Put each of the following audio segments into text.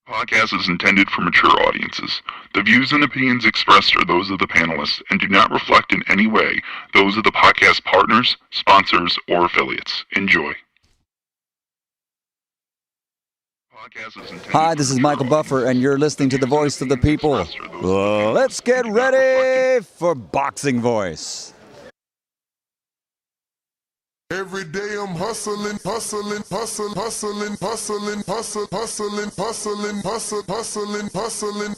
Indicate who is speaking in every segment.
Speaker 1: Podcast is intended for mature audiences. The views and opinions expressed are those of the panelists and do not reflect in any way those of the podcast partners, sponsors, or affiliates. Enjoy.
Speaker 2: Hi, this is Michael Buffer, and you're listening to the Voice of the People. Let's get ready for Boxing Voice.
Speaker 3: Every day I'm hustling, hustling, hustling, hustling, hustling, hustling, hustling, hustling, hustling, hustling, hustling.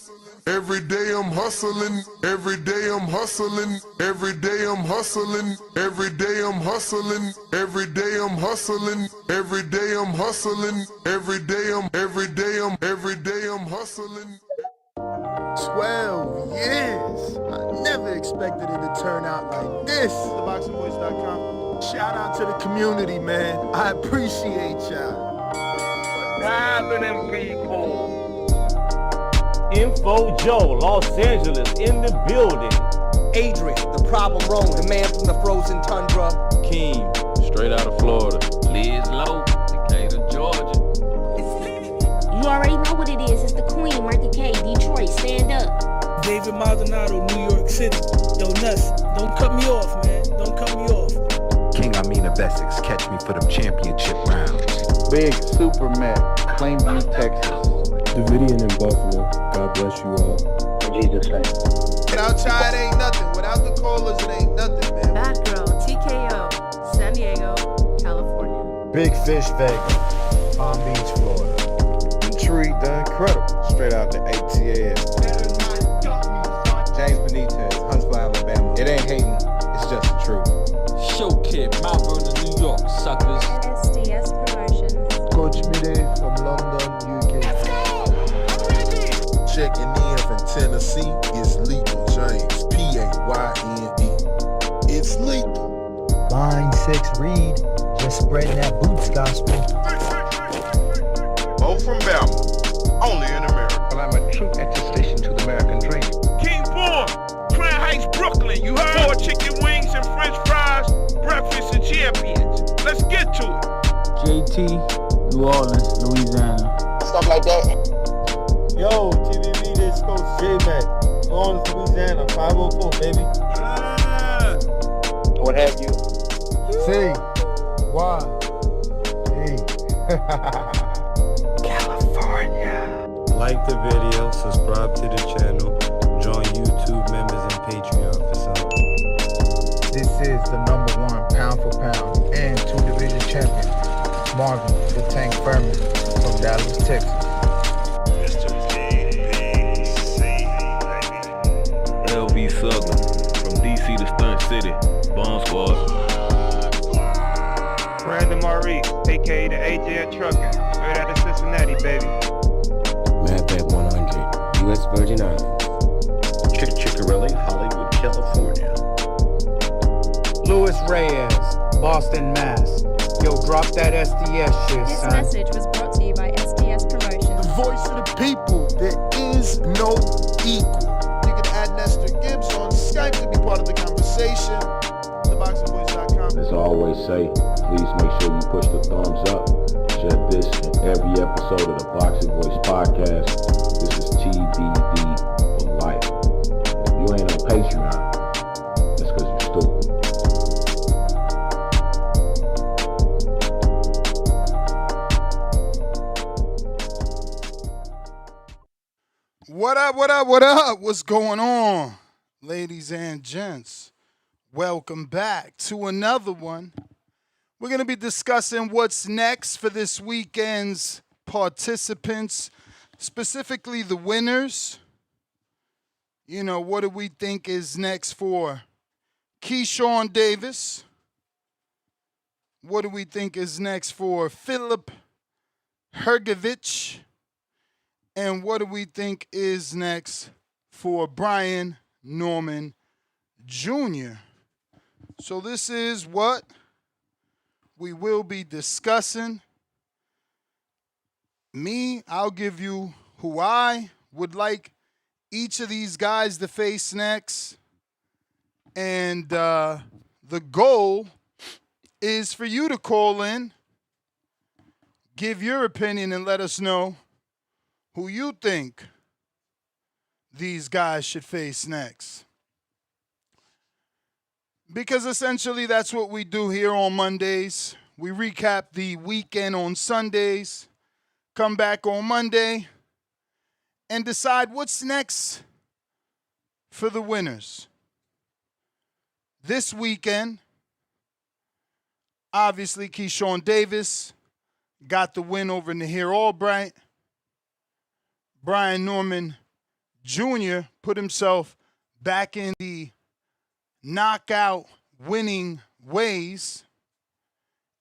Speaker 3: Every day I'm hustling, every day I'm hustling, every day I'm hustling, every day I'm hustling, every day I'm hustling, every day I'm hustling, every day I'm hustling.
Speaker 4: 12 years. I never expected it to turn out like this. TheBoxingVoice.com. Shout out to the community, man. I appreciate y'all.
Speaker 5: What's happening, people? Info Joe, Los Angeles, in the building.
Speaker 6: Adrian, the problem wrong, the man from the frozen tundra.
Speaker 7: Keem, straight out of Florida. Liz Lowe, Decatur, Georgia.
Speaker 8: You already know what it is. It's the Queen, Martha K, Detroit, stand up.
Speaker 9: David Maldonado, New York City. Yo, Nuss, don't cut me off, man. Don't cut me off.
Speaker 10: King Amina of Essex, catch me for them championship rounds.
Speaker 11: Big Superman, Plainview, Texas.
Speaker 12: Davidian in Buffalo. God bless you all.
Speaker 13: In Jesus' name.
Speaker 4: Without Chai, it ain't nothing. Without the callers, it ain't nothing, man.
Speaker 14: Bad Girl, TKO, San Diego, California.
Speaker 15: Big Fish, Vegas, Palm Beach, Florida.
Speaker 16: Intrigue, the Incredible, straight out the ATL.
Speaker 17: James Benitez, Huntsville, Alabama. It ain't hating, it's just the truth.
Speaker 7: Show Kid, Mount Vernon, New York, suckers.
Speaker 14: SDS Promotions.
Speaker 18: Coach Mide from London, UK.
Speaker 3: Checking in from Tennessee, it's Lethal James, P-A-Y-N-E. It's lethal.
Speaker 19: Line 6 Reed, just spreading that boots gospel.
Speaker 3: Bo from Bama, only in America.
Speaker 10: Well, I'm a true attestation to the American dream.
Speaker 5: King Born, Crown Heights, Brooklyn. You heard? 4 chicken wings and french fries, breakfast and champions. Let's get to it.
Speaker 12: JT, New Orleans, Louisiana.
Speaker 13: Stuff like that.
Speaker 9: Yo, TVV, this Coach J-Mac. New Orleans, Louisiana, 504, baby.
Speaker 13: What have you?
Speaker 18: C. Y. E.
Speaker 19: California.
Speaker 12: Like the video, subscribe to the channel, join YouTube members and Patreon for some.
Speaker 19: This is the #1 pound for pound and 2-division champion, Marvin the Tank Furman from Dallas, Texas.
Speaker 7: LV Southern, from DC to Stunt City, Bomb Squad.
Speaker 5: Brandon Maurice, a.k.a. the AJ Trucking, straight out of Cincinnati, baby.
Speaker 12: Madbat 100, U.S. Virgin Islands.
Speaker 10: Chickarelli, Hollywood, California.
Speaker 6: Louis Reyes, Boston, Mass. Yo, drop that SDS shit,
Speaker 14: This
Speaker 6: son.
Speaker 14: message was brought to you by SDS Promotions.
Speaker 4: The voice of the people, there is no equal. You can add Nestor Gibbs on Skype to be part of the conversation. TheBoxingVoice.com.
Speaker 20: As I always say, please make sure you push the thumbs up. Share this in every episode of the Boxing Voice podcast. This is TBV for life. If you ain't on Patreon, that's because you're stupid.
Speaker 4: What up, what up, what up? What's going on, ladies and gents? Welcome back to another one. We're going to be discussing what's next for this weekend's participants, specifically the winners. You know, what do we think is next for Keshawn Davis? What do we think is next for Filip Hrgovic? And what do we think is next for Brian Norman Jr.? So this is what we will be discussing. I'll give you who I would like each of these guys to face next. And the goal is for you to call in, give your opinion, and let us know who you think these guys should face next. Because essentially that's what we do here on Mondays. We recap the weekend on Sundays, come back on Monday, and decide what's next for the winners. This weekend, obviously Keyshawn Davis got the win over Nahir Albright. Brian Norman Jr. put himself back in the knockout winning ways.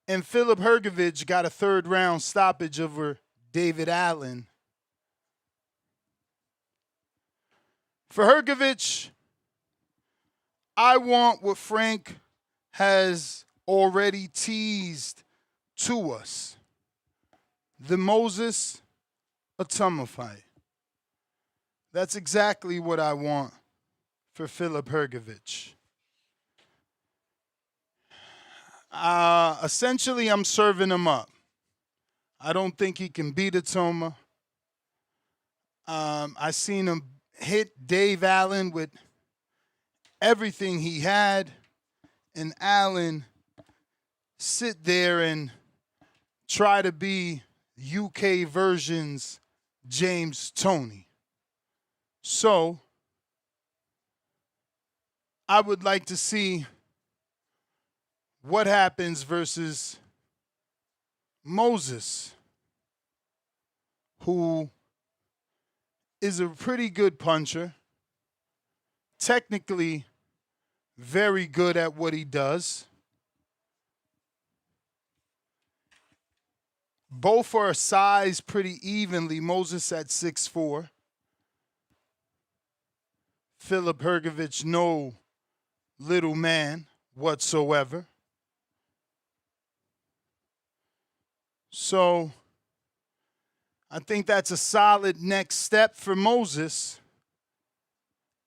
Speaker 4: And Filip Hrgovic got a third round stoppage over David Allen. For Hrgovic, I want what Frank has already teased to us. The Moses Atama fight. That's exactly what I want for Filip Hrgovic. Essentially, I'm serving him up. I don't think he can beat Atama. I seen him hit Dave Allen with everything he had, and Allen sit there and try to be UK version's James Toney. So, I would like to see what happens versus Moses, who is a pretty good puncher, technically very good at what he does. Both are sized pretty evenly. Moses at 6'4". Filip Hrgovic, no little man whatsoever. So I think that's a solid next step for Moses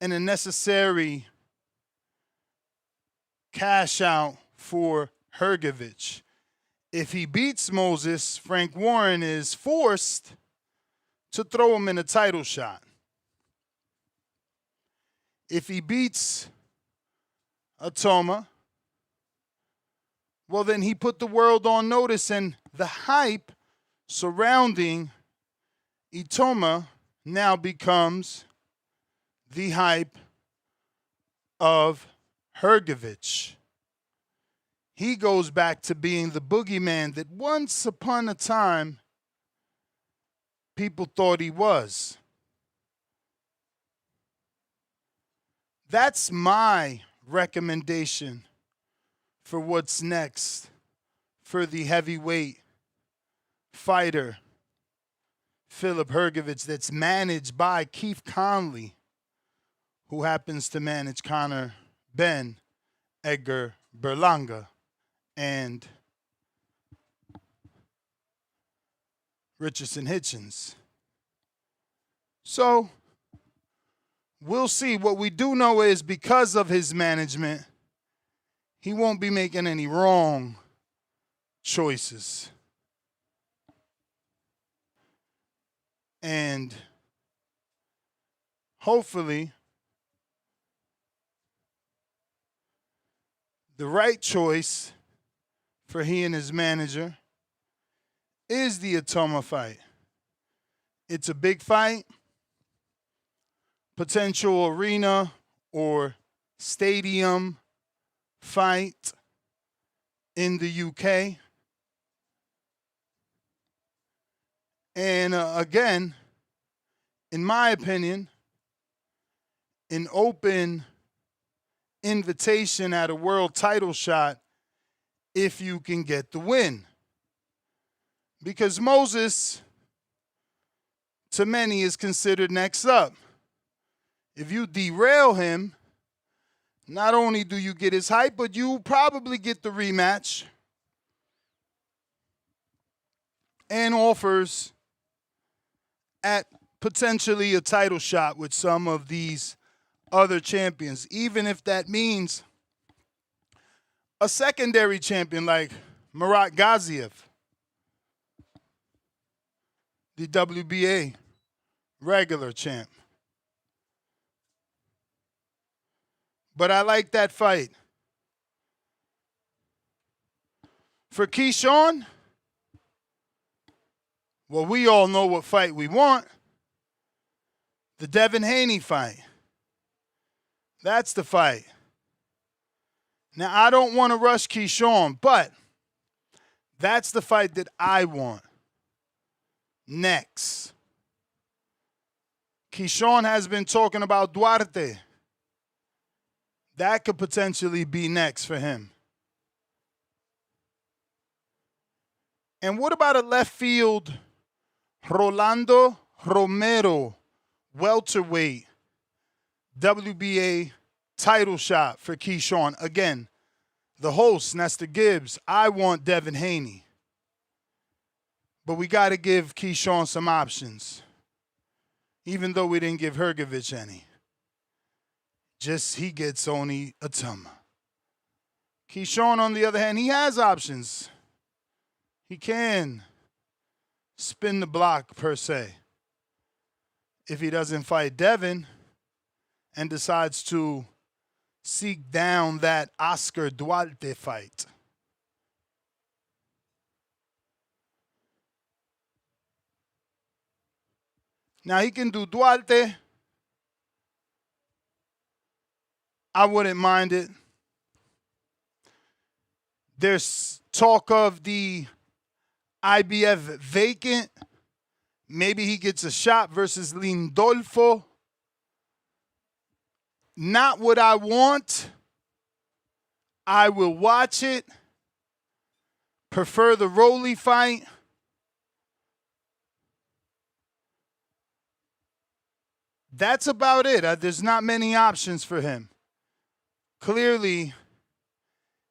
Speaker 4: and a necessary cash out for Hrgovic. If he beats Moses, Frank Warren is forced to throw him in a title shot. If he beats Atama, well, then he put the world on notice, and the hype surrounding Atama now becomes the hype of Hrgovic. He goes back to being the boogeyman that once upon a time people thought he was. That's my recommendation for what's next for the heavyweight fighter, Filip Hrgovic, that's managed by Keith Conley, who happens to manage Conor Ben, Edgar Berlanga, and Richardson Hitchens. So, we'll see. What we do know is because of his management, he won't be making any wrong choices. And hopefully, the right choice for he and his manager is the Atama fight. It's a big fight, potential arena or stadium fight in the UK. And again, in my opinion, an open invitation at a world title shot if you can get the win. Because Moses, to many, is considered next up. If you derail him, not only do you get his hype, but you probably get the rematch and offers at potentially a title shot with some of these other champions, even if that means a secondary champion like Murat Gaziev, the WBA regular champ. But I like that fight. For Keyshawn, well, we all know what fight we want. The Devin Haney fight. That's the fight. Now, I don't want to rush Keyshawn, but that's the fight that I want. Next. Keyshawn has been talking about Duarte. That could potentially be next for him. And what about a left field Rolando Romero, welterweight, WBA title shot for Keyshawn? Again, the host, Nestor Gibbs, I want Devin Haney. But we got to give Keyshawn some options, even though we didn't give Hrgovich any. Just he gets only a Tacoma. Keyshawn, on the other hand, he has options. He can spin the block, per se. If he doesn't fight Devin and decides to seek down that Oscar Duarte fight. Now, he can do Duarte. I wouldn't mind it. There's talk of the IBF vacant. Maybe he gets a shot versus Lindolfo. Not what I want. I will watch it. Prefer the Rolly fight. That's about it. There's not many options for him. Clearly,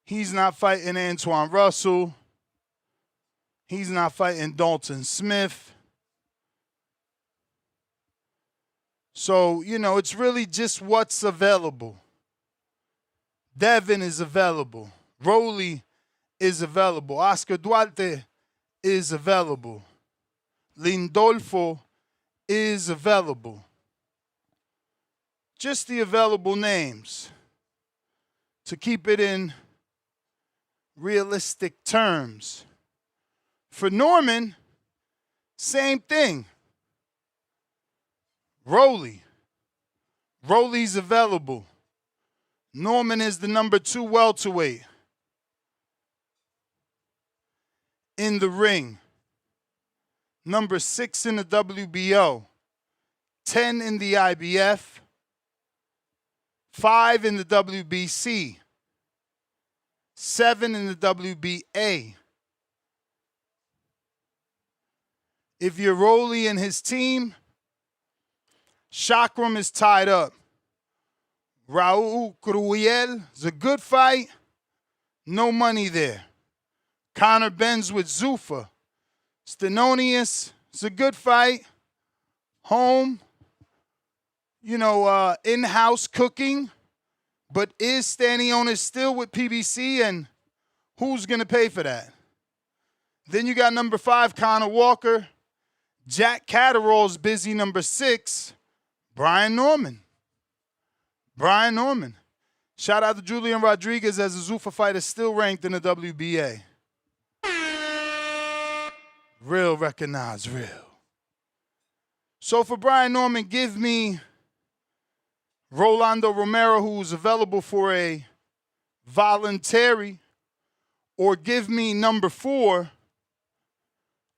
Speaker 4: he's not fighting Antoine Russell. He's not fighting Dalton Smith. So, it's really just what's available. Devin is available. Rolly is available. Oscar Duarte is available. Lindolfo is available. Just the available names. To keep it in realistic terms. For Norman, same thing. Rolly's available. Norman is the number 2 welterweight in the ring. Number 6 in the WBO. 10 in the IBF. 5 in the WBC. 7 in the WBA. If you're Rolly and his team, Chakram is tied up. Raul Cruel is a good fight. No money there. Connor Benz with Zuffa. Stenonius, it's a good fight. Home. In-house cooking. But is Stanionis still with PBC, and who's going to pay for that? Then you got number 5, Connor Walker. Jack Catterall's busy, number 6, Brian Norman. Shout out to Julian Rodriguez, as a Zuffa fighter still ranked in the WBA. Real recognize real. So for Brian Norman, give me Rolando Romero, who's available for a voluntary, or give me number 4,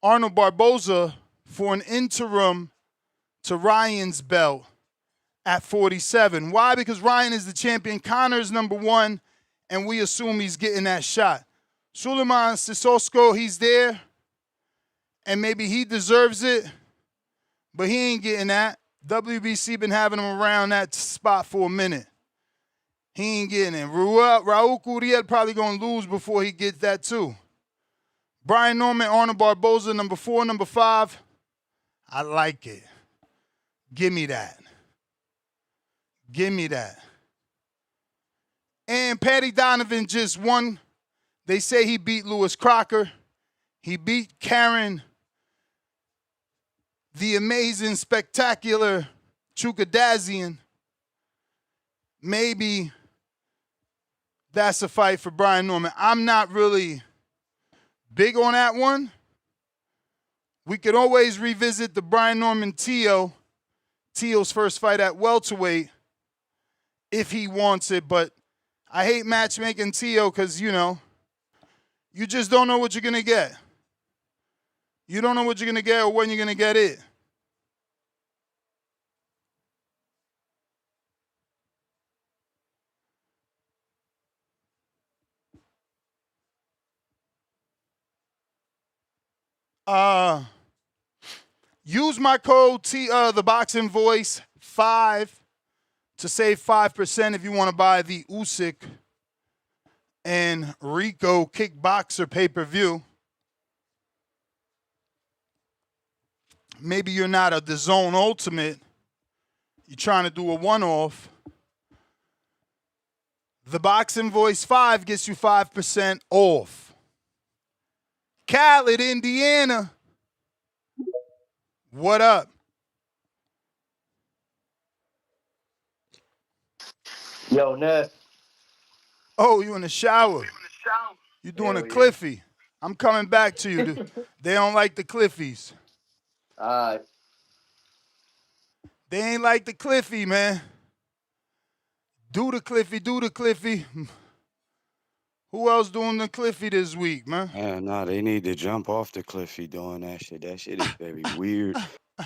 Speaker 4: Arnold Barboza, for an interim to Ryan's belt at 47. Why? Because Ryan is the champion. Connor's number 1, and we assume he's getting that shot. Suleiman Sissoko, he's there, and maybe he deserves it, but he ain't getting that. WBC been having him around that spot for a minute. He ain't getting it. Raul Curiel probably going to lose before he gets that too. Brian Norman, Arnold Barboza, number 4, number 5. I like it. Give me that. And Patty Donovan just won. They say he beat Lewis Crocker. He beat Karen the amazing, spectacular Chukadazian, maybe that's a fight for Brian Norman. I'm not really big on that one. We could always revisit the Brian Norman Teo's first fight at welterweight if he wants it, but I hate matchmaking Teo because, you know, you just don't know what you're going to get. You don't know what you're going to get or when you're going to get it. Use my code the Boxing Voice 5 to save 5% if you want to buy the Usyk and Rico Kickboxer pay-per-view. Maybe you're not a DAZN Ultimate. You're trying to do a one-off. The Boxing Voice 5 gets you 5% off. Khaled, Indiana. What up?
Speaker 21: Yo, Ness.
Speaker 4: Oh, you in the shower. You doing a Cliffy. I'm coming back to you. They don't like the Cliffies. They ain't like the Cliffy, man. Do the Cliffy. Who else doing the Cliffy this week, man?
Speaker 22: Nah, they need to jump off the Cliffy doing that shit. That shit is very weird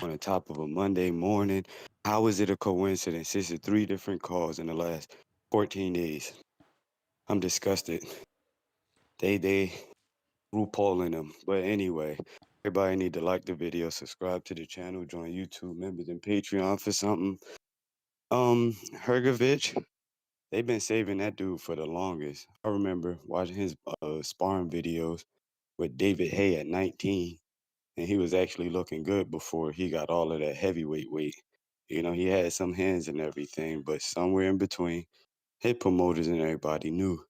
Speaker 22: on the top of a Monday morning. How is it a coincidence? This is 3 different calls in the last 14 days. I'm disgusted. They RuPauling them. But anyway, everybody need to like the video, subscribe to the channel, join YouTube members and Patreon for something. Hrgovich, they've been saving that dude for the longest. I remember watching his sparring videos with David Hay at 19, and he was actually looking good before he got all of that heavyweight weight. You know, he had some hands and everything, but somewhere in between, his promoters and everybody knew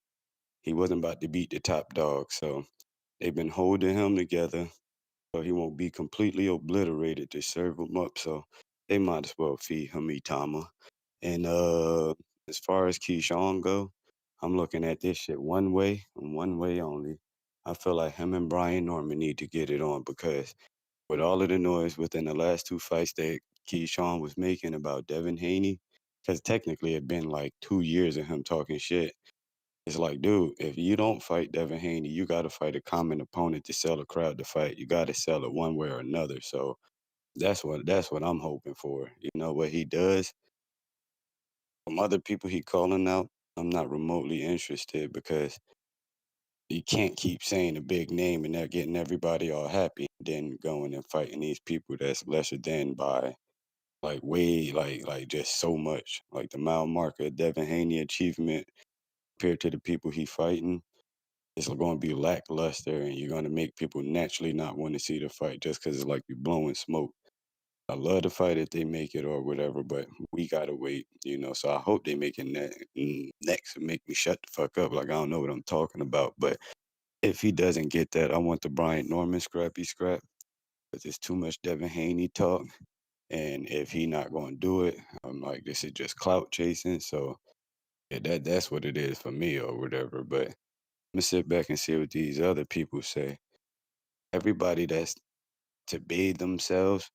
Speaker 22: he wasn't about to beat the top dog. So they've been holding him together so he won't be completely obliterated to serve him up. So they might as well feed him Itama. And as far as Keyshawn go, I'm looking at this shit one way and one way only. I feel like him and Brian Norman need to get it on, because with all of the noise within the last 2 fights that Keyshawn was making about Devin Haney, because technically it been like 2 years of him talking shit. It's like, dude, if you don't fight Devin Haney, you got to fight a common opponent to sell a crowd to fight. You got to sell it one way or another. So that's what I'm hoping for. You know what he does. From other people he calling out, I'm not remotely interested, because you can't keep saying a big name and they're getting everybody all happy, and then going and fighting these people that's lesser than by like way like just so much. Like the mile marker of Devin Haney achievement compared to the people he fighting, it's going to be lackluster, and you're going to make people naturally not want to see the fight just because it's like you're blowing smoke. I love the fight if they make it or whatever, but we gotta wait, you know. So I hope they make it next and make me shut the fuck up, like I don't know what I'm talking about. But if he doesn't get that, I want the Brian Norman scrappy scrap, because it's too much Devin Haney talk. And if he not going to do it, I'm like, this is just clout chasing. So yeah, that's what it is for me or whatever. But I'm gonna sit back and see what these other people say. Everybody that's to bathe themselves,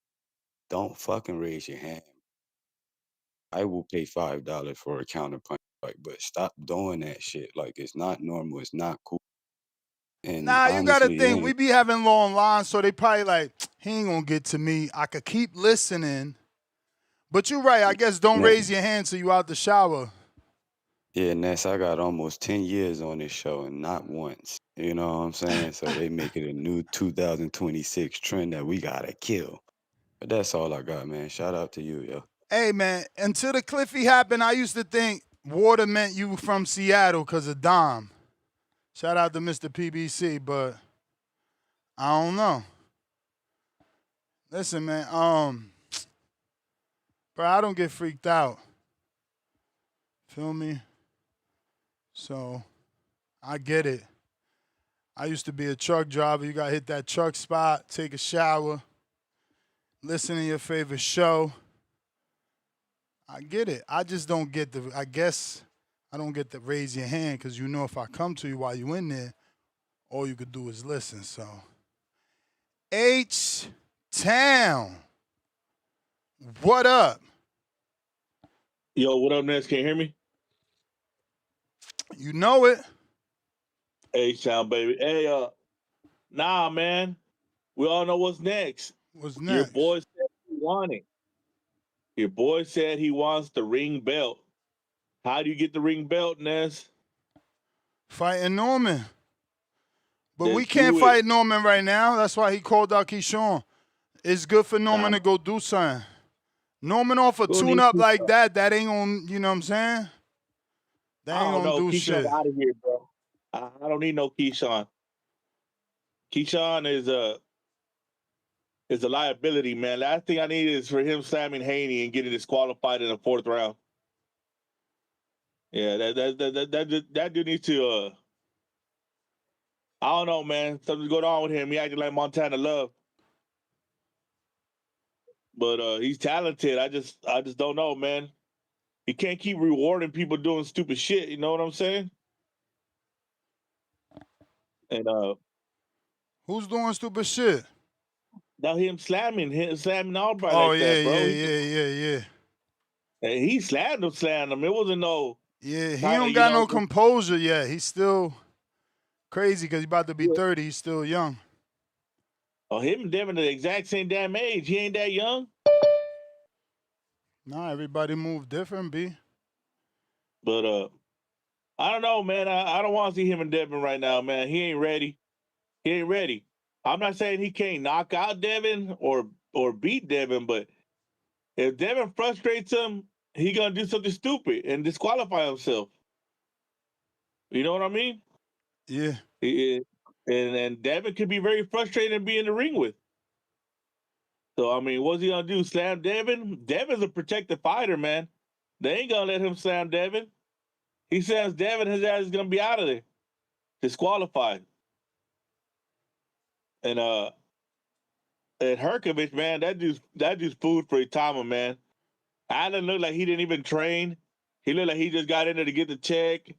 Speaker 22: don't fucking raise your hand. I will pay $5 for a counterpunch fight, but stop doing that shit. Like, it's not normal. It's not cool. And
Speaker 4: Nah, you gotta
Speaker 22: honestly,
Speaker 4: think, we be having long lines, so they probably like, he ain't gonna get to me. I could keep listening. But you're right, I guess don't raise your hand till you out the shower.
Speaker 22: Yeah, Ness, I got almost 10 years on this show and not once. You know what I'm saying? So they make it a new 2026 trend that we gotta kill. But that's all I got, man. Shout out to you, yo.
Speaker 4: Hey, man, until the Cliffy happened, I used to think water meant you from Seattle because of Dom. Shout out to Mr. PBC, but I don't know. Listen, man, bro, I don't get freaked out. Feel me? So, I get it. I used to be a truck driver. You got to hit that truck spot, take a shower. listen to your favorite show. I get it. I just don't get I guess I don't get to raise your hand because you know if I come to you while you in there, all you could do is listen. So, H-Town, what up?
Speaker 1: Yo, what up, Ness? Can you hear me?
Speaker 4: You know it.
Speaker 1: H-Town, baby. Hey, nah, man. We all know what's next.
Speaker 4: What's
Speaker 1: Your
Speaker 4: next?
Speaker 1: boy said he wanted. Your boy said he wants the ring belt. How do you get the ring belt, Ness?
Speaker 4: Fighting Norman. But we
Speaker 1: Let's
Speaker 4: can't
Speaker 1: do it.
Speaker 4: fight Norman right now. That's why he called out Keyshawn. It's good for Norman to go do something. Norman off a
Speaker 1: Who
Speaker 4: tune-up
Speaker 1: needs
Speaker 4: like
Speaker 1: Keyshawn?
Speaker 4: that ain't gonna, you know what I'm saying? That
Speaker 1: I
Speaker 4: ain't
Speaker 1: don't
Speaker 4: gonna
Speaker 1: know.
Speaker 4: do
Speaker 1: Keyshawn
Speaker 4: shit.
Speaker 1: out of here, bro. I don't need no Keyshawn. Keyshawn is a liability, man. Last thing I need is for him slamming Haney and getting disqualified in the 4th round. Yeah, that dude needs to. I don't know, man. Something's going on with him. He acting like Montana Love, but he's talented. I just don't know, man. He can't keep rewarding people doing stupid shit. You know what I'm saying? And
Speaker 4: Who's doing stupid shit?
Speaker 1: now him slamming Albright
Speaker 4: Oh,
Speaker 1: like
Speaker 4: yeah,
Speaker 1: that, bro.
Speaker 4: yeah.
Speaker 1: And he slammed him. It wasn't no.
Speaker 4: Yeah, he
Speaker 1: kinda,
Speaker 4: don't got no composure yet. He's still crazy because he's about to be 30. He's still young.
Speaker 1: Oh, him and Devin are the exact same damn age. He ain't that young.
Speaker 4: Nah, everybody move different, B.
Speaker 1: But I don't know, man. I don't want to see him and Devin right now, man. He ain't ready. He ain't ready. I'm not saying he can't knock out Devin or beat Devin, but if Devin frustrates him, he gonna do something stupid and disqualify himself. You know what I mean?
Speaker 4: Yeah.
Speaker 1: And Devin could be very frustrated and be in the ring with. So I mean, what's he gonna do? Slam Devin? Devin's a protected fighter, man. They ain't gonna let him slam Devin. He slams Devin, his ass is gonna be out of there, disqualified. And Hrgovich, man, that dude's food for Tacoma, man. Allen looked like he didn't even train. He looked like he just got in there to get the check.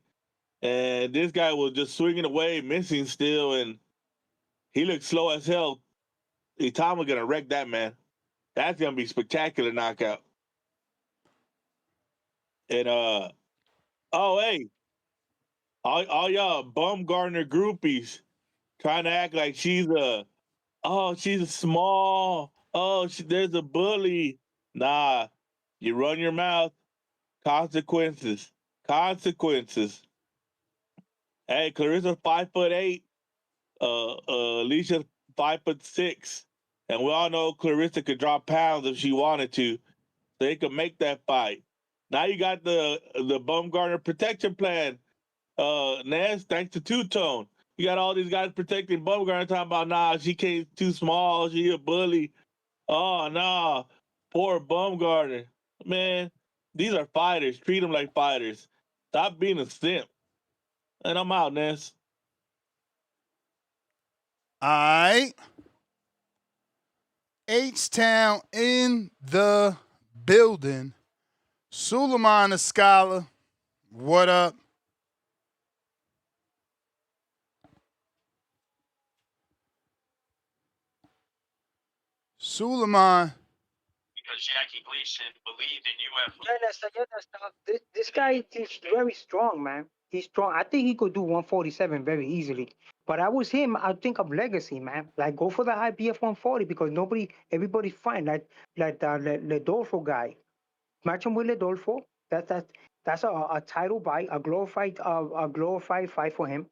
Speaker 1: And this guy was just swinging away, missing still, and he looked slow as hell. Tacoma gonna wreck that, man. That's gonna be spectacular knockout. And oh hey, all y'all Bumgarner groupies trying to act like she's a small. Oh, there's a bully. Nah, you run your mouth. Consequences. Hey, Clarissa 5'8". Alicia 5'6", and we all know Clarissa could drop pounds if she wanted to. So they could make that fight. Now you got the Bumgarner protection plan. Ness, thanks to Two Tone. You got all these guys protecting Bumgarner, talking about nah, she can't too small, she a bully. Oh nah, poor Bumgarner. Man, these are fighters. Treat them like fighters. Stop being a simp. And I'm out, Ness.
Speaker 4: All right. H-Town in the building. Suleiman the Scholar, what up? Suleiman.
Speaker 2: Because Jackie Gleason believed in UFC.
Speaker 23: This guy is very strong, man. He's strong. I think he could do 147 very easily. But I was him. I think of legacy, man. Like go for the IBF 140 because everybody's fine. Like the Ledolfo guy. Match him with Ledolfo. That's a title fight, a glorified fight for him.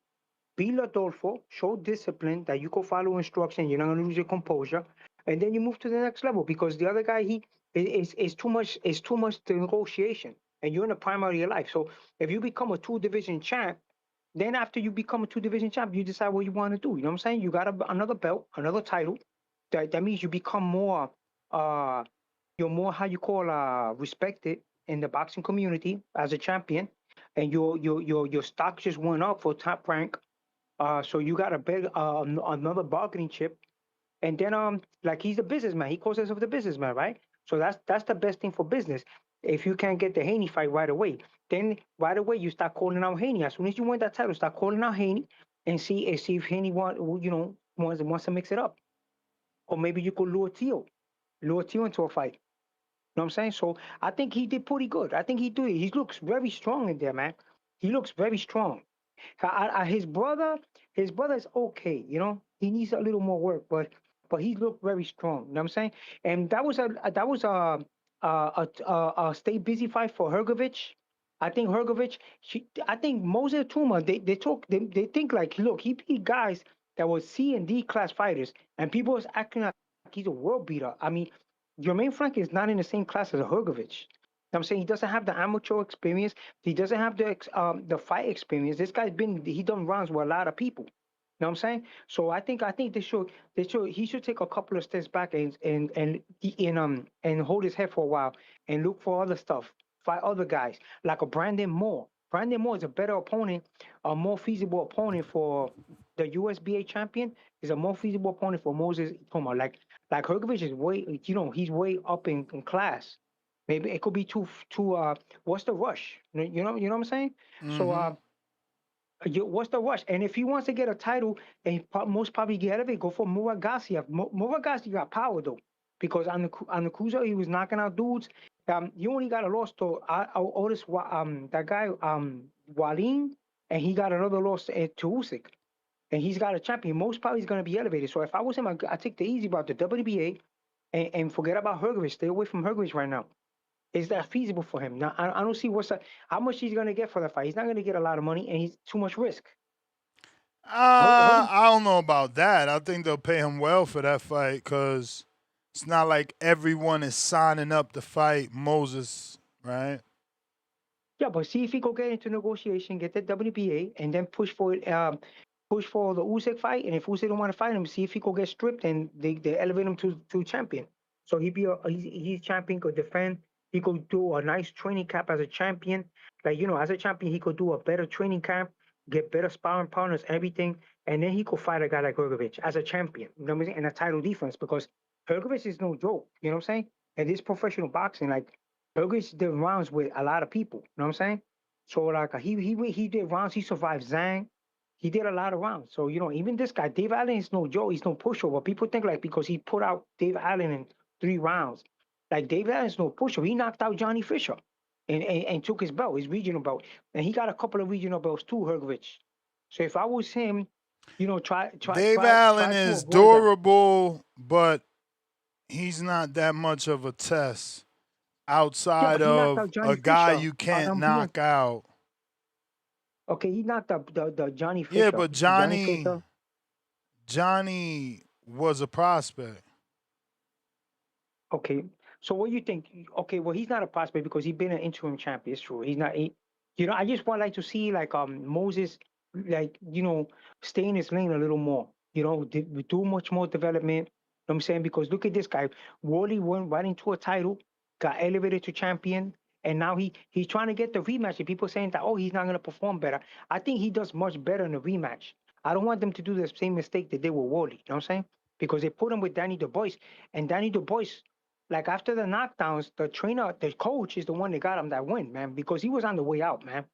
Speaker 23: Be Ledolfo. Show discipline that you can follow instructions. You're not gonna lose your composure, and then you move to the next level because the other guy is too much. It's too much negotiation, and you're in the prime of your life. So if you become a 2-division champ, then after you become a 2-division champ, you decide what you want to do. You know what I'm saying? You got another belt, another title. That means you become more. You're more respected in the boxing community as a champion, and your stock just went up for top rank. So you got a big another bargaining chip, And then like he's a businessman. He calls himself the businessman, right? So that's the best thing for business. If you can't get the Haney fight right away, then right away you start calling out Haney. As soon as you win that title, start calling out Haney and see if Haney wants to mix it up. Or maybe you could lure Tio into a fight. You know what I'm saying? So I think he did pretty good. I think he looks very strong in there, man. He looks very strong. His brother is okay. You know, he needs a little more work, but he looked very strong. You know what I'm saying? And that was a stay busy fight for Hrgovich. I think Hrgovich. I think Moses Tuma. They think like, look, he beat guys that were C and D class fighters, and people was acting like he's a world beater. I mean, Jermaine Frank is not in the same class as a Hrgovich. I'm saying he doesn't have the amateur experience. He doesn't have the fight experience. This guy's he done rounds with a lot of people. You know what I'm saying? So I think he should take a couple of steps back and hold his head for a while and look for other stuff, fight other guys like a Brandon Moore. Brandon Moore is a better opponent, a more feasible opponent for the USBA champion. Is a more feasible opponent for Moses Toma. Like Hrgovich is he's way up in class. Maybe it could be too what's the rush? You know what I'm saying? So what's the rush? And if he wants to get a title and most probably get out of it, go for Murat Gassiev. Murat Gassiev got power though, because on the cruiser he was knocking out dudes. He only got a loss to Otis that guy Wallin, and he got another loss to Usyk. And he's got a champion. Most probably he's going to be elevated. So if I was him, I take the easy route, the WBA, and forget about Hrgovich. Stay away from Hrgovich right now. Is that feasible for him? Now, I don't see how much he's going to get for the fight. He's not going to get a lot of money, and he's too much risk.
Speaker 4: I don't know about that. I think they'll pay him well for that fight because it's not like everyone is signing up to fight Moses, right?
Speaker 23: Yeah, but see if he could get into negotiation, get the WBA, and then push for the Usyk fight. And if Usyk don't want to fight him, see if he could get stripped and they elevate him to champion. So he's champion, could defend. He could do a nice training camp as a champion. Like, as a champion, he could do a better training camp, get better sparring partners, everything. And then he could fight a guy like Hrgovich as a champion, you know what I'm saying? And a title defense, because Hrgovich is no joke, you know what I'm saying? And this professional boxing, like, Hrgovich did rounds with a lot of people, you know what I'm saying? So, like, he did rounds, he survived Zhang. He did a lot of rounds. So, even this guy, Dave Allen is no joke, he's no pushover. People think, like, because he put out Dave Allen in 3 rounds, like, David Allen's no pusher. He knocked out Johnny Fisher and took his belt, his regional belt. And he got a couple of regional belts too, Hrgovich. So if I was him, try.
Speaker 4: Dave Allen is durable, but he's not that much of a test outside of a guy you can't knock out.
Speaker 23: Okay, he knocked up the Johnny Fisher.
Speaker 4: Yeah, but Johnny was a prospect.
Speaker 23: Okay. So what do you think? Okay, well, he's not a prospect because he's been an interim champion. It's true. He's not. I just want like to see like Moses, like stay in his lane a little more. Do much more development. You know what I'm saying? Because look at this guy. Wally went right into a title, got elevated to champion, and now he's trying to get the rematch. And people saying that he's not going to perform better. I think he does much better in the rematch. I don't want them to do the same mistake they did with Wally. You know what I'm saying? Because they put him with Danny DuBois, and Danny DuBois. Like after the knockdowns, the coach is the one that got him that win, man, because he was on the way out, man.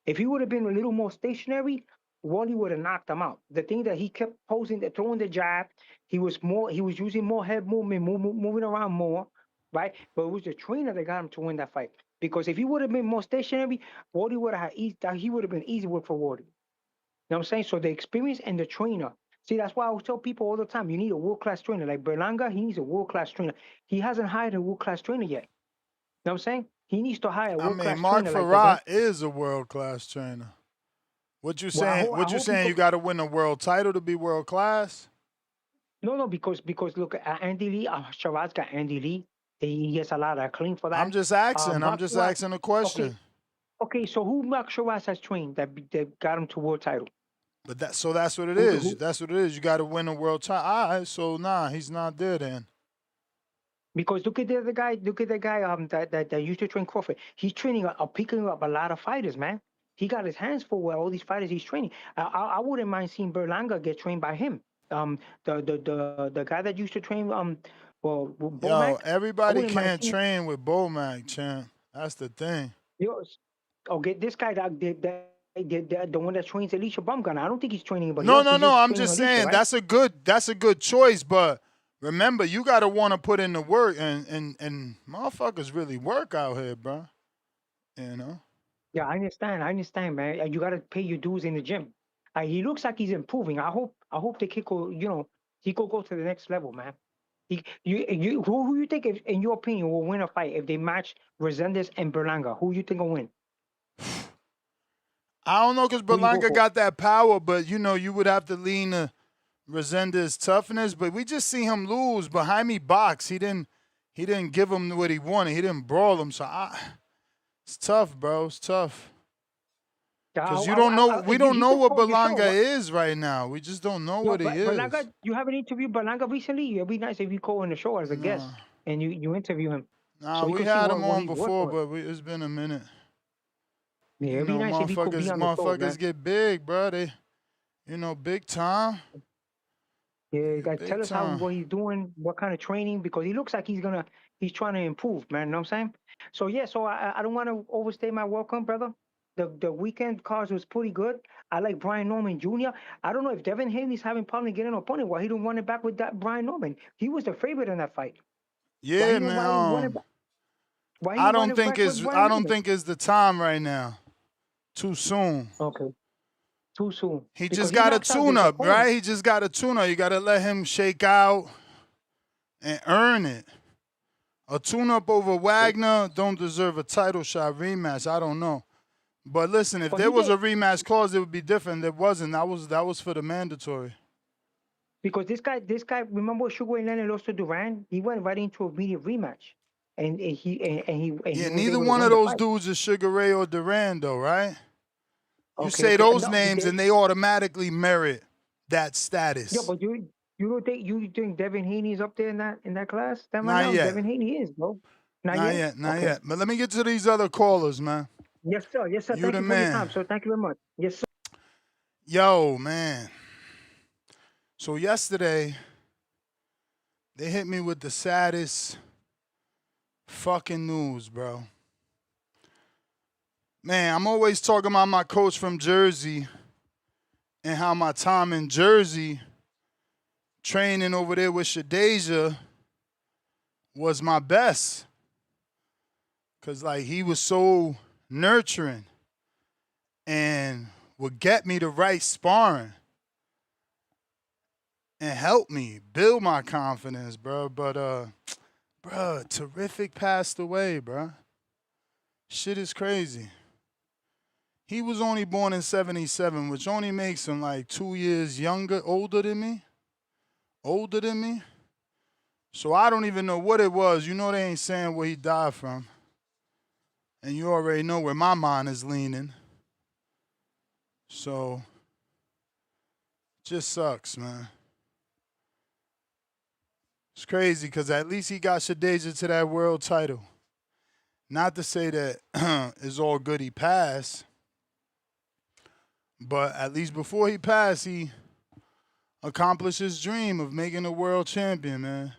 Speaker 23: If he would have been a little more stationary, Wally would have knocked him out. The thing that he kept throwing the jab, he was using more head movement, moving around more, right? But it was the trainer that got him to win that fight. Because if he would have been more stationary, Wally would have he would have been easy work for Wally. You know what I'm saying? So the experience and the trainer. See, that's why I tell people all the time, you need a world-class trainer. Like Berlanga, he needs a world-class trainer. He hasn't hired a world-class trainer yet. You know what I'm saying? He needs to hire a world-class trainer.
Speaker 4: Mark Farrat is a world-class trainer. What you saying? You got to win a world title to be world-class?
Speaker 23: No, because look, Andy Lee, Sharrat's got Andy Lee. He gets a lot of acclaim for that.
Speaker 4: I'm just asking. I'm just asking a question.
Speaker 23: Okay, so who Mark Sharrat has trained that got him to world title?
Speaker 4: But that's what it is. That's what it is. You got to win a world title. All right, so he's not there then.
Speaker 23: Because look at the guy. Look at the guy that used to train Crawford. He's training picking up a lot of fighters, man. He got his hands full with all these fighters he's training. I wouldn't mind seeing Berlanga get trained by him. The guy that used to train
Speaker 4: Yo,
Speaker 23: Bomac. I
Speaker 4: everybody
Speaker 23: wouldn't mind
Speaker 4: can't
Speaker 23: seeing.
Speaker 4: train with Bomac, champ. That's the thing.
Speaker 23: Get this guy the one that trains Alicia Bumgarner. I don't think he's training anybody
Speaker 4: No,
Speaker 23: else.
Speaker 4: no,
Speaker 23: He's
Speaker 4: no.
Speaker 23: just
Speaker 4: I'm
Speaker 23: training
Speaker 4: just
Speaker 23: Alicia,
Speaker 4: saying
Speaker 23: right?
Speaker 4: that's a good choice, but remember, you gotta want to put in the work, and motherfuckers really work out here, bro. You know.
Speaker 23: Yeah, I understand, man. And you gotta pay your dues in the gym. He looks like he's improving. I hope the kid could, he could go to the next level, man. Who you think, in your opinion, will win a fight if they match Resendez and Berlanga? Who you think will win?
Speaker 4: I don't know, because
Speaker 23: Who you go
Speaker 4: Berlanga
Speaker 23: for?
Speaker 4: got that power, but you would have to lean to Resendez' toughness. But we just see him lose. But Jaime box, he didn't give him what he wanted. He didn't brawl him. So it's tough, bro. It's tough. Because we don't know what Berlanga is right now. We just don't know what he is.
Speaker 23: Berlanga, you haven't interviewed Berlanga recently? It'd be nice if you call on the show as a guest and you interview him.
Speaker 4: Nah,
Speaker 23: so
Speaker 4: we
Speaker 23: could
Speaker 4: had
Speaker 23: see
Speaker 4: him
Speaker 23: what
Speaker 4: on
Speaker 23: he's
Speaker 4: before,
Speaker 23: working with.
Speaker 4: but it's been a minute.
Speaker 23: Yeah, it'd be nice if he could be on the show, man.
Speaker 4: Motherfuckers get big, bro. They, big time.
Speaker 23: Yeah, guys,
Speaker 4: Big
Speaker 23: tell us
Speaker 4: time.
Speaker 23: what he's doing, what kind of training, because he looks like he's trying to improve, man. You know what I'm saying? So yeah, so I don't want to overstay my welcome, brother. The weekend cards was pretty good. I like Brian Norman Jr. I don't know if Devin Haney's having problem getting an opponent. Why he don't want it back with that Brian Norman? He was the favorite in that fight.
Speaker 4: Yeah, man. I don't think it's the time right now. Too soon.
Speaker 23: Okay. Too soon.
Speaker 4: He just got a tune-up, right? He just got a tune-up. You got to let him shake out and earn it. A tune-up over Wagner don't deserve a title shot rematch. I don't know. But listen, if there was a rematch clause, it would be different. There wasn't. That was for the mandatory.
Speaker 23: Because this guy, remember Sugar Ray Leonard lost to Duran? He went right into a immediate rematch. And
Speaker 4: neither one of those dudes is Sugar Ray or Duran, though, right? You say those names and they automatically merit that status.
Speaker 23: Yeah, but you don't think Devin Haney is up there in that class?
Speaker 4: Not yet.
Speaker 23: Devin Haney is, bro.
Speaker 4: Not yet. But let me get to these other callers, man.
Speaker 23: Yes, sir.
Speaker 4: You
Speaker 23: Thank you
Speaker 4: the
Speaker 23: for
Speaker 4: man.
Speaker 23: your time, sir. Thank you very much. Yes, sir.
Speaker 4: Yo, man. So yesterday, they hit me with the saddest fucking news, bro. Man, I'm always talking about my coach from Jersey and how my time in Jersey training over there with Shadeja was my best. Because, he was so nurturing and would get me the right sparring and help me build my confidence, bro. But, Terrific passed away, bro. Shit is crazy. He was only born in 77, which only makes him 2 years older than me. So I don't even know what it was. You know they ain't saying where he died from. And you already know where my mind is leaning. So, just sucks, man. It's crazy because at least he got Shadeja to that world title. Not to say that it's all good he passed. But at least before he passed, he accomplished his dream of making a world champion, man.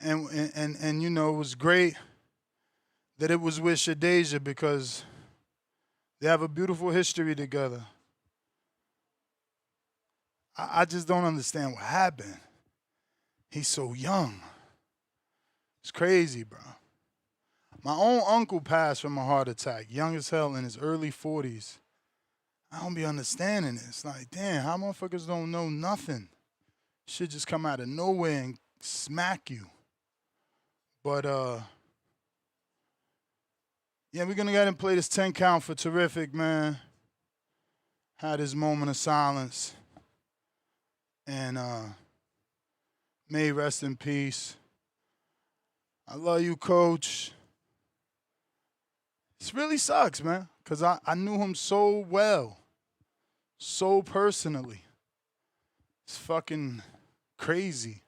Speaker 4: And it was great that it was with Shadeja because they have a beautiful history together. I just don't understand what happened. He's so young. It's crazy, bro. My own uncle passed from a heart attack, young as hell, in his early 40s. I don't be understanding this. Damn, how motherfuckers don't know nothing? Shit just come out of nowhere and smack you. But, yeah, we're going to go ahead and play this 10 count for Terrific, man. Had his moment of silence. And may he rest in peace. I love you, Coach. This really sucks, man, because I knew him so well, so personally. It's fucking crazy.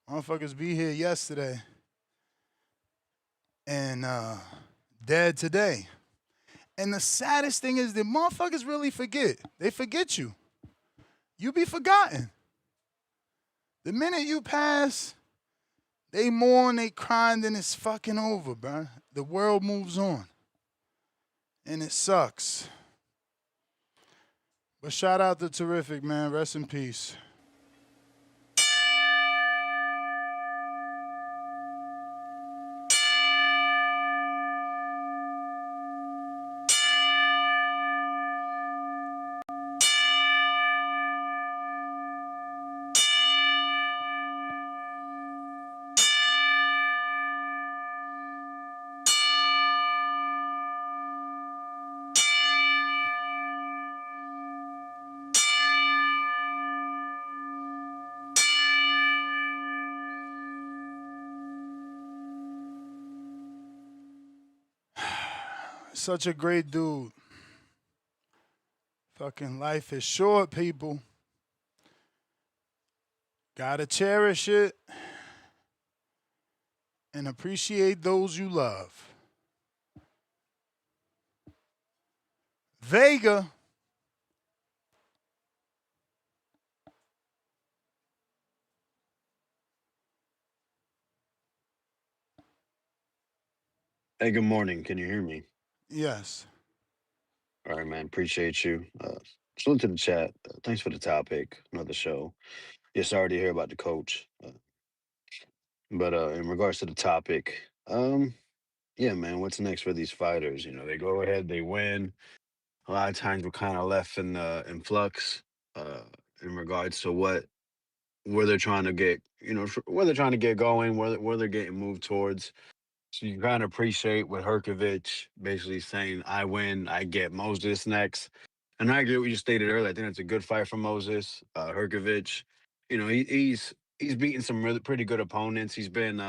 Speaker 4: Motherfuckers be here yesterday and dead today. And the saddest thing is that motherfuckers really forget. They forget you. You be forgotten. The minute you pass, they mourn, they crying, then it's fucking over, bro. The world moves on. And it sucks. But shout out to Terrific, man. Rest in peace. Such a great dude. Fucking life is short, people. Gotta cherish it and appreciate those you love. Vega.
Speaker 8: Hey, good morning. Can you hear me?
Speaker 4: Yes.
Speaker 8: All right, man. Appreciate you. Salute to the chat. Thanks for the topic. Another show. Yeah, sorry to hear about the coach. But in regards to the topic, yeah, man, what's next for these fighters? You know, they go ahead, they win. A lot of times we're kind of left in flux uh, in regards to where they're trying to get, where they're trying to get going, where they're getting moved towards. So you kind of appreciate what Hrgovich basically saying, I win, I get Moses next. And I agree with what you stated earlier. I think it's a good fight for Moses. Hrgovich, he's beaten some really pretty good opponents. He's been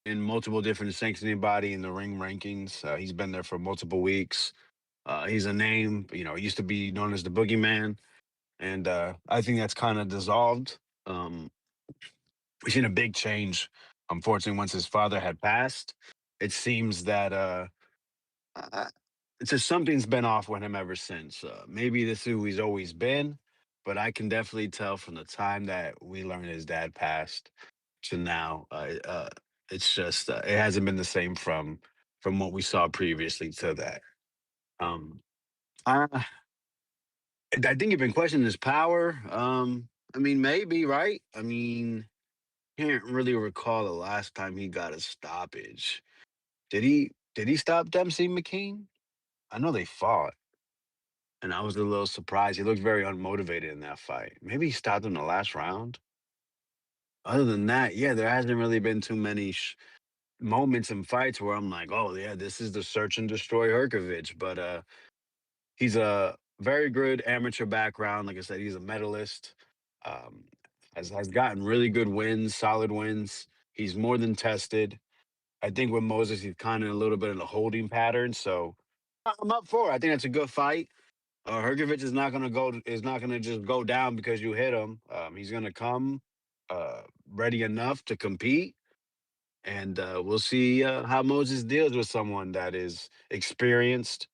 Speaker 8: in multiple different sanctioning body in the ring rankings. He's been there for multiple weeks. He's a name, he used to be known as the Boogeyman. And I think that's kind of dissolved. Um, we've seen a big change, unfortunately, once his father had passed. It seems that it's just something's been off with him ever since. Maybe this is who he's always been, but I can definitely tell from the time that we learned his dad passed to now, it's just it hasn't been the same from what we saw previously to that. Um, I, I think you've been questioning his power. I mean, maybe right. I mean, can't really recall the last time he got a stoppage. Did he? Did he stop Dempsey McKean? I know they fought. And I was a little surprised. He looked very unmotivated in that fight. Maybe he stopped in the last round. Other than that, yeah, there hasn't really been too many moments in fights where I'm like, oh yeah, this is the search and destroy Hrgovich. But he's a very good amateur background. Like I said, he's a medalist. Um, has gotten really good wins, solid wins. He's more than tested. I think with Moses, he's kind of a little bit in a holding pattern. So I'm up for it. I think that's a good fight. Hrgovich is not gonna just go down because you hit him. He's gonna come ready enough to compete, and we'll see how Moses deals with someone that is experienced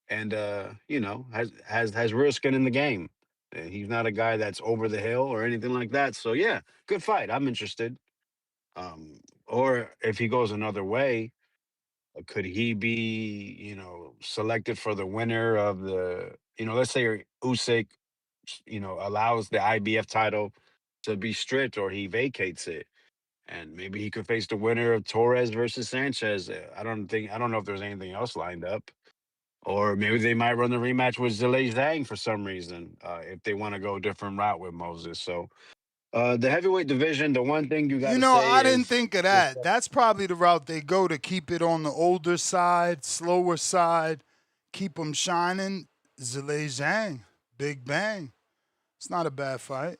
Speaker 8: and has real skin in the game. He's not a guy that's over the hill or anything like that. So yeah, good fight. I'm interested. Or if he goes another way, could he be, selected for the winner of let's say Usyk, allows the IBF title to be stripped or he vacates it, and maybe he could face the winner of Torres versus Sanchez. I don't know if there's anything else lined up, or maybe they might run the rematch with Zhilei Zhang for some reason if they want to go a different route with Moses. So. The heavyweight division, the one thing you got to say
Speaker 4: I didn't
Speaker 8: is
Speaker 4: think of that. That's probably the route they go to keep it on the older side, slower side, keep them shining. Zhilei Zhang, Big Bang. It's not a bad fight.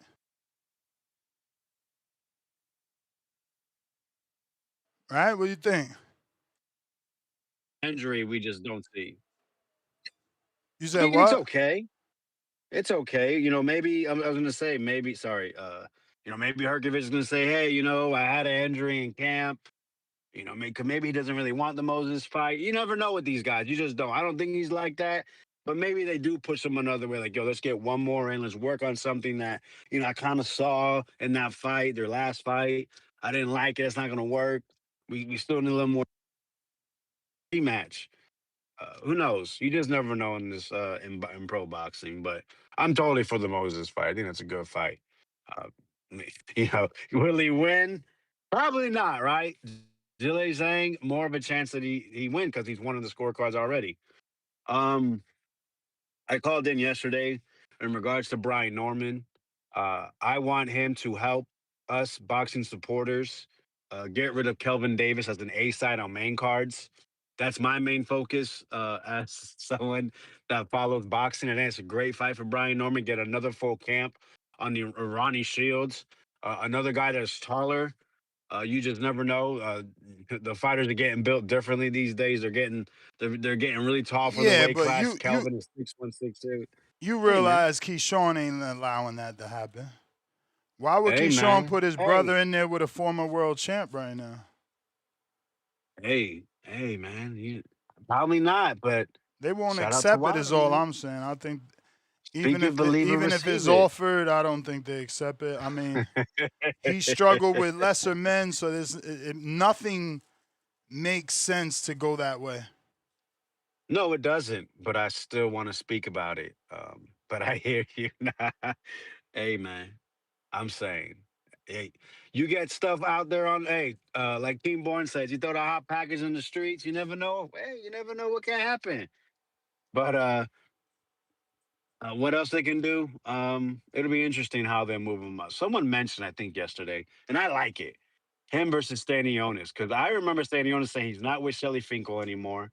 Speaker 4: Right? What do you think?
Speaker 8: injury we just don't see.
Speaker 4: You
Speaker 8: I
Speaker 4: said
Speaker 8: mean, it's
Speaker 4: what?
Speaker 8: okay. It's okay. Maybe I was gonna say maybe sorry. Maybe Hrgovich is gonna say, hey, I had an injury in camp. Maybe he doesn't really want the Moses fight. You never know with these guys. You just don't. I don't think he's like that. but maybe they do push him another way. Like, yo, let's get one more in. Let's work on something that I kind of saw in that fight, their last fight. I didn't like it. It's not gonna work. We still need a little more rematch. Who knows? You just never know in this in pro boxing. But I'm totally for the Moses fight. I think that's a good fight. Uh, will he win? Probably not, right? Zhilei Zhang, more of a chance that he win because he's won on the scorecards already. Um, I called in yesterday in regards to Brian Norman. I want him to help us boxing supporters get rid of Kelvin Davis as an A side on main cards. That's my main focus as someone that follows boxing. And it's a great fight for Brian Norman. Get another full camp on the Ronnie Shields, another guy that's taller. You just never know. The fighters are getting built differently these days. They're getting really tall for the
Speaker 4: Yeah,
Speaker 8: weight
Speaker 4: but
Speaker 8: class. Kelvin is 6'1", 6'2".
Speaker 4: you
Speaker 8: Hey man,
Speaker 4: realize Keyshawn ain't allowing that to happen. Why would
Speaker 8: hey
Speaker 4: Keyshawn
Speaker 8: man,
Speaker 4: put his brother in there with a former world champ right now?
Speaker 8: hey man. Probably not, but
Speaker 4: They won't
Speaker 8: shout out to
Speaker 4: accept it. Is
Speaker 8: Wilder,
Speaker 4: all
Speaker 8: man.
Speaker 4: I'm saying. I think
Speaker 8: Speak it, believe it,
Speaker 4: even if it's
Speaker 8: receive it.
Speaker 4: offered, I don't think they accept it. I mean, he struggled with lesser men, so nothing makes sense to go that way.
Speaker 8: No, it doesn't. But I still want to speak about it. But I hear you. Hey man, I'm saying, hey, you get stuff out there on, like King Born says, you throw the hot package in the streets, you never know. Hey, you never know what can happen. But what else they can do? It'll be interesting how they move them up. Someone mentioned, I think yesterday, and I like it, him versus Stanionis, because I remember Stanionis saying he's not with Shelly Finkel anymore.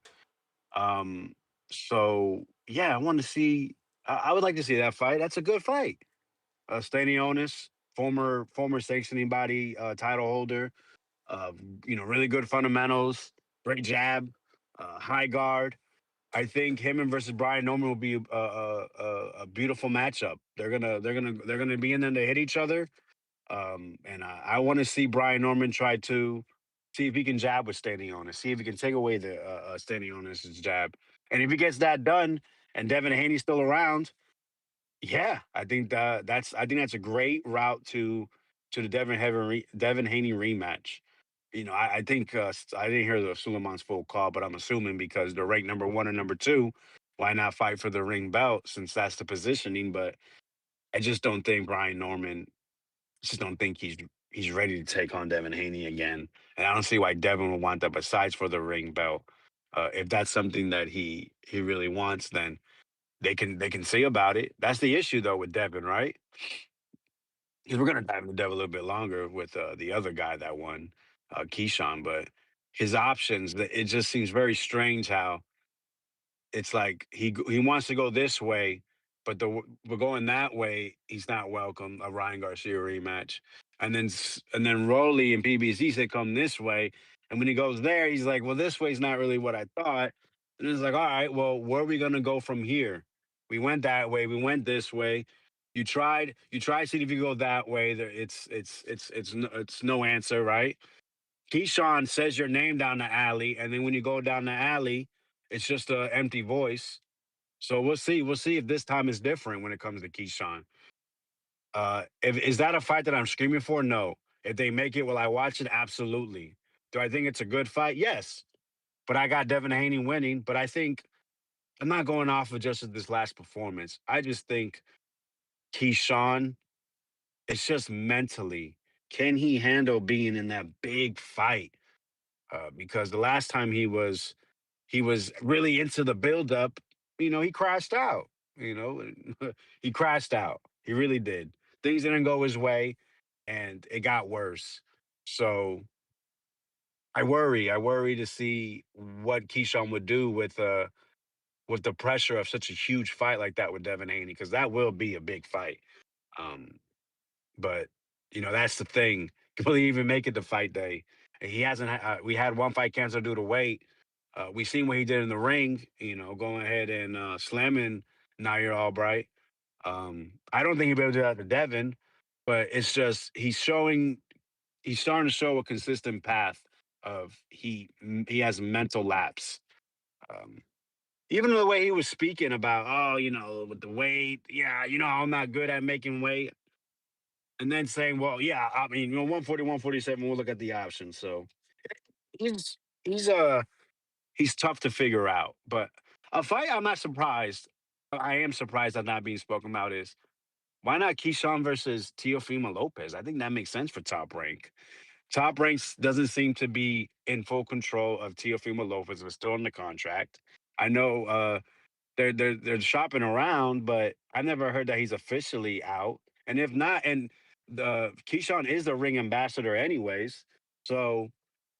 Speaker 8: Um, so yeah, I want to see. I would like to see that fight. That's a good fight. Stanionis, former sanctioning body title holder. Uh, really good fundamentals, great jab, high guard. I think him and versus Brian Norman will be a beautiful matchup. They're gonna be in there to hit each other. And I want to see Brian Norman try to see if he can jab with Stanionis, see if he can take away the Stanionis' jab. And if he gets that done, and Devin Haney's still around, yeah, I think that's a great route to the Devin Haney rematch. I think I didn't hear the Suleiman's full call, but I'm assuming because they're ranked number one and number two, why not fight for the ring belt since that's the positioning? But I just don't think Brian Norman. Just don't think he's ready to take on Devin Haney again, and I don't see why Devin would want that. Besides for the ring belt, if that's something that he really wants, then they can say about it. That's the issue though with Devin, right? Because we're gonna dive into Devin a little bit longer with the other guy that won, Keyshawn, but his options. It just seems very strange how it's like he wants to go this way, but we're going that way. He's not welcome. A Ryan Garcia rematch, and then Rolly and PBC said come this way, and when he goes there, he's like, well, this way's not really what I thought. And it's like, all right, well, where are we gonna go from here? We went that way. We went this way. You tried seeing if you go that way. It's no answer, right? Keyshawn says your name down the alley, and then when you go down the alley, it's just an empty voice. So we'll see. We'll see if this time is different when it comes to Keyshawn. If is that a fight that I'm screaming for? No. If they make it, will I watch it? Absolutely. Do I think it's a good fight? Yes. But I got Devin Haney winning. But I think I'm not going off of just this last performance. I just think Keyshawn, it's just mentally, can he handle being in that big fight? Because the last time he was really into the buildup. He crashed out. You know, he crashed out. He really did. Things didn't go his way, and it got worse. So I worry. I worry to see what Keyshawn would do with the pressure of such a huge fight like that with Devin Haney, because that will be a big fight. Um, but that's the thing. Will he even make it to fight day? He hasn't. We had one fight canceled due to weight. We seen what he did in the ring. Going ahead and slamming Nair Albright. I don't think he'll be able to do that to Devin, but it's just he's showing. He's starting to show a consistent path of he has mental lapse. Um, even the way he was speaking about, oh, with the weight, yeah, I'm not good at making weight. And then saying, well, yeah, I mean, 140, 147, we'll look at the options. So he's he's uh he's tough to figure out. But a fight I'm not surprised. I am surprised I'm not being spoken about is why not Keyshawn versus Teofimo Lopez? I think that makes sense for Top Rank. Top Rank doesn't seem to be in full control of Teofimo Lopez. We're still in the contract. I know they're shopping around, but I never heard that he's officially out. And if not, and the Keyshawn is the ring ambassador anyways, so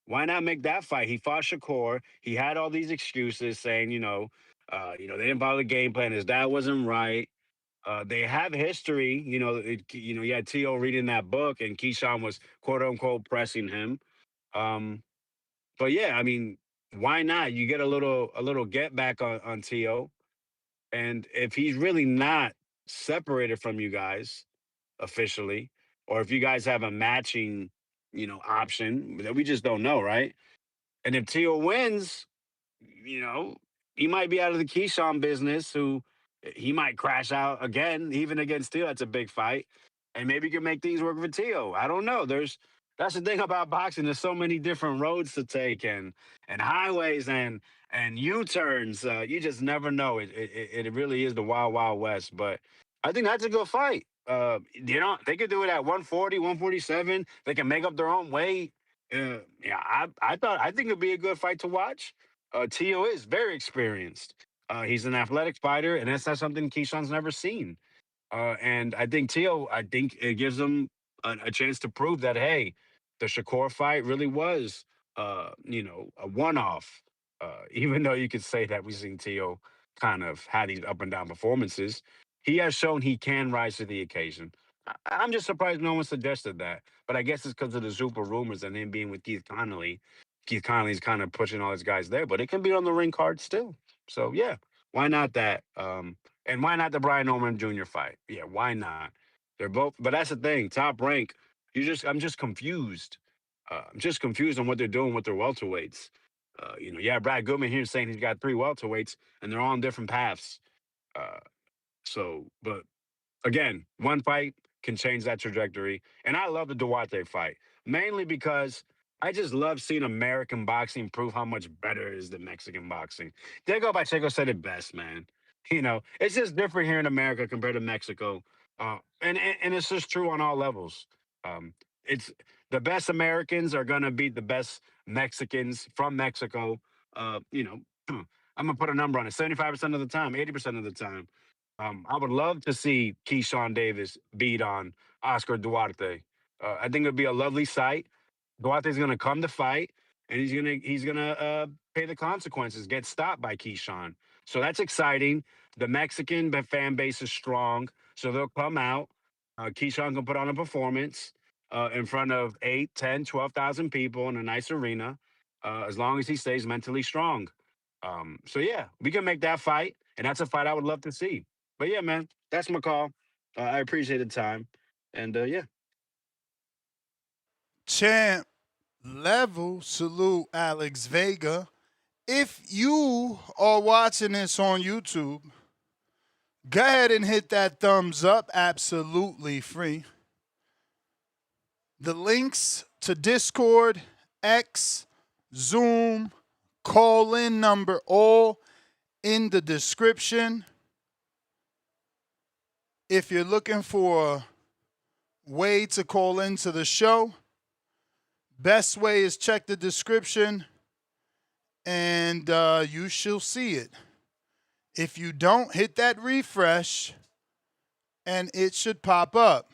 Speaker 8: why not make that fight? He fought Shakur. He had all these excuses saying, they didn't follow the game plan. His dad wasn't right. They have history. You had T.O. reading that book, and Keyshawn was quote unquote pressing him. But yeah, I mean, why not? You get a little get back on T.O. And if he's really not separated from you guys officially, or if you guys have a matching, option that we just don't know, right? And if Tio wins, you know, he might be out of the Keyshawn business. He might crash out again, even against Tio. That's a big fight, and maybe you can make things work for Tio. I don't know. That's the thing about boxing. There's so many different roads to take and highways and U-turns. You just never know. It really is the wild wild west. But I think that's a good fight. They could do it at 140, 147. They can make up their own weight. Yeah, I think it'd be a good fight to watch. Tio is very experienced. He's an athletic fighter, and that's not something Keyshawn's never seen. And I think it gives him a chance to prove that, hey, the Shakur fight really was, a one-off. Even though you could say that we've seen Tio kind of had these up and down performances, he has shown he can rise to the occasion. I'm just surprised no one suggested that, but I guess it's because of the Zupa rumors and him being with Keith Connolly. Keith Connolly's kind of pushing all his guys there, but it can be on the ring card still. So yeah, why not that? And why not the Brian Norman Jr. fight? Yeah, why not? They're both, but that's the thing. Top Rank, I'm just confused. I'm just confused on what they're doing with their welterweights. Brad Goodman here saying he's got 3 welterweights, and they're all on different paths. Uh, but again, one fight can change that trajectory. And I love the Duarte fight, mainly because I just love seeing American boxing prove how much better it is than Mexican boxing. Diego Pacheco said it best, man. It's just different here in America compared to Mexico. And it's just true on all levels. It's the best Americans are going to beat the best Mexicans from Mexico. I'm going to put a number on it 75% of the time, 80% of the time. I would love to see Keyshawn Davis beat on Oscar Duarte. I think it'd be a lovely sight. Duarte's going to come to fight, and he's gonna pay the consequences, get stopped by Keyshawn. So that's exciting. The Mexican fan base is strong, so they'll come out. Keyshawn can put on a performance in front of 8, 10, 12,000 people in a nice arena, as long as he stays mentally strong. So yeah, we can make that fight, and that's a fight I would love to see. But yeah, man, that's my call. I appreciate the time, and yeah.
Speaker 4: Champ level salute Alex Vega. If you are watching this on YouTube, go ahead and hit that thumbs up, absolutely free. The links to Discord, X, Zoom, call-in number, all in the description. If you're looking for a way to call into the show, best way is check the description and you shall see it. If you don't, hit that refresh and it should pop up.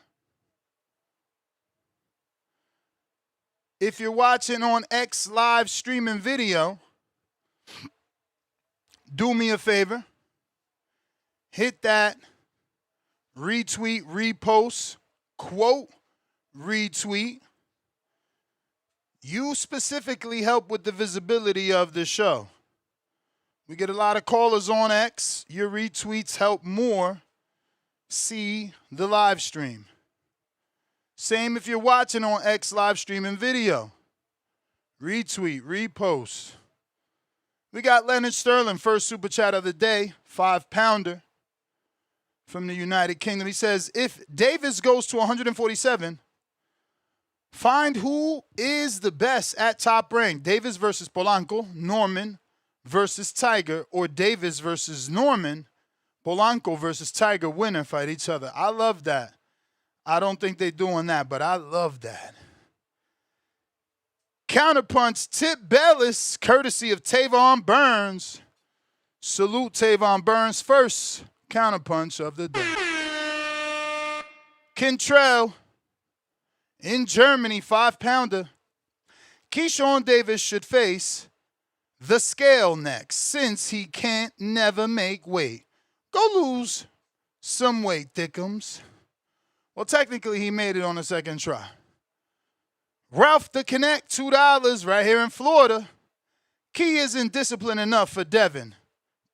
Speaker 4: If you're watching on X live streaming video, do me a favor. Hit that retweet, repost, quote, retweet. You specifically help with the visibility of the show. We get a lot of callers on X. Your retweets help more see the live stream. Same if you're watching on X live streaming video. Retweet, repost. We got Leonard Sterling, first super chat of the day, 5-pounder from the United Kingdom. He says, if Davis goes to 147, find who is the best at Top Rank. Davis versus Polanco, Norman versus Tiger, or Davis versus Norman, Polanco versus Tiger, winner fight each other. I love that. I don't think they're doing that, but I love that. Counterpunch, Tip Bellis, courtesy of Tavon Burns. Salute Tavon Burns, first counterpunch of the day. Kentrell, in Germany, 5-pounder. Keyshawn Davis should face the scale next, since he can't never make weight. Go lose some weight, Thickums. Well, technically, he made it on the second try. Ralph the Connect, $2 right here in Florida. Key isn't disciplined enough for Devin,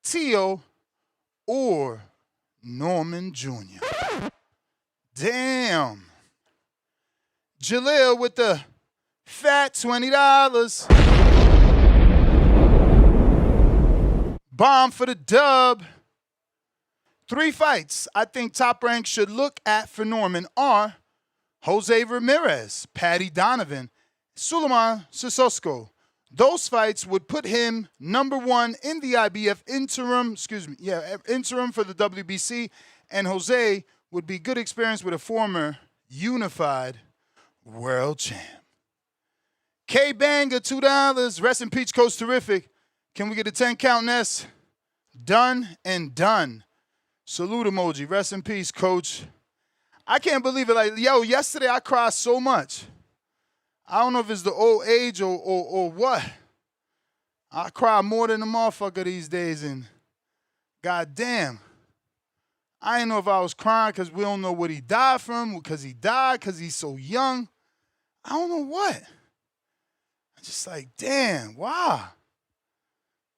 Speaker 4: Tio, or Norman Jr. Damn. Jaleel with the fat $20. Bomb for the dub. 3 fights I think Top Rank should look at for Norman are Jose Ramirez, Patty Donovan, Suleiman Sissoko. Those fights would put him #1 in the IBF interim for the WBC, and Jose would be good experience with a former unified world champ. K-Banger, $2. Rest in peace, Coach Terrific. Can we get a 10 count, Ness? Done and done. Salute emoji. Rest in peace, Coach. I can't believe it. Like, yo, yesterday I cried so much. I don't know if it's the old age or what. I cry more than a motherfucker these days, and goddamn, I didn't know if I was crying because we don't know what he died from, because he died, because he's so young. I don't know what. I'm just like, damn, wow.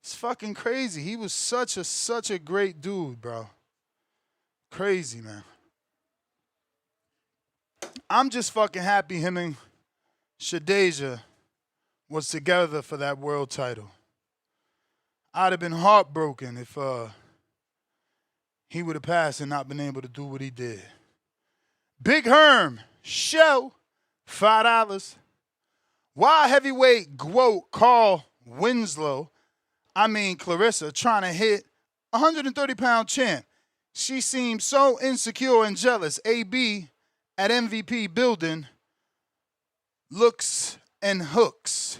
Speaker 4: It's fucking crazy. He was such a great dude, bro. Crazy, man. I'm just fucking happy him and Shadeja was together for that world title. I'd have been heartbroken if he would have passed and not been able to do what he did. Big Herm, show, $5. Why heavyweight GWOAT Carl Winslow, Clarissa, trying to hit 130-pound champ? She seems so insecure and jealous. AB at MVP building, looks and hooks.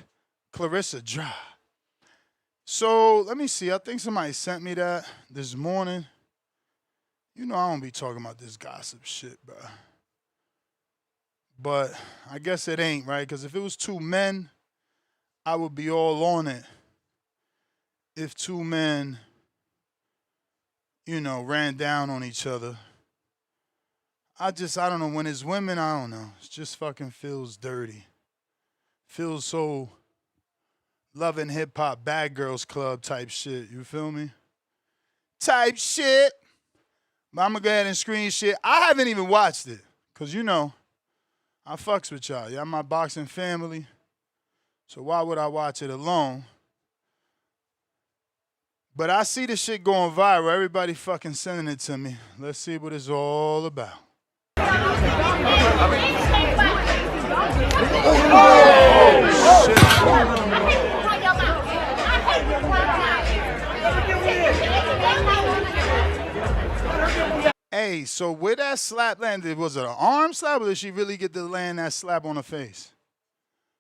Speaker 4: Clarissa dry. So let me see. I think somebody sent me that this morning. You know I don't be talking about this gossip shit, bro. But I guess it ain't, right? Because if it was 2 men, I would be all on it. If 2 men, ran down on each other. I don't know. When it's women, I don't know. It just fucking feels dirty. Feels so Love and Hip Hop Bad Girls Club type shit. You feel me? Type shit. But I'm going to go ahead and screen shit. I haven't even watched it. Because, I fucks with y'all. Y'all my boxing family. So why would I watch it alone? But I see this shit going viral. Everybody fucking sending it to me. Let's see what it's all about. Oh, shit. Hey, so where that slap landed, was it an arm slap or did she really get to land that slap on her face?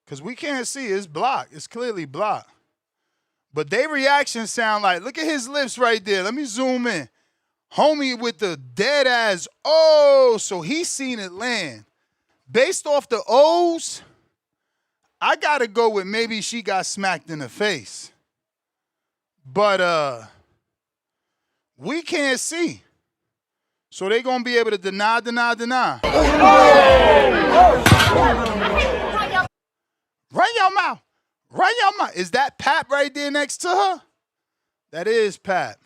Speaker 4: Because we can't see it. It's blocked. It's clearly blocked. But their reactions sound like, look at his lips right there. Let me zoom in. Homie with the dead ass, oh, so he seen it land. Based off the O's, I got to go with maybe she got smacked in the face. But we can't see. So they going to be able to deny. Run your mouth. Run your mouth. Is that Pap right there next to her? That is Pap.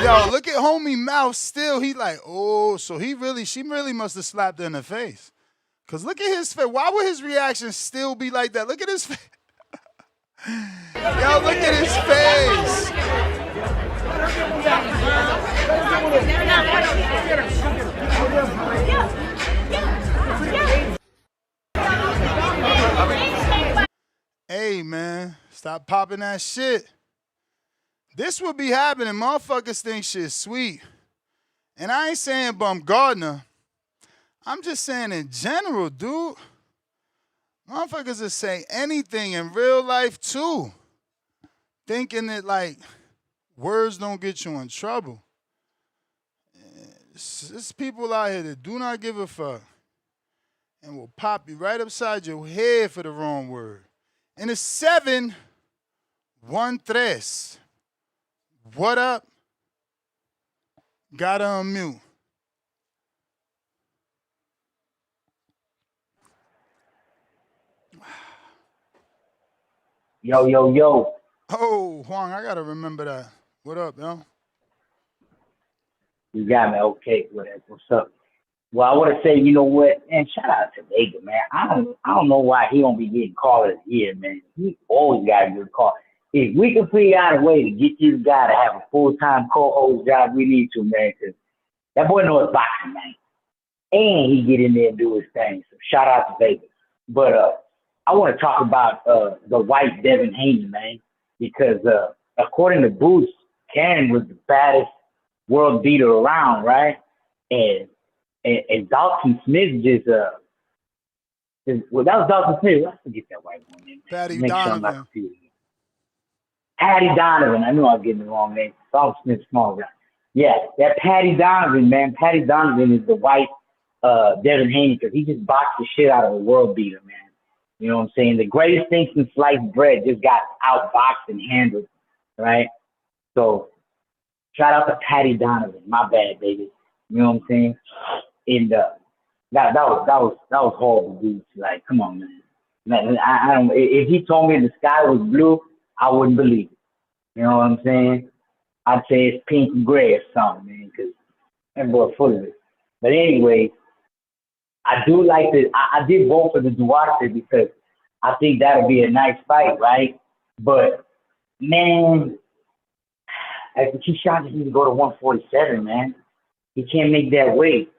Speaker 4: Yo, look at homie mouth still. He like, oh, so she really must have slapped her in the face. Because look at his face. Why would his reaction still be like that? Look at his face. Yo, look at his face. Hey, man, stop popping that shit. This would be happening. Motherfuckers think shit sweet. And I ain't saying Bumgardner. I'm just saying in general, dude. Motherfuckers will say anything in real life, too. Thinking that, like, words don't get you in trouble. There's people out here that do not give a fuck and will pop you right upside your head for the wrong word. And it's 7-1-3. What up? Gotta unmute.
Speaker 21: Yo, yo, yo.
Speaker 4: Oh, Huang, I gotta remember that. What up, yo?
Speaker 21: You got me. Okay, what's up? Well, I want to say, you know what, man, shout out to Vega, man. I don't know why he don't be getting callers here, man. He always got a good call. If we can figure out a way to get this guy to have a full-time co-host job, we need to, man, because that boy knows boxing, man. And he get in there and do his thing. So shout out to Vega. But I want to talk about the white Devin Haney, man, because according to Boots, Karen was the baddest world beater around, right? And Dalton Smith just well, that was Dalton Smith. I forget that white woman name.
Speaker 4: Patty
Speaker 21: Make
Speaker 4: Donovan.
Speaker 21: sure I'm not confused. Patty Donovan. I knew I was getting the wrong name. Dalton Smith, small guy. Yeah, that Patty Donovan, man. Patty Donovan is the white Devin Haney because he just boxed the shit out of a world beater, man. You know what I'm saying? The greatest thing since sliced bread just got outboxed and handled, right? So shout out to Patty Donovan. My bad, baby. You know what I'm saying? And that was horrible, dude. Like, come on, man. I don't. If he told me the sky was blue, I wouldn't believe it. You know what I'm saying? I'd say it's pink and gray or something, man, because that boy full of it. But anyway, I do like this. I did vote for the Duarte because I think that'll be a nice fight, right? But man, I think Keyshawn just needs to go to 147, man. He can't make that weight,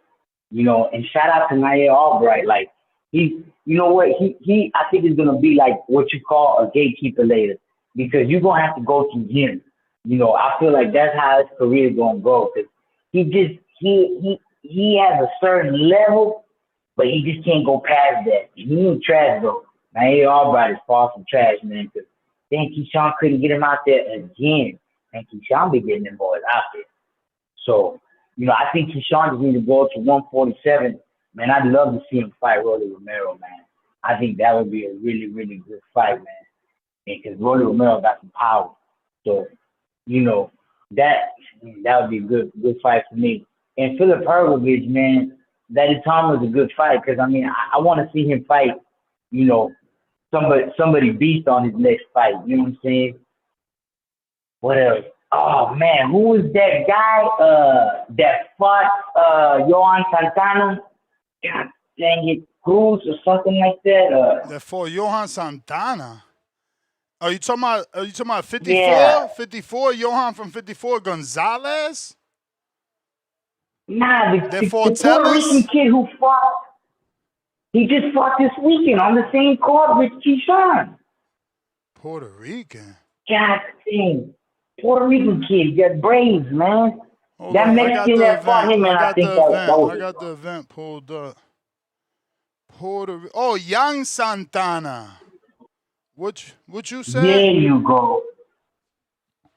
Speaker 21: you know. And shout out to Nair Albright. Like, you know what? He I think is gonna be like what you call a gatekeeper later, because you're gonna have to go through him. You know, I feel like that's how his career is gonna go. Cause he has a certain level, but he just can't go past that. He ain't trash though. Nair Albright is far from trash, man. Cause then Keyshawn couldn't get him out there again, and Keyshawn be getting them boys out there. So, you know, I think Keyshawn just needs to go to 147. Man, I'd love to see him fight Rolly Romero, man. I think that would be a really, really good fight, man. Because Rolly Romero got some power. So, you know, that would be a good fight for me. And Filip Hrgovic, man, that Tacoma was a good fight because, I mean, I want to see him fight, you know, somebody beast on his next fight. You know what I'm saying? What else? Oh, man, who was that guy that fought Johan Santana? God dang it, Cruz or something like that?
Speaker 4: That fought Johan Santana. Are you talking about 54?
Speaker 21: Yeah.
Speaker 4: 54? Johan from 54? Gonzalez?
Speaker 21: Nah, the Puerto
Speaker 4: Fortelis?
Speaker 21: Rican kid who fought, he just fought this weekend on the same card with Keyshawn.
Speaker 4: Puerto Rican?
Speaker 21: God dang. Puerto Rican kid, got braids, man.
Speaker 4: Hold
Speaker 21: that
Speaker 4: on,
Speaker 21: Mexican that fought him, and I think that was
Speaker 4: I got the event pulled up. Young Santana. What you said?
Speaker 21: There you go.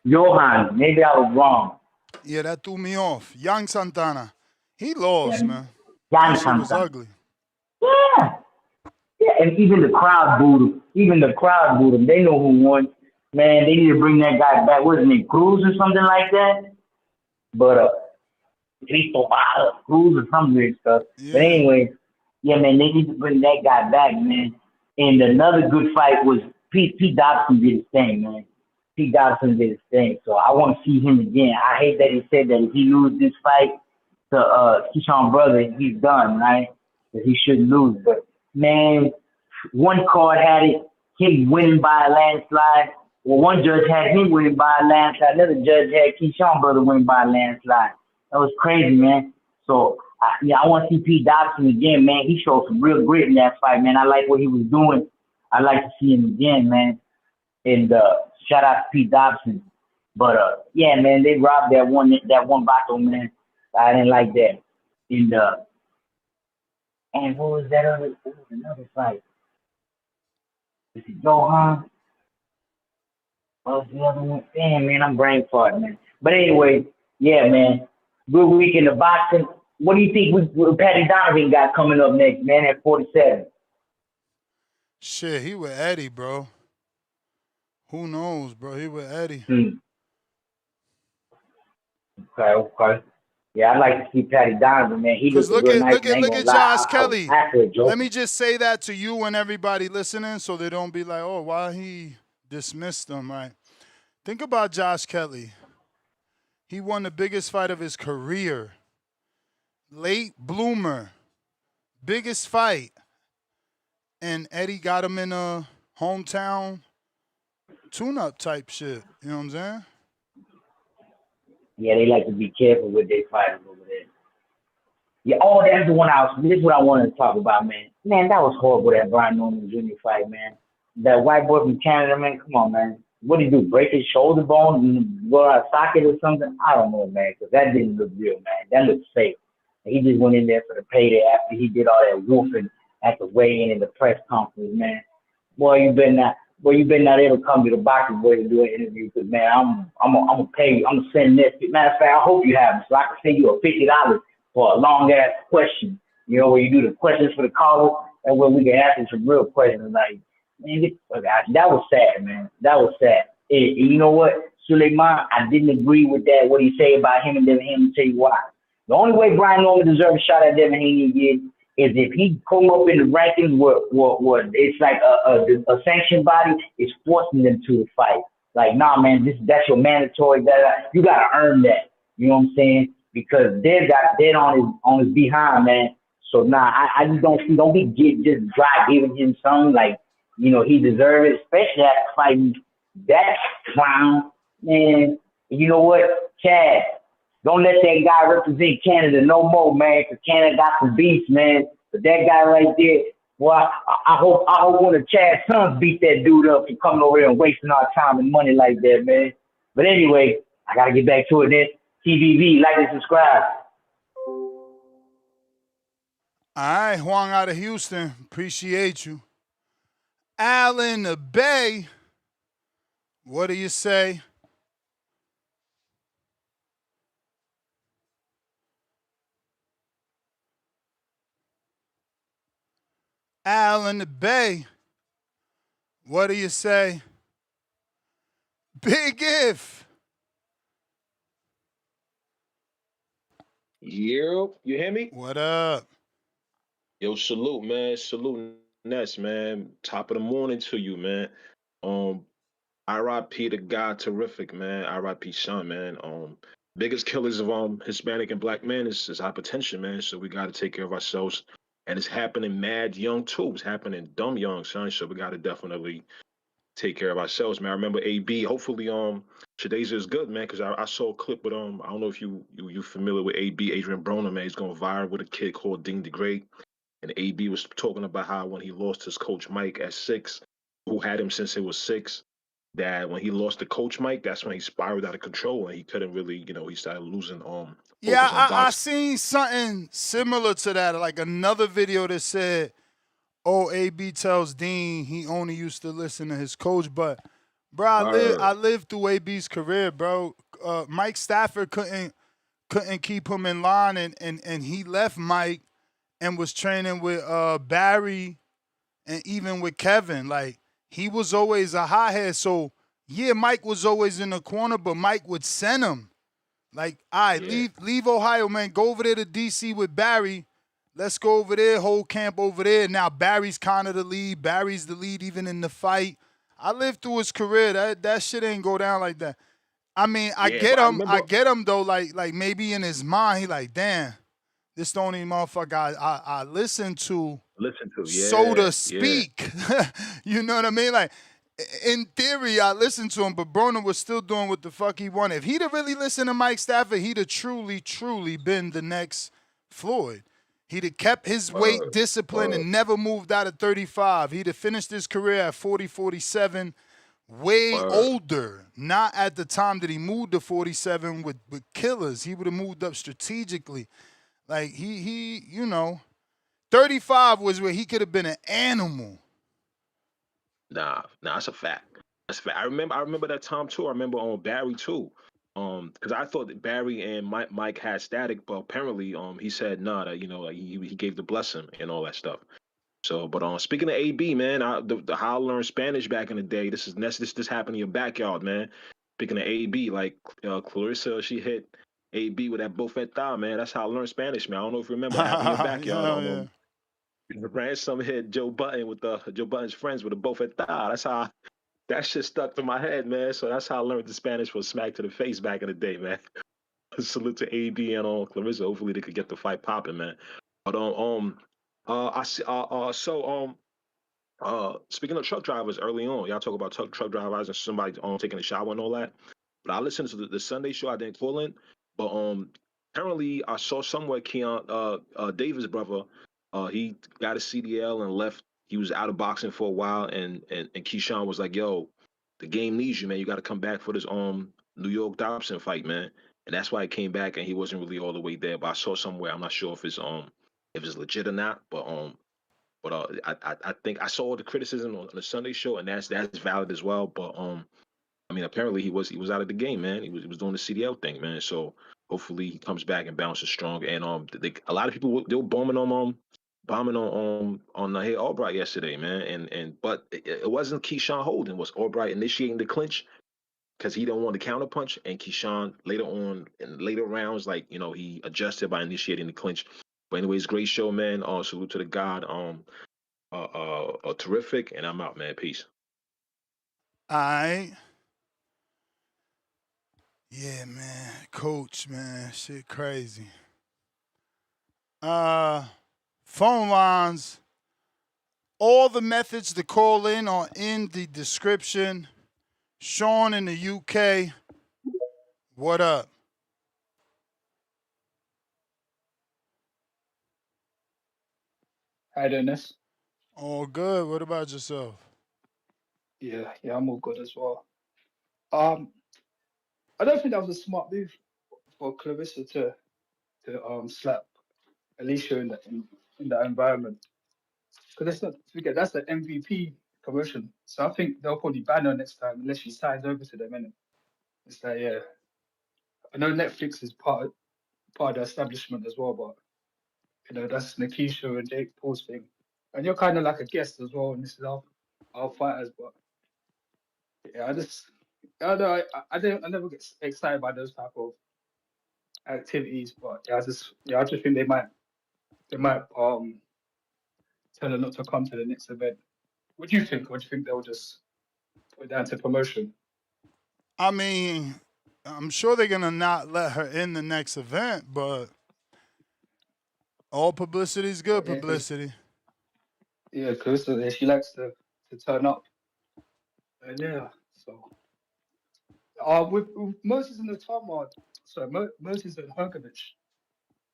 Speaker 21: Johan, maybe I was wrong.
Speaker 4: Yeah, that threw me off. Young Santana. He lost, man.
Speaker 21: Young
Speaker 4: That shit was
Speaker 21: Santana.
Speaker 4: ugly.
Speaker 21: Yeah. Yeah, and even the crowd booed him. They know who won. Man, they need to bring that guy back. What is his name? Cruz or something like that? But Cristo Cruz or some weird stuff. Yeah. But anyway, yeah, man, they need to bring that guy back, man. And another good fight was Pete Dobson did his thing, man. Pete Dobson did his thing. So I want to see him again. I hate that he said that if he loses this fight to Keyshawn brother, he's done, right? that he shouldn't lose. But man, one card had it him winning by a landslide. Well, one judge had him winning by a landslide. Another judge had Keyshawn brother winning by a landslide. That was crazy, man. So I want to see Pete Dobson again, man. He showed some real grit in that fight, man. I like what he was doing. I like to see him again, man. And shout out to Pete Dobson. But yeah, man, they robbed that one battle, man. I didn't like that. And what was that other? What was another fight? Is it Johan? What was the other one? Damn, man, I'm brain farting, man. But anyway, yeah, man. Good week in the boxing. What do you think Patty Donovan got coming up next, man, at 47?
Speaker 4: Shit, he with Eddie, bro. Who knows, bro? He with Eddie.
Speaker 21: Okay. Yeah, I'd like to see Patty Donovan, man. He looks real nice.
Speaker 4: Look at Josh Kelly. Let me just say that to you and everybody listening so they don't be like, oh, why he dismissed him, right? Think about Josh Kelly. He won the biggest fight of his career. Late bloomer. Biggest fight. And Eddie got him in a hometown tune-up type shit. You know what I'm saying?
Speaker 21: Yeah, they like to be careful with their fighters over there. Yeah, oh, that's the one this is what I wanted to talk about, man. Man, that was horrible, that Brian Norman Jr. fight, man. That white boy from Canada, man, come on, man. What did he do, break his shoulder bone and go out of socket or something? I don't know, man, because that didn't look real, man. That looked fake. He just went in there for the payday after he did all that woofing at the weigh-in and the press conference, man. Boy, you better not ever come to the boxing boy to do an interview, because, man, I'm gonna pay you. I'm gonna send this. Matter of fact, I hope you have them, so I can send you a $50 for a long-ass question. You know, where you do the questions for the caller, and where we can ask them some real questions. Like, man, that was sad, man. That was sad. And you know what, Suleiman, I didn't agree with that, what he said about him and Devin Haney. Tell you why. The only way Brian Norman deserves a shot at Devin Haney again is if he come up in the rankings where it's like a sanctioned body is forcing them to the fight. Like, nah, man, that's your mandatory. You got to earn that. You know what I'm saying? Because Dev got dead on his behind, man. So, nah, I just don't be just dry giving him something like, you know, he deserves it, especially after fighting that clown. Man, you know what, Chad? Don't let that guy represent Canada no more, man, because Canada got some beats, man. But that guy right there, well, I hope one of Chad's sons beat that dude up for coming over here and wasting our time and money like that, man. But anyway, I got to get back to it then. TVV, like and subscribe.
Speaker 4: All right, Juan out of Houston. Appreciate you. Al in the Bay. What do you say? Al in the Bay. What do you say? Big If.
Speaker 11: Yo, you hear me?
Speaker 4: What up?
Speaker 11: Yo, salute, man. Salute, Ness, man. Top of the morning to you, man. RIP the guy, terrific, man. RIP son, man. Biggest killers of Hispanic and black men is hypertension, man. So we got to take care of ourselves. And it's happening mad young, too. It's happening dumb young, son. So we got to definitely take care of ourselves, man. I remember AB. Hopefully, Shadaza is good, man, because I saw a clip with, I don't know if you familiar with AB, Adrian Broner, man. He's going viral with a kid called Ding the Great. And AB was talking about how when he lost his coach Mike at 6, who had him since he was 6, that when he lost the coach Mike, that's when he spiraled out of control and he couldn't really, he started losing
Speaker 4: Yeah, I seen something similar to that, like another video that said, oh, AB tells Dean he only used to listen to his coach. But, bro, I lived through AB's career, bro. Mike Stafford couldn't keep him in line, and he left Mike and was training with Barry and even with Kevin. Like, he was always a hothead. So, yeah, Mike was always in the corner, but Mike would send him. Like, all right, leave Ohio, man. Go over there to D.C. with Barry. Let's go over there, whole camp over there. Now Barry's kind of the lead. Barry's the lead even in the fight. I lived through his career. That shit ain't go down like that. I mean, I get him though, like maybe in his mind, he like, damn, This the only motherfucker I listen to.
Speaker 11: Listen to,
Speaker 4: So to
Speaker 11: yeah.
Speaker 4: speak. You know what I mean? Like, in theory, I listened to him, but Broner was still doing what the fuck he wanted. If he'd have really listened to Mike Stafford, he'd have truly been the next Floyd. He'd have kept his weight discipline and never moved out of 35. He'd have finished his career at 40, 47, way older. Not at the time that he moved to 47 with killers. He would have moved up strategically. Like, he, you know, 35 was where he could have been an animal.
Speaker 11: Nah, that's a fact. That's a fact. I remember that time too. I remember on Barry too. Because I thought that Barry and Mike had static, but apparently, he said nah. That like, he gave the blessing and all that stuff. So, but speaking of AB, man, how I learned Spanish back in the day. This happened in your backyard, man. Speaking of AB, like Clarissa, she hit AB with that bofetada, man. That's how I learned Spanish, man. I don't know if you remember. It happened in your backyard. The ransom hit Joe Button with Joe Button's friends with a bofetada. That's how that shit stuck to my head, man. So that's how I learned the Spanish for smack to the face back in the day, man. Salute to AB and Clarissa. Hopefully they could get the fight popping, man. But speaking of truck drivers, early on, y'all talk about truck drivers and somebody taking a shower and all that. But I listened to the Sunday show. I didn't call in, but apparently I saw somewhere Keyshawn Davis' brother. He got a CDL and left. He was out of boxing for a while, and Keyshawn was like, "Yo, the game needs you, man. You got to come back for this New York Dobson fight, man." And that's why he came back, and he wasn't really all the way there. But I saw somewhere. I'm not sure if it's legit or not, but I think I saw the criticism on the Sunday show, and that's valid as well. But I mean, apparently he was out of the game, man. He was doing the CDL thing, man. So hopefully he comes back and bounces strong. And a lot of people they were bombing on Hey Albright yesterday, man. But it wasn't Keyshawn holding. It was Albright initiating the clinch because he didn't want to counterpunch, and Keyshawn later on in later rounds, like he adjusted by initiating the clinch. But anyways, great show, man. Salute to the God. Terrific, and I'm out, man. Peace.
Speaker 4: All right. Yeah, man. Coach, man. Shit crazy. Phone lines. All the methods to call in are in the description. Sean in the UK. What up?
Speaker 15: Hi, Dennis.
Speaker 4: All good. What about yourself?
Speaker 15: Yeah, I'm all good as well. I don't think that was a smart move for Clarissa to slap Alicia in that environment, because let's not forget that's the MVP promotion. So I think they'll probably ban her next time unless she signs over to them. And it's like, yeah, I know Netflix is part of the establishment as well, but that's Nikisha and Jake Paul's thing, and you're kind of like a guest as well, and this is our fighters, but yeah, I never get excited by those type of activities, but I just think they might tell her not to come to the next event. What do you think? Or do you think they'll just put it down to promotion?
Speaker 4: I mean, I'm sure they're gonna not let her in the next event, but all publicity is good publicity.
Speaker 15: Yeah, because she likes to turn up. And yeah, so with Moses and the Tacoma, Moses and Hrgovich,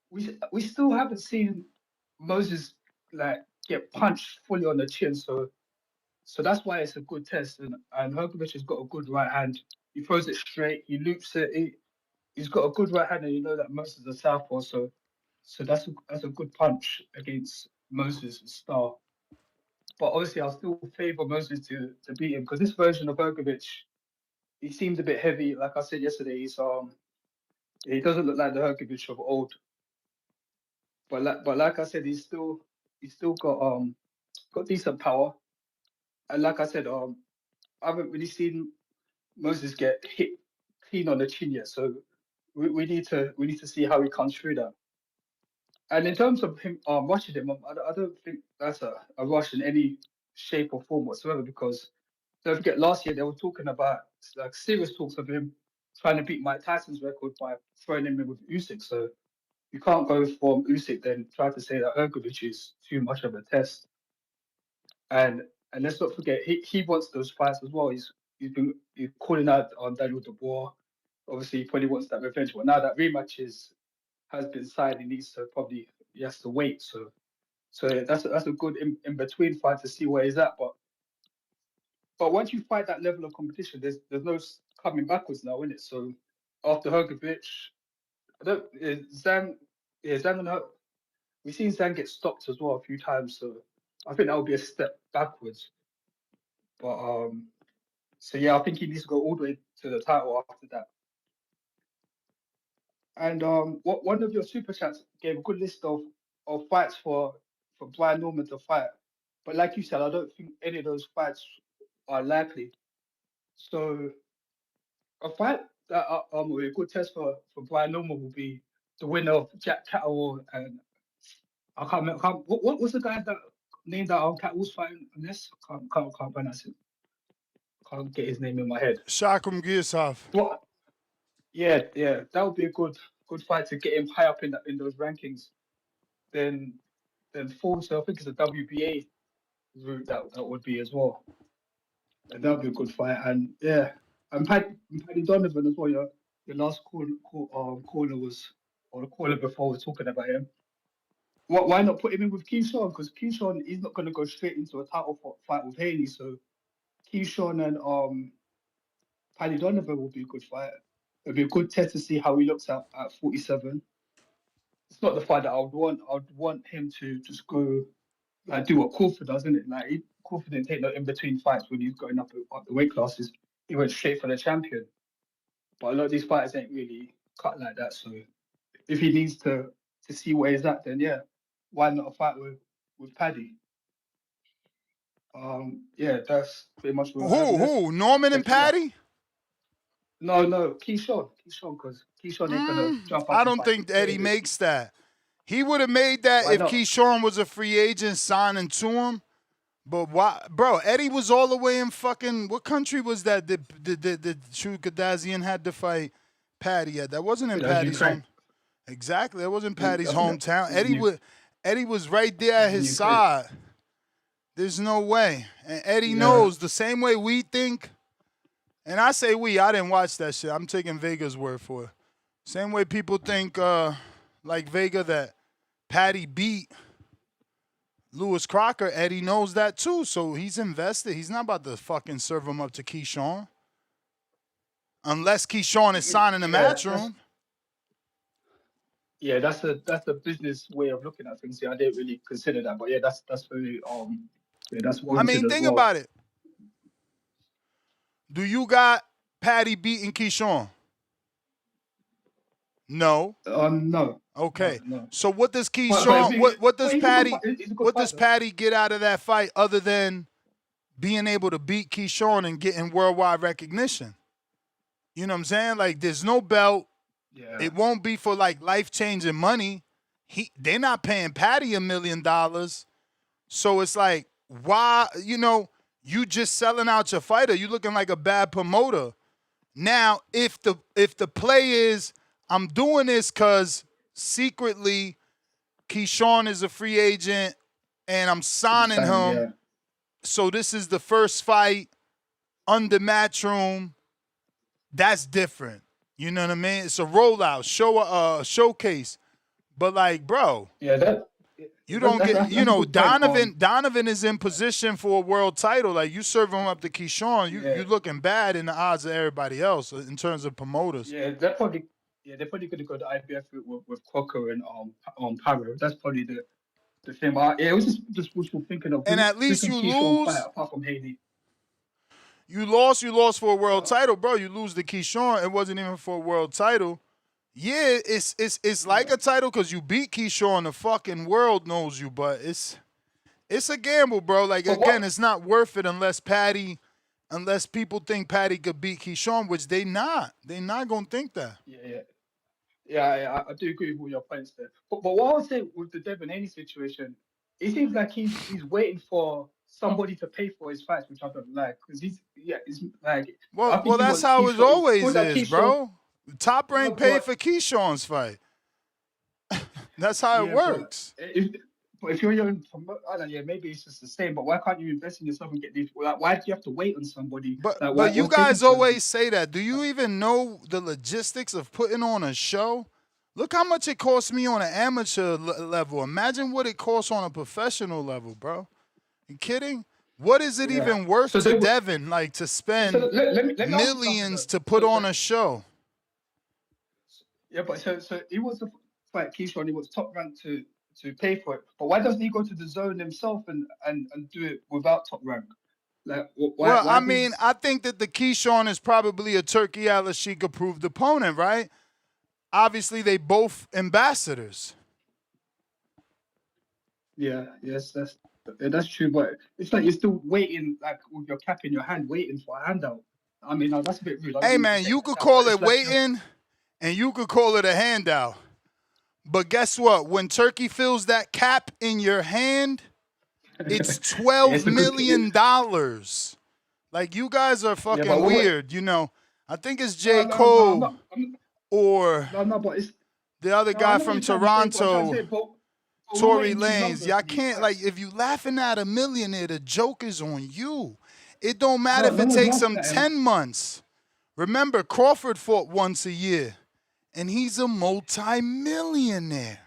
Speaker 15: we still haven't seen Moses like get punched fully on the chin, so that's why it's a good test. And Hrgovich has got a good right hand. He throws it straight. He loops it. He's got a good right hand, and you know that Moses is a southpaw, so that's a good punch against Moses' style. But obviously, I'll still favour Moses to beat him, because this version of Hrgovich, he seems a bit heavy. Like I said yesterday, he doesn't look like the Hrgovich of old. But like I said, he's still got decent power. And like I said, I haven't really seen Moses get hit clean on the chin yet. So we need to see how he comes through that. And in terms of him rushing him, I don't think that's a rush in any shape or form whatsoever, because don't forget last year they were talking about like serious talks of him trying to beat Mike Tyson's record by throwing him in with Usyk. So you can't go from Usyk then try to say that Hrgovich is too much of a test. And let's not forget he wants those fights as well. He's calling out on Daniel Dubois. Obviously, he probably wants that revenge. But now that rematch has been signed, he has to wait. So that's a good in between fight to see where he's at. But once you fight that level of competition, there's no coming backwards now, isn't it? So after Hrgovich, Zhang and we've seen Zhang get stopped as well a few times. So I think that would be a step backwards. But so yeah, I think he needs to go all the way to the title after that. And one of your super chats gave a good list of fights for Brian Norman to fight. But like you said, I don't think any of those fights are likely. So a fight that a good test for Brian Norman will be the winner of Jack Catterall and I can't remember what was the guy that named that Catterall's fighting on this? Can't pronounce it. Can't get his name in my head.
Speaker 4: Shakum Girsov.
Speaker 15: What? Yeah, that would be a good fight to get him high up in those rankings. Then fourth, so I think it's a WBA route that would be as well. And that would be a good fight. And yeah, and Paddy Donovan as well. Your last caller was, or the caller before was talking about him. Why not put him in with Keyshawn? Because Keyshawn is not going to go straight into a title fight with Haney. So Keyshawn and Paddy Donovan will be a good fight. It'll be a good test to see how he looks at 47. It's not the fight that I would want. I would want him to just go do what Crawford does, isn't it? Like Crawford didn't take no in between fights when he's going up the weight classes. He went straight for the champion. But a lot of these fighters ain't really cut like that. So if he needs to see where he's at, then yeah, why not a fight with Paddy? Yeah, that's pretty much what
Speaker 4: Who? Norman and Paddy?
Speaker 15: No, Keyshawn, because Keyshawn ain't gonna jump up.
Speaker 4: I don't think Eddie makes that. He would have made that if Keyshawn was a free agent signing to him. But why, bro? Eddie was all the way in fucking what country was that? The Shukadazian had to fight Paddy at. That wasn't in Paddy's home. Exactly, that wasn't Paddy's hometown. Eddie was right there at his side. There's no way, and Eddie knows the same way we think. And I say we, I didn't watch that shit. I'm taking Vega's word for it. Same way people think, like Vega, that Paddy beat Lewis Crocker. Eddie knows that too, so he's invested. He's not about to fucking serve him up to Keyshawn. Unless Keyshawn is signing the matchroom.
Speaker 15: Yeah, that's a business way of looking at things. Yeah, I didn't really consider that, but yeah, that's very that's one.
Speaker 4: I mean, think about it. Do you got Paddy beating Keyshawn? No.
Speaker 15: No.
Speaker 4: Okay.
Speaker 15: No.
Speaker 4: So what does Keyshawn? What does Paddy get out of that fight other than being able to beat Keyshawn and getting worldwide recognition? You know what I'm saying? Like, there's no belt.
Speaker 15: Yeah.
Speaker 4: It won't be for like life-changing money. They're not paying Paddy $1 million. So it's like, why? You just selling out your fighter. You looking like a bad promoter. Now, if the play is, I'm doing this because secretly Keyshawn is a free agent and I'm signing him. Yeah. So this is the first fight under Matchroom. That's different. You know what I mean? It's a rollout, showcase. But like, bro.
Speaker 15: Yeah,
Speaker 4: you don't get, Donovan is in position for a world title. Like, you serve him up to Keyshawn, you're looking bad in the odds of everybody else in terms of promoters.
Speaker 15: Yeah, they're probably going to go to IBF with Crocker and Parra. That's probably the thing. It was just wishful thinking of.
Speaker 4: And at least you lose.
Speaker 15: Fight, apart from Haney.
Speaker 4: You lost for a world title, bro. You lose to Keyshawn. It wasn't even for a world title. Yeah, it's like a title because you beat Keyshawn. The fucking world knows you, but it's a gamble, bro. Like, again, it's not worth it unless people think Paddy could beat Keyshawn, which they not. They not gonna think that.
Speaker 15: Yeah, I do agree with all your points there. But what I would say with the Devin Haney situation, it seems like he's waiting for somebody to pay for his fights, which I don't like, because he's like.
Speaker 4: Well, that's how it always is, bro. Top Rank paid for Keyshawn's fight. That's how it works.
Speaker 15: But if you're your own promoter, I don't know, maybe it's just the same. But why can't you invest in yourself and get these? Like, why do you have to wait on somebody?
Speaker 4: But you guys always say that. Do you even know the logistics of putting on a show? Look how much it costs me on an amateur level. Imagine what it costs on a professional level, bro. You kidding? What is it even worth to Devin, like, to spend
Speaker 15: let me
Speaker 4: millions to put on a show?
Speaker 15: Yeah, but so he wants to fight Keyshawn. He wants Top Rank to pay for it. But why doesn't he go to the zone himself and do it without Top Rank? Like, why
Speaker 4: I think that the Keyshawn is probably a Turkey Al-Sheik approved opponent, right? Obviously, they both ambassadors.
Speaker 15: Yeah, yes, that's true. But it's like you're still waiting, like with your cap in your hand, waiting for a handout. I mean, that's a bit rude.
Speaker 4: Hey, man, you could call it waiting, and you could call it a handout. But guess what? When Turkey fills that cap in your hand, it's $12 million. Like, you guys are fucking weird, you know. I think it's J. Cole or the other guy from Toronto, Tory Lanez. Y'all can't, like, if you laughing at a millionaire, the joke is on you. It don't matter if it takes them 10 months. Remember, Crawford fought once a year. And he's a multi-millionaire.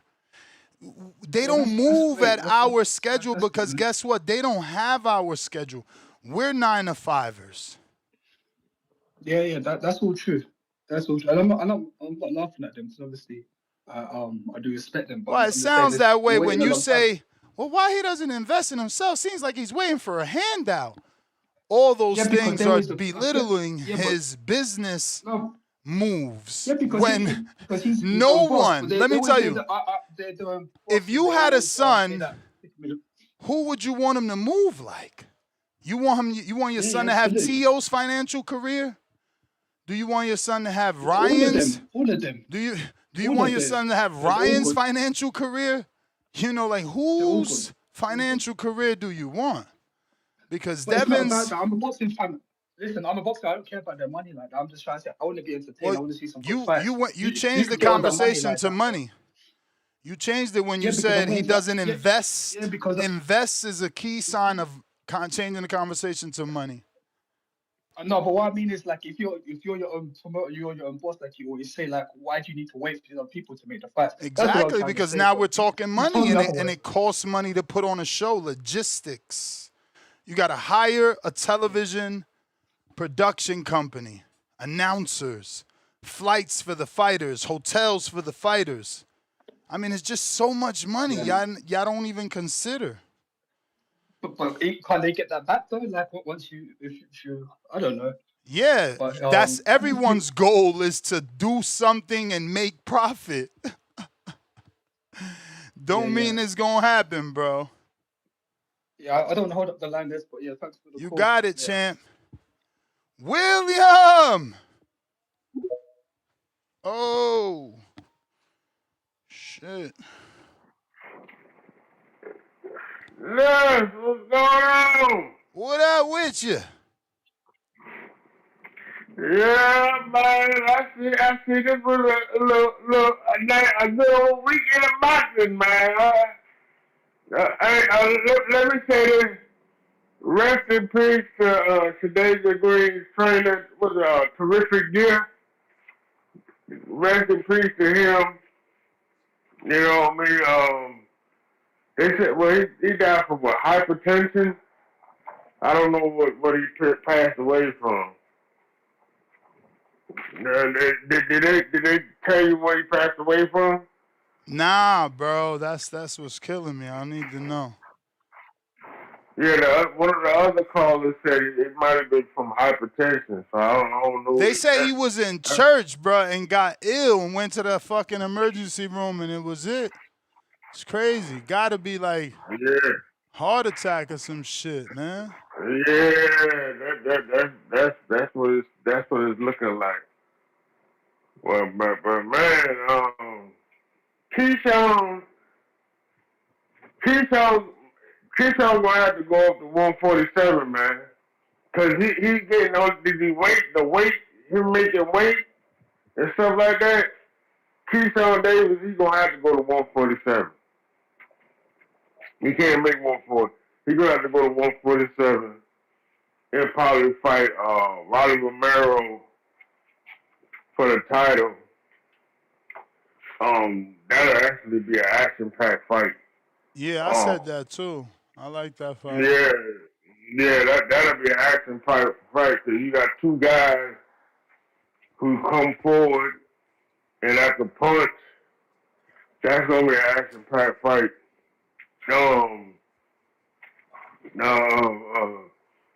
Speaker 4: They don't move at our schedule because guess what? They don't have our schedule. We're 9-to-5ers.
Speaker 15: Yeah, that's all true. That's all true. And I'm not laughing at them because obviously I do respect them. But
Speaker 4: well, it sounds that way when you say, well, why he doesn't invest in himself? Seems like he's waiting for a handout. All those things are belittling his business moves when no one, let me tell you, if you had a son, who would you want him to move like? You want your son to have T.O.'s financial career? Do you want your son to have Ryan's?
Speaker 15: All of them.
Speaker 4: Do you want your son to have Ryan's financial career? You know, like, whose financial career do you want? Because Devin's...
Speaker 15: I'm a boxing fan. Listen, I'm a boxer. I don't care about their money like that. I'm just trying to say, I want to be entertained. I want to see some good fights.
Speaker 4: You changed the conversation to money. You changed it when you said he doesn't invest. Yeah, because invest is a key sign of changing the conversation to money.
Speaker 15: No, but what I mean is, like, if you're your own promoter, you're your own boss, like you always say, like, why do you need to wait for other people to make the fights?
Speaker 4: Exactly, because now we're talking money, and it costs money to put on a show. Logistics. You got to hire a television production company, announcers, flights for the fighters, hotels for the fighters. I mean, it's just so much money. Y'all don't even consider.
Speaker 15: But can't they get that back though? Like, once if you, I don't know.
Speaker 4: Yeah, but, that's everyone's goal is to do something and make profit. Don't mean it's gonna happen, bro.
Speaker 15: Yeah, I don't hold up the line this, but yeah, thanks for the
Speaker 4: You
Speaker 15: call.
Speaker 4: got it, champ. William! Oh. Shit.
Speaker 5: Les, what's going on?
Speaker 4: What up with you?
Speaker 5: Yeah, man, I see this was a good old weekend of boxing, man. Let me say this. Rest in peace to David Green's trainer, was a terrific gear. Rest in peace to him. You know what I mean? They said, well, he died from what, hypertension? I don't know what he passed away from. Did they tell you what he passed away from?
Speaker 4: Nah, bro, that's what's killing me. I need to know.
Speaker 5: Yeah, one of the other callers said it might have been from hypertension, so I don't know.
Speaker 4: They say he was in church, bro, and got ill and went to the fucking emergency room, and it was it. It's crazy. Gotta be like heart attack or some shit, man.
Speaker 5: Yeah, that's what it's looking like. Well, but man, Keyshawn gonna have to go up to 147, man, cause he getting on. Did he the weight? Him making weight and stuff like that. Keyshawn Davis, he's gonna have to go to 147. He can't make 140. He's gonna have to go to 147 and probably fight Rolly Romero for the title. That'll actually be an action-packed fight.
Speaker 4: Yeah, I said that too. I like that fight.
Speaker 5: Yeah, that'll be an action-packed fight because you got two guys who come forward and at the punch. That's gonna be an action-packed fight.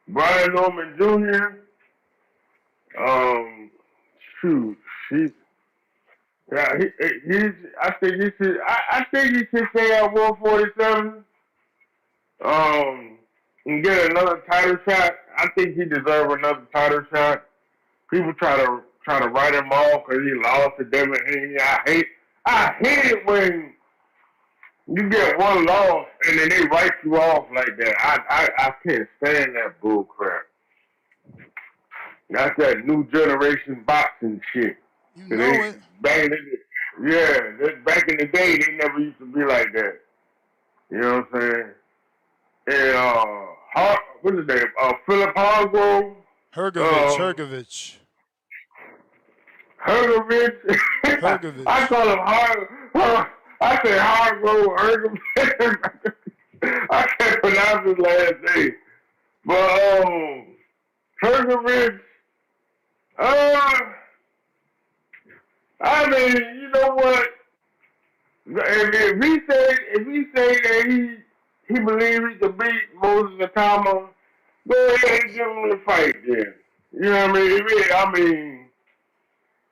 Speaker 5: Brian Norman Jr. I think he should stay at 147. And get another title shot. I think he deserves another title shot. People try to write him off because he lost to Devin Haney. I hate it when you get one loss and then they write you off like that. I can't stand that bull crap. That's that new generation boxing shit.
Speaker 4: You know it.
Speaker 5: Back in the day, they never used to be like that. You know what I'm saying? And what's his name? Filip Hrgovic.
Speaker 4: Hrgovich.
Speaker 5: Hrgovich. I call him I say Hrgovich. I can't pronounce his last name. But Hrgovich. I mean, you know what? If he say that he believes he can beat Moses Tacoma, go ahead and give him the fight then. You know what I mean?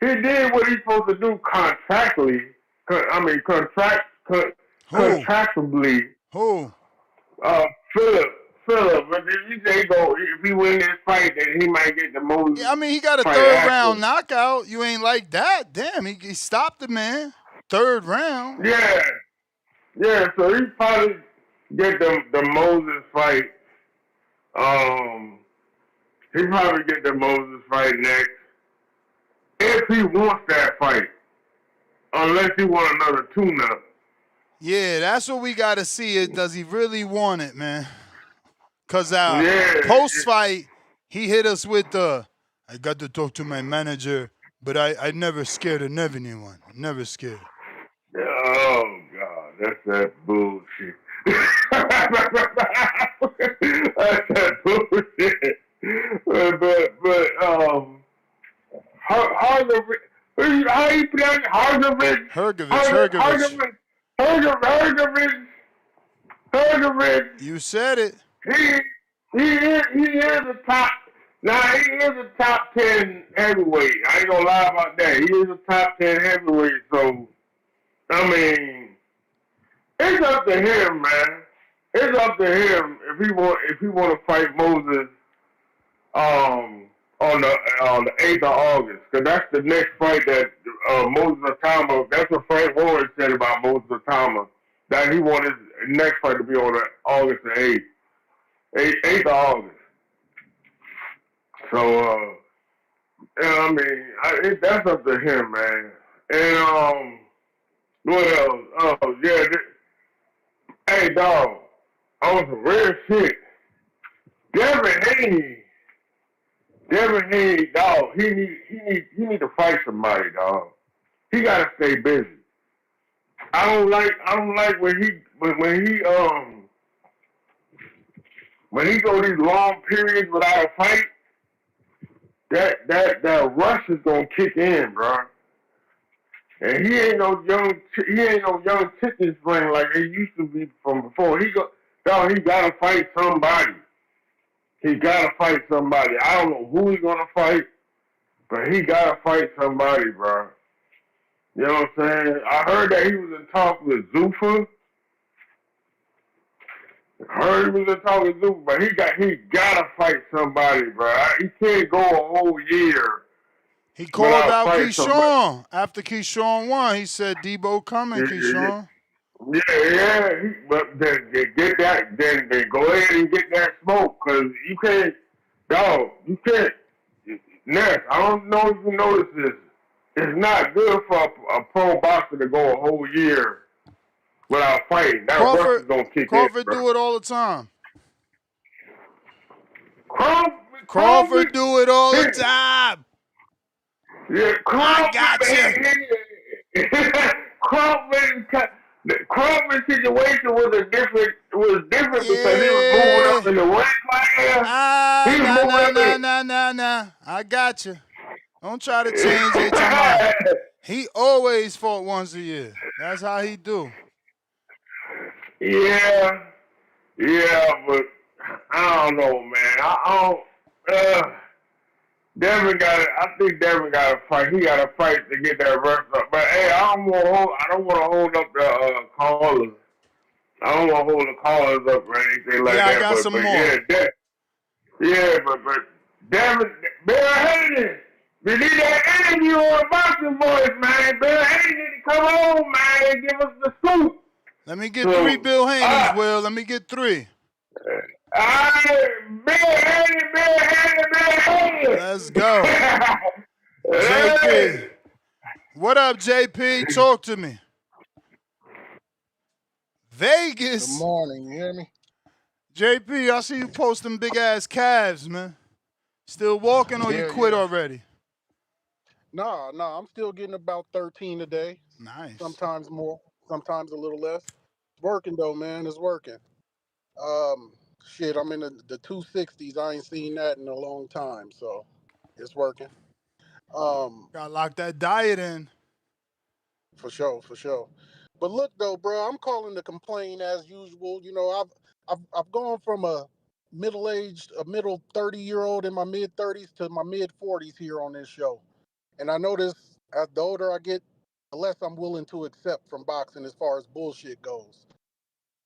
Speaker 5: He did what he's supposed to do contractually. Contractually.
Speaker 4: Who?
Speaker 5: Philip. But if if he win this fight, then he might get the Moses.
Speaker 4: Yeah, I mean, he got a third round knockout. You ain't like that. Damn, he stopped the man. Third round.
Speaker 5: Yeah, so he probably get the Moses fight. He probably get the Moses fight next. If he wants that fight. Unless he want another tune-up.
Speaker 4: Yeah, that's what we got to see. Does he really want it, man? Because post-fight, he hit us with I got to talk to my manager, but I never scared of anyone. Never scared.
Speaker 5: Oh, God, that's that bullshit. That's that bullshit. How you pronounce it? Hrgovich.
Speaker 4: You said it.
Speaker 5: He is a top. Now he is a top 10 heavyweight. I ain't gonna lie about that. He is a top 10 heavyweight. So I mean, it's up to him, man. It's up to him if he want to fight Moses on the 8th of August, because that's the next fight that Moses Tacoma. That's what Frank Warren said about Moses Tacoma, that he wanted his next fight to be on August the 8th of August. So I mean, that's up to him, man. And what else? Hey, dog, on some real shit. Devin Haney, dog. He need to fight somebody, dog. He gotta stay busy. I don't like when he go these long periods without a fight. That rush is gonna kick in, bro. And he ain't no young chicken spring like he used to be from before. He gotta fight somebody. He gotta fight somebody. I don't know who he's gonna fight, but he gotta fight somebody, bro. You know what I'm saying? I heard that he was in talks with Zuffa. But he gotta fight somebody, bro. He can't go a whole year.
Speaker 4: He called out Keyshawn after Keyshawn won. He said, "Debo coming, Keyshawn."
Speaker 5: Yeah. But then get that. Then go ahead and get that smoke, cause you can't, dog. You can't. Ness, I don't know if you noticed this. it's not good for a pro boxer to go a whole year without fighting. That rush is gonna kick in,
Speaker 4: Crawford
Speaker 5: bro.
Speaker 4: do it all the time.
Speaker 5: Crawford
Speaker 4: do it all the time.
Speaker 5: Yeah,
Speaker 4: I got
Speaker 5: Crawford's situation was different because he was moving up in the weight class.
Speaker 4: Nah. I got you. Don't try to change it. Talking about he always fought once a year. That's how he do.
Speaker 5: Yeah, but I don't know, man. I don't. Devin got it. I think Devin got to fight. He got to fight to get that rest up. But hey, I don't want to hold up the callers. I don't want to hold the callers up or anything like that.
Speaker 4: I got some more.
Speaker 5: But Devin, Bill Haney, we need that interview on Boxing Voice, man. Bill Haney need to come on, man, and give us the scoop.
Speaker 4: Let me get 3 Bill Haney's, Will. Let me get 3.
Speaker 5: Bill Haney.
Speaker 4: Let's go. JP. What up, JP? Talk to me. Vegas.
Speaker 3: Good morning, you hear me?
Speaker 4: JP, I see you posting big ass calves, man. Still walking or you quit already?
Speaker 3: No, I'm still getting about 13 a day.
Speaker 4: Nice.
Speaker 3: Sometimes more, sometimes a little less. Working though, man. It's working. I'm in the 260s. I ain't seen that in a long time, so it's working.
Speaker 4: Gotta lock that diet in.
Speaker 3: For sure. But look though, bro, I'm calling to complain as usual. You know, I've gone from a middle 30-year-old in my mid 30s to my mid 40s here on this show. And I notice as the older I get, the less I'm willing to accept from boxing as far as bullshit goes.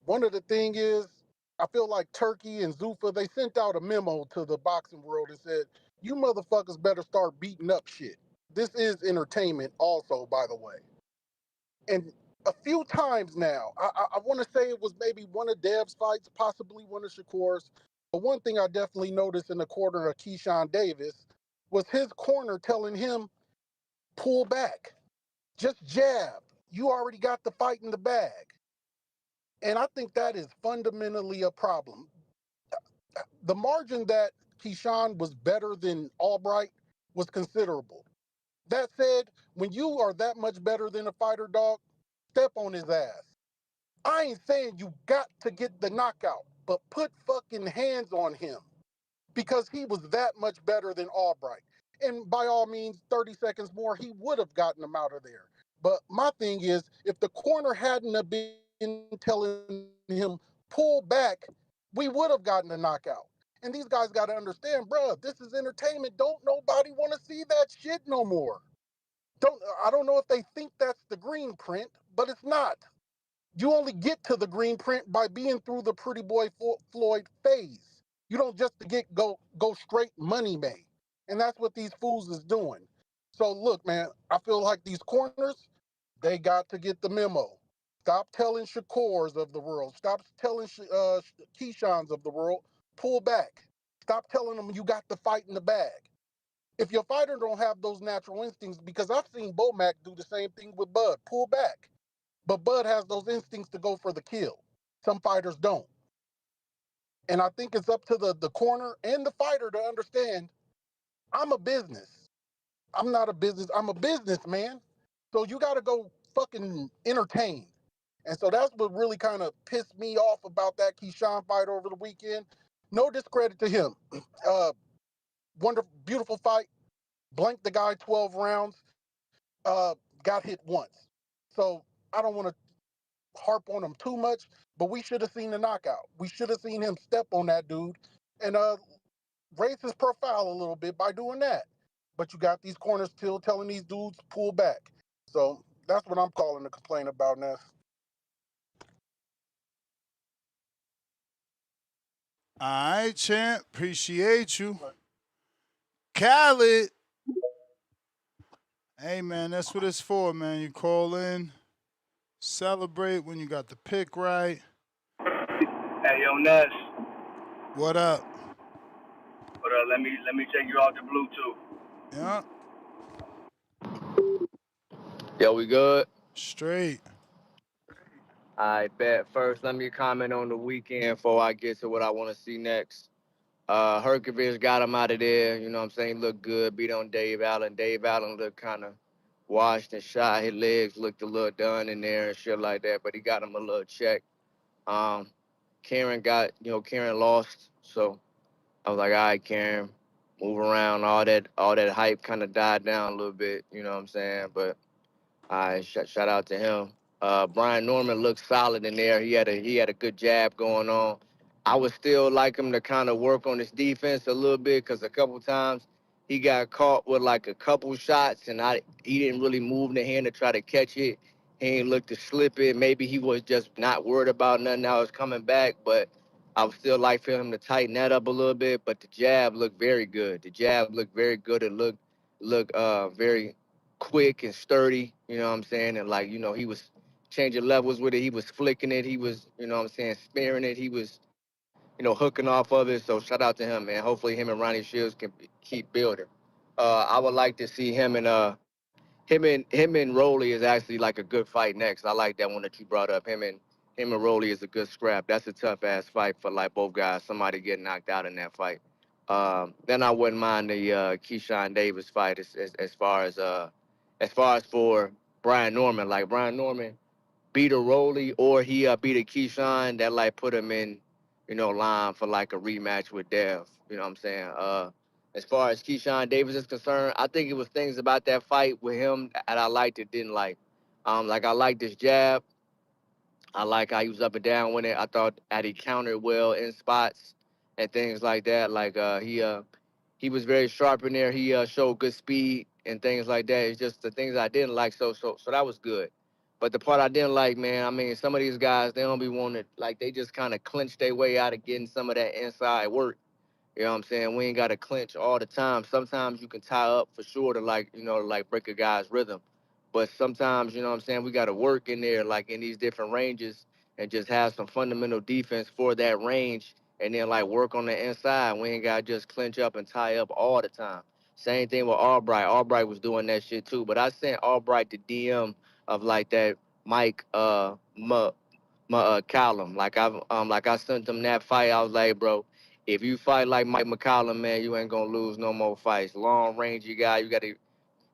Speaker 3: One of the things is, I feel like Turkey and Zuffa, they sent out a memo to the boxing world and said, you motherfuckers better start beating up shit. This is entertainment also, by the way. And a few times now, I want to say it was maybe one of Dev's fights, possibly one of Shakur's. But one thing I definitely noticed in the corner of Keyshawn Davis was his corner telling him, pull back, just jab. You already got the fight in the bag. And I think that is fundamentally a problem. The margin that Keyshawn was better than Albright was considerable. That said, when you are that much better than a fighter, dog, step on his ass. I ain't saying you got to get the knockout, but put fucking hands on him because he was that much better than Albright. And by all means, 30 seconds more, he would have gotten him out of there. But my thing is, if the corner hadn't have been telling him, pull back, we would have gotten a knockout. And these guys got to understand, bruh, this is entertainment. Don't nobody want to see that shit no more. I don't know if they think that's the green print, but it's not. You only get to the green print by being through the Pretty Boy Floyd phase. You don't just go straight money made. And that's what these fools is doing. So look, man, I feel like these corners, they got to get the memo. Stop telling Shakurs of the world. Stop telling Keyshawn's of the world. Pull back. Stop telling them you got the fight in the bag. If your fighter don't have those natural instincts, because I've seen Bomac do the same thing with Bud, pull back. But Bud has those instincts to go for the kill. Some fighters don't. And I think it's up to the corner and the fighter to understand, I'm a business. I'm not a business. I'm a businessman. So you got to go fucking entertain. And so that's what really kind of pissed me off about that Keyshawn fight over the weekend. No discredit to him. Wonderful, beautiful fight. Blanked the guy 12 rounds. Got hit once. So I don't want to harp on him too much, but we should have seen the knockout. We should have seen him step on that dude and raise his profile a little bit by doing that. But you got these corners still telling these dudes pull back. So that's what I'm calling to complain about now.
Speaker 4: All right, champ. Appreciate you. Khaled. Hey, man, that's what it's for, man. You call in, celebrate when you got the pick right.
Speaker 16: Hey, yo, Ness.
Speaker 4: What up?
Speaker 16: Let me check you out the Bluetooth.
Speaker 4: Yeah.
Speaker 9: Yo, we good?
Speaker 4: Straight.
Speaker 9: I bet. First, let me comment on the weekend before I get to what I want to see next. Hrgovich got him out of there. You know what I'm saying? He looked good. Beat on Dave Allen. Dave Allen looked kind of washed and shot. His legs looked a little done in there and shit like that, but he got him a little check. Karen lost. So I was like, all right, Karen, move around. All that hype kind of died down a little bit. You know what I'm saying? But shout out to him. Brian Norman looked solid in there. He had a good jab going on. I would still like him to kind of work on his defense a little bit because a couple times he got caught with like a couple shots and he didn't really move the hand to try to catch it. He ain't look to slip it. Maybe he was just not worried about nothing else coming back, but I would still like for him to tighten that up a little bit. But the jab looked very good. The jab looked very good. It looked very quick and sturdy, you know what I'm saying? And like, he was changing levels with it. He was flicking it. He was, sparing it. He was, hooking off of it. So shout out to him, man. Hopefully him and Ronnie Shields can keep building. I would like to see him and Rolly is actually like a good fight next. I like that one that you brought up. Him and Rolly is a good scrap. That's a tough ass fight for like both guys. Somebody get knocked out in that fight. Then I wouldn't mind the Keyshawn Davis fight as far as for Brian Norman. Like Brian Norman beat a Rolly or he beat a Keyshawn that like put him in, line for like a rematch with Dev. You know what I'm saying? As far as Keyshawn Davis is concerned, I think it was things about that fight with him that I liked and didn't like. Like I liked his jab. I like how he was up and down with it. I thought that he countered well in spots and things like that. Like he was very sharp in there. He showed good speed and things like that. It's just the things I didn't like. So that was good. But the part I didn't like, man, I mean, some of these guys, they don't be wanting to, like, they just kind of clinch their way out of getting some of that inside work. You know what I'm saying? We ain't got to clinch all the time. Sometimes you can tie up for sure to, like, like break a guy's rhythm. But sometimes, you know what I'm saying, we got to work in there, like in these different ranges and just have some fundamental defense for that range and then, like, work on the inside. We ain't got to just clinch up and tie up all the time. Same thing with Albright. Albright was doing that shit too. But I sent Albright the DM of, like, that Mike Callum. Like I sent him that fight. I was like, bro, if you fight like Mike McCollum, man, you ain't gonna lose no more fights. Long range guy, you gotta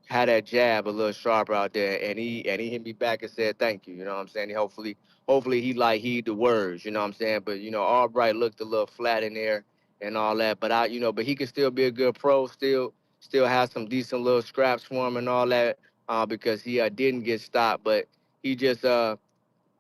Speaker 9: have that jab a little sharper out there. And he hit me back and said thank you. You know what I'm saying? Hopefully he like heed the words. You know what I'm saying? But Albright looked a little flat in there and all that. But but he could still be a good pro. Still have some decent little scraps for him and all that. Because he didn't get stopped, but he just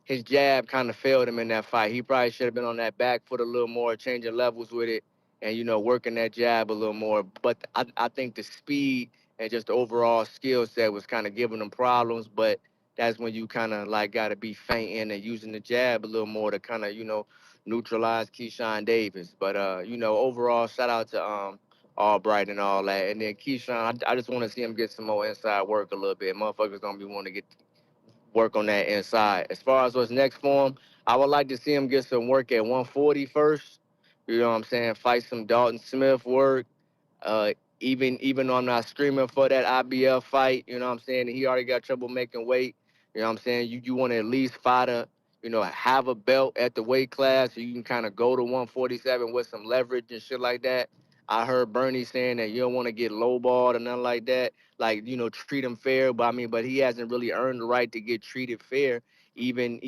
Speaker 9: his jab kind of failed him in that fight. He probably should have been on that back foot a little more, changing levels with it, and working that jab a little more. But I think the speed and just the overall skill set was kind of giving him problems. But that's when you kind of like got to be feinting and using the jab a little more to kind of neutralize Keyshawn Davis. But overall, shout out to Albright and all that. And then Keyshawn, I just want to see him get some more inside work a little bit. Motherfuckers gonna be wanting to get work on that inside. As far as what's next for him, I would like to see him get some work at 140 first. You know what I'm saying? Fight some Dalton Smith work. Uh, even though I'm not screaming for that IBF fight, you know what I'm saying? He already got trouble making weight. You know what I'm saying? You want to at least fight have a belt at the weight class so you can kind of go to 147 with some leverage and shit like that. I heard Bernie saying that you don't want to get lowballed or nothing like that. Like, treat him fair. But he hasn't really earned the right to get treated fair, even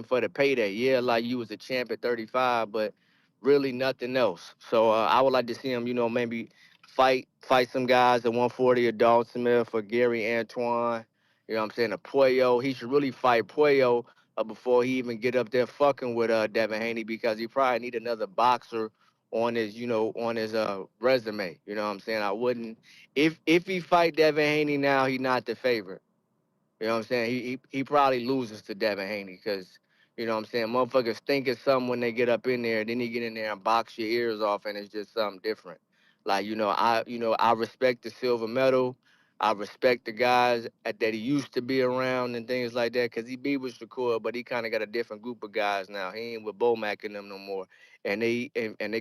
Speaker 9: for the payday. Yeah, like you was a champ at 35, but really nothing else. So I would like to see him, maybe fight some guys at 140, a Dalton Smith or Gary Antoine. You know what I'm saying? A Puello. He should really fight Puello before he even get up there fucking with Devin Haney because he probably need another boxer on his resume. You know what I'm saying? I wouldn't if he fight Devin Haney now, he not the favorite. You know what I'm saying? He probably loses to Devin Haney because, you know what I'm saying, motherfuckers think it's something when they get up in there, then he get in there and box your ears off and it's just something different. Like, I respect the silver medal. I respect the guys that he used to be around and things like that because he be with Shakur, but he kind of got a different group of guys now. He ain't with Bomac and them no more. And they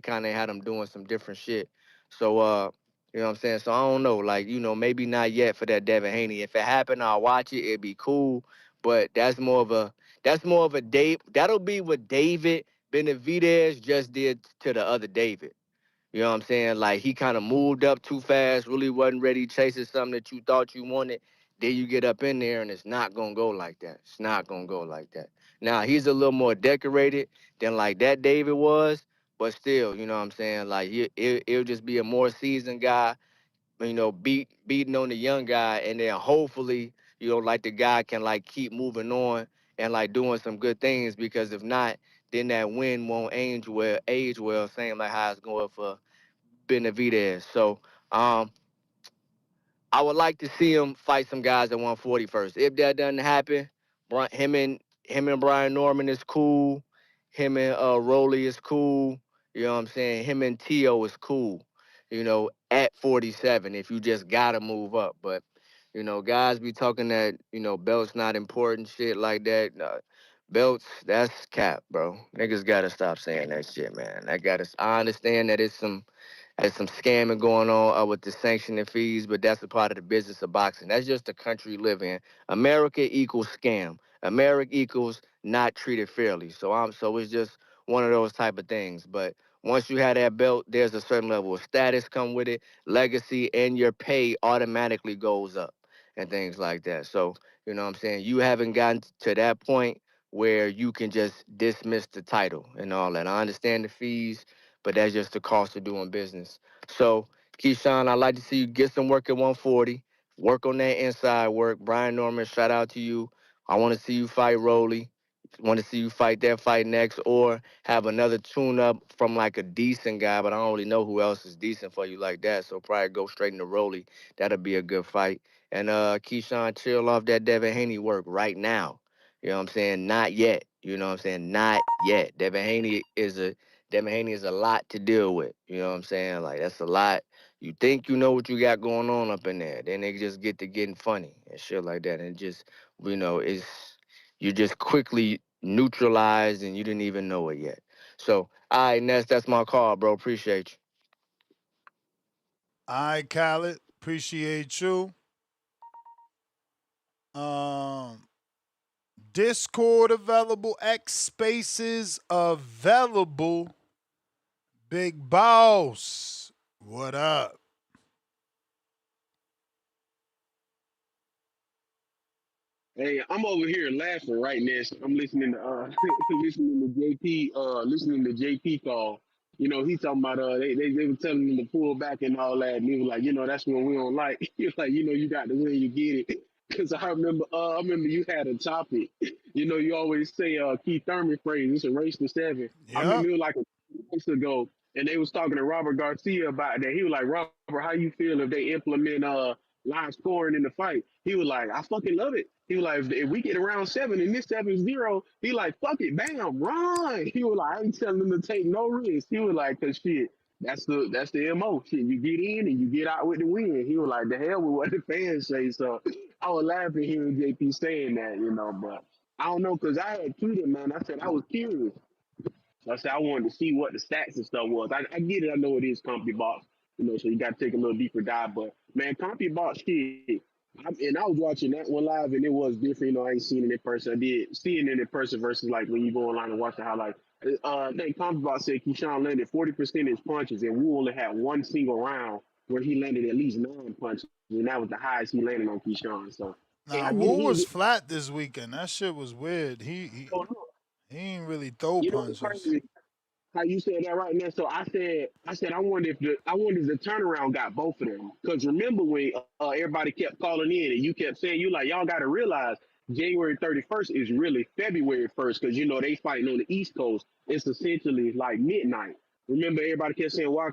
Speaker 9: kind of had him doing some different shit. So, You know what I'm saying? So I don't know. Like, maybe not yet for that Devin Haney. If it happened, I'll watch it. It'd be cool. But that's more of a Dave. That'll be what David Benavidez just did to the other David. You know what I'm saying? Like, he kind of moved up too fast, really wasn't ready, chasing something that you thought you wanted. Then you get up in there and it's not gonna go like that. It's not gonna go like that. Now he's a little more decorated than like that David was, but still, you know what I'm saying? Like, it'll just be a more seasoned guy, beating on the young guy, and then hopefully, like the guy can like keep moving on and like doing some good things, because if not, then that win won't age well, same like how it's going for Benavidez. So I would like to see him fight some guys at 140 first. If that doesn't happen, him and Brian Norman is cool. Him and Rolly is cool. You know what I'm saying? Him and Tio is cool. At 47, if you just gotta move up. But guys be talking that belts not important, shit like that. Nah, belts, that's cap, bro. Niggas gotta stop saying that shit, man. I understand that it's some there's some scamming going on with the sanctioning fees, but that's a part of the business of boxing. That's just the country we live in. America equals scam. America equals not treated fairly. So it's just one of those type of things. But once you have that belt, there's a certain level of status come with it, legacy, and your pay automatically goes up and things like that. So, you know what I'm saying? You haven't gotten to that point where you can just dismiss the title and all that. I understand the fees, but that's just the cost of doing business. So, Keyshawn, I'd like to see you get some work at 140. Work on that inside work. Brian Norman, shout out to you. I want to see you fight Rolly. Want to see you fight that fight next, or have another tune-up from like a decent guy, but I don't really know who else is decent for you like that. So probably go straight into Rolly. That'll be a good fight. And Keyshawn, chill off that Devin Haney work right now. You know what I'm saying? Not yet. You know what I'm saying? Not yet. Devin Haney is a lot to deal with. You know what I'm saying? Like, that's a lot. You think you know what you got going on up in there. Then they just get to getting funny and shit like that. And just, it's you just quickly neutralized and you didn't even know it yet. So, all right, Ness, that's my call, bro. Appreciate you.
Speaker 4: All right, Khaled. Appreciate you. Discord available. X Spaces available. Big Boss. What up?
Speaker 13: Hey, I'm over here laughing right now. I'm listening to listening to JP call. He talking about they were telling him to pull back and all that, and he was like, that's what we don't like. He was like, you got to win, you get it. Because I remember you had a topic. You always say Keith Thurman phrase, it's a race to seven. I
Speaker 4: Yep.
Speaker 13: remember it was like a few months ago, and they was talking to Robert Garcia about that. He was like, Robert, how you feel if they implement live scoring in the fight? He was like, I fucking love it. He was like, if we get around seven and this 7-0, he like, fuck it, bam, run. He was like, I ain't telling them to take no risk. He was like, cause shit, that's the MO. Shit, you get in and you get out with the win. He was like, the hell with what the fans say. So I was laughing hearing JP saying that, but I don't know, cause I had tweeted, man. I said I was curious. So I said I wanted to see what the stats and stuff was. I get it. I know it is CompuBox, so you got to take a little deeper dive. But man, CompuBox shit. And I was watching that one live, and it was different. I ain't seen it in person. I did see it in person versus like when you go online and watch the highlights. I think CompuBox said Keyshawn landed 40% of his punches, and Wu only had one single round where he landed at least 9 punches, and that was the highest he landed on Keyshawn. So
Speaker 4: Nah,
Speaker 13: I get
Speaker 4: Wu was
Speaker 13: it.
Speaker 4: flat this weekend. That shit was weird. He ain't really throw
Speaker 13: You know what's
Speaker 4: punches.
Speaker 13: crazy? How you said that right now? So I said I wonder if the turnaround got both of them. Because remember when everybody kept calling in and you kept saying you like y'all got to realize January 31st is really February 1st because they fighting on the East Coast. It's essentially like midnight. Remember everybody kept saying why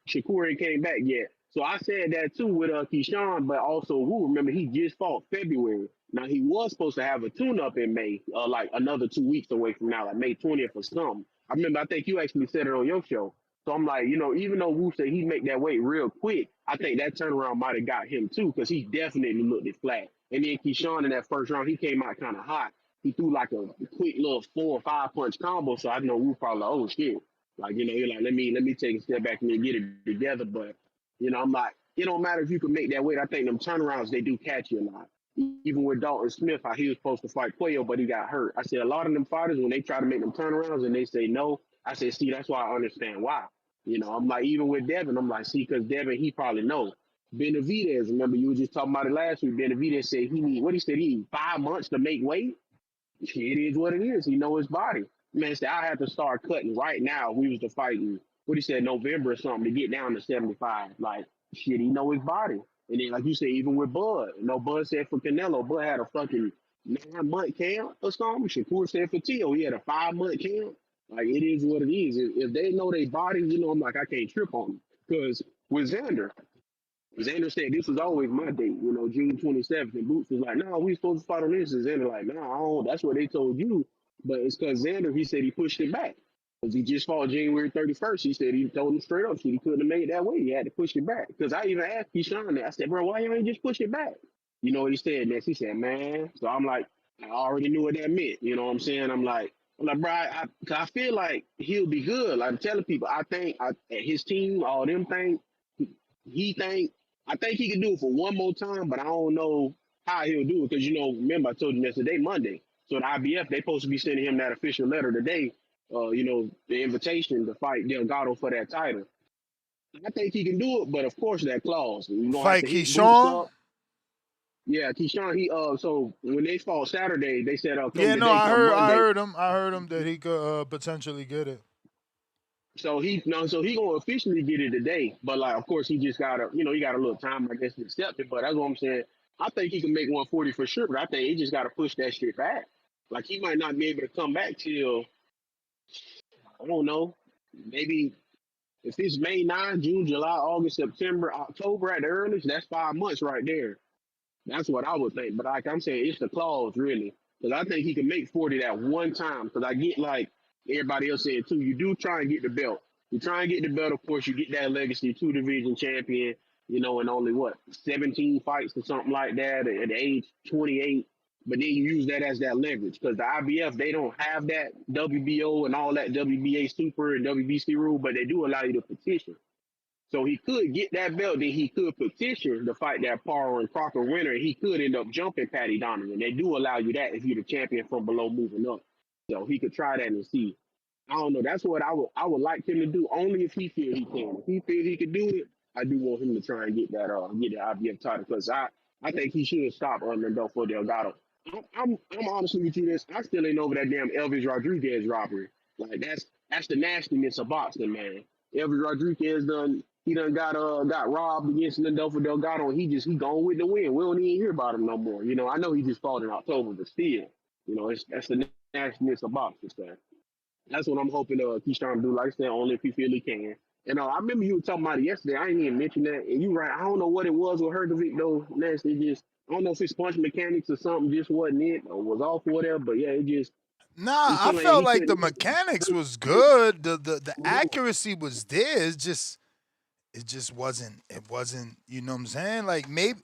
Speaker 13: Shakur ain't came back yet. So I said that too with Keyshawn, but also who remember he just fought February. Now he was supposed to have a tune-up in May, like another 2 weeks away from now, like May 20th or something. I remember, I think you actually said it on your show. So I'm like, even though Wu said he make that weight real quick, I think that turnaround might have got him too, because he definitely looked it flat. And then Keyshawn in that first round, he came out kind of hot. He threw like a quick little 4 or 5 punch combo. So I know Wu probably like, oh shit. Like, you're like, let me take a step back and then get it together. But, I'm like, it don't matter if you can make that weight. I think them turnarounds, they do catch you a lot. Even with Dalton Smith, how he was supposed to fight Cuello, but he got hurt. I said a lot of them fighters, when they try to make them turnarounds and they say no, I said, see, that's why I understand why. You know, I'm like, even with Devin, I'm like, see, because Devin, he probably knows. Benavidez, remember you were just talking about it last week. Benavidez said he need, what he said, he need 5 months to make weight. It is what it is. He know his body. Man said I have to start cutting right now. We was to fight in what he said November or something to get down to 75. Like shit, he know his body. And then like you said, even with Bud, you know, Bud said for Canelo, Bud had a fucking 9-month camp or something. Shakur said for Tio, he had a 5-month camp. Like it is what it is. If they know their bodies, you know, I'm like I can't trip on them. Because with Xander said this was always my date, you know, June 27th. And Boots was like, no, we supposed to fight on this. And Xander like, no, I don't. That's what they told you. But it's because Xander, he said he pushed it back. Because he just fought January 31st. He said he told him straight up, shit, he couldn't have made that way. He had to push it back. Because I even asked Keyshawn that. I said, bro, why you ain't just push it back? You know what he said next? He said, man. So I'm like, I already knew what that meant. You know what I'm saying? I'm like, bro, I feel like he'll be good. Like I'm telling people, I think his team, all them think, I think he can do it for one more time, but I don't know how he'll do it because, you know, remember I told you yesterday, Monday. So the IBF, they supposed to be sending him that official letter today, you know, the invitation to fight Delgado for that title. I think he can do it, but of course that clause. You're gonna have
Speaker 4: Fight
Speaker 13: to hit Boots
Speaker 4: Keyshawn?
Speaker 13: up. Yeah, Keyshawn, so when they fought Saturday, they said come
Speaker 4: Yeah, no,
Speaker 13: today,
Speaker 4: I
Speaker 13: come Monday.
Speaker 4: I heard him that he could potentially get it.
Speaker 13: So he gonna officially get it today, but like of course he just gotta, you know, he got a little time I guess to accept it. But that's what I'm saying. I think he can make 140 for sure, but I think he just gotta push that shit back. Like he might not be able to come back till I don't know, maybe if it's May 9, June, July, August, September, October at the earliest, that's 5 months right there. That's what I would think. But like I'm saying, it's the clause really. Because I think he can make 40 that one time. Because I get like everybody else said too, you do try and get the belt. You try and get the belt, of course, you get that legacy 2-division champion, you know, in only 17 fights or something like that at the age 28. But then you use that as that leverage. Because the IBF, they don't have that WBO and all that WBA super and WBC rule, but they do allow you to petition. So he could get that belt, then he could petition to fight that Parra and Crocker winner, and he could end up jumping Patty Donovan. They do allow you that if you're the champion from below moving up. So he could try that and see. I don't know. That's what I would like him to do, only if he feel he can. If he feel he could do it, I do want him to try and get that get the IBF title because I think he should stop Rodolfo Delgado. I'm honestly with you this. I still ain't over that damn Elvis Rodriguez robbery. Like that's the nastiness of boxing, man. Elvis Rodriguez done got robbed against Rodolfo Delgado and he gone with the win. We don't even hear about him no more. You know, I know he just fought in October, but still, you know, that's the nastiness of boxing, man. That's what I'm hoping Keyshawn do. Like I said, only if he feel he can. And I remember you were talking about it yesterday. I didn't even mention that. And you right. I don't know what it was with Hrgovic though. Nasty just I don't know if it's punch mechanics or something just wasn't it or was off or whatever. But yeah, it just
Speaker 4: Nah, I felt like the mechanics was good. The accuracy was there. It just wasn't. It wasn't. You know what I'm saying? Like maybe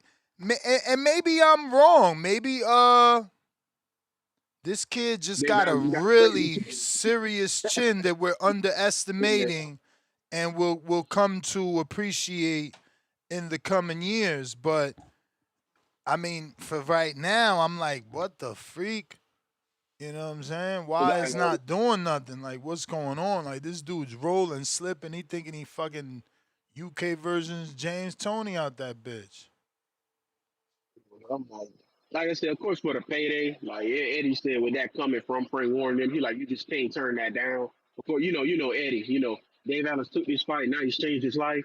Speaker 4: I'm wrong. Maybe this kid just got a really serious chin that we're underestimating and will come to appreciate in the coming years. But I mean, for right now, I'm like, what the freak? You know what I'm saying? Why is not doing nothing? Like, what's going on? Like, this dude's rolling, slipping. He thinking he fucking UK versions James Toney out that bitch.
Speaker 13: Like I said, of course, for the payday, like Eddie said, with that coming from Frank Warren, them, he like, you just can't turn that down. Of course, you know Eddie. You know, Dave Allen took this fight, now he's changed his life.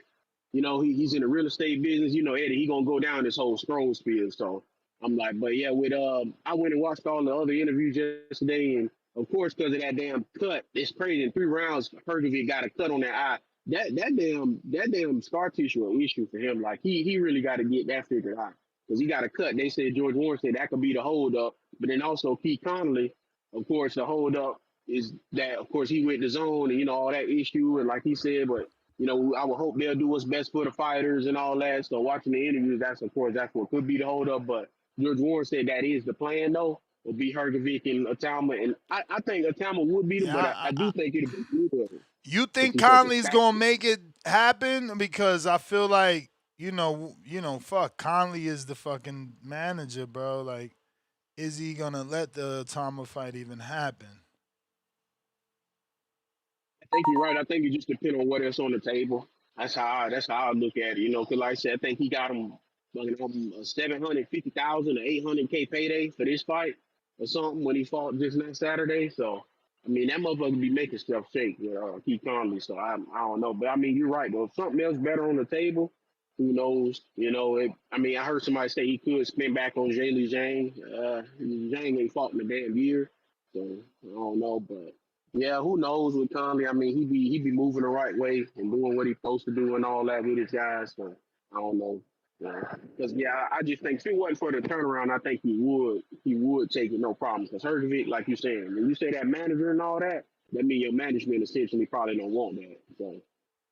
Speaker 13: You know, he's in the real estate business. You know, Eddie, he gonna go down this whole scroll spiel. So I'm like, but yeah, with I went and watched all the other interviews yesterday, and of course, because of that damn cut, it's crazy. In 3 rounds, Hrgovic got a cut on that eye. That damn scar tissue an issue for him. Like he really got to get that figured out because he got a cut. They said George Warren said that could be the holdup, but then also Keith Connolly, of course, the holdup is that of course he went to zone and you know all that issue and like he said, but you know I would hope they'll do what's best for the fighters and all that. So watching the interviews, that's what could be the holdup, but George Warren said that is the plan though. Will be Hrgovic and Atama, and I think Atama would beat him, but I do think it'll be good.
Speaker 4: You think Conley's gonna make it happen? Because I feel like fuck, Conley is the fucking manager, bro. Like, is he gonna let the Tama fight even happen?
Speaker 13: I think you're right. I think it just depends on what else on the table. That's how I look at it. Because like I said, I think he got him a 750,000 or 800K payday for this fight or something when he fought this next Saturday. So I mean that motherfucker be making stuff shake with Keith Conley. So I don't know, but I mean you're right though. If something else better on the table, who knows? I mean I heard somebody say he could spin back on Zhang Zhang. Zhang ain't fought in a damn year, so I don't know, but. Yeah, who knows with Conley? I mean, he be moving the right way and doing what he's supposed to do and all that with his guys. So I don't know. Because I just think if it wasn't for the turnaround, I think he would take it no problem. Because Hrgovic, like you saying, when you say that manager and all that, that means your management essentially probably don't want that. So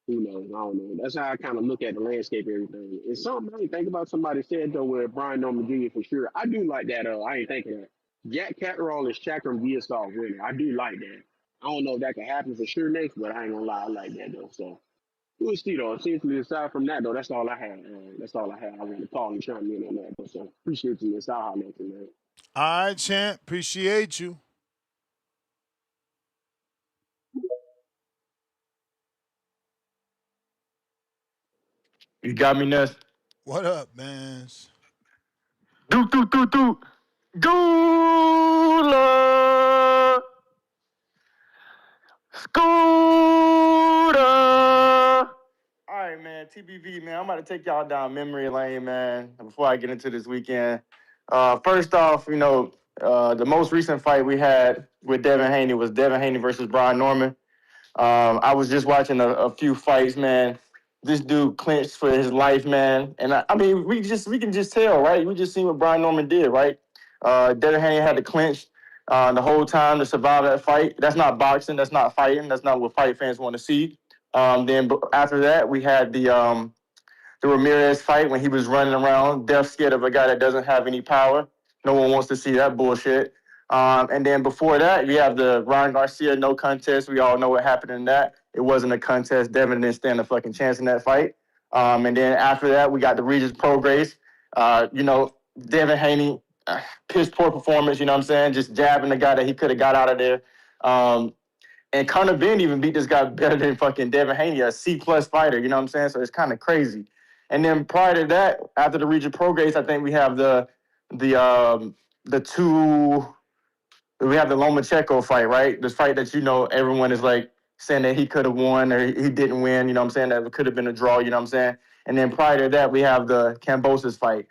Speaker 13: who knows? I don't know. That's how I kind of look at the landscape and everything. It's something I ain't think about. Somebody said though, where Brian Norman Jr. for sure. I do like that. I ain't thinking that. Jack Catterall is Chakram Viasov winner. I do like that. I don't know if that can happen for sure next, but I ain't gonna lie, I like that though. So we'll see though. Essentially, aside from that though, that's all I had. That's all I had. I want to call and chime in on that. But so appreciate you, Miss. I'll holler at you, man.
Speaker 4: All right, champ. Appreciate you.
Speaker 17: You got me, Ness.
Speaker 4: What up, man?
Speaker 17: Do. Dula. Scooter. All right, man. TBV, man. I'm about to take y'all down memory lane, man, before I get into this weekend. First off, the most recent fight we had with Devin Haney was Devin Haney versus Brian Norman. I was just watching a few fights, man. This dude clinched for his life, man. And I mean, we can just tell, right? We just seen what Brian Norman did, right? Devin Haney had to clinch the whole time to survive that fight. That's not boxing. That's not fighting. That's not what fight fans want to see. Then after that, we had the Ramirez fight when he was running around, death scared of a guy that doesn't have any power. No one wants to see that bullshit. And then before that, we have the Ryan Garcia no contest. We all know what happened in that. It wasn't a contest. Devin didn't stand a fucking chance in that fight. And then after that, we got the Regis Pro Grace. Devin Haney, piss poor performance, you know what I'm saying? Just jabbing the guy that he could have got out of there. And Conor Ben even beat this guy better than fucking Devin Haney, a C-plus fighter, you know what I'm saying? So it's kind of crazy. And then prior to that, after the Regis Pro Grace, I think we have the Lomachenko fight, right? This fight that, everyone is like saying that he could have won or he didn't win, you know what I'm saying? That it could have been a draw, you know what I'm saying? And then prior to that, we have the Kambosos fight.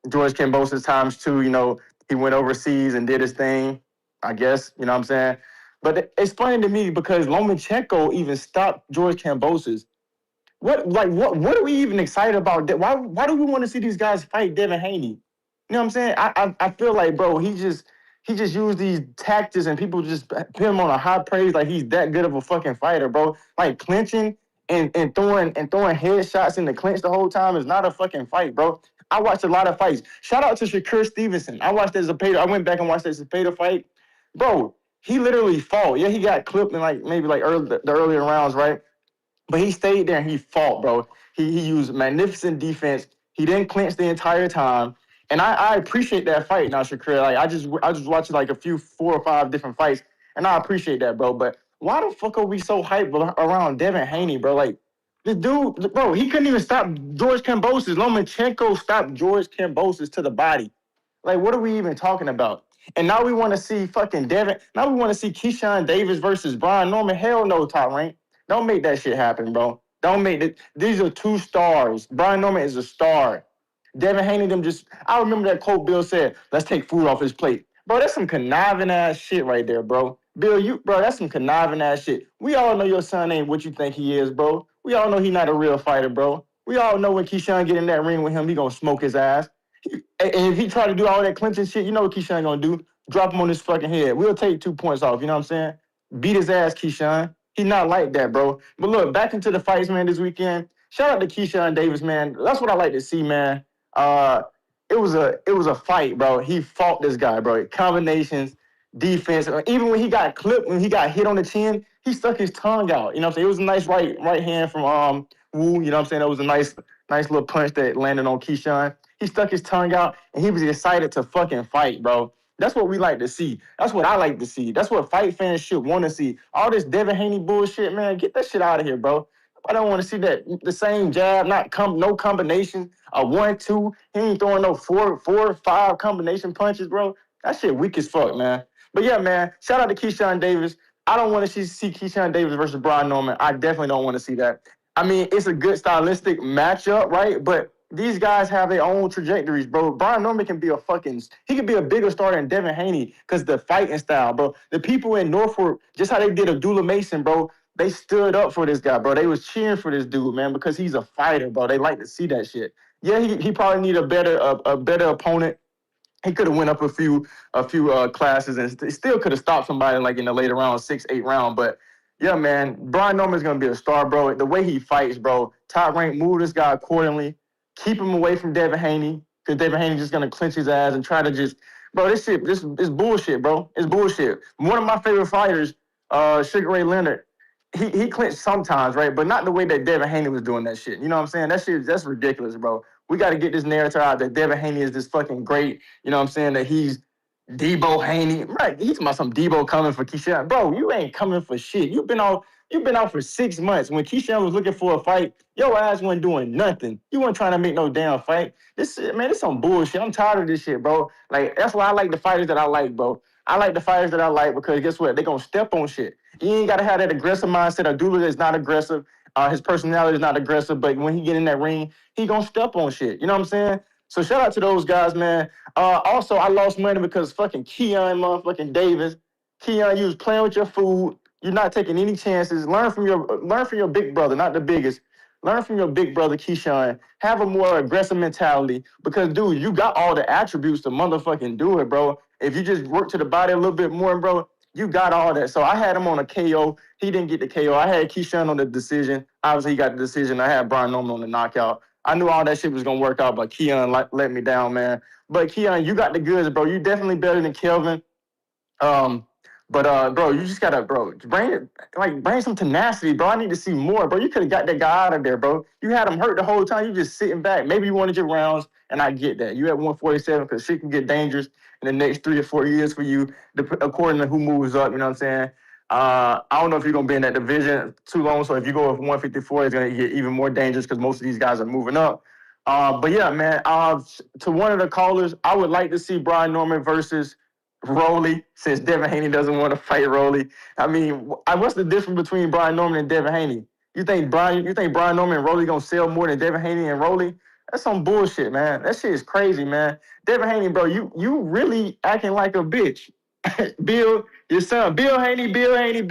Speaker 17: George Kambosos ×2, he went overseas and did his thing, I guess, you know what I'm saying? But it's funny to me because Lomachenko even stopped George Kambosos. What are we even excited about? Why do we want to see these guys fight Devin Haney? You know what I'm saying? I feel like, bro, he just used these tactics and people just put him on a high praise like he's that good of a fucking fighter, bro. Like clinching and throwing headshots in the clinch the whole time is not a fucking fight, bro. I watched a lot of fights. Shout out to Shakur Stevenson. I watched that Zepeda. I went back and watched that Zepeda fight. Bro, he literally fought. Yeah, he got clipped in the earlier rounds, right? But he stayed there and he fought, bro. He used magnificent defense. He didn't clinch the entire time. And I appreciate that fight now, Shakur. Like I just watched like a few 4 or 5 different fights, and I appreciate that, bro. But why the fuck are we so hyped around Devin Haney, bro? Like this dude, bro, he couldn't even stop George Kambosos. Lomachenko stopped George Kambosos to the body. Like, what are we even talking about? And now we want to see fucking Devin. Now we want to see Keyshawn Davis versus Brian Norman. Hell no, Top Rank. Don't make that shit happen, bro. Don't make it. These are 2 stars. Brian Norman is a star. Devin Haney, I remember that quote Bill said, let's take food off his plate. Bro, that's some conniving ass shit right there, bro. Bill, that's some conniving ass shit. We all know your son ain't what you think he is, bro. We all know he not a real fighter, bro. We all know when Keyshawn get in that ring with him, he gonna smoke his ass. And if he try to do all that clinching shit, you know what Keyshawn gonna do? Drop him on his fucking head. We'll take 2 points off, you know what I'm saying? Beat his ass, Keyshawn. He not like that, bro. But look, back into the fights, man, this weekend. Shout out to Keyshawn Davis, man. That's what I like to see, man. It was a fight, bro. He fought this guy, bro. Combinations, defense. Even when he got clipped, when he got hit on the chin, he stuck his tongue out. You know what I'm saying? It was a nice right hand from Wu. You know what I'm saying? That was a nice Nice little punch that landed on Keyshawn. He stuck his tongue out, and he was excited to fucking fight, bro. That's what we like to see. That's what I like to see. That's what fight fans should want to see. All this Devin Haney bullshit, man, get that shit out of here, bro. I don't want to see that the same jab, no combination, a 1-2. He ain't throwing no 4-5 combination punches, bro. That shit weak as fuck, man. But yeah, man, shout out to Keyshawn Davis. I don't want to see Keyshawn Davis versus Brian Norman. I definitely don't want to see that. I mean, it's a good stylistic matchup, right? But these guys have their own trajectories, bro. Brian Norman can be he could be a bigger star than Devin Haney because the fighting style, bro. The people in Norfolk, just how they did Abdullah Mason, bro, they stood up for this guy, bro. They was cheering for this dude, man, because he's a fighter, bro. They like to see that shit. Yeah, he probably need a better opponent. He could have went up a few classes and still could have stopped somebody like in the later round, 6-8 round. But yeah, man, Brian Norman's gonna be a star, bro. The way he fights, bro. Top rank, move this guy accordingly. Keep him away from Devin Haney, because Devin Haney's just gonna clinch his ass and try to just, bro. This is bullshit, bro. It's bullshit. One of my favorite fighters, Sugar Ray Leonard. He clinched sometimes, right? But not the way that Devin Haney was doing that shit. You know what I'm saying? That's ridiculous, bro. We got to get this narrative out that Devin Haney is this fucking great, you know what I'm saying, that he's Debo Haney. Right, he's talking about some Debo coming for Keyshawn. Bro, you ain't coming for shit. You've been out for 6 months. When Keyshawn was looking for a fight, your ass wasn't doing nothing. You weren't trying to make no damn fight. This some bullshit. I'm tired of this shit, bro. Like, that's why I like the fighters that I like, bro. I like the fighters that I like because guess what? They gonna step on shit. You ain't gotta have that aggressive mindset. Abdullah is not aggressive. His personality is not aggressive, but when he get in that ring, he gonna step on shit. You know what I'm saying? So shout out to those guys, man. Also, I lost money because fucking Keyshawn motherfucking Davis. Keyshawn, you was playing with your food. You're not taking any chances. Learn from your big brother, not the biggest. Learn from your big brother, Keyshawn. Have a more aggressive mentality because, dude, you got all the attributes to motherfucking do it, bro. If you just work to the body a little bit more, bro, you got all that. So I had him on a KO. He didn't get the KO. I had Keyshawn on the decision. Obviously, he got the decision. I had Brian Norman on the knockout. I knew all that shit was going to work out, but Keyshawn let me down, man. But, Keyshawn, you got the goods, bro. You definitely better than Kelvin. Bro, you just gotta, bro, bring some tenacity, bro. I need to see more, bro. You could have got that guy out of there, bro. You had him hurt the whole time. You just sitting back. Maybe you wanted your rounds, and I get that. You at 147 because shit can get dangerous in the next 3 or 4 years for you, according to who moves up. You know what I'm saying? I don't know if you're gonna be in that division too long. So if you go with 154, it's gonna get even more dangerous because most of these guys are moving up. But yeah, man. To one of the callers, I would like to see Brian Norman versus Rolly, since Devin Haney doesn't want to fight Rolly. I mean, what's the difference between Brian Norman and Devin Haney? You think Brian Norman and Rolly gonna sell more than Devin Haney and Rolly? That's some bullshit, man. That shit is crazy, man. Devin Haney, bro, you really acting like a bitch. Bill, your son, Bill Haney. You ain't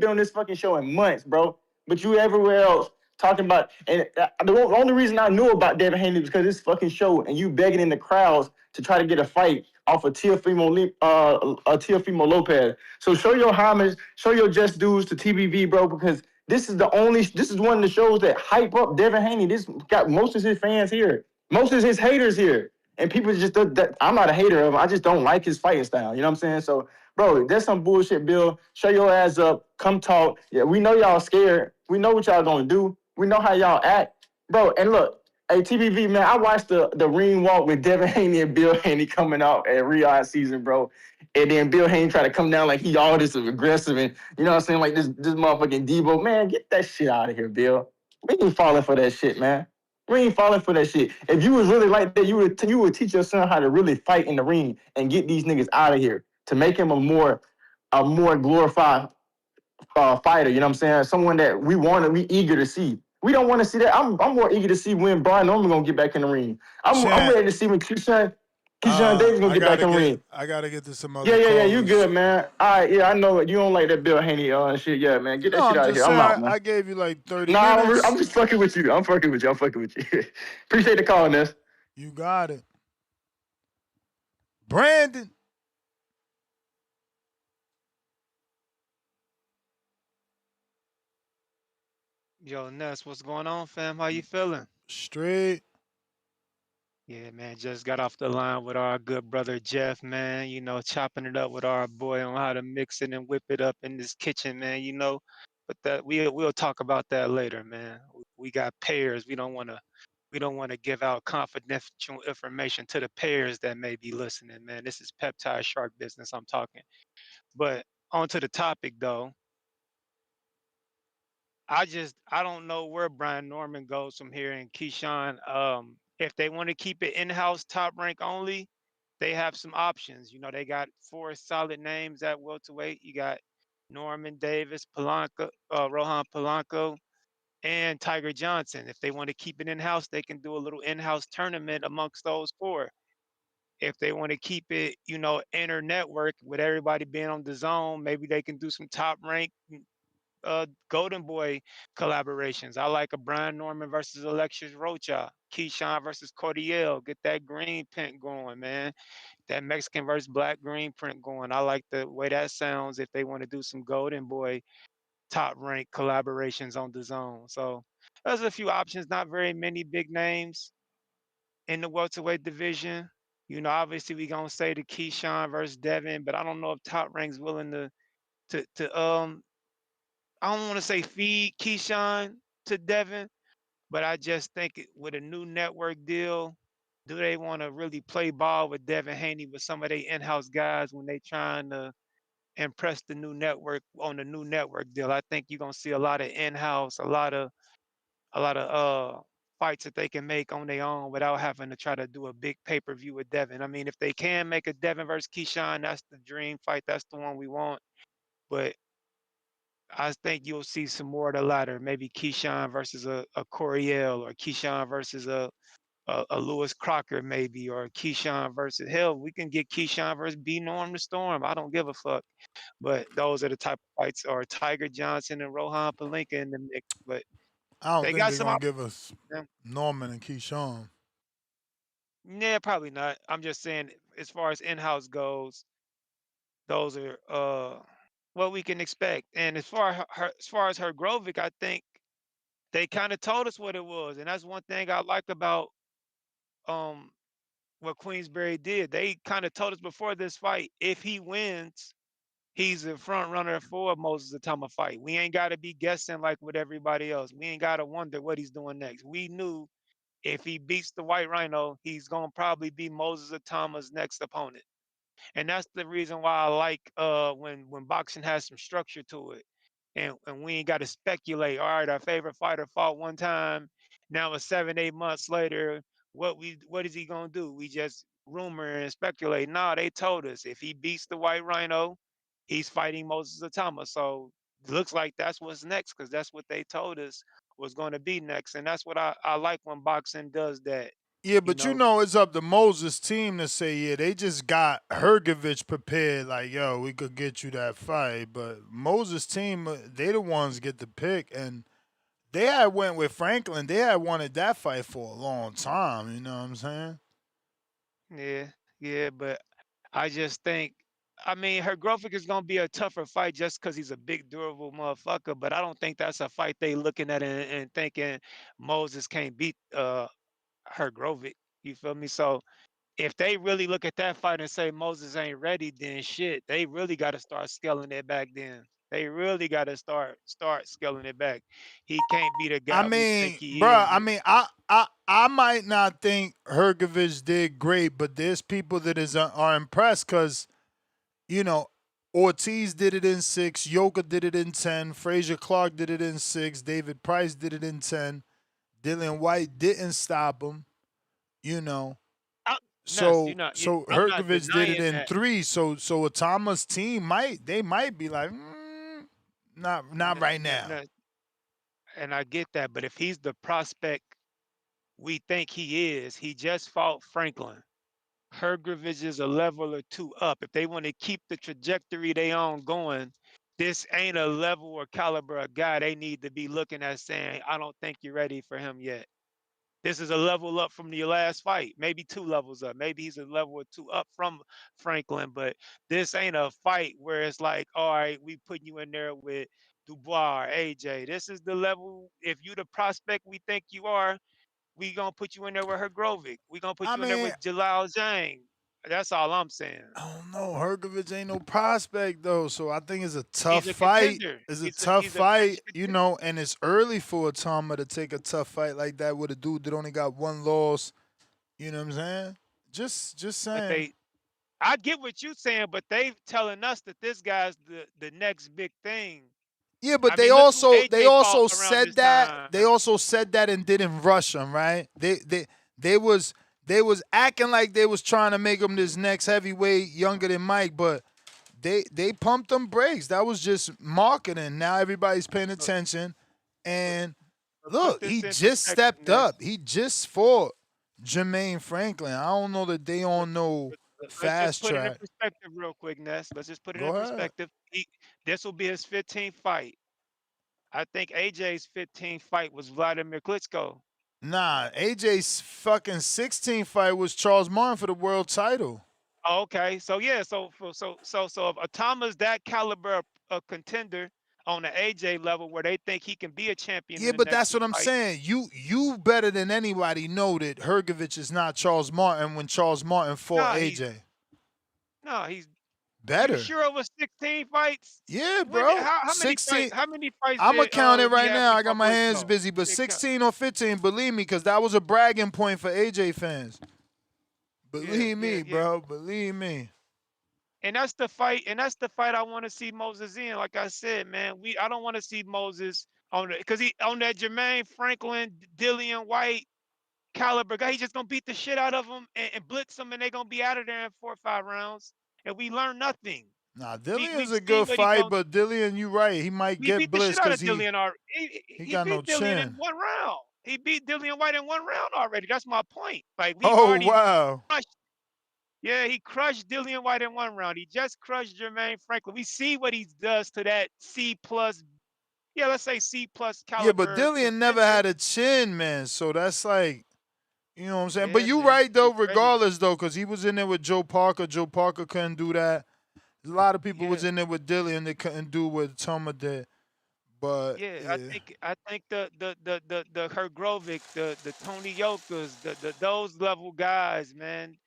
Speaker 17: been on this fucking show in months, bro. But you everywhere else talking about, and the only reason I knew about Devin Haney was because this fucking show, and you begging in the crowds to try to get a fight off of Teofimo Lopez. So show your homage, show your just dues to TBV, bro, because this is one of the shows that hype up Devin Haney. This got most of his fans here, most of his haters here. And people just, I'm not a hater of him. I just don't like his fighting style. You know what I'm saying? So, bro, that's some bullshit, Bill. Show your ass up. Come talk. Yeah, we know y'all scared. We know what y'all gonna do. We know how y'all act. Bro, and look, hey, TBV, man, I watched the ring walk with Devin Haney and Bill Haney coming out at Riyadh season, bro. And then Bill Haney try to come down like he all this aggressive and, you know what I'm saying, like this motherfucking Debo. Man, get that shit out of here, Bill. We ain't falling for that shit, man. We ain't falling for that shit. If you was really like that, you would teach your son how to really fight in the ring and get these niggas out of here to make him a more glorified fighter. You know what I'm saying? Someone that we eager to see. We don't want to see that. I'm more eager to see when Brian Norman gonna get back in the ring. I'm ready to see when Keyshawn Davis gonna get back in the ring.
Speaker 4: I gotta get to some other
Speaker 17: Yeah, you good, man. All right, yeah, I know you don't like that Bill Haney shit. Yeah, man, get that shit out of here. I'm out, man.
Speaker 4: I gave you like 30 minutes.
Speaker 17: I'm just fucking with you. I'm fucking with you. Appreciate the call, Ness.
Speaker 4: You got it. Brandon.
Speaker 7: Yo, Ness, what's going on, fam? How you feeling?
Speaker 4: Straight.
Speaker 7: Yeah, man, just got off the line with our good brother Jeff, man. Chopping it up with our boy on how to mix it and whip it up in this kitchen, man. But that we'll talk about that later, man. we got pairs. We don't want to give out confidential information to the pairs that may be listening, man. This is peptide shark business I'm talking. But on to the topic though. I don't know where Brian Norman goes from here and Keyshawn. If they want to keep it in-house top rank only, they have some options. You know, they got 4 solid names at welterweight. You got Norman Davis, Polanco, Rohan Polanco, and Tiger Johnson. If they want to keep it in-house, they can do a little in-house tournament amongst those 4. If they want to keep it, you know, inner network with everybody being on the zone, maybe they can do some top rank Golden Boy collaborations. I like a Brian Norman versus Alexis Rocha, Keyshawn versus Cordial. Get that green print going, man. That Mexican versus black green print going. I like the way that sounds if they want to do some Golden Boy top rank collaborations on the zone. So there's a few options, not very many big names in the welterweight division. You know, obviously we gonna say the Keyshawn versus Devin, but I don't know if Top Rank's willing to I don't want to say feed Keyshawn to Devin, but I just think with a new network deal, do they want to really play ball with Devin Haney with some of their in-house guys when they trying to impress the new network on the new network deal? I think you're gonna see a lot of in-house, a lot of fights that they can make on their own without having to try to do a big pay-per-view with Devin. I mean, if they can make a Devin versus Keyshawn, that's the dream fight. That's the one we want. But I think you'll see some more of the latter. Maybe Keyshawn versus a Coriel, or Keyshawn versus a Lewis Crocker, maybe, or Keyshawn versus, hell, we can get Keyshawn versus B Norm the Storm. I don't give a fuck. But those are the type of fights, or Tiger Johnson and Rohan Palenka in the mix. But
Speaker 4: I don't
Speaker 7: they
Speaker 4: think
Speaker 7: got
Speaker 4: they're
Speaker 7: some
Speaker 4: gonna
Speaker 7: options.
Speaker 4: give us Norman and Keyshawn.
Speaker 7: Yeah, probably not. I'm just saying, as far as in-house goes, those are what we can expect. And as far as Hrgovic, I think they kind of told us what it was, and that's one thing I like about um what Queensberry did. They kind of told us before this fight, if he wins, he's the front runner for Moses Atama fight. We ain't got to be guessing like with everybody else. We ain't got to wonder what he's doing next. We knew if he beats the White Rhino, he's gonna probably be Moses Atama's next opponent. And that's the reason why I like when boxing has some structure to it, and we ain't got to speculate. All right, our favorite fighter fought one time, now it's 7-8 months later. What is he gonna do? We just rumor and speculate. Nah, they told us if he beats the White Rhino, he's fighting Moses Atama. So looks like that's what's next, because that's what they told us was going to be next, and that's what I like when boxing does that.
Speaker 4: Yeah,
Speaker 7: You
Speaker 4: but you
Speaker 7: know,
Speaker 4: know it's up to Moses' team to say, yeah, they just got Hrgovich prepared, like, yo, we could get you that fight. But Moses' team, they the ones get the pick, and they had went with Franklin. They had wanted that fight for a long time, you know what I'm saying?
Speaker 7: yeah, yeah, but I just think, I mean, Hrgovic is gonna be a tougher fight just because he's a big, durable motherfucker. But I don't think that's a fight they looking at and thinking Moses can't beat Hrgovic. You feel me? So if they really look at that fight and say Moses ain't ready, then shit, they really got to start scaling it back. Then they really got to start scaling it back. He can't be the
Speaker 4: I
Speaker 7: guy we think
Speaker 4: mean,
Speaker 7: he
Speaker 4: bruh,
Speaker 7: is.
Speaker 4: I mean, I might not think Hrgovich did great, but there's people that are impressed because, you know, Ortiz did it in 6, Yoka did it in 10, Frazier Clark did it in 6, David Price did it in 10, Dylan White didn't stop him, you know.
Speaker 7: Nuts,
Speaker 4: So
Speaker 7: I'm not
Speaker 4: Hrgovich did it
Speaker 7: denying
Speaker 4: in
Speaker 7: that.
Speaker 4: 3. So Atama's team might be like, not right now.
Speaker 7: And I get that, but if he's the prospect we think he is, he just fought Franklin. Hrgovich is a level or 2 up. If they want to keep the trajectory they on going, this ain't a level or caliber of guy they need to be looking at saying, I don't think you're ready for him yet. This is a level up from the last fight, maybe 2 levels up. Maybe he's a level or 2 up from Franklin, but this ain't a fight where it's like, all right, we putting you in there with Dubois or AJ. This is the level. If you the prospect we think you are, we gonna put you in there with Hrgovic. We gonna put
Speaker 4: I
Speaker 7: you in there
Speaker 4: mean,
Speaker 7: with Jalal Zhang. That's all I'm saying.
Speaker 4: I don't know. Hrgovich ain't no prospect though, so I think it's a tough
Speaker 7: He's a
Speaker 4: fight.
Speaker 7: contender.
Speaker 4: It's a
Speaker 7: He's
Speaker 4: tough
Speaker 7: a fringe
Speaker 4: fight, you
Speaker 7: contender.
Speaker 4: know, and it's early for Tama to take a tough fight like that with a dude that only got one loss. You know what I'm saying? Just
Speaker 7: But
Speaker 4: saying.
Speaker 7: I get what you're saying, but they telling us that this guy's the next big thing.
Speaker 4: Yeah, but
Speaker 7: I mean, look who
Speaker 4: they
Speaker 7: AJ fought
Speaker 4: also
Speaker 7: around
Speaker 4: said
Speaker 7: this
Speaker 4: that
Speaker 7: time.
Speaker 4: and didn't rush him, right? They was acting like they was trying to make him this next heavyweight younger than Mike, but they pumped them brakes. That was just marketing. Now everybody's paying attention, and
Speaker 7: Put
Speaker 4: look, he
Speaker 7: this in
Speaker 4: just
Speaker 7: perspective,
Speaker 4: stepped
Speaker 7: Ness.
Speaker 4: up. He just fought Jermaine Franklin. I don't know that they on no
Speaker 7: Let's just
Speaker 4: fast
Speaker 7: put it in
Speaker 4: track.
Speaker 7: perspective real quick, Ness. Let's just put it
Speaker 4: Go
Speaker 7: in
Speaker 4: ahead.
Speaker 7: perspective. This will be his 15th fight. I think AJ's 15th fight was Vladimir Klitschko.
Speaker 4: Nah, AJ's fucking 16th fight was Charles Martin for the world title.
Speaker 7: Oh, okay, so yeah, so if Atama's that caliber of contender on the AJ level where they think he can be a champion
Speaker 4: Yeah,
Speaker 7: in the
Speaker 4: but
Speaker 7: next
Speaker 4: that's
Speaker 7: two
Speaker 4: what I'm
Speaker 7: fights.
Speaker 4: saying. You better than anybody know that Hrgovich is not Charles Martin when Charles Martin fought AJ.
Speaker 7: He's
Speaker 4: Better.
Speaker 7: You sure over 16 fights?
Speaker 4: Yeah,
Speaker 7: When
Speaker 4: bro.
Speaker 7: how many
Speaker 4: 16.
Speaker 7: fights? How many fights
Speaker 4: I'm going
Speaker 7: did
Speaker 4: to count it
Speaker 7: he
Speaker 4: right
Speaker 7: have
Speaker 4: now.
Speaker 7: when he
Speaker 4: I got
Speaker 7: fought
Speaker 4: my hands
Speaker 7: Klitschko?
Speaker 4: busy, but
Speaker 7: Yeah,
Speaker 4: 16 or 15, believe me, because that was a bragging point for AJ fans. Believe me, bro. Believe me.
Speaker 7: And that's the fight. And that's the fight I want to see Moses in. Like I said, man, I don't want to see Moses on the because he on that Jermaine Franklin, Dillian White caliber guy. He's just gonna beat the shit out of them and blitz them, and they're gonna be out of there in 4 or 5 rounds. And we learn nothing.
Speaker 4: Nah, Dillian's
Speaker 7: We've
Speaker 4: a
Speaker 7: seen
Speaker 4: good
Speaker 7: what he
Speaker 4: fight,
Speaker 7: gonna.
Speaker 4: but Dillian, you right. He might
Speaker 7: We
Speaker 4: get
Speaker 7: beat the shit
Speaker 4: blitzed
Speaker 7: out
Speaker 4: because
Speaker 7: of Dillian already.
Speaker 4: he
Speaker 7: He
Speaker 4: got no
Speaker 7: beat Dillian in
Speaker 4: chin.
Speaker 7: 1 round. He beat Dillian White in 1 round already. That's my point. Like we've
Speaker 4: Oh,
Speaker 7: already
Speaker 4: wow.
Speaker 7: crushed. Yeah, he crushed Dillian White in 1 round. He just crushed Jermaine Franklin. We see what he does to that C plus. Yeah, let's say C plus
Speaker 4: Yeah, but
Speaker 7: caliber
Speaker 4: Dillian never
Speaker 7: contender.
Speaker 4: had a chin, man. So that's like, you know what I'm saying? But
Speaker 7: Yeah,
Speaker 4: you
Speaker 7: man.
Speaker 4: right, though,
Speaker 7: He's ready.
Speaker 4: regardless, though, because he was in there with Joe Parker. Joe Parker couldn't do that. A lot of people was
Speaker 7: Yeah.
Speaker 4: in there with Dillian that couldn't do what Toma did. But,
Speaker 7: Yeah,
Speaker 4: yeah.
Speaker 7: I think the Hrgovic, the Tony Yokas, those level guys, man,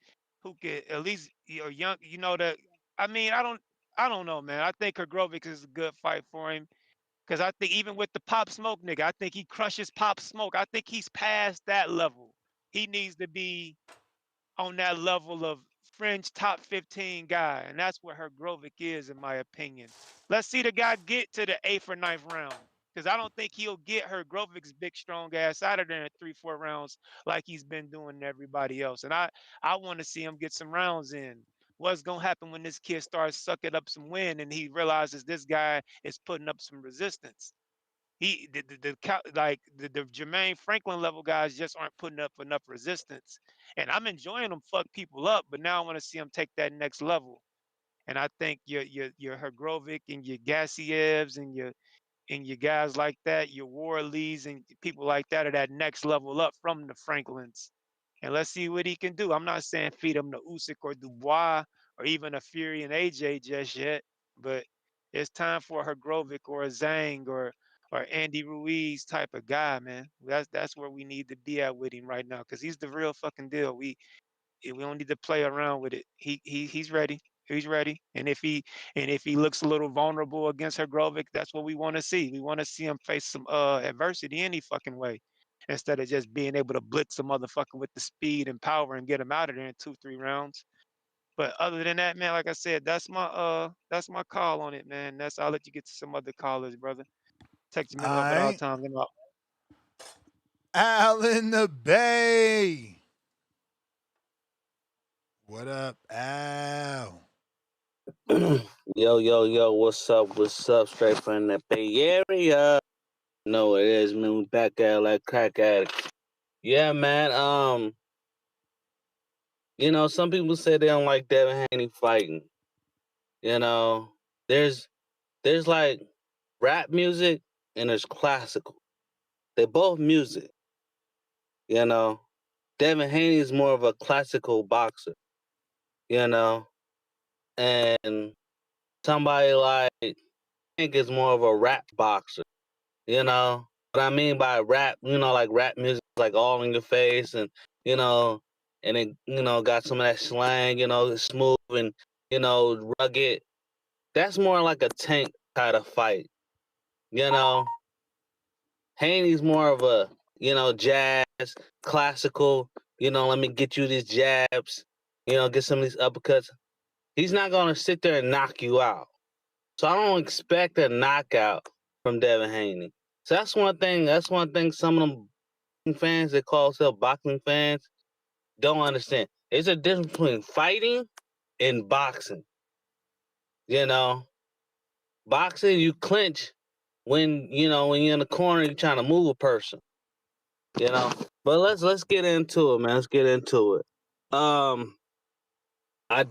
Speaker 7: who could at least young, that I mean, I don't know, man. I think Hrgovic is a good fight for him. Because I think even with the Pop Smoke nigga, I think he crushes Pop Smoke. I think he's past that level. He needs to be on that level of fringe top 15 guy. And that's where Hrgovic is, in my opinion. Let's see the guy get to the 8th or 9th round. Because I don't think he'll get Hrgovic's big, strong ass out of there in 3, 4 rounds like he's been doing to everybody else. And I want to see him get some rounds in. What's going to happen when this kid starts sucking up some wind and he realizes this guy is putting up some resistance? The Jermaine Franklin level guys just aren't putting up enough resistance. And I'm enjoying them fuck people up, but now I want to see them take that next level. And I think your Hrgovic and your Gassievs and your guys like that, your Warleys and people like that are that next level up from the Franklins. And let's see what he can do. I'm not saying feed him to Usyk or Dubois or even a Fury and AJ just yet, but it's time for a Hrgovic or a Zhang or Andy Ruiz type of guy, man. That's where we need to be at with him right now because he's the real fucking deal. We don't need to play around with it. He's ready. He's ready. And if he looks a little vulnerable against Hrgovic, that's what we want to see. We want to see him face some adversity any fucking way, instead of just being able to blitz a motherfucker with the speed and power and get him out of there in 2, 3 rounds. But other than that, man, like I said, that's my call on it, man. I'll let you get to some other callers, brother. Take your
Speaker 4: All
Speaker 7: minute over our
Speaker 4: right.
Speaker 7: time. Then I'll
Speaker 4: Al in the Bay. What up, Al?
Speaker 12: Yo, what's up? Straight from the Bay Area. No, it is, man. We back at like crack addicts. Yeah, man. Some people say they don't like Devin Haney fighting. There's like rap music and there's classical. They're both music. Devin Haney is more of a classical boxer. And somebody like Hank is more of a rap boxer. What I mean by rap, like rap music, like all in your face, and and it, got some of that slang, smooth and, rugged. That's more like a Tank kind of fight, Haney's more of a, jazz, classical, let me get you these jabs, get some of these uppercuts. He's not going to sit there and knock you out. So I don't expect a knockout from Devin Haney. So that's one thing some of them fans that call themselves boxing fans don't understand. There's a difference between fighting and boxing. Boxing, you clinch when when you're in the corner, you're trying to move a person. But let's get into it, man. Let's get into it. I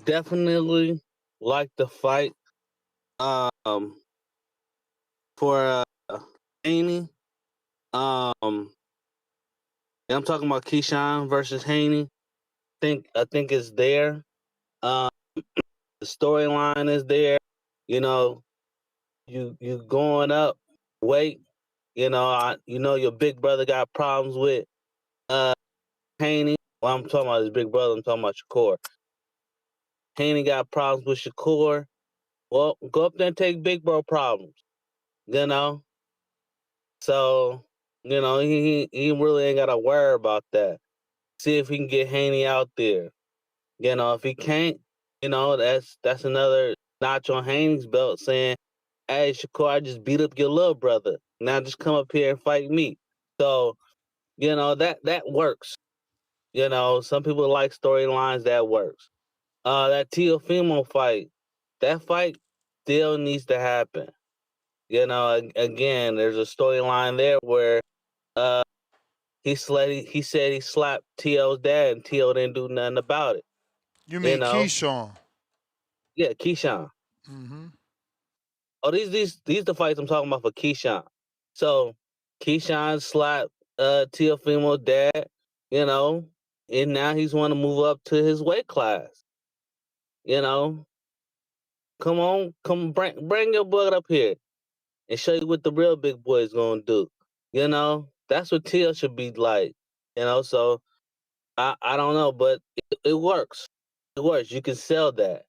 Speaker 12: definitely like the fight. For Haney. I'm talking about Keyshawn versus Haney. I think it's there. The storyline is there. You going up weight. Your big brother got problems with Haney. Well, I'm talking about his big brother. I'm talking about Shakur. Haney got problems with Shakur. Well, go up there and take big bro problems. So, he really ain't got to worry about that. See if he can get Haney out there. If he can't, that's another notch on Haney's belt saying, hey, Shakur, I just beat up your little brother. Now just come up here and fight me. So, that works. Some people like storylines, that works. That Teofimo fight, that fight still needs to happen. Again, there's a storyline there where he said he slapped T.O.'s dad and T.O. didn't do nothing about it.
Speaker 4: You mean Keyshawn?
Speaker 12: Yeah, Keyshawn.
Speaker 4: Mm-hmm.
Speaker 12: Oh, these the fights I'm talking about for Keyshawn. So Keyshawn slapped Teofimo's dad, and now he's want to move up to his weight class. Come on, bring your butt up here and show you what the real big boy is gonna do. That's what Teo should be like. So I don't know, but it works. It works. You can sell that.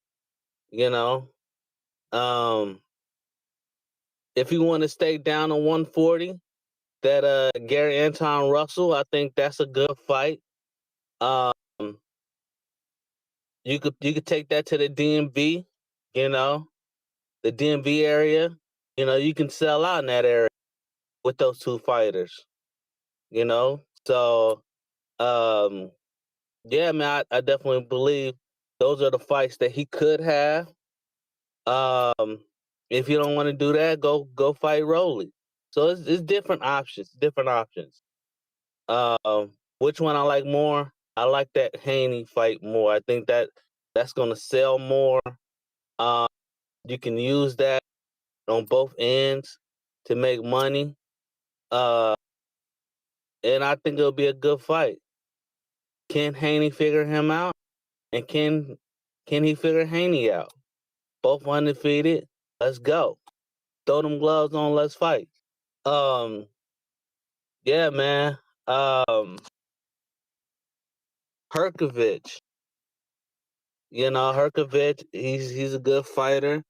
Speaker 12: If you want to stay down to 140, that Gary Anton Russell, I think that's a good fight. Um, you could take that to the DMV, the DMV area. You can sell out in that area with those two fighters. So yeah, man, I definitely believe those are the fights that he could have. If you don't want to do that, go fight Rolly. So it's different options. Which one I like more? I like that Haney fight more. I think that's gonna sell more. You can use that on both ends to make money. And I think it'll be a good fight. Can Haney figure him out? And can he figure Haney out? Both undefeated. Let's go. Throw them gloves on. Let's fight. Yeah, man. Hrgovich. Hrgovich, he's a good fighter.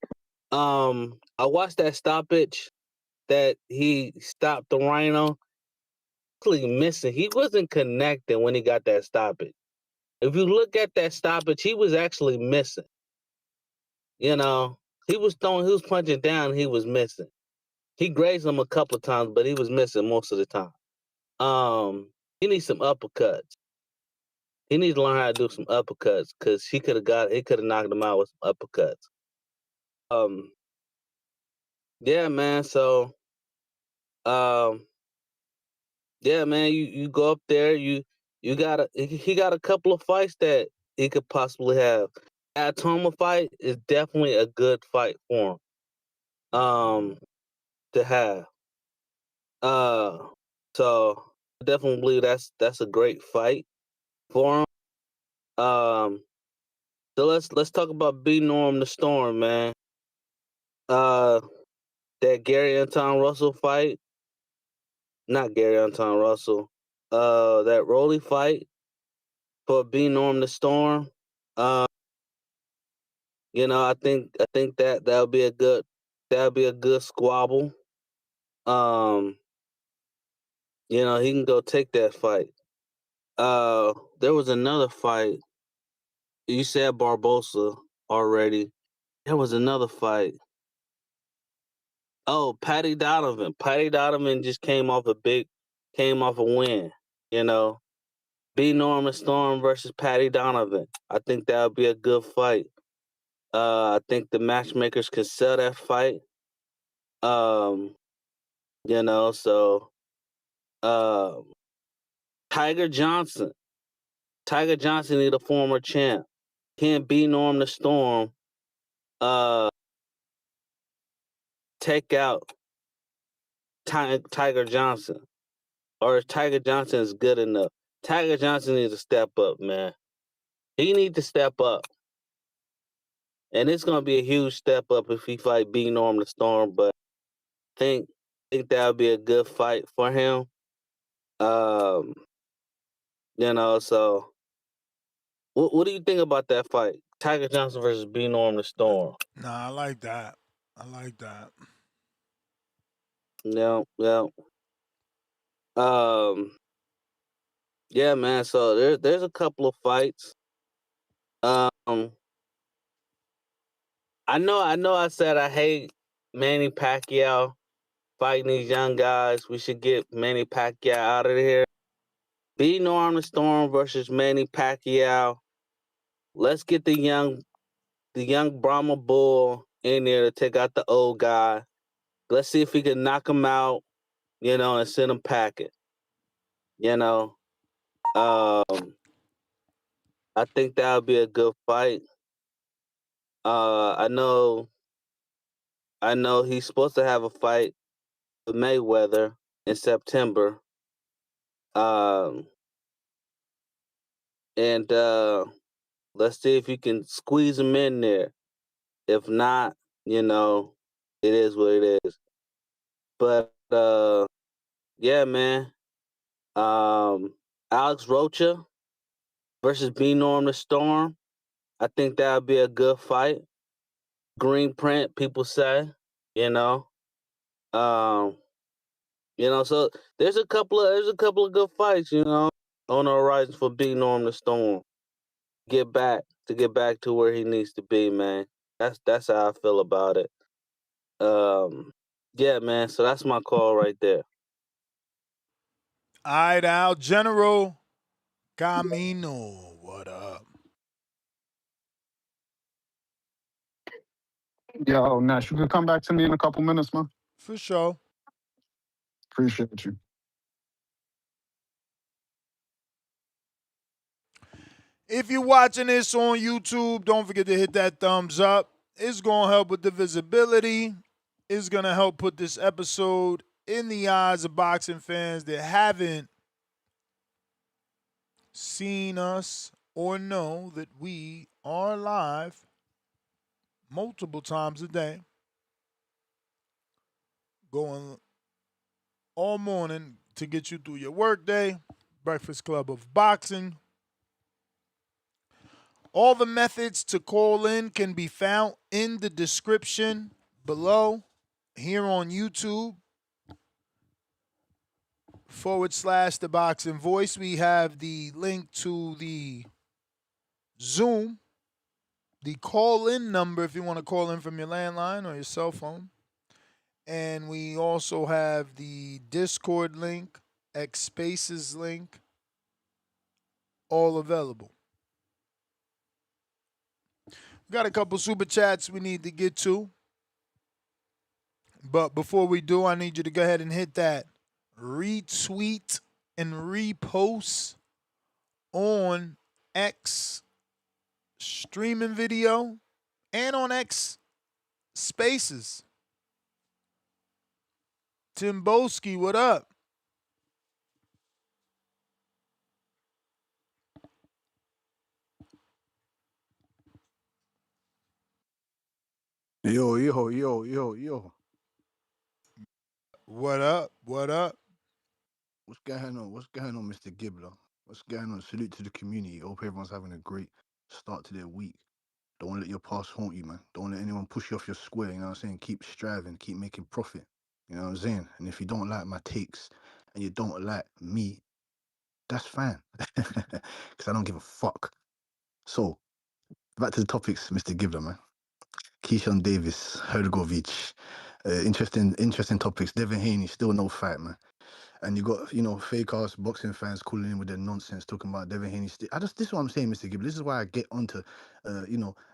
Speaker 12: I watched that stoppage that he stopped the Rhino. Missing. He wasn't connecting when he got that stoppage. If you look at that stoppage, he was actually missing. He was punching down, he was missing. He grazed him a couple of times, but he was missing most of the time. He needs some uppercuts. He needs to learn how to do some uppercuts because he could have knocked him out with some uppercuts. Yeah, man. So, yeah, man. You go up there. He got a couple of fights that he could possibly have. That Tacoma fight is definitely a good fight for him. To have. So I definitely believe that's a great fight for him. So let's talk about B Norm the Storm, man. That Gary Anton Russell fight. Not Gary Anton Russell. That Rolly fight. for B Norm the Storm. You know, I think that'll be a good squabble. You know, he can go take that fight. There was another fight. You said Barbosa already. There was another fight. Oh, Patty Donovan. Patty Donovan just came off a win. You know, B Norman Storm versus Patty Donovan. I think that would be a good fight. I think the matchmakers could sell that fight. You know, so Tiger Johnson. Tiger Johnson is a former champ. Can't B Norm the Storm take out Tiger Johnson. Or if Tiger Johnson is good enough. Tiger Johnson needs to step up, man. He needs to step up. And it's gonna be a huge step up if he fight B Norm the Storm, but think that would be a good fight for him. You know, so what do you think about that fight? Tiger Johnson versus B Norm the Storm.
Speaker 4: Nah, I like that. I like that.
Speaker 12: Yeah. Yeah, man. So there's a couple of fights. I know. I said I hate Manny Pacquiao fighting these young guys. We should get Manny Pacquiao out of here. B Norm the Storm versus Manny Pacquiao. Let's get the young Brahma Bull in there to take out the old guy. Let's see if we can knock him out, you know, and send him packing. You know, I think that would be a good fight. I know he's supposed to have a fight with Mayweather in September. And let's see if you can squeeze him in there. If not, you know, it is what it is. But yeah, man. Alex Rocha versus B Norm the Storm. I think that would be a good fight. Green print, people say, you know. You know, so there's a couple of good fights, you know, on the horizon for B Norm the Storm. Get back to where he needs to be, man. That's how I feel about it. Yeah, man. So that's my call right there.
Speaker 4: All right, Al. General Camino. What up?
Speaker 10: Yo, Nash, you could come back to me in a couple minutes, man.
Speaker 4: For sure.
Speaker 10: Appreciate you.
Speaker 4: If you're watching this on YouTube, don't forget to hit that thumbs up. It's going to help with the visibility. It's going to help put this episode in the eyes of boxing fans that haven't seen us or know that we are live multiple times a day, going all morning to get you through your workday. Breakfast Club of Boxing. All the methods to call in can be found in the description below here on YouTube /The Boxing Voice. We have the link to the Zoom, the call-in number if you want to call in from your landline or your cell phone. And we also have the Discord link, X Spaces link, all available. We got a couple super chats we need to get to. But before we do, I need you to go ahead and hit that retweet and repost on X streaming video and on X Spaces. Timboski, what up?
Speaker 18: Yo.
Speaker 4: What up? What up?
Speaker 18: What's going on? What's going on, Mr. Gibbler? What's going on? Salute to the community. Hope everyone's having a great start to their week. Don't let your past haunt you, man. Don't let anyone push you off your square, you know what I'm saying? Keep striving, keep making profit. You know what I'm saying? And if you don't like my takes and you don't like me, that's fine. Because I don't give a fuck. So, back to the topics, Mr. Gibbler, man. Keyshawn Davis, Hrgovich. Interesting topics. Devin Haney, still no fight, man. And you got, fake ass boxing fans calling in with their nonsense, talking about Devin Haney. This is what I'm saying, Mr. Gibb. This is why I get onto,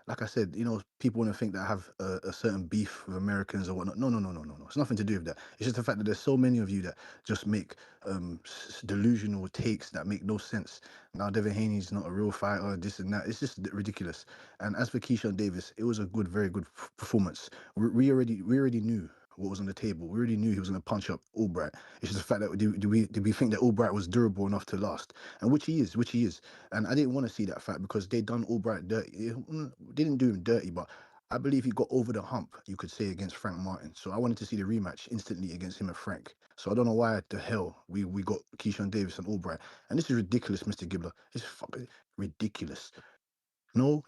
Speaker 18: like I said, people want to think that I have a certain beef with Americans or whatnot. No. It's nothing to do with that. It's just the fact that there's so many of you that just make delusional takes that make no sense. Now Devin Haney's not a real fighter, this and that. It's just ridiculous. And as for Keyshawn Davis, it was a very good performance. We already knew what was on the table. We already knew he was going to punch up Albright. It's just the fact that did we think that Albright was durable enough to last, and which he is. And I didn't want to see that fact because they done Albright dirty. They didn't do him dirty, but I believe he got over the hump, you could say, against Frank Martin. So I wanted to see the rematch instantly against him and Frank. So I don't know why the hell we got Keyshawn Davis and Albright. And this is ridiculous, Mr. Gibbler. It's fucking ridiculous. No.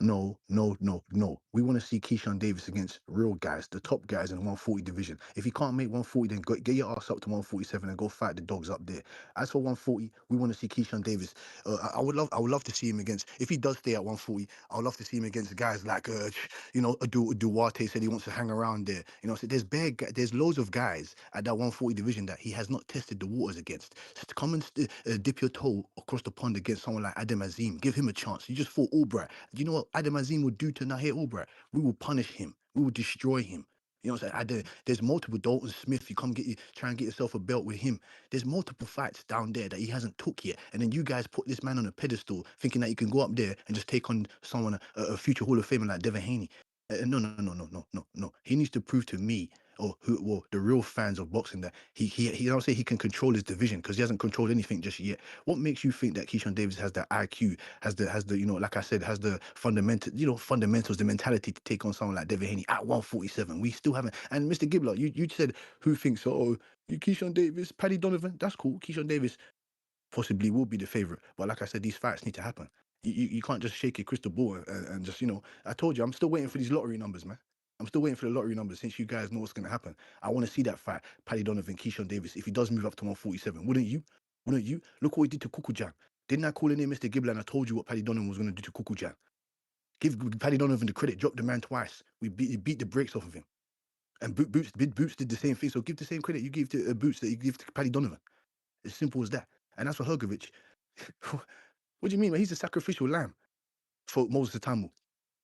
Speaker 18: We want to see Keyshawn Davis against real guys, the top guys in the 140 division. If he can't make 140, then get your ass up to 147 and go fight the dogs up there. As for 140, we want to see Keyshawn Davis. I would love to see him against. If he does stay at 140, I would love to see him against guys like, Duarte said he wants to hang around there. So there's loads of guys at that 140 division that he has not tested the waters against. So to come and dip your toe across the pond against someone like Adam Azim, give him a chance. You just fought Albright. Do you know what Adam Azim would do to Nahir Albright? We will punish him. We will destroy him. You know what I'm saying? There's multiple Dalton Smith. You try and get yourself a belt with him. There's multiple fights down there that he hasn't took yet. And then you guys put this man on a pedestal thinking that you can go up there and just take on someone, a future Hall of Famer like Devin Haney. No. He needs to prove to me the real fans of boxing that he don't say he can control his division because he hasn't controlled anything just yet. What makes you think that Keyshawn Davis has the IQ, has the like I said, has the fundamentals, the mentality to take on someone like Devin Haney at 147? We still haven't. And Mr. Gibbler, you said who thinks so? Oh, Keyshawn Davis, Paddy Donovan. That's cool. Keyshawn Davis possibly will be the favorite. But like I said, these fights need to happen. You can't just shake your crystal ball and just, I told you, I'm still waiting for these lottery numbers, man. I'm still waiting for the lottery numbers since you guys know what's going to happen. I want to see that fight, Paddy Donovan, Keyshawn Davis, if he does move up to 147. Wouldn't you? Wouldn't you? Look what he did to Kukujan. Didn't I call in Mr. Gibbler and I told you what Paddy Donovan was going to do to Kukujan? Give Paddy Donovan the credit, drop the man twice. We beat the brakes off of him. And Boots did the same thing. So give the same credit you give to Boots that you give to Paddy Donovan. As simple as that. And as for Hrgovich, what do you mean, man? He's a sacrificial lamb for Moses Tamu.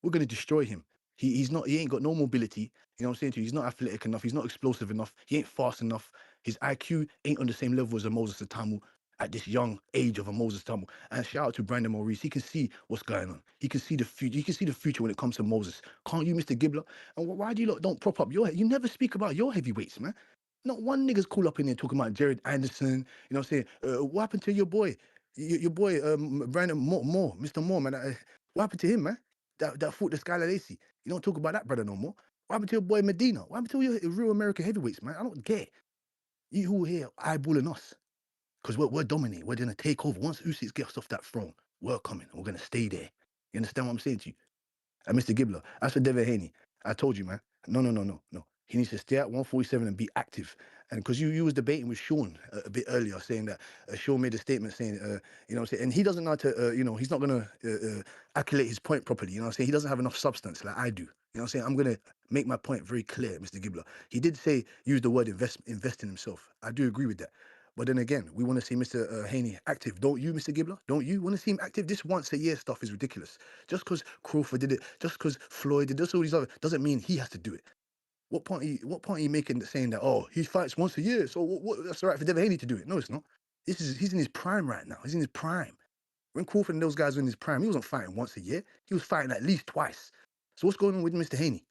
Speaker 18: We're going to destroy him. He ain't got no mobility. You know what I'm saying to you? He's not athletic enough. He's not explosive enough. He ain't fast enough. His IQ ain't on the same level as a Moses Tamu at this young age of a Moses Tamu. And shout out to Brandon Maurice. He can see what's going on. He can see the future. He can see the future when it comes to Moses. Can't you, Mr. Gibbler? And why do you lot don't prop up you never speak about your heavyweights, man? Not one nigga's cool up in there talking about Jared Anderson. You know what I'm saying? What happened to your boy? Your boy, Brandon Moore, Mr. Moore, man. What happened to him, man? That fought the Skylar Lacey. You don't talk about that brother no more. What happened to your boy Medina? What happened to your real American heavyweights, man? I don't get it. You who are here eyeballing us. Because we're dominating. We're going to take over. Once Usyk gets off that throne, we're coming. We're going to stay there. You understand what I'm saying to you? And Mr. Gibbler, as for Devin Haney, I told you, man. No. He needs to stay at 147 and be active. And because you was debating with Sean a bit earlier, saying that Sean made a statement saying, you know what I'm saying, and he doesn't know how to, he's not going to acculate his point properly. You know what I'm saying? He doesn't have enough substance like I do. You know what I'm saying? I'm going to make my point very clear, Mr. Gibbler. He did use the word invest in himself. I do agree with that. But then again, we want to see Mr. Haney active. Don't you, Mr. Gibbler? Don't you want to see him active? This once a year stuff is ridiculous. Just because Crawford did it, just because Floyd did it, all these other, doesn't mean he has to do it. What point are you making saying that, oh, he fights once a year, so what that's all right for Devin Haney to do it? No, it's not. He's in his prime right now. He's in his prime. When Crawford and those guys were in his prime, he wasn't fighting once a year. He was fighting at least twice. So what's going on with Mr. Haney?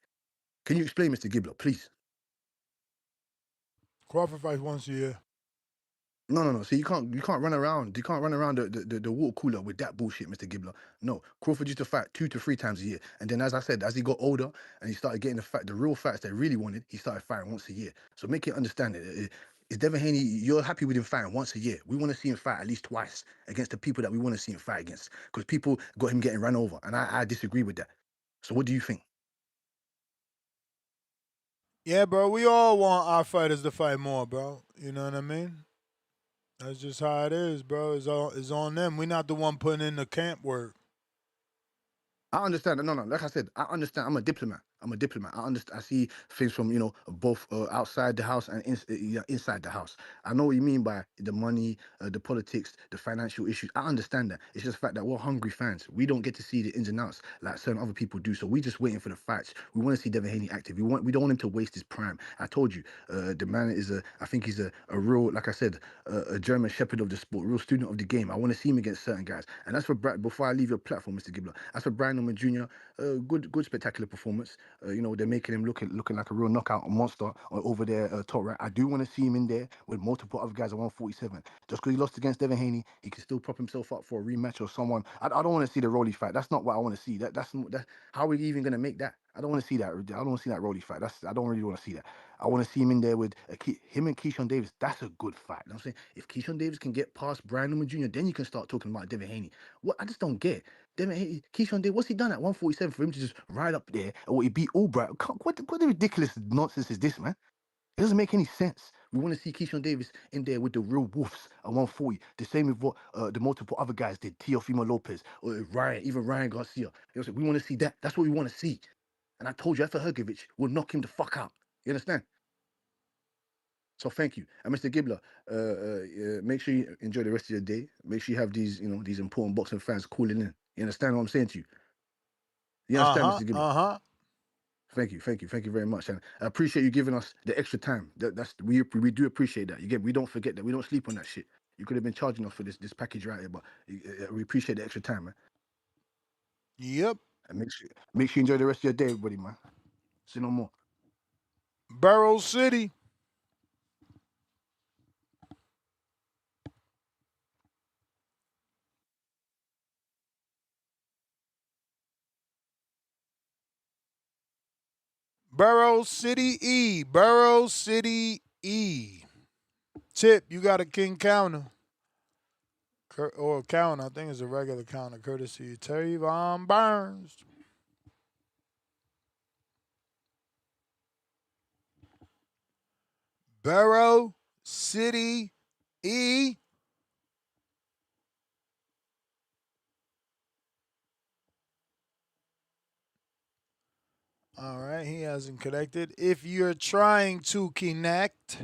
Speaker 18: Can you explain, Mr. Gibbler, please?
Speaker 4: Crawford fights once a year.
Speaker 18: No. So you can't run around. You can't run around the water cooler with that bullshit, Mr. Gibbler. No, Crawford used to fight 2 to 3 times a year, and then as I said, as he got older and he started getting the real fights that he really wanted, he started fighting once a year. So make it understand it. Is Devin Haney, you're happy with him fighting once a year. We want to see him fight at least twice against the people that we want to see him fight against. Because people got him getting run over. And I disagree with that. So what do you think?
Speaker 4: Yeah, bro, we all want our fighters to fight more, bro. You know what I mean? That's just how it is, bro. It's on them. We're not the one putting in the camp work.
Speaker 18: I understand. No. Like I said, I understand. I'm a diplomat. I understand. I see things from both outside the house and inside the house. I know what you mean by the money, the politics, the financial issues. I understand that. It's just the fact that we're hungry fans. We don't get to see the ins and outs like certain other people do. So we just waiting for the fights. We want to see Devin Haney active. We don't want him to waste his prime. I told you, the man is I think he's a real, like I said, a German shepherd of the sport, real student of the game. I want to see him against certain guys. And that's for before I leave your platform, Mr. Gibbler. As for Brian Norman Jr., good spectacular performance. They're making him looking like a real knockout monster over there, top right. I do want to see him in there with multiple other guys at 147. Just because he lost against Devin Haney, he can still prop himself up for a rematch or someone. I don't want to see the Rolly fight. That's not what I want to see. That's how are we even going to make that? I don't want to see that. I don't want to see that Rolly fight. I don't really want to see that. I want to see him in there with him and Keyshawn Davis. That's a good fight. You know what I'm saying? If Keyshawn Davis can get past Brian Norman Jr., then you can start talking about Devin Haney. What I just don't get. Keyshawn Davis, what's he done at 147 for him to just ride up there and what he beat Albright? What ridiculous nonsense is this, man? It doesn't make any sense. We want to see Keyshawn Davis in there with the real wolves at 140. The same with what the multiple other guys did. Teofimo Lopez or Ryan Garcia. You know what I'm saying? We want to see that. That's what we want to see. And I told you, after Hrgovich will knock him the fuck out. You understand? So thank you. And Mr. Gibbler, make sure you enjoy the rest of your day. Make sure you have these important boxing fans calling in. You understand what I'm saying to you? You understand, Mr. Gibbler? Thank you very much, and I appreciate you giving us the extra time. We do appreciate that. We don't forget that. We don't sleep on that shit. You could have been charging us for this package right here, but we appreciate the extra time, man.
Speaker 4: Yep.
Speaker 18: And make sure you enjoy the rest of your day, everybody, man. See no more.
Speaker 4: Barrow City. Barrow City E. Barrow City E. Tip, you got a king counter. Or a counter, I think it's a regular counter, courtesy of Trayvon Burns. Barrow City E. All right, he hasn't connected. If you're trying to connect,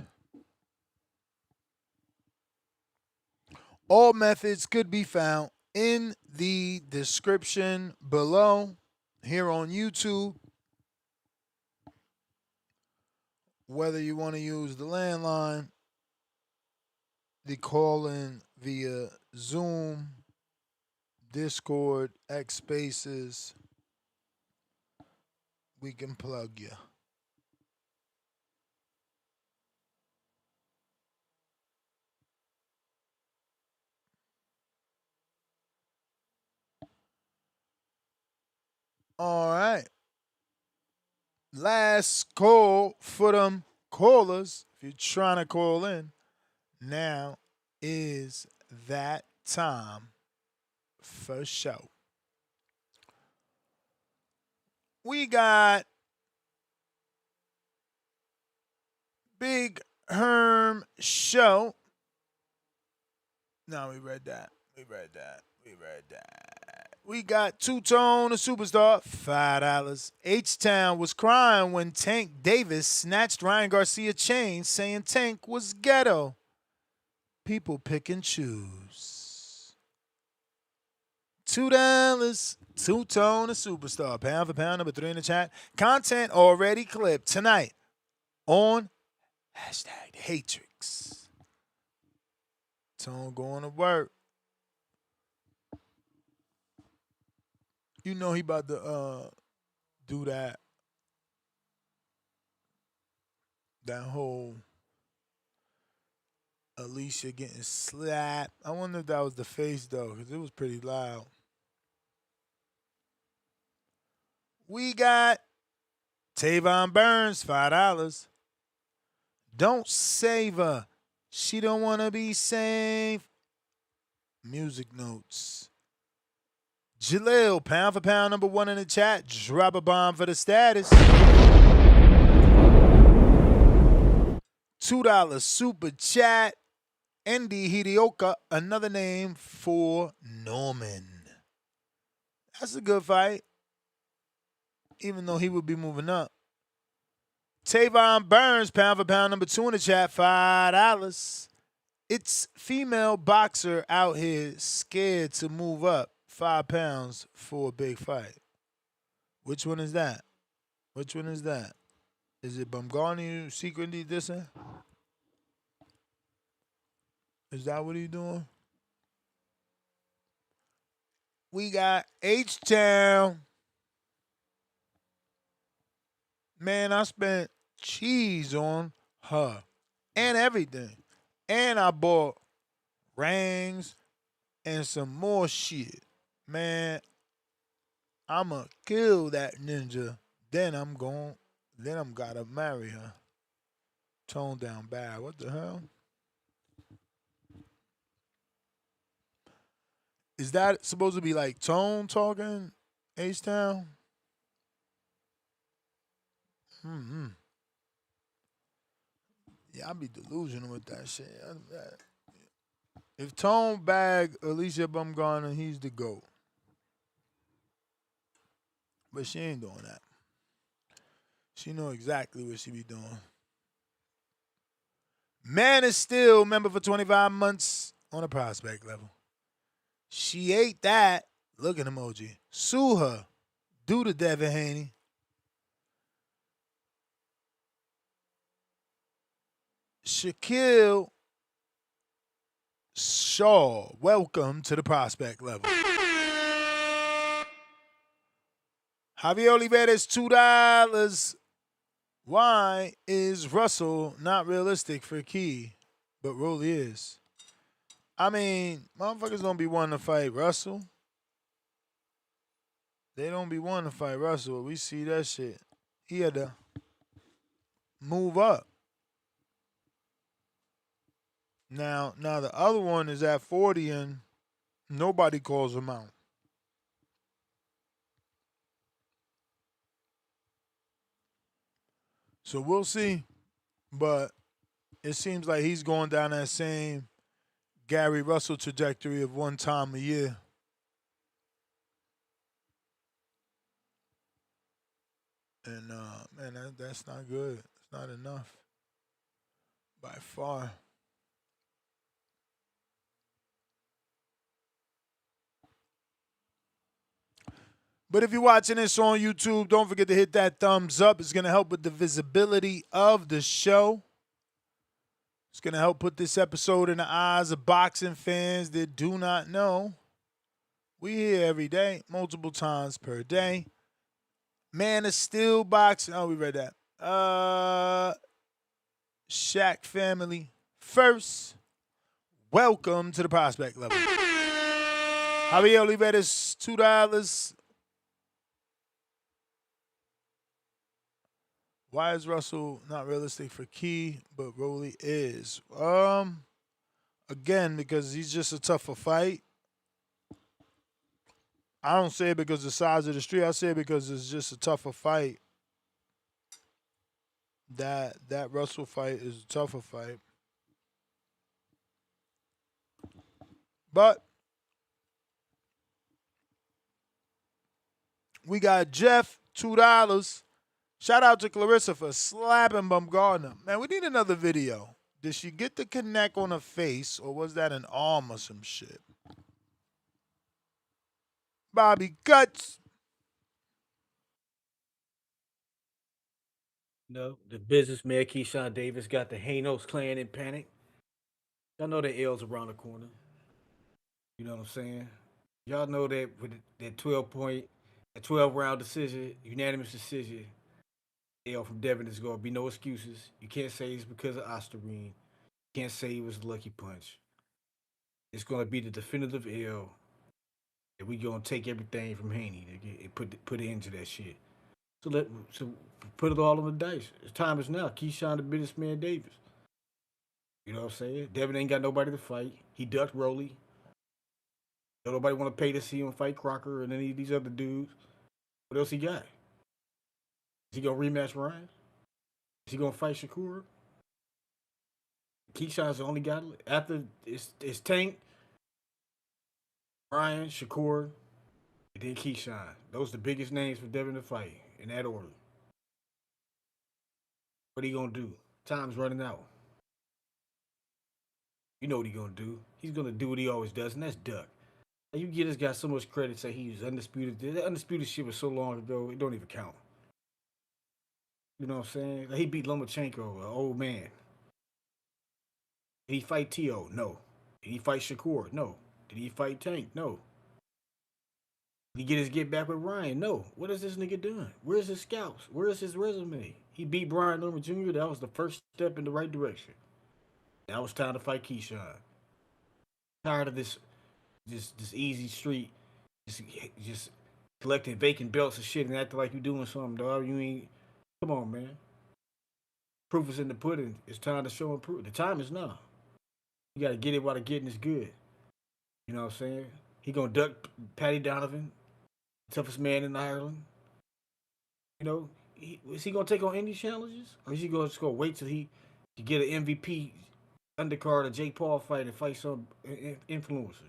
Speaker 4: all methods could be found in the description below here on YouTube. Whether you want to use the landline, the call-in via Zoom, Discord, X Spaces, we can plug you. All right. Last call for them callers. If you're trying to call in, now is that time for show. We got Big Herm Show. No, we read that. We got Two-Tone, the superstar, $5. H-Town was crying when Tank Davis snatched Ryan Garcia chain, saying Tank was ghetto. People pick and choose. $2. Two-Tone, the superstar. Pound for pound, number 3 in the chat. Content already clipped tonight on #Hatrix. Tone going to work. You know he about to do that whole Alicia getting slapped. I wonder if that was the face though, because it was pretty loud. We got Trayvon Burns, $5. Don't savor She don't wanna be safe. Music notes. Jalil, pound for pound, number one in the chat. Drop a bomb for the status. $2 super chat. Andy Hidioka, another name for Norman. That's a good fight, even though he would be moving up. Tavon Burns, pound for pound, number two in the chat, $5. It's female boxer out here scared to move up 5 pounds for a big fight. Which one is that? Which one is that? Is it Bumgarni secretly dissing? Is that what he's doing? We got H-Town. Man, I spent cheese on her and everything. And I bought rings and some more shit. Man, I'ma kill that ninja. Then I'm gotta marry her. Tone down bad. What the hell? Is that supposed to be like Tone talking? H-Town? Yeah, I be delusional with that shit. If Tone bag Alicia Bumgarner, he's the GOAT. But she ain't doing that. She know exactly what she be doing. Man is still member for 25 months on a prospect level. She ate that. Look at emoji. Sue her. Do the Devin Haney. Shaquille Shaw. Welcome to the prospect level. Javier Oliveira's $2. Why is Russell not realistic for Key, but Rolly is? I mean, motherfuckers don't be wanting to fight Russell. They don't be wanting to fight Russell. We see that shit. He had to move up. Now the other one is at 40 and nobody calls him out. So we'll see. But it seems like he's going down that same Gary Russell trajectory of one time a year. And, man, that's not good. It's not enough. By far. But if you're watching this on YouTube, don't forget to hit that thumbs up. It's going to help with the visibility of the show. It's going to help put this episode in the eyes of boxing fans that do not know. We here every day, multiple times per day. Man is still boxing. Oh, we read that. Shaq family first. Welcome to the prospect level. Javier Oliveira's $2. Why is Russell not realistic for Key, but Rolly is? Again, because he's just a tougher fight. I don't say it because of the size of the street. I say it because it's just a tougher fight. That Russell fight is a tougher fight. But we got Jeff, $2. Shout out to Clarissa for slapping Bumgarner. Man, we need another video. Did she get the connect on her face, or was that an arm or some shit? Bobby Guts.
Speaker 6: No, the businessman Keshawn Davis got the Hanos clan in panic. Y'all know the L's around the corner. You know what I'm saying? Y'all know that with that 12-round decision, unanimous decision, L from Devin is going to be no excuses. You can't say it's because of Osterine. You can't say it was a lucky punch. It's going to be the definitive L. And we going to take everything from Haney and put it into that shit. So put it all on the dice. The time is now. Keyshawn the businessman Davis. You know what I'm saying? Devin ain't got nobody to fight. He ducked Rolly. Nobody want to pay to see him fight Crocker and any of these other dudes. What else he got? Is he gonna rematch Ryan? Is he gonna fight Shakur? Keyshawn's the only guy after it's Tank, Ryan, Shakur, and then Keyshawn. Those are the biggest names for Devin to fight in that order. What he gonna do? Time's running out. You know what he gonna do? He's gonna do what he always does, and that's duck. And you give this guy so much credit, say he was undisputed. The undisputed shit was so long ago, it don't even count. You know what I'm saying? Like he beat Lomachenko, an old man. Did he fight T.O.? No. Did he fight Shakur? No. Did he fight Tank? No. Did he get his get back with Ryan? No. What has this nigga done? Where's his scouts? Where's his resume? He beat Brian Norman Jr. That was the first step in the right direction. Now it's time to fight Keyshawn. Tired of this easy street, just collecting vacant belts and shit and acting like you doing something, dog. You ain't. Come on, man. Proof is in the pudding. It's time to show and prove. The time is now. You got to get it while the getting is good. You know what I'm saying? He gonna duck Paddy Donovan, toughest man in Ireland. You know, is he gonna take on any challenges, or is he gonna just go wait till he can get an MVP undercard, a Jake Paul fight, and fight some influencer?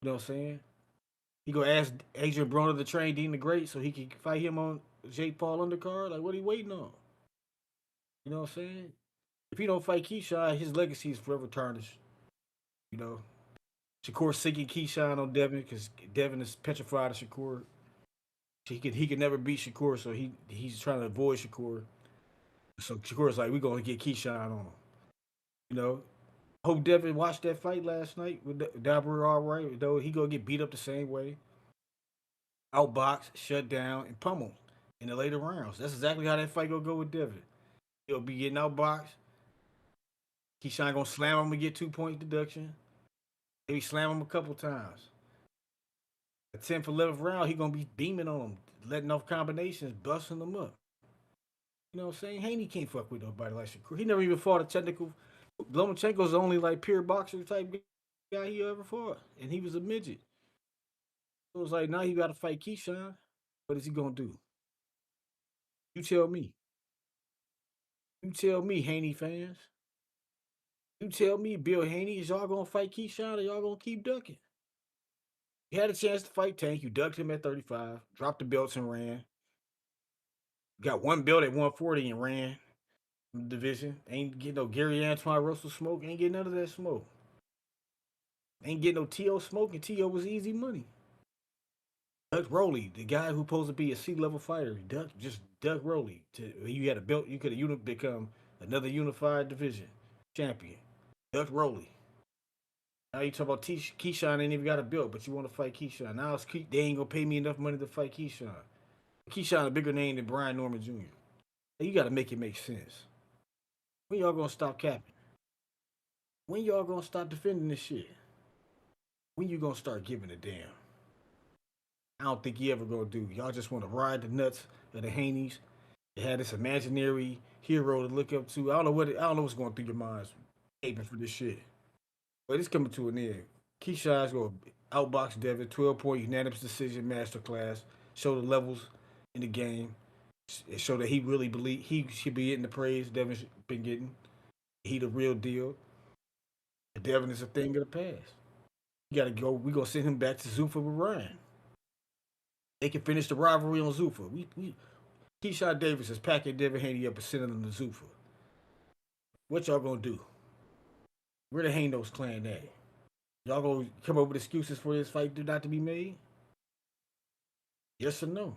Speaker 6: You know what I'm saying? He gonna ask Adrian Broner to train Dean the Great so he can fight him on Jake Paul undercard. Like, what are you waiting on? You know what I'm saying? If he don't fight Keyshawn, his legacy is forever tarnished. You know, Shakur sinking Keyshawn on Devin because Devin is petrified of Shakur. He could never beat Shakur, so he's trying to avoid Shakur. So Shakur's like, we're gonna get Keyshawn on him. You know, hope Devin watched that fight last night with Dabber all right, though he gonna get beat up the same way. Outboxed, shut down, and pummeled in the later rounds. That's exactly how that fight gonna go with Devin. He'll be getting outboxed. Keyshawn gonna slam him and get 2 point deduction. Maybe slam him a couple times. The 10th, 11th round, he gonna be beaming on him, letting off combinations, busting them up. You know what I'm saying? Haney can't fuck with nobody like Shakur. He never even fought a technical. Lomachenko's the only like pure boxer type guy he ever fought, and he was a midget. So it was like now you got to fight Keyshawn. What is he gonna do? You tell me. You tell me, Haney fans. You tell me, Bill Haney, is y'all gonna fight Keyshawn or y'all gonna keep ducking? You had a chance to fight Tank. You ducked him at 35, dropped the belts and ran. Got one belt at 140 and ran from the division. Ain't getting no Gary Antoine Russell smoke. Ain't getting none of that smoke. Ain't getting no T.O. smoke, and T.O. was easy money. Duck Roley, the guy who's supposed to be a C-level fighter, just Duck Roley. You had a belt, you could have become another unified division champion. Duck Roley. Now you talk about Keyshawn ain't even got a belt, but you want to fight Keyshawn. Now they ain't gonna pay me enough money to fight Keyshawn. Keyshawn a bigger name than Brian Norman Jr. You got to make it make sense. When y'all gonna stop capping? When y'all gonna stop defending this shit? When you gonna start giving a damn? I don't think you ever gonna do. Y'all just want to ride the nuts of the Haneys. You had this imaginary hero to look up to. I don't know what's going through your minds, aping for this shit. But it's coming to an end. Keyshawn's gonna outbox Devin, 12-point unanimous decision masterclass. Show the levels in the game. Show that he really believe he should be getting the praise Devin's been getting. He the real deal. Devin is a thing of the past. You gotta go. We gonna send him back to Zuffa with Ryan. They can finish the rivalry on Zuffa. Keshawn Davis is packing Devin Haney up and sending him to Zuffa. What y'all gonna do? Where the Hanos clan at? Y'all gonna come up with excuses for this fight not to be made? Yes or no?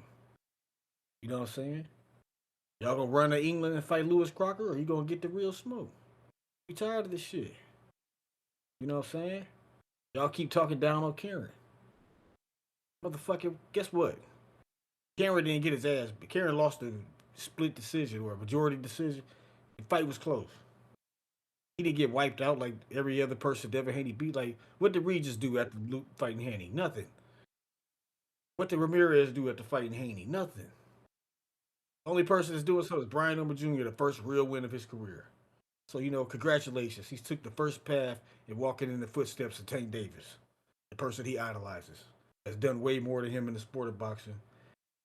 Speaker 6: You know what I'm saying? Y'all gonna run to England and fight Lewis Crocker, or you gonna get the real smoke? We tired of this shit. You know what I'm saying? Y'all keep talking down on Karen. Motherfucker, guess what? Karen didn't get his ass, but Karen lost a split decision or a majority decision. The fight was close. He didn't get wiped out like every other person Devin Haney beat. Like, what did Regis do after fighting Haney? Nothing. What did Ramirez do after fighting Haney? Nothing. Only person that's doing so is Brian Norman Jr., the first real win of his career. So, congratulations. He took the first path in walking in the footsteps of Tank Davis, the person he idolizes. Has done way more than him in the sport of boxing.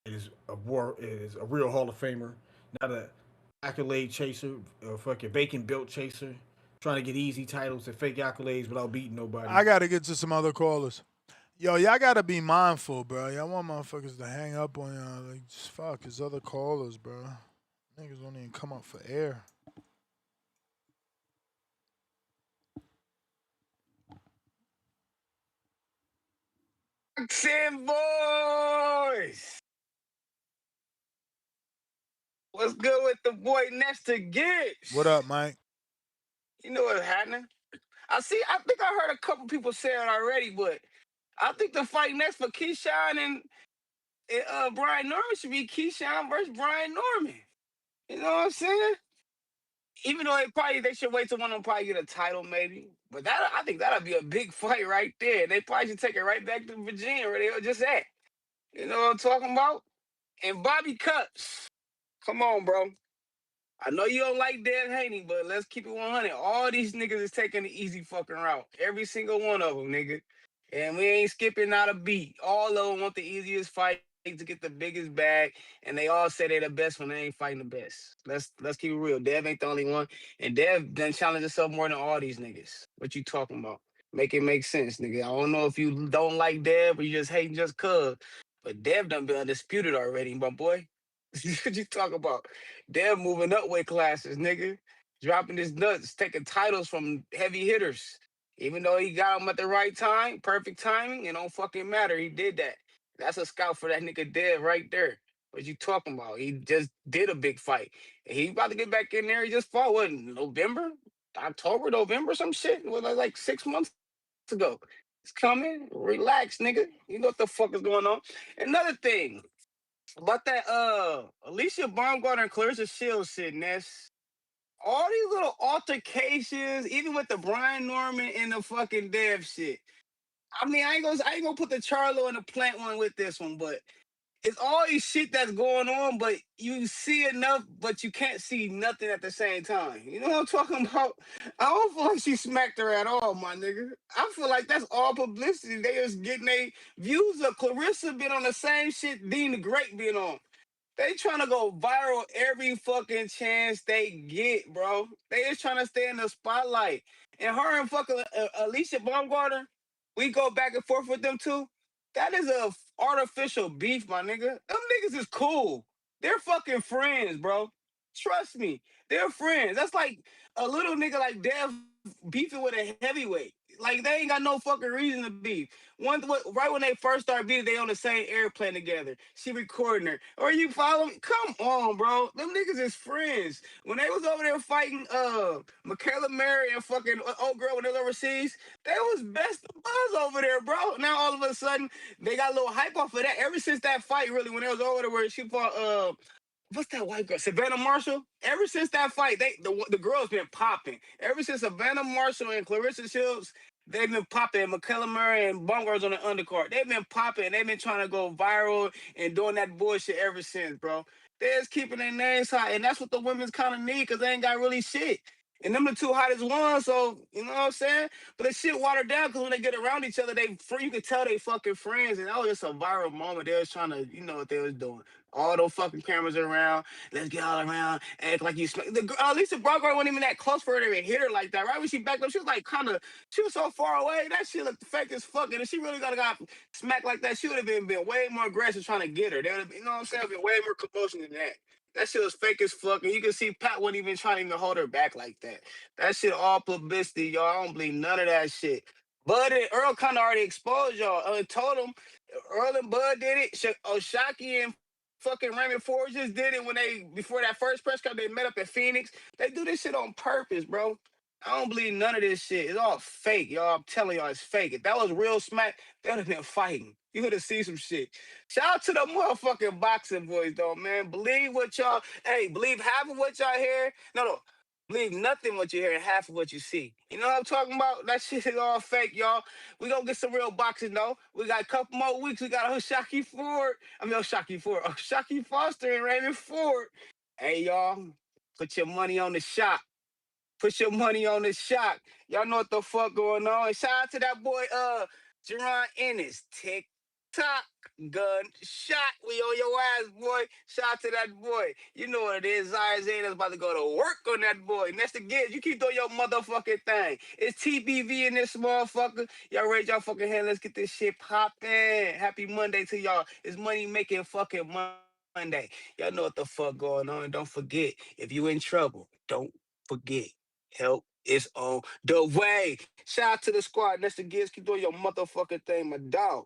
Speaker 6: Is a real Hall of Famer, not a accolade chaser, a fucking bacon belt chaser, trying to get easy titles and fake accolades without beating nobody.
Speaker 4: I gotta get to some other callers. Yo, y'all gotta be mindful, bro. Y'all want motherfuckers to hang up on y'all. Like, just fuck, there's other callers, bro. Niggas don't even come up for air.
Speaker 14: Boxing boys! What's good with the boy Nestor Gibbs?
Speaker 4: What up, Mike?
Speaker 14: You know what's happening. I think I heard a couple people say it already, but I think the fight next for Keyshawn and Brian Norman should be Keyshawn versus Brian Norman. You know what I'm saying? Even though they should wait till one of them probably get a title, maybe. But I think that'll be a big fight right there. They probably should take it right back to Virginia where they were just at. You know what I'm talking about? And Bobby Cups. Come on, bro. I know you don't like Dev Haney, but let's keep it 100. All these niggas is taking the easy fucking route. Every single one of them, nigga. And we ain't skipping out a beat. All of them want the easiest fight to get the biggest bag, and they all say they the best when they ain't fighting the best. Let's keep it real. Dev ain't the only one, and Dev done challenged himself more than all these niggas. What you talking about? Make it make sense, nigga. I don't know if you don't like Dev or you just hating just cuz, but Dev done been undisputed already, my boy. What you talking about? Dev moving up weight classes, nigga. Dropping his nuts, taking titles from heavy hitters. Even though he got them at the right time, perfect timing, it don't fucking matter. He did that. That's a scout for that nigga Dev right there. What you talking about? He just did a big fight. And he about to get back in there. He just fought, what, November? October, November, some shit? Well, like 6 months ago. It's coming. Relax, nigga. You know what the fuck is going on. Another thing about that Alicia Baumgartner and Clarissa Shields shit, Ness. All these little altercations, even with the Brian Norman and the fucking Dev shit. I mean, I ain't gonna put the Charlo and the Plant one with this one, but it's all these shit that's going on, but you see enough, but you can't see nothing at the same time. You know what I'm talking about? I don't feel like she smacked her at all, my nigga. I feel like that's all publicity. They just getting their views of Clarissa been on the same shit Dean the Great been on. They trying to go viral every fucking chance they get, bro. They is trying to stay in the spotlight. And her and fucking Alicia Baumgartner, we go back and forth with them too. That is a artificial beef, my nigga. Them niggas is cool. They're fucking friends, bro. Trust me. They're friends. That's like a little nigga like Dev beefing with a heavyweight. Like they ain't got no fucking reason to beef. Right when they first started beating, they on the same airplane together. She recording her. Or you follow me? Come on, bro. Them niggas is friends. When they was over there fighting Michaela Mary and fucking old girl when they was overseas, they was best of buzz over there, bro. Now all of a sudden they got a little hype off of that. Ever since that fight, really, when they was over there where she fought what's that white girl? Savannah Marshall. Ever since that fight, the girls been popping. Ever since Savannah Marshall and Clarissa Shields, they've been popping. McKellar Murray and Bumgar's on the undercard. They've been popping. They've been trying to go viral and doing that bullshit ever since, bro. They're just keeping their names high, and that's what the women's kind of need because they ain't got really shit. And them the two hottest ones, so you know what I'm saying? But the shit watered down because when they get around each other, you can tell they fucking friends, and that was just a viral moment. They was trying to, you know what they was doing. All those fucking cameras around. Let's get all around. Act like you smack. Lisa Brogard wasn't even that close for her to even hit her like that. Right when she backed up, she was like she was so far away. That shit looked fake as fuck. And if she really got smacked like that, she would have been way more aggressive trying to get her. They would have, you know what I'm saying? Been way more commotion than that. That shit was fake as fuck. And you can see Pat wasn't even trying to even hold her back like that. That shit all publicity, y'all. I don't believe none of that shit. Bud and Earl kind of already exposed y'all. Told them Earl and Bud did it. Oshaki and fucking Raymond Ford just did it before that first press conference, they met up in Phoenix. They do this shit on purpose, bro. I don't believe none of this shit. It's all fake, y'all. I'm telling y'all, it's fake. If that was real smack, they would have been fighting. You would have seen some shit. Shout out to the motherfucking boxing boys, though, man. Believe believe half of what y'all hear. No. Believe nothing what you hear and half of what you see. You know what I'm talking about? That shit is all fake, y'all. We gonna get some real boxing, though. We got a couple more weeks. We got Oshaki Foster and Raymond Ford. Hey, y'all, put your money on the shot. Put your money on the shock. Y'all know what the fuck going on. And shout out to that boy, Jerron Ennis. Tick tock, gun shot. We on your ass, boy. Shout out to that boy. You know what it is. Zaya Zayna's about to go to work on that boy. Next to get, you keep doing your motherfucking thing. It's TBV in this motherfucker. Y'all raise y'all fucking hand. Let's get this shit poppin'. Happy Monday to y'all. It's money making fucking Monday. Y'all know what the fuck going on. Don't forget, if you in trouble, don't forget. Help is on the way. Shout out to the squad. Next to Gibbs, keep doing your motherfucking thing, my dog.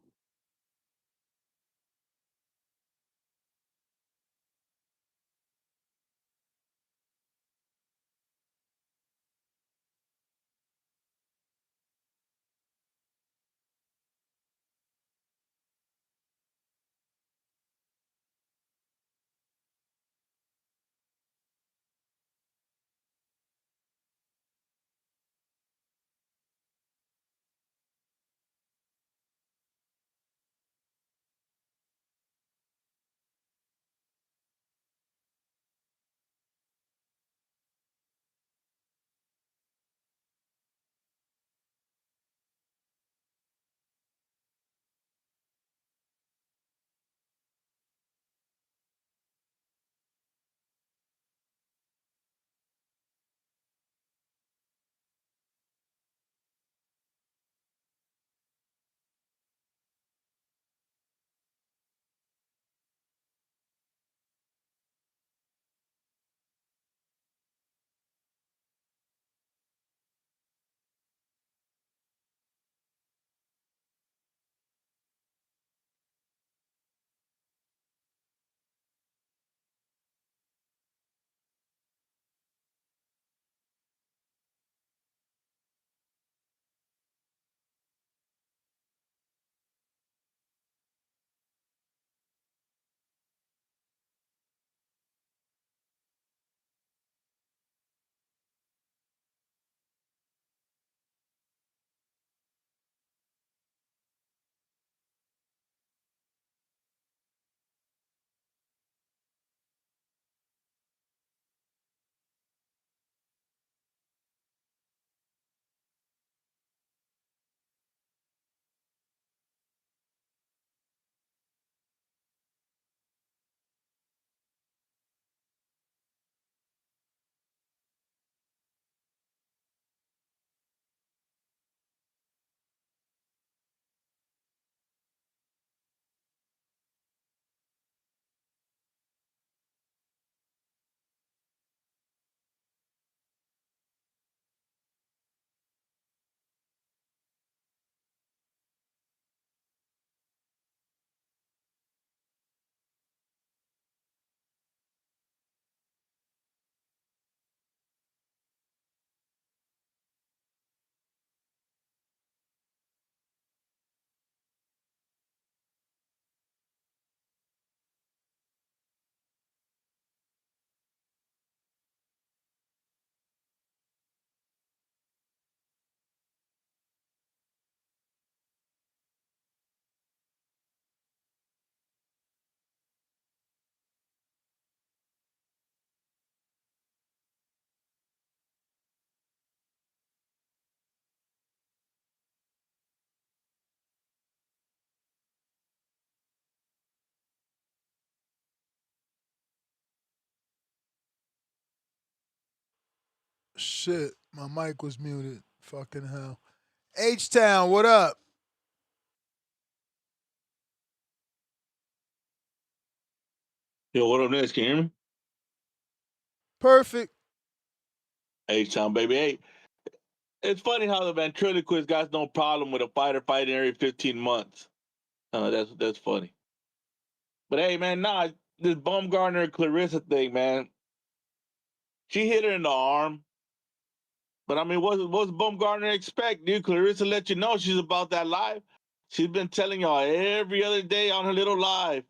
Speaker 4: Shit, my mic was muted. Fucking hell. H-Town, what up?
Speaker 1: Yo, what up next? Can you hear me?
Speaker 4: Perfect.
Speaker 1: H-Town, baby. Hey, it's funny how the ventriloquist got no problem with a fighter fighting every 15 months. That's funny. But hey, man, nah, this Baumgartner Clarissa thing, man. She hit her in the arm. But I mean, what's Baumgartner expect, dude? Clarissa let you know she's about that life. She's been telling y'all every other day on her little live.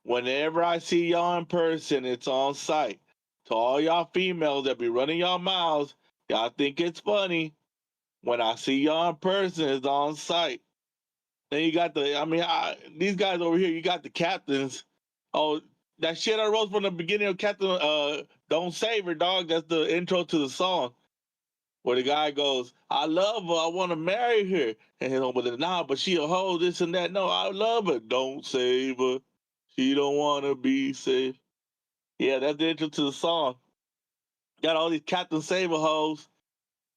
Speaker 1: Whenever I see y'all in person, it's on site. To all y'all females that be running y'all mouths, y'all think it's funny. When I see y'all in person, it's on site. Then you got these guys over here, you got the captains. Oh, that shit I wrote from the beginning of Captain Don't Save Her, dog. That's the intro to the song. where the guy goes, I love her, I want to marry her. And he's over there, nah, but she a hoe, this and that. No, I love her. Don't save her. She don't want to be saved. Yeah, that's the intro to the song. Got all these Captain Saver hoes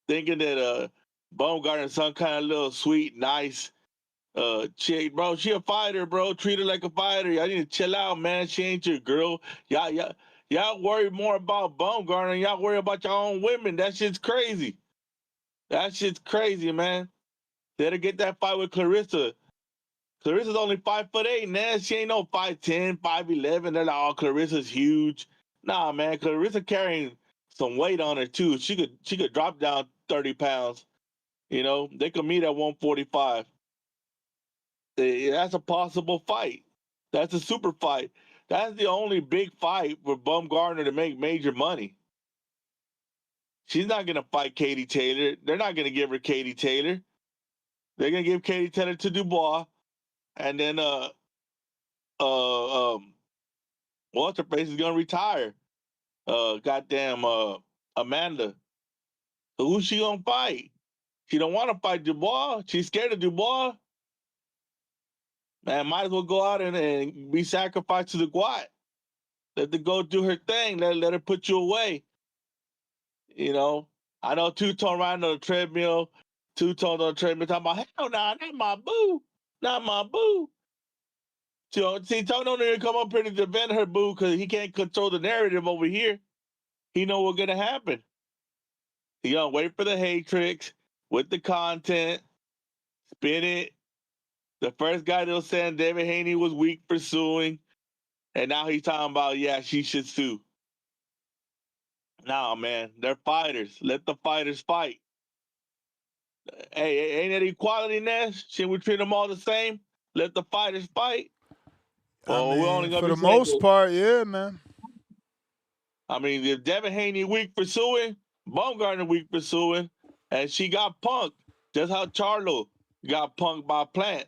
Speaker 1: thinking that Baumgartner's some kind of little sweet, nice chick, bro. She a fighter, bro. Treat her like a fighter. Y'all need to chill out, man. She ain't your girl. Y'all worry more about Baumgartner. Y'all worry about your own women. That shit's crazy. That shit's crazy, man. Better get that fight with Clarissa. Clarissa's only 5'8", man. She ain't no 5'10", 5'11". They're like, oh, Clarissa's huge. Nah, man. Clarissa carrying some weight on her too. She could drop down 30 pounds. You know, they could meet at 145. That's a possible fight. That's a super fight. That's the only big fight for Baumgartner to make major money. She's not gonna fight Katie Taylor. They're not gonna give her Katie Taylor. They're gonna give Katie Taylor to Dubois, and then what's her face is gonna retire. Goddamn Amanda. So who's she gonna fight? She don't want to fight Dubois. She's scared of Dubois. Man, might as well go out and be sacrificed to the Guat. Let her go do her thing. Let her put you away. You know, I know Two-Tone riding on the treadmill. Two-Tone on the treadmill talking about, hell nah, not my boo. Not my boo. See, Tone don't even come up here to defend her boo because he can't control the narrative over here. He know what's going to happen. He gonna wait for the hate tricks with the content, spin it. The first guy that was saying David Haney was weak for suing, and now he's talking about, yeah, she should sue. Nah, man, they're fighters. Let the fighters fight. Hey, ain't that equality, Nash? Shouldn't we treat them all the same? Let the fighters fight. Well, we're only gonna
Speaker 4: for
Speaker 1: be
Speaker 4: the
Speaker 1: saying
Speaker 4: most part, yeah, man.
Speaker 1: I mean, if Devin Haney weak for suing, Baumgartner weak for suing, and she got punked. Just how Charlo got punked by Plant.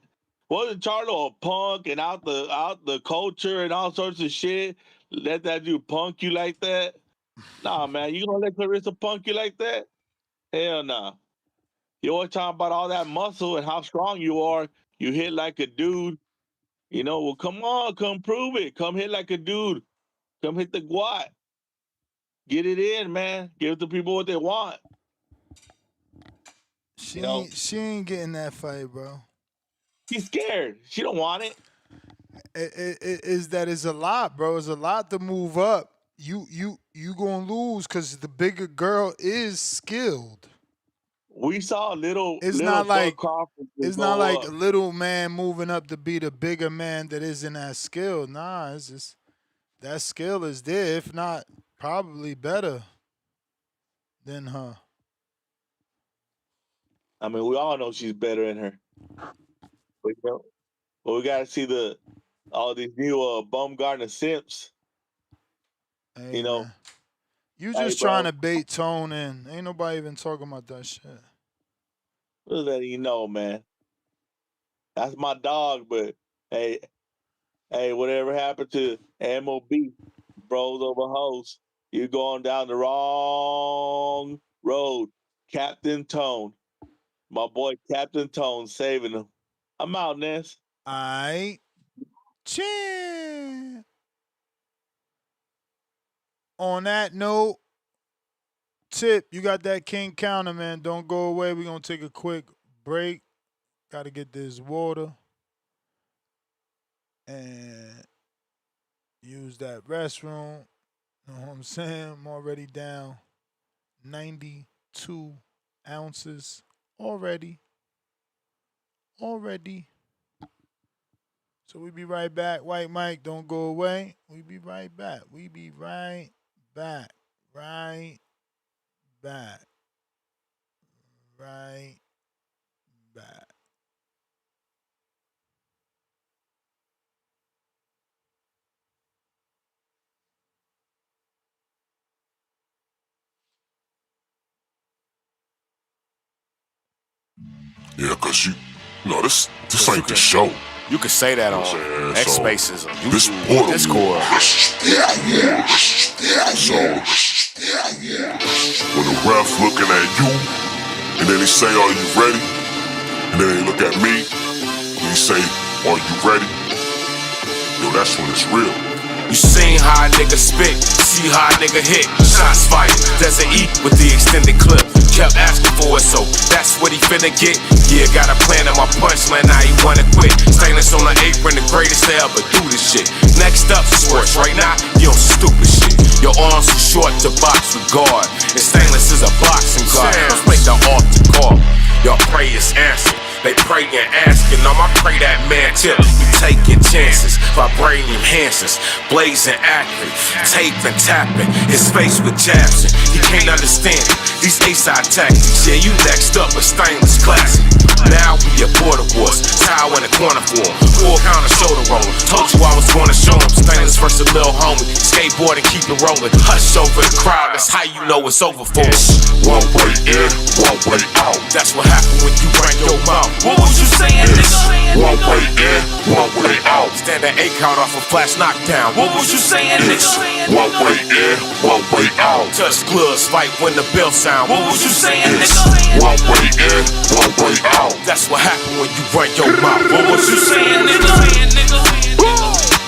Speaker 1: Wasn't Charlo a punk and out the culture and all sorts of shit? Let that dude punk you like that? Nah, man, you gonna let Clarissa punk you like that? Hell nah. You always talking about all that muscle and how strong you are. You hit like a dude. You know, well, come on, come prove it. Come hit like a dude. Come hit the Guat. Get it in, man. Give the people what they want.
Speaker 4: She ain't getting that fight, bro.
Speaker 1: She's scared. She don't want it.
Speaker 4: It's a lot, bro. It's a lot to move up. You gonna lose because the bigger girl is skilled.
Speaker 1: We saw little
Speaker 4: not like
Speaker 1: Bud Crawford
Speaker 4: it's not like a little man moving up to be the bigger man that isn't as skilled. Nah, it's just that skill is there. If not, probably better than her.
Speaker 1: I mean, we all know she's better than her. But, we got to see all these new Baumgartner simps.
Speaker 4: Hey,
Speaker 1: you know,
Speaker 4: man. You
Speaker 1: hey,
Speaker 4: just
Speaker 1: bro,
Speaker 4: trying to bait Tone in. Ain't nobody even talking about that shit.
Speaker 1: just letting you know, man. That's my dog, but hey, whatever happened to MOB, bros over hoes, you're going down the wrong road. Captain Tone. My boy Captain Tone saving him. I'm out, Ness.
Speaker 4: Aight. Chin. On that note, Tip, you got that King counter, man. Don't go away. We're going to take a quick break. Got to get this water. And use that restroom. You know what I'm saying? I'm already down 92 ounces already. So we be right back. White Mike, don't go away. We be right back. Right back.
Speaker 19: Yeah, cause you know this ain't the show. You could say that on X Spaces or
Speaker 20: This
Speaker 19: YouTube, Discord.
Speaker 20: So, when the ref looking at you, and then he say, are you ready? And then he look at me, and he say, are you ready? Yo, that's when it's real.
Speaker 19: You seen how a nigga spit, see how a nigga hit. Shots fired, doesn't eat with the extended clip. Kept asking for it, so that's what he finna get. Yeah, got a plan on my punchline, now he wanna quit. Stainless on the apron, the greatest to ever do this shit. Next up, sports. Right now, you on some stupid shit. Your arms too short to box with guard, and Stainless is a boxing guard. Let's make the altar call. Y'all pray is answered. They pray and asking, I pray that man tip. We taking chances, vibrating enhancers, blazing accurate, taping, tapping, his face with jabs. He can't understand it. These A-side tactics, yeah, you next up a Stainless classic. Now we at border wars, towel in the corner for him, full counter shoulder roll. Told you I was gonna show him Stainless versus a little homie. Skateboard and keep it rolling. Hush over the crowd, that's how you know it's over for us.
Speaker 20: One way in, one way out.
Speaker 19: That's what happened when you bring your mouth. What was you saying, nigga?
Speaker 20: One way in, one way out.
Speaker 19: Stand an 8 count off a flash knockdown. What was you saying, nigga?
Speaker 20: One way in, one way out.
Speaker 19: Touch gloves, fight when the bell sound. What was you saying, nigga?
Speaker 20: One way in, one way out.
Speaker 19: That's what happened when you run your mouth. What was you saying, nigga?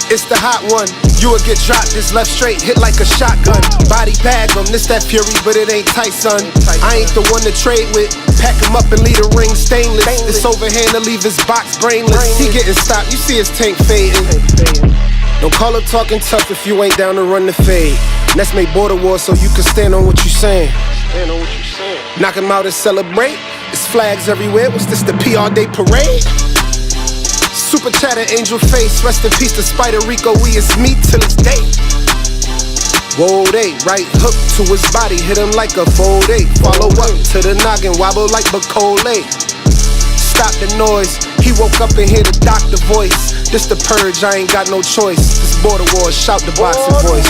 Speaker 22: It's the hot one. You will get dropped, this left straight, hit like a shotgun. Body bag him, this that Fury, but it ain't tight, son. I ain't the one to trade with. Pack him up and leave the ring stainless. This overhand to leave his box brainless. He getting stopped, you see his tank fading. Don't call up talking tough if you ain't down to run the fade. Let's make border wars so you can stand on what you saying. Knock him out and celebrate. It's flags everywhere. What's this, the PR Day parade? Super chatter, angel face. Rest in peace to Spider Rico. We is meat till it's day. Whoa, they right hook to his body, hit him like a 4-8. Follow up to the noggin, wobble like Bacole. Stop the noise. He woke up and hear the doctor voice. This the purge, I ain't got no choice. This border war, shout the boxing voice.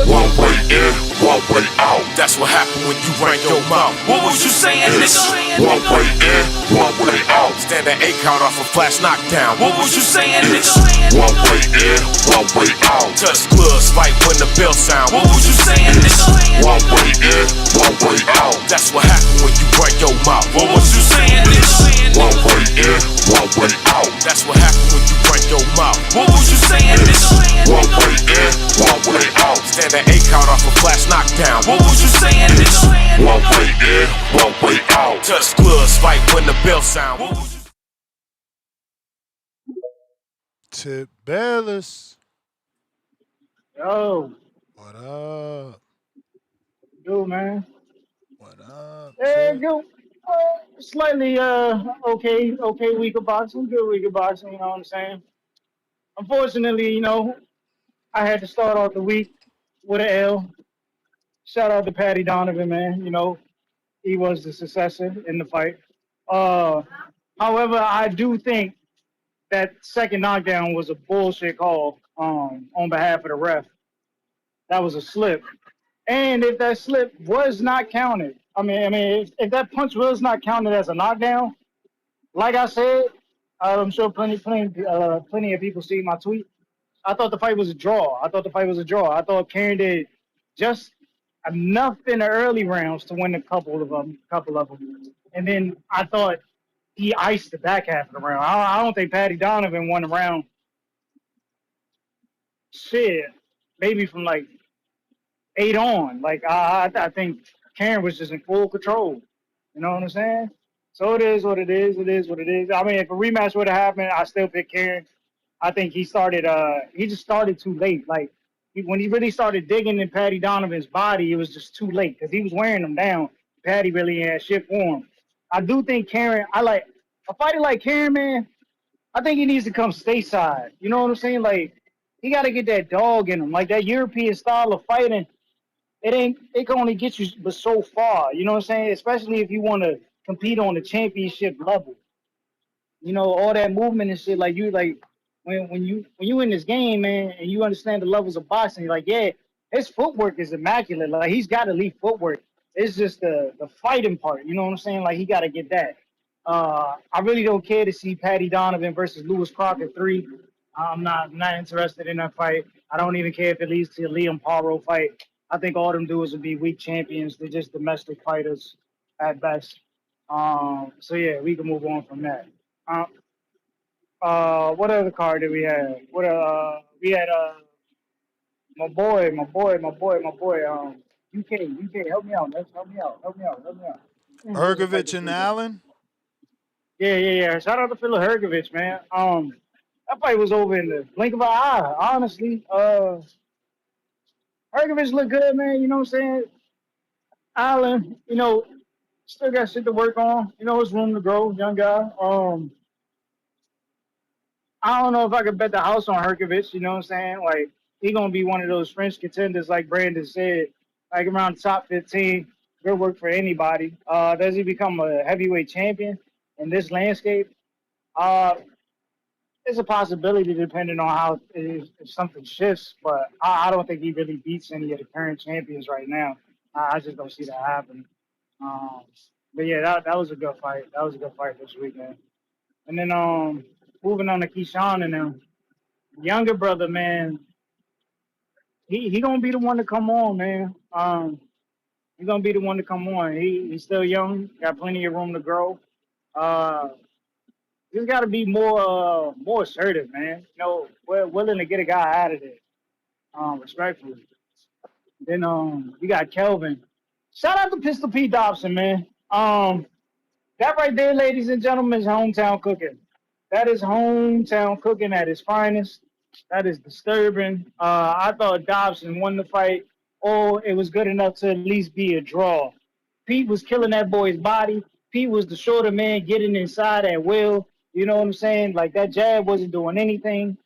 Speaker 20: One way in, one way out.
Speaker 19: That's what happened when you ran your mouth. What was you saying, nigga?
Speaker 20: One way in, one way out.
Speaker 19: Stand an 8 count off a flash knockdown. What was you saying, nigga?
Speaker 20: One way in, one way out.
Speaker 19: Touch gloves, fight when the bell sound. What was you saying, nigga?
Speaker 20: One way in, one way out.
Speaker 19: That's what happened when you run your mouth. What was you saying, nigga?
Speaker 20: One way in, one way out.
Speaker 19: That's what happened when you run your mouth. What was you saying, nigga?
Speaker 20: One way in, one way out.
Speaker 19: Stand an 8 count off a flash knockdown. What was you saying, nigga?
Speaker 20: One way in, one way out.
Speaker 19: Touch gloves, fight when the bell sound. What was you?
Speaker 4: Tip Bayless.
Speaker 24: Yo.
Speaker 4: What up?
Speaker 24: Yo, man.
Speaker 4: What up?
Speaker 24: There you go. Slightly okay week of boxing, good week of boxing, you know what I'm saying? Unfortunately, you know, I had to start off the week with an L. Shout out to Patty Donovan, man. You know, he was the successor in the fight. However, I do think that second knockdown was a bullshit call on behalf of the ref. That was a slip. And if that slip was not counted, if that punch was not counted as a knockdown, like I said, I'm sure plenty of people see my tweet. I thought the fight was a draw. I thought Karen did just enough in the early rounds to win a couple of them. And then I thought he iced the back half of the round. I don't think Patty Donovan won the round. Shit, maybe from like 8 on. Like I think Karen was just in full control. You know what I'm saying? So it is what it is. It is what it is. I mean, if a rematch would have happened, I still pick Karen. I think he just started too late. Like when he really started digging in Patty Donovan's body, it was just too late because he was wearing him down. Patty really had shit for him. I do think Karen. A fighter like Karen, man. I think he needs to come stateside. You know what I'm saying? Like he got to get that dog in him. Like that European style of fighting. It can only get you but so far, you know what I'm saying? Especially if you want to compete on the championship level. You know, all that movement and shit, when you in this game, man, and you understand the levels of boxing, you're like, yeah, his footwork is immaculate. Like he's got elite footwork. It's just the fighting part, you know what I'm saying? Like he got to get that. I really don't care to see Patty Donovan versus Lewis Crockett 3. I'm not interested in that fight. I don't even care if it leads to a Liam Paro fight. I think all them dudes would be weak champions. They're just domestic fighters at best. So yeah, we can move on from that. What other card did we have? We had my boy. UK, help me out. Help me out.
Speaker 4: Hrgovich and Allen.
Speaker 24: Yeah. Shout out to Filip Hrgovic, man. That fight was over in the blink of an eye, honestly. Hrgovic looked good, man. You know what I'm saying? Allen, still got shit to work on. It's room to grow, young guy. I don't know if I could bet the house on Hrgovic, you know what I'm saying? Like, he gonna be one of those French contenders, like Brandon said, like around top 15. Good work for anybody. Does he become a heavyweight champion in this landscape? It's a possibility depending on how if something shifts, but I don't think he really beats any of the current champions right now. I just don't see that happening. Um, but yeah, that was a good fight. That was a good fight this weekend. And then moving on to Keyshawn and them, younger brother, man, he gonna be the one to come on, man. He gonna be the one to come on. He's still young, got plenty of room to grow. Uh, Just got to be more assertive, man. We're willing to get a guy out of there, respectfully. Then we got Kelvin. Shout out to Pistol P Dobson, man. That right there, ladies and gentlemen, is hometown cooking. That is hometown cooking at its finest. That is disturbing. I thought Dobson won the fight, or it was good enough to at least be a draw. Pete was killing that boy's body. Pete was the shorter man getting inside at will. You know what I'm saying? Like, that jab wasn't doing anything,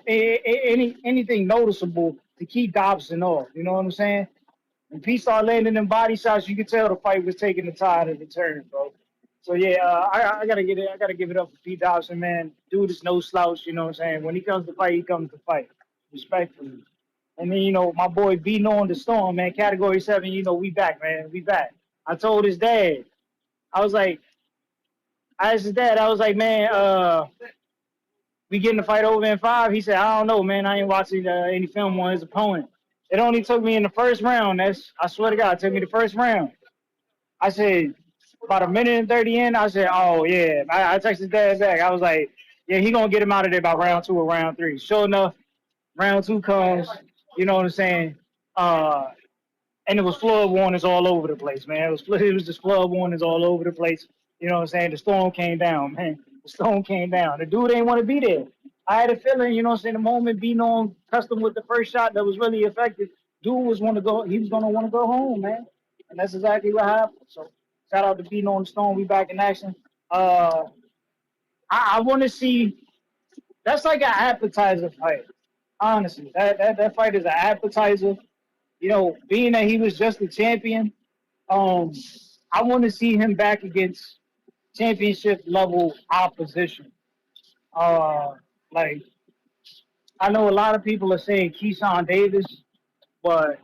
Speaker 24: anything noticeable to keep Dobson off. You know what I'm saying? When Pete started landing them body shots, you could tell the fight was taking the tide of the turn, bro. So yeah, I gotta get it. I gotta give it up for Pete Dobson, man. Dude is no slouch. You know what I'm saying? When he comes to fight, he comes to fight, respectfully. And then my boy B knowing the storm, man. Category 7, we back, man. We back. I told his dad, I asked his dad, I was like, man, we getting the fight over in 5? He said, I don't know, man. I ain't watching any film on his opponent. It only took me in the first round. I swear to God, it took me the first round. I said, about a minute and 30 in, I said, oh, yeah. I texted dad back. I was like, yeah, he going to get him out of there by round 2 or round 3. Sure enough, round 2 comes, you know what I'm saying? And it was flood warnings all over the place, man. It was just flood warnings all over the place. You know what I'm saying? The storm came down, man. The storm came down. The dude ain't want to be there. I had a feeling, you know what I'm saying, the moment being on custom with the first shot that was really effective, dude he was gonna want to go home, man. And that's exactly what happened. So shout out to being on the storm. We back in action. I want to see. That's like an appetizer fight. Honestly, that fight is an appetizer. Being that he was just a champion, I want to see him back against championship level opposition. Like, I know a lot of people are saying Keshawn Davis, but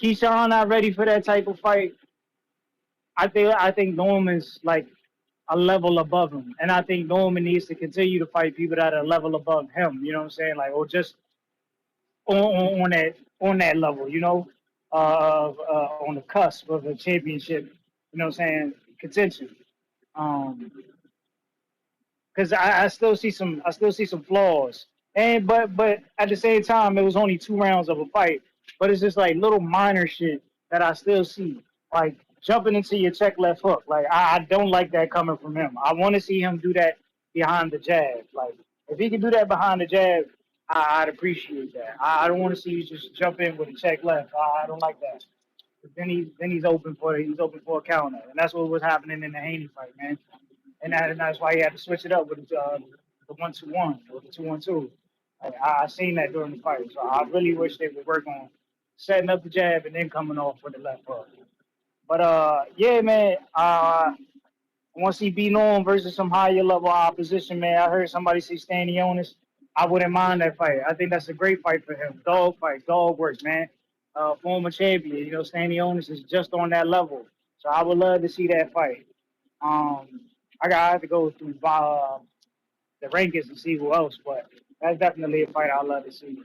Speaker 24: Keyshawn not ready for that type of fight. I think Norman's like a level above him, and I think Norman needs to continue to fight people that are a level above him. You know what I'm saying? Like, or just on that level. On the cusp of a championship. You know what I'm saying? Contention. Because I still see some flaws. But at the same time, it was only 2 rounds of a fight. But it's just like little minor shit that I still see, like jumping into your check left hook. Like, I don't like that coming from him. I want to see him do that behind the jab. Like, if he can do that behind the jab, I'd appreciate that. I don't want to see you just jump in with a check left. I don't like that. But then he's open for a counter, and that's what was happening in the Haney fight, man. And that's why he had to switch it up with the 1-2-1 or the 2-1-2. I seen that during the fight, so I really wish they would work on setting up the jab and then coming off with the left hook. But yeah, man, I want to see B Norm versus some higher level opposition, man. I heard somebody say Stanionis. I wouldn't mind that fight. I think that's a great fight for him. Dog fight, dog work, man. Former champion, Stanionis is just on that level. So I would love to see that fight. I got to go through the rankings and see who else, but that's definitely a fight I'd love to see.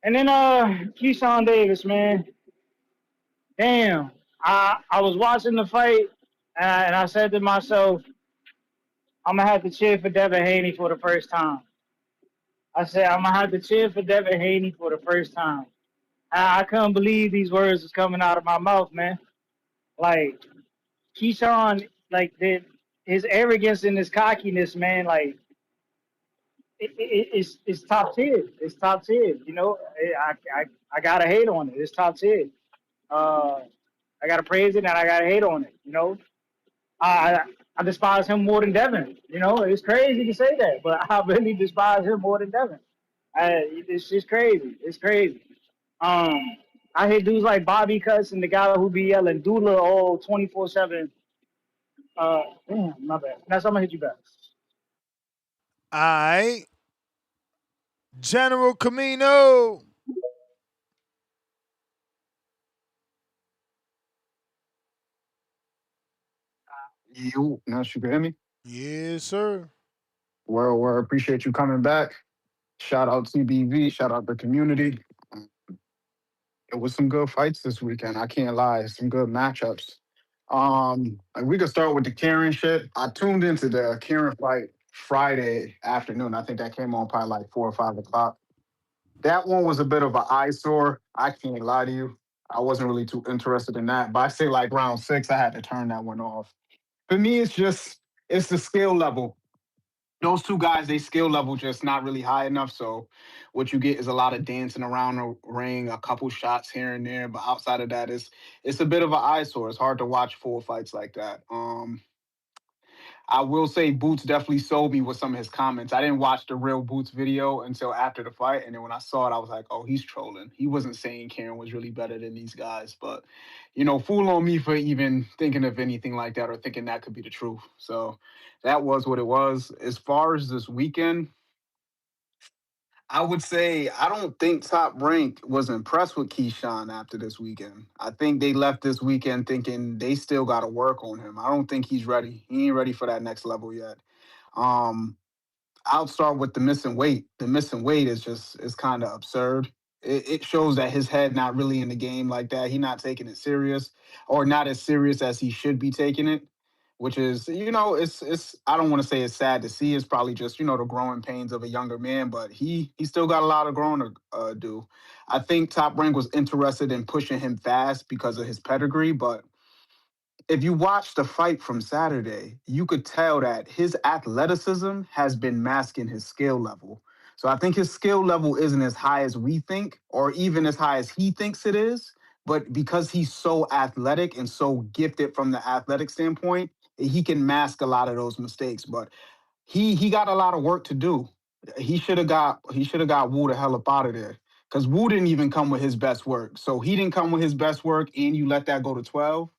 Speaker 24: And then Keyshawn Davis, man, damn, I was watching the fight and I said to myself, I'm gonna have to cheer for Devin Haney for the first time. I said I'm gonna have to cheer for Devin Haney for the first time. I couldn't believe these words was coming out of my mouth, man. Like Keyshawn, like his arrogance and his cockiness, man, like it's top tier. It's top tier. You know, I gotta hate on it. It's top tier. Uh, I gotta praise it and I gotta hate on it. You know, I I despise him more than Devin. You know, it's crazy to say that, but I really despise him more than Devin. It's just crazy. It's crazy. Um, I hate dudes like Bobby Cuts and the guy who be yelling Dula all 24/7. Damn, my bad. That's I'm gonna hit you back.
Speaker 4: All right. General Camino.
Speaker 10: You, now you can hear me?
Speaker 4: Yes, sir.
Speaker 10: Well, appreciate you coming back. Shout out TBV, shout out the community. It was some good fights this weekend. I can't lie, some good matchups. We could start with the Karen shit. I tuned into the Karen fight Friday afternoon. I think that came on probably like 4 or 5 o'clock. That one was a bit of an eyesore. I can't lie to you. I wasn't really too interested in that. But I say like round 6, I had to turn that one off. For me, it's the skill level. Those two guys, they skill level just not really high enough. So what you get is a lot of dancing around the ring, a couple shots here and there. But outside of that, it's a bit of an eyesore. It's hard to watch full fights like that. I will say Boots definitely sold me with some of his comments. I didn't watch the real Boots video until after the fight. And then when I saw it, I was like, oh, he's trolling. He wasn't saying Karen was really better than these guys. But, fool on me for even thinking of anything like that or thinking that could be the truth. So that was what it was. As far as this weekend, I would say I don't think Top Rank was impressed with Keyshawn after this weekend. I think they left this weekend thinking they still got to work on him. I don't think he's ready. He ain't ready for that next level yet. Um, I'll start with the missing weight. The missing weight is kind of absurd. It shows that his head not really in the game like that. He not taking it serious, or not as serious as he should be taking it. Which is, it's. I don't want to say it's sad to see. It's probably just the growing pains of a younger man. But he still got a lot of growing to do. I think Top Rank was interested in pushing him fast because of his pedigree, but if you watch the fight from Saturday, you could tell that his athleticism has been masking his skill level. So I think his skill level isn't as high as we think, or even as high as he thinks it is. But because he's so athletic and so gifted from the athletic standpoint, he can mask a lot of those mistakes. But he got a lot of work to do. He should have got Wu the hell up out of there. Because Wu didn't even come with his best work. So he didn't come with his best work, and you let that go to 12.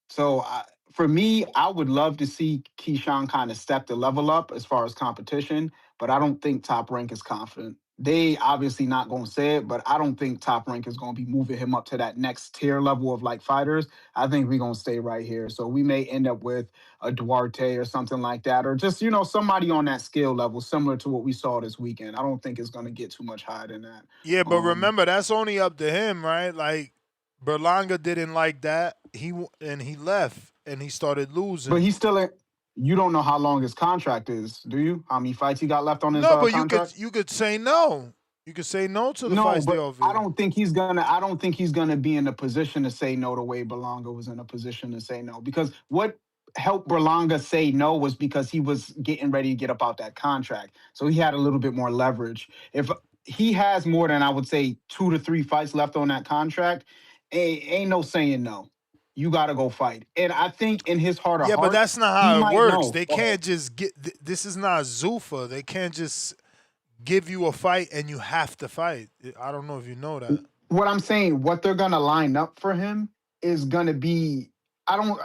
Speaker 10: So for me, I would love to see Keyshawn kind of step the level up as far as competition, but I don't think Top Rank is confident. They obviously not going to say it, but I don't think Top Rank is going to be moving him up to that next tier level of like fighters. I think we're going to stay right here. So we may end up with a Duarte or something like that, or just, somebody on that skill level similar to what we saw this weekend. I don't think it's going to get too much higher than that.
Speaker 4: Yeah, but
Speaker 10: Um,
Speaker 4: remember that's only up to him, right? Like Berlanga didn't like that. He left and he started
Speaker 10: but
Speaker 4: losing.
Speaker 10: he's still in. You don't know how long his contract is, do you? How many fights he got left on his
Speaker 4: No, but you could
Speaker 10: contract?
Speaker 4: you could say no. You could say no to the
Speaker 10: No,
Speaker 4: fights they
Speaker 10: but
Speaker 4: offer
Speaker 10: I
Speaker 4: you.
Speaker 10: don't think he's gonna. I don't think he's gonna be in a position to say no the way Berlanga was in a position to say no. Because what helped Berlanga say no was because he was getting ready to get up out that contract, so he had a little bit more leverage. If he has more than I would say 2 to 3 fights left on that contract, ain't no saying no. You got to go fight. And I think in his heart of
Speaker 4: Yeah, but
Speaker 10: hearts,
Speaker 4: that's not
Speaker 10: he
Speaker 4: how it
Speaker 10: might
Speaker 4: works.
Speaker 10: know.
Speaker 4: They
Speaker 10: Go ahead.
Speaker 4: can't just get. This is not Zuffa. They can't just give you a fight and you have to fight. I don't know if you know that.
Speaker 10: What I'm saying, what they're gonna line up for him is gonna be. I don't.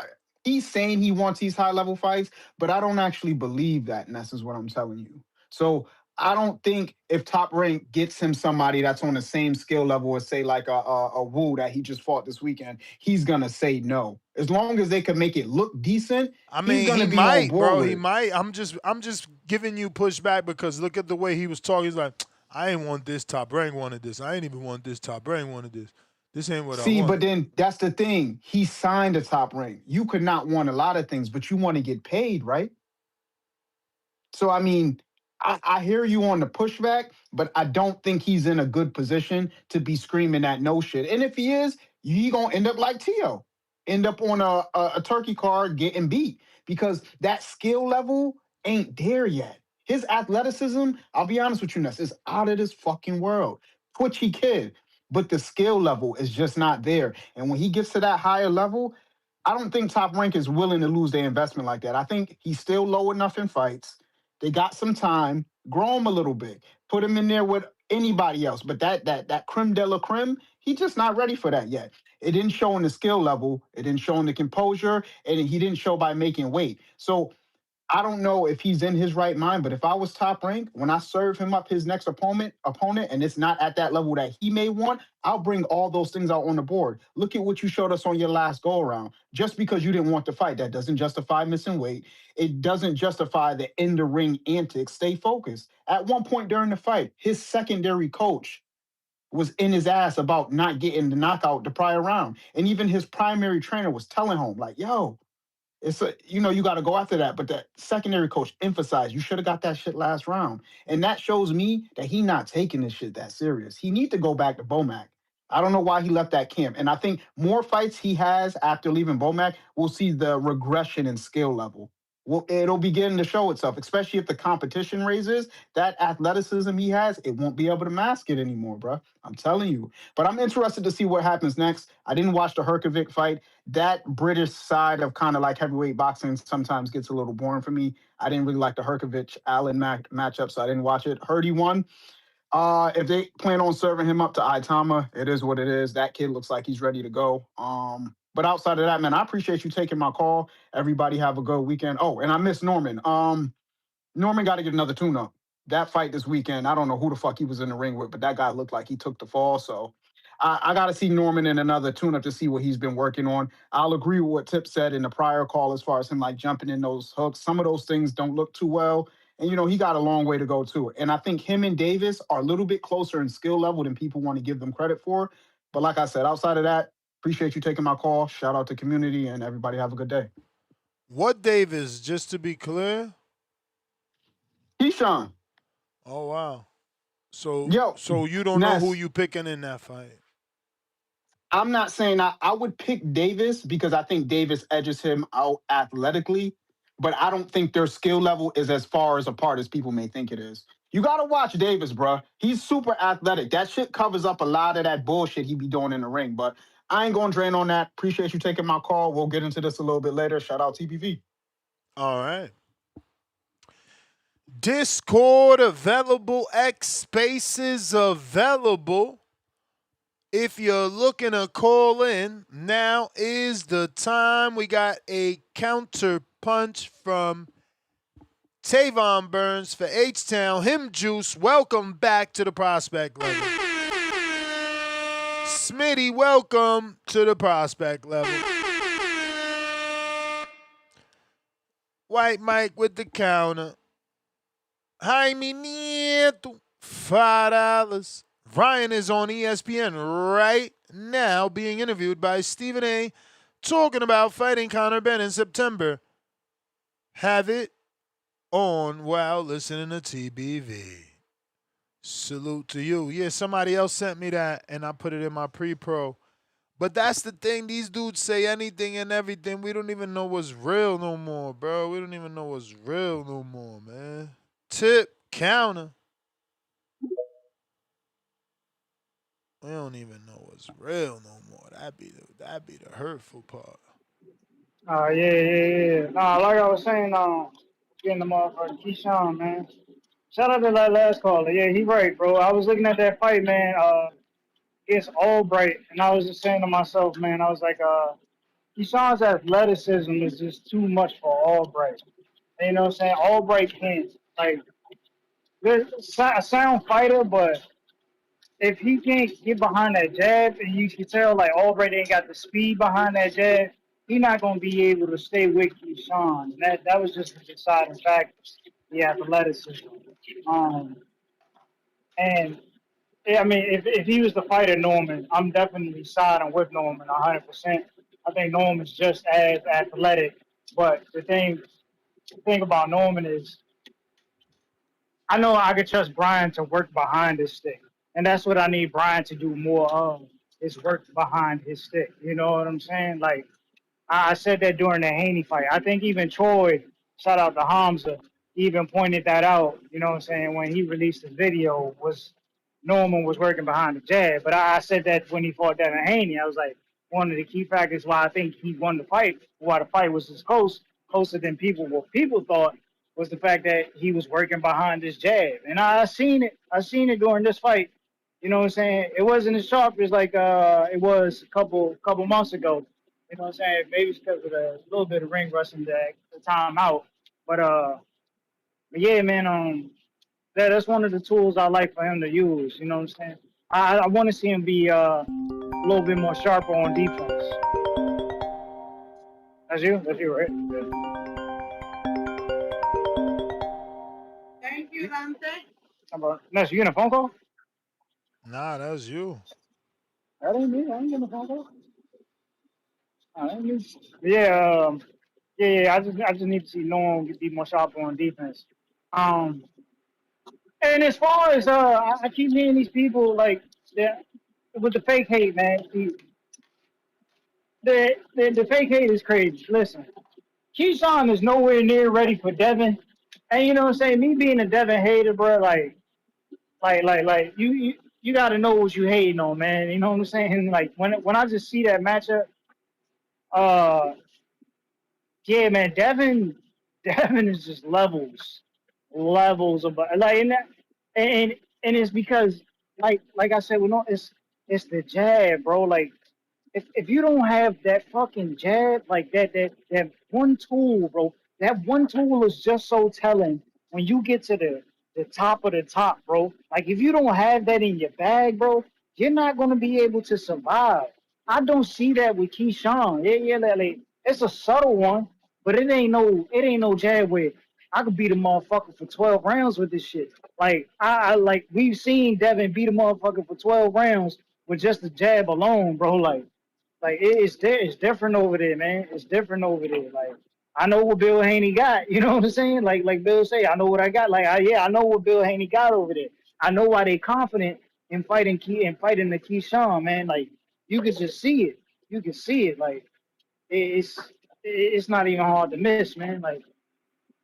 Speaker 10: He's saying he wants these high level fights, but I don't actually believe that, and this is what I'm telling you. So I don't think if Top Rank gets him somebody that's on the same skill level as say like a Wu that he just fought this weekend, he's gonna say no. As long as they can make it look decent,
Speaker 4: I
Speaker 10: he's
Speaker 4: mean,
Speaker 10: gonna
Speaker 4: he
Speaker 10: be on
Speaker 4: might,
Speaker 10: board
Speaker 4: bro.
Speaker 10: with
Speaker 4: He
Speaker 10: it.
Speaker 4: might. I'm just giving you pushback because look at the way he was talking. He's like, I ain't want this. Top Rank wanted this. I ain't even want this. Top Rank wanted this. This ain't what I
Speaker 10: See, but
Speaker 4: wanted.
Speaker 10: then that's the thing. He signed a Top Rank. You could not want a lot of things, but you want to get paid, right? So I mean, I hear you on the pushback, but I don't think he's in a good position to be screaming that no shit. And if he is, you gonna end up like Tio, end up on a turkey card getting beat because that skill level ain't there yet. His athleticism, I'll be honest with you, Ness, is out of this fucking world. Twitchy kid, but the skill level is just not there. And when he gets to that higher level, I don't think Top Rank is willing to lose their investment like that. I think he's still low enough in fights. They got some time. Grow him a little bit. Put him in there with anybody else. But that creme de la creme, he's just not ready for that yet. It didn't show in the skill level. It didn't show in the composure, and he didn't show by making weight. So I don't know if he's in his right mind, but if I was Top Rank, when I serve him up his next opponent, and it's not at that level that he may want, I'll bring all those things out on the board. Look at what you showed us on your last go around. Just because you didn't want to fight, that doesn't justify missing weight. It doesn't justify the in the ring antics. Stay focused. At one point during the fight, his secondary coach was in his ass about not getting the knockout the prior round, and even his primary trainer was telling him like, "Yo, it's you got to go after that." But that secondary coach emphasized you should have got that shit last round, and that shows me that he not taking this shit that serious. He need to go back to Bomac. I don't know why he left that camp, and I think more fights he has after leaving Bomac, we'll see the regression in skill level. Well, it'll begin to show itself, especially if the competition raises. That athleticism he has, it won't be able to mask it anymore, bro. I'm telling you. But I'm interested to see what happens next. I didn't watch the Hrgovic fight. That British side of kind of like heavyweight boxing sometimes gets a little boring for me. I didn't really like the Hrgovic Allen matchup, so I didn't watch it. Heard he won. If they plan on serving him up to Itama, it is what it is. That kid looks like he's ready to go. But outside of that, man, I appreciate you taking my call. Everybody have a good weekend. Oh, and I miss Norman. Norman got to get another tune-up. That fight this weekend, I don't know who the fuck he was in the ring with, but that guy looked like he took the fall. So I got to see Norman in another tune-up to see what he's been working on. I'll agree with what Tip said in the prior call as far as him like jumping in those hooks. Some of those things don't look too well. And, he got a long way to go, too. And I think him and Davis are a little bit closer in skill level than people want to give them credit for. But like I said, outside of that, appreciate you taking my call. Shout out to community, and everybody have a good day.
Speaker 4: What Davis? Just to be clear.
Speaker 10: Keyshawn.
Speaker 4: Oh wow. So
Speaker 10: Yo,
Speaker 4: you don't know who
Speaker 10: Ness,
Speaker 4: you picking in that fight?
Speaker 10: I'm not saying I would pick Davis because I think Davis edges him out athletically, but I don't think their skill level is as far as apart as people may think it is. You got to watch Davis, bro. He's super athletic. That shit covers up a lot of that bullshit he be doing in the ring, but I ain't going to drain on that. Appreciate you taking my call. We'll get into this a little bit later. Shout out TBV.
Speaker 4: All right. Discord available, X Spaces available. If you're looking to call in, now is the time. We got a counter punch from Tavon Burns for H-Town. Him Juice, welcome back to the prospect level. Smitty, welcome to the prospect level. White Mike with the counter. Jaime Nieto, $5. Ryan is on ESPN right now being interviewed by Stephen A. talking about fighting Conor Benn in September. Have it on while listening to TBV. Salute to you. Yeah, somebody else sent me that, and I put it in my pre-pro. But that's the thing. These dudes say anything and everything. We don't even know what's real no more, bro. We don't even know what's real no more, man. Tip counter. We don't even know what's real no more. That'd be the hurtful part.
Speaker 24: Yeah. Nah, like I was saying, getting the motherfucker Keyshawn, man. Shout out to that last caller. Yeah, he right, bro. I was looking at that fight, man, against Albright, and I was just saying to myself, man, I was like, Keyshawn's athleticism is just too much for Albright. You know what I'm saying? Albright can't, like, a sound fighter, but if he can't get behind that jab, and you can tell like already ain't got the speed behind that jab, he's not gonna be able to stay with Keyshawn. That was just the deciding factor. The athleticism. And yeah, I mean, if he was the fighter Norman, I'm definitely siding with Norman 100%. I think Norman's just as athletic, but the thing about Norman is I know I could trust Brian to work behind his stick. And that's what I need Brian to do more of, is work behind his stick. You know what I'm saying? Like, I said that during the Haney fight. I think even Troy, shout out to Hamza, even pointed that out, you know what I'm saying, when he released his video, was Norman was working behind the jab. But I said that when he fought Devin Haney, I was like, one of the key factors why I think he won the fight, why the fight was as closer than what people thought, was the fact that he was working behind his jab. And I seen it. I seen it during this fight. You know what I'm saying? It wasn't as sharp as like it was a couple months ago. You know what I'm saying? Maybe it's because of a little bit of ring rusting that the time out. But yeah, man, that's one of the tools I like for him to use. You know what I'm saying? I want to see him be a little bit more sharper on defense. That's you? That's you, right?
Speaker 2: Thank you, Lante.
Speaker 24: Ness, you getting a phone call?
Speaker 4: Nah, that was you.
Speaker 24: That ain't me. I ain't getting a phone call. That ain't me. Yeah, yeah. I just need to see Norm be more sharper on defense. And as far as I keep hearing these people like with the fake hate, man. The fake hate is crazy. Listen, Keyshawn is nowhere near ready for Devin, and you know what I'm saying. Me being a Devin hater, bro, like you got to know what you hating on, man. You know what I'm saying? Like when I just see that matchup, uh, yeah, man, Devin is just levels of like and it's because like I said, it's the jab, bro. Like if you don't have that fucking jab, like that one tool, bro, that one tool is just so telling when you get to the top of the top, bro. Like if you don't have that in your bag, bro, you're not gonna be able to survive. I don't see that with Keyshawn. Yeah, like, it's a subtle one, but it ain't no jab where I could beat a motherfucker for 12 rounds with this shit. Like I like we've seen Devin beat a motherfucker for 12 rounds with just the jab alone, bro. Like it's different over there, man. It's different over there. Like I know what Bill Haney got. You know what I'm saying? Like Bill say, I know what I got. I know what Bill Haney got over there. I know why they confident in fighting the Keyshawn, man. Like you can just see it. You can see it. Like it's it's not even hard to miss, man. Like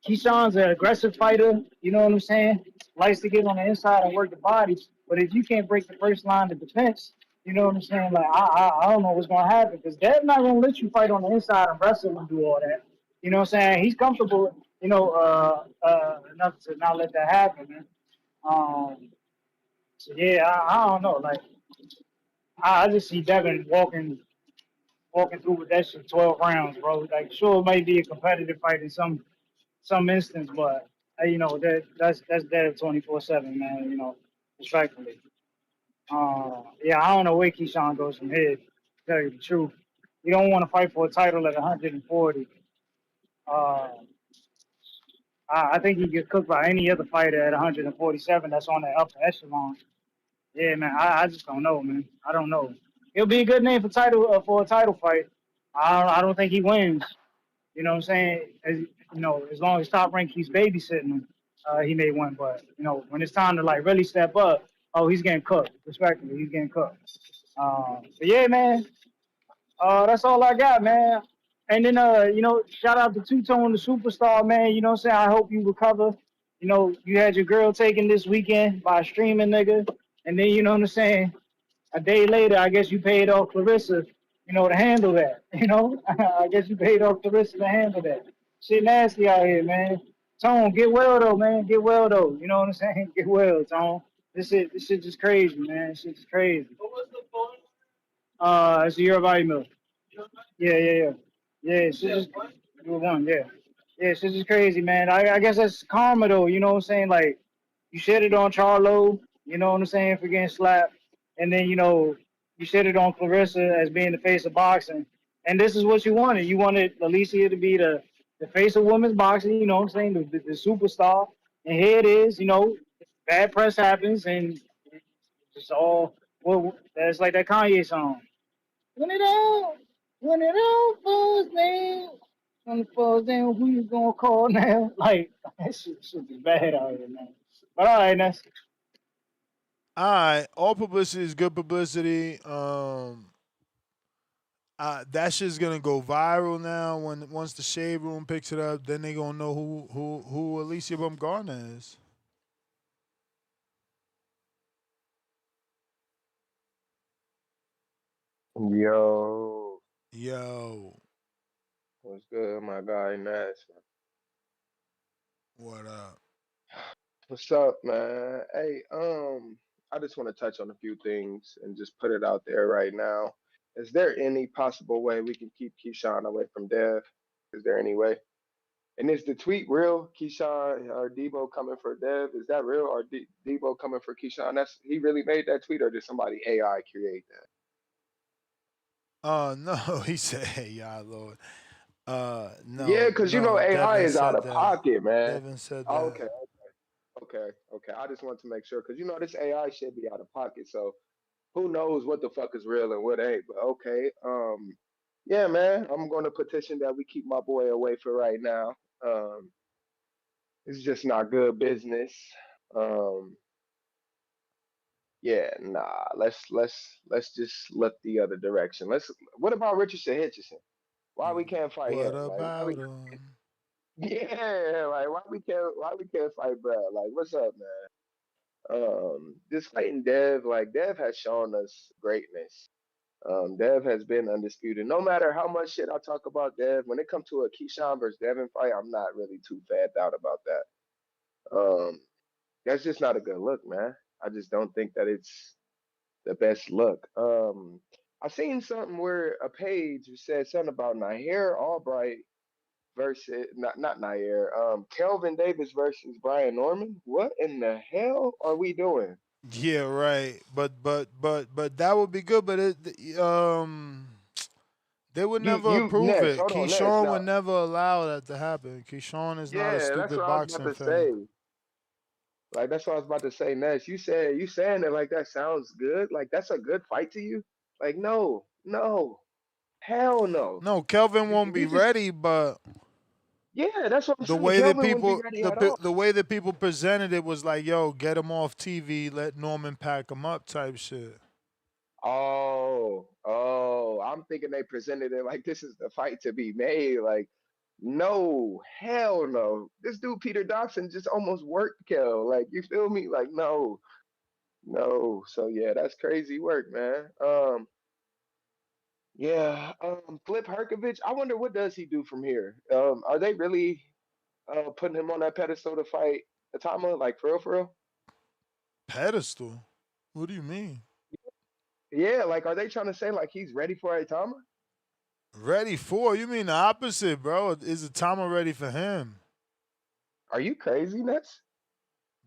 Speaker 24: Keyshawn's an aggressive fighter. You know what I'm saying? Likes to get on the inside and work the body. But if you can't break the first line of defense, you know what I'm saying? Like I don't know what's gonna happen because Dad's not gonna let you fight on the inside and wrestle and do all that. You know what I'm saying? He's comfortable, enough to not let that happen, man. So yeah, I don't know. Like I just see Devin walking through with that shit 12 rounds, bro. Like sure it might be a competitive fight in some instance, but that's dead 24/7, man. You know, respectfully. Yeah, I don't know where Keyshawn goes from here. To tell you the truth, you don't want to fight for a title at 140. Uh, I think he gets cooked by any other fighter at 147 that's on that upper echelon. Yeah, man, I just don't know, man. I don't know. He'll be a good name for a title fight. I don't think he wins. You know what I'm saying? As long as Top Rank keeps babysitting him, he may win. But when it's time to like really step up, oh, he's getting cooked. Respectfully, he's getting cooked. But yeah, man, that's all I got, man. And then shout out to Two Tone, the superstar, man. You know what I'm saying? I hope you recover. You had your girl taken this weekend by a streaming nigga, and then you know what I'm saying? A day later, I guess you paid off Clarissa, to handle that. I guess you paid off Clarissa to handle that. Shit nasty out here, man. Tone, get well though, man. Get well though. You know what I'm saying? Get well, Tone. This shit just crazy, man. This shit just crazy. It's a year of milk. Yeah. Yeah, shit just you one, yeah. Yeah, shit just crazy, man. I guess that's karma though, you know what I'm saying? Like You said it on Charlo, you know what I'm saying, for getting slapped. And then, you said it on Clarissa as being the face of boxing. And this is what you wanted. You wanted Alicia to be the face of women's boxing, you know what I'm saying, the superstar. And here it is, bad press happens and it's all, that's like that Kanye song. When it all falls down, when it falls down, who you gonna call now? Like, that shit is bad out here, man. But all right, that's
Speaker 4: All right, all publicity is good publicity. That shit's gonna go viral now. Once the Shade Room picks it up, then they gonna know who Alicia Baumgartner is.
Speaker 8: Yo,
Speaker 4: Yo,
Speaker 8: what's good, my guy Ness?
Speaker 4: what up?
Speaker 8: What's up, man? Hey, I just want to touch on a few things and just put it out there right now. Is there any possible way we can keep Keyshawn away from Dev? Is there any way? And is the tweet real? Keyshawn or Debo coming for Dev? Is that real? Or Debo coming for Keyshawn? That's he really made that tweet, or did somebody AI create that?
Speaker 4: No, he said, "Hey, y'all, Lord."
Speaker 8: Yeah,
Speaker 4: No,
Speaker 8: because
Speaker 4: no,
Speaker 8: AI
Speaker 4: Devin
Speaker 8: is out
Speaker 4: said
Speaker 8: of
Speaker 4: that.
Speaker 8: pocket, man.
Speaker 4: Devin said that.
Speaker 8: Okay, okay. I just want to make sure because this AI should be out of pocket. So who knows what the fuck is real and what ain't? But okay, yeah, man. I'm going to petition that we keep my boy away for right now. Um, it's just not good business. Um, yeah, nah. Let's just look the other direction. Let's. What about Richardson Hitchison? Why we can't fight
Speaker 4: What
Speaker 8: him? Like why
Speaker 4: about
Speaker 8: we?
Speaker 4: him?
Speaker 8: Yeah, like why we can't fight Brad? Like what's up, man? This fighting Dev, like Dev has shown us greatness. Dev has been undisputed. No matter how much shit I talk about Dev, when it comes to a Keyshawn versus Devin fight, I'm not really too fanned out about that. That's just not a good look, man. I just don't think that it's the best look. I seen something where a page said something about Nair Albright versus not Nair, Kelvin Davis versus Brian Norman. What in the hell are we doing?
Speaker 4: Yeah, right. But that would be good. But they would never
Speaker 8: You
Speaker 4: approve
Speaker 8: Ness,
Speaker 4: it.
Speaker 8: hold on, Ness.
Speaker 4: Keyshawn
Speaker 8: Now,
Speaker 4: would never allow that to happen. Keyshawn is not a
Speaker 8: yeah, that's
Speaker 4: stupid
Speaker 8: what I was about
Speaker 4: boxing
Speaker 8: to
Speaker 4: fan.
Speaker 8: say. Like that's what I was about to say, Ness. You saying it like that sounds good? Like that's a good fight to you? Like no, no, hell no.
Speaker 4: No, Kelvin won't be
Speaker 8: We just
Speaker 4: ready, but
Speaker 8: yeah, that's what I'm
Speaker 4: the
Speaker 8: saying.
Speaker 4: way that
Speaker 8: Kelvin wouldn't be
Speaker 4: people
Speaker 8: ready at all.
Speaker 4: the way that people presented it was like, yo, get him off TV, let Norman pack him up type shit.
Speaker 8: Oh, I'm thinking they presented it like this is the fight to be made. Like, no, hell no. This dude Peter Dobson just almost worked Kel. Like, you feel me? Like, no, no. So yeah, that's crazy work, man. Yeah. Filip Hrgovic. I wonder what does he do from here. Are they really putting him on that pedestal to fight Atama? Like for real?
Speaker 4: Pedestal? What do you mean?
Speaker 8: Yeah, like are they trying to say like he's ready for Atama?
Speaker 4: Ready for? You mean the opposite, bro? Is Atama ready for him?
Speaker 8: Are you crazy, Nets?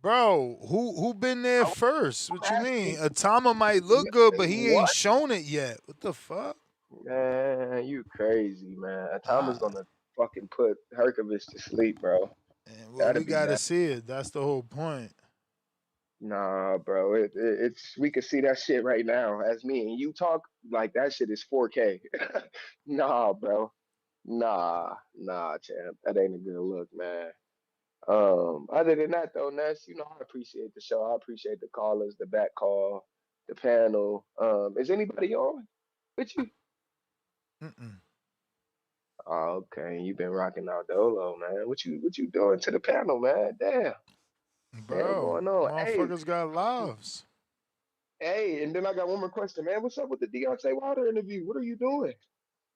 Speaker 4: Bro, who been there
Speaker 8: I'm
Speaker 4: first? What you mean?
Speaker 8: asking.
Speaker 4: Atama might look good, but he ain't
Speaker 8: What?
Speaker 4: shown it yet. What the fuck?
Speaker 8: Man, you crazy, man. Atama's
Speaker 4: Ah,
Speaker 8: gonna fucking put Hrgovic to sleep, bro.
Speaker 4: and well,
Speaker 8: That'd
Speaker 4: we
Speaker 8: be
Speaker 4: gotta
Speaker 8: nasty.
Speaker 4: see it. That's the whole point.
Speaker 8: Nah, bro. It's we can see that shit right now. As me and you talk, like that shit is 4K. Nah, bro. Nah, champ. That ain't a good look, man. Other than that though, Ness, I appreciate the show. I appreciate the callers, the back call, the panel. Is anybody on with you?
Speaker 4: Mm-mm.
Speaker 8: Oh, okay. You've been rocking out Dolo, man. What you doing to the panel, man? Damn. Hell
Speaker 4: Bro,
Speaker 8: going on. Hey,
Speaker 4: motherfuckers got lives.
Speaker 8: hey, and then I got one more question, man. What's up with the Deontay Wilder interview? What are you doing?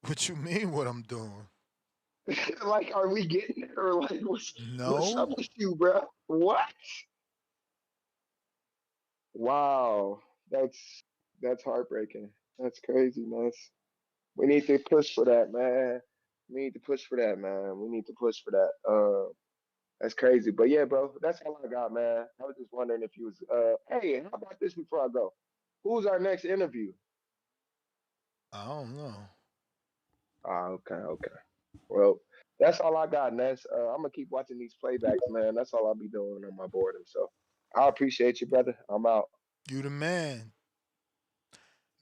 Speaker 4: What you mean what I'm doing?
Speaker 8: Like, are we getting there? Or like what's up
Speaker 4: No.
Speaker 8: with you, bro? What? Wow. That's heartbreaking. That's crazy, man. We need to push for that, man. We need to push for that, man. We need to push for that. That's crazy. But yeah, bro, that's all I got, man. I was just wondering if you was hey, how about this before I go? Who's our next interview?
Speaker 4: I don't know.
Speaker 8: Okay. Well, that's all I got, Ness. I'm gonna keep watching these playbacks, man. That's all I'll be doing on my boredom. So I appreciate you, brother. I'm out.
Speaker 4: You the man.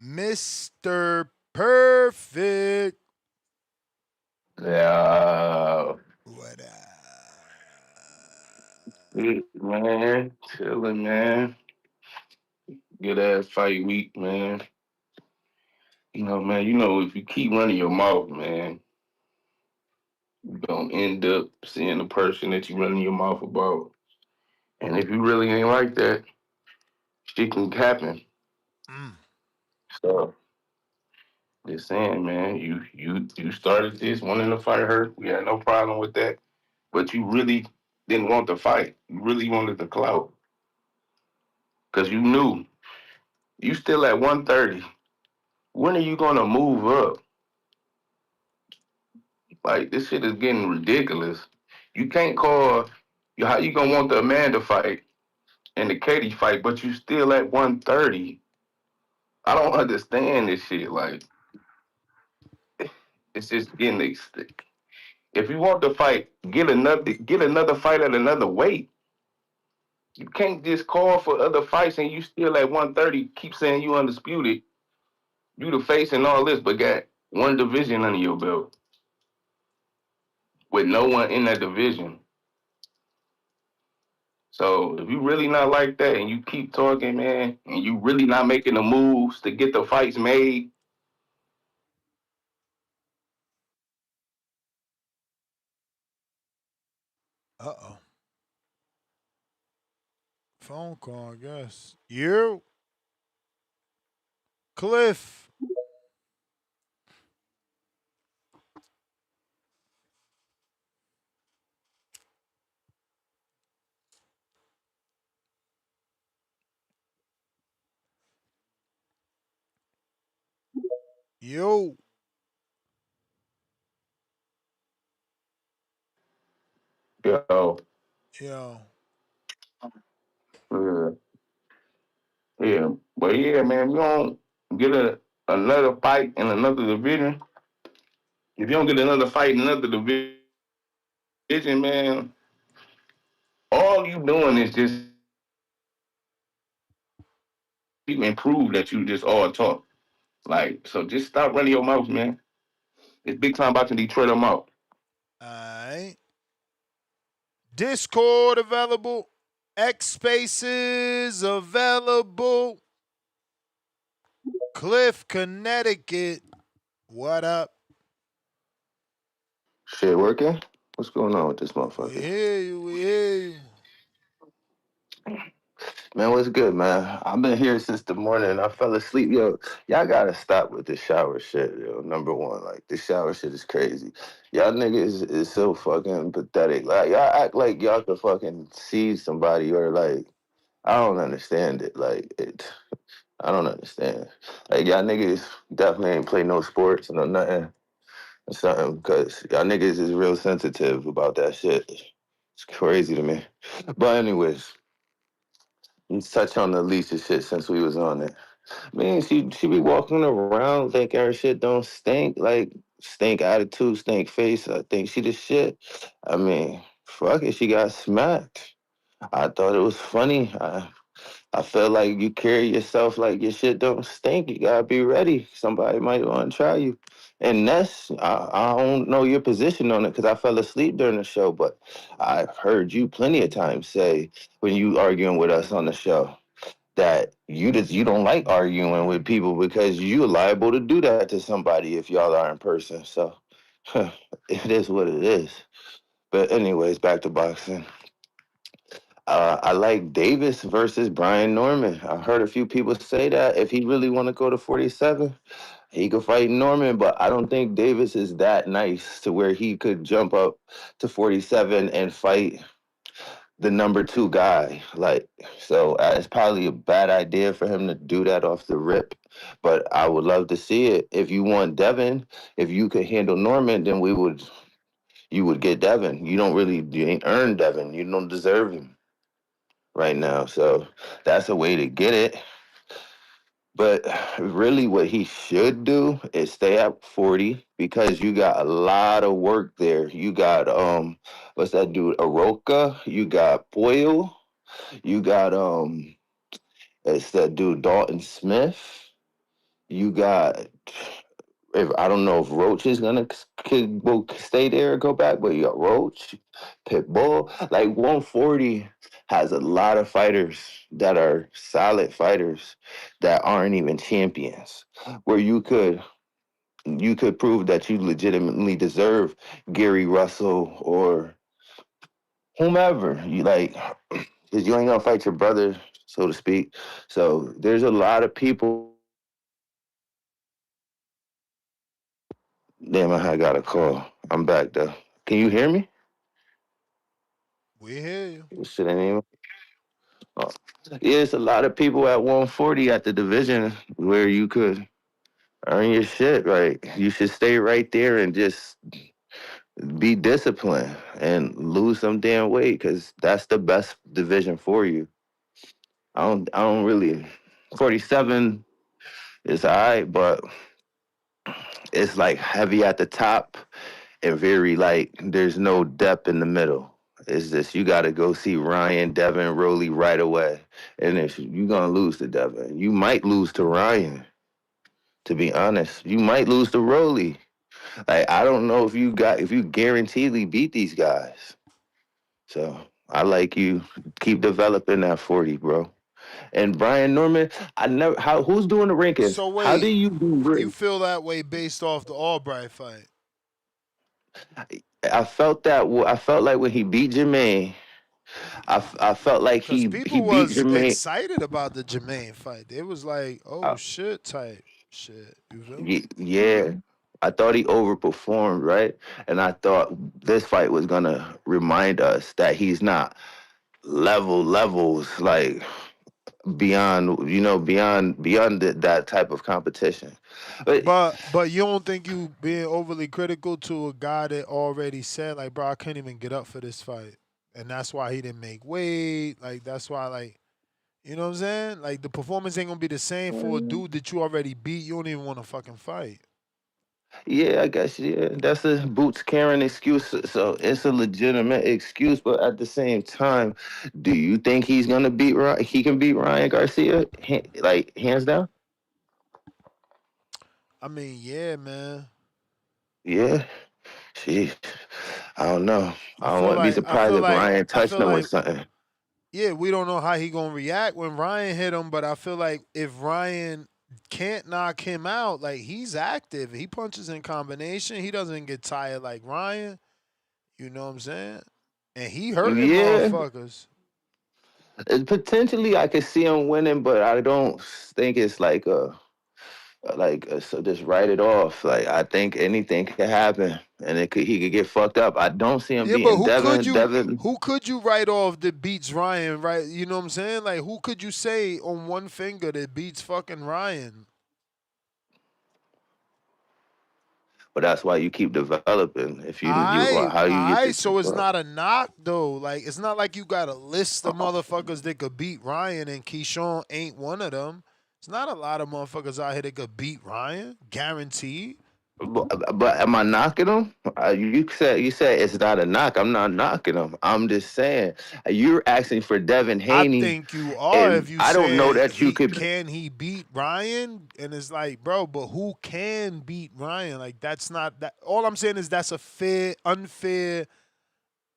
Speaker 4: Mr. Perfect.
Speaker 11: Yeah,
Speaker 4: What up?
Speaker 11: man, chilling, man. Good ass fight week, man. You know, man. You know, if you keep running your mouth, man, you gonna end up seeing the person that you running your mouth about. And if you really ain't like that, shit can happen.
Speaker 4: Mm.
Speaker 11: So, just saying, man. You started this, wanting to fight her. We had no problem with that, but you really didn't want the fight. You really wanted the clout because you knew you still at 130. When are you gonna move up? Like this shit is getting ridiculous. You can't call how you gonna want the Amanda fight and the Katie fight, but you still at 130. I don't understand this shit. Like it's just getting if you want to fight, get another fight at another weight. You can't just call for other fights and you still at 130, keep saying you undisputed, you the face and all this, but got one division under your belt with no one in that division. So if you really not like that and you keep talking, man, and you really not making the moves to get the fights made,
Speaker 4: Uh-oh. Phone call, I guess. You? Cliff. Yo.
Speaker 11: yo,
Speaker 4: Yo.
Speaker 11: uh, yeah, but yeah, man, you don't get another fight in another division. If you don't get another fight in another division, man, all you doing is just improve that you just all talk. Like, so just stop running your mouth, man. It's big time about to Detroit them out.
Speaker 4: Alright. Discord available. X Spaces available. Cliff, Connecticut. What up?
Speaker 11: Shit working? What's going on with this
Speaker 4: We
Speaker 11: motherfucker?
Speaker 4: hear you. We hear you.
Speaker 11: Man, what's good, man? I've been here since the morning. I fell asleep. Yo, y'all gotta stop with the shower shit, yo. Number one, like, this shower shit is crazy. Y'all niggas is so fucking pathetic. Like, y'all act like y'all could fucking see somebody or, like, I don't understand it. Like, I don't understand. Like, y'all niggas definitely ain't play no sports, no nothing or something, because y'all niggas is real sensitive about that shit. It's crazy to me. But anyways, let's touch on the Alicia shit since we was on it. Man, she be walking around thinking her shit don't stink, like stink attitude, stink face. I think she the shit. I mean, fuck it, she got smacked. I thought it was funny. I feel like you carry yourself like your shit don't stink. You gotta be ready. Somebody might want to try you. And I don't know your position on it because I fell asleep during the show, but I've heard you plenty of times say when you arguing with us on the show that you don't like arguing with people because you're liable to do that to somebody if y'all are in person. So it is what it is. But anyways, back to boxing. I like Davis versus Brian Norman. I heard a few people say that if he really want to go to 47, he could fight Norman, but I don't think Davis is that nice to where he could jump up to 47 and fight the number two guy. Like, so it's probably a bad idea for him to do that off the rip. But I would love to see it. If you want Devin, if you could handle Norman, then we would you would get Devin. You ain't earned Devin. You don't deserve him right now. So that's a way to get it. But really, what he should do is stay at 40 because you got a lot of work there. You got what's that dude? Aroka. You got Boyle. You got it's that dude Dalton Smith. You got if I don't know if Roach is gonna will stay there or go back, but you got Roach, Pitbull. Like 140 has a lot of fighters that are solid fighters that aren't even champions. Where you could prove that you legitimately deserve Gary Russell or whomever. You like because you ain't gonna fight your brother, so to speak. So there's a lot of people. Damn, I got a call. I'm back though. Can you hear me?
Speaker 4: We hear you.
Speaker 11: Shit ain't even. Oh. Yeah, it's a lot of people at 140 at the division where you could earn your shit. Right, you should stay right there and just be disciplined and lose some damn weight because that's the best division for you. I don't really. 47 is alright, but it's like heavy at the top and very like there's no depth in the middle. It's just you got to go see Ryan, Devin, Rowley right away, and if you're gonna lose to Devin, you might lose to Ryan. To be honest, you might lose to Rowley. Like I don't know if you guaranteedly beat these guys. So I like you keep developing that 40, bro. And Brian Norman, I never who's doing the rankings?
Speaker 4: So
Speaker 11: How do
Speaker 4: wait,
Speaker 11: you
Speaker 4: you
Speaker 11: do?
Speaker 4: feel that way based off the Albright fight?
Speaker 11: I felt that. I felt like when he beat Jermaine, I felt like
Speaker 4: Because
Speaker 11: he
Speaker 4: people
Speaker 11: beat
Speaker 4: was
Speaker 11: Jermaine.
Speaker 4: excited about the Jermaine fight. It was like, oh
Speaker 11: Uh,
Speaker 4: shit type shit. You feel me?
Speaker 11: yeah, I thought he overperformed, right? And I thought this fight was gonna remind us that he's not levels like beyond, beyond that type of competition. But
Speaker 4: But you don't think you being overly critical to a guy that already said like, bro, I can't even get up for this fight, and that's why he didn't make weight. Like that's why like. You know what I'm saying? Like the performance ain't gonna be the same for a dude that you already beat. You don't even want to fucking fight.
Speaker 11: yeah, I guess that's a boots carrying excuse. So it's a legitimate excuse, but at the same time, do you think he's gonna beat Ryan? He can beat Ryan Garcia, like hands down?
Speaker 4: I mean, yeah, man.
Speaker 11: Yeah, she. I don't know.
Speaker 4: I
Speaker 11: I
Speaker 4: feel
Speaker 11: wouldn't be
Speaker 4: like I
Speaker 11: surprised
Speaker 4: feel
Speaker 11: if
Speaker 4: like
Speaker 11: Ryan
Speaker 4: I
Speaker 11: touched
Speaker 4: feel
Speaker 11: him with
Speaker 4: like
Speaker 11: something.
Speaker 4: yeah, we don't know how he gonna react when Ryan hit him, but I feel like if Ryan can't knock him out, like he's active. He punches in combination. He doesn't get tired like Ryan. You know what I'm saying? And he hurting
Speaker 11: Yeah,
Speaker 4: motherfuckers.
Speaker 11: potentially I could see him winning, but I don't think it's so just write it off. Like I think anything could happen, and he could get fucked up. I don't see him
Speaker 4: Yeah, but
Speaker 11: beating Devin. Devin.
Speaker 4: who could you write off that beats Ryan, right? You know what I'm saying? Like who could you say on one finger that beats fucking Ryan?
Speaker 11: But that's why you keep developing. If
Speaker 4: I
Speaker 11: how you get
Speaker 4: I
Speaker 11: to
Speaker 4: so it's
Speaker 11: develop.
Speaker 4: not a knock though. Like it's not like you got a list of motherfuckers that could beat Ryan and Keyshawn ain't one of them. It's not a lot of motherfuckers out here that could beat Ryan, guaranteed.
Speaker 11: But am I knocking him? You said it's not a knock. I'm not knocking him. I'm just saying you're asking for Devin
Speaker 4: I
Speaker 11: Haney,
Speaker 4: think you are if
Speaker 11: and
Speaker 4: you
Speaker 11: I don't know
Speaker 4: saying
Speaker 11: that you
Speaker 4: he
Speaker 11: could.
Speaker 4: can he beat Ryan, and it's like, bro, but who can beat Ryan? Like that's not that. All I'm saying is that's a unfair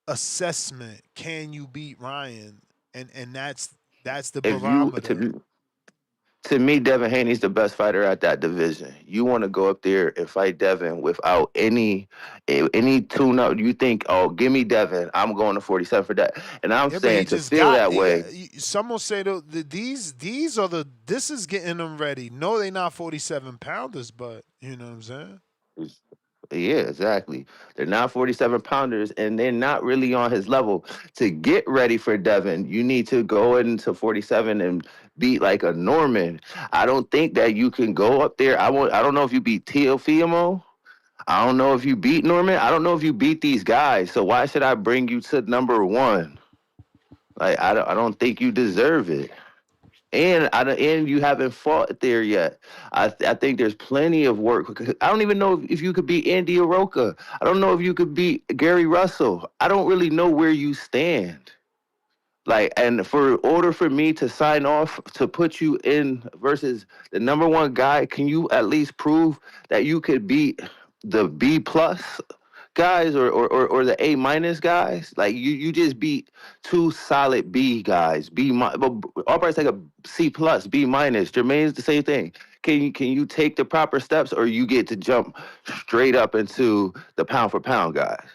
Speaker 4: assessment. Can you beat Ryan? And that's the
Speaker 11: If you
Speaker 4: barometer.
Speaker 11: to me, Devin Haney's the best fighter at that division. You want to go up there and fight Devin without any tune up. You think, oh, give me Devin. I'm going to 47 for that. And I'm
Speaker 4: Yeah, but he
Speaker 11: saying to
Speaker 4: just
Speaker 11: feel
Speaker 4: got.
Speaker 11: that way.
Speaker 4: Some will say though these are the this is getting them ready. No, they not 47 pounders, but you know what I'm saying.
Speaker 11: Yeah, exactly. They're not 47 pounders and they're not really on his level. To get ready for Devin, you need to go into 47 and beat like a Norman. I don't think that you can go up there. I don't know if you beat Teofimo. I don't know if you beat Norman. I don't know if you beat these guys. So why should I bring you to number one? Like I don't think you deserve it. And you haven't fought there yet. I think there's plenty of work. I don't even know if you could beat Andy Aroka. I don't know if you could beat Gary Russell. I don't really know where you stand. Like, and for order for me to sign off to put you in versus the number one guy, can you at least prove that you could beat the B plus guys or the A minus guys? Like you just beat two solid B guys. But Albright's like a C plus, B minus. Jermaine's the same thing. Can you take the proper steps, or you get to jump straight up into the pound for pound guys?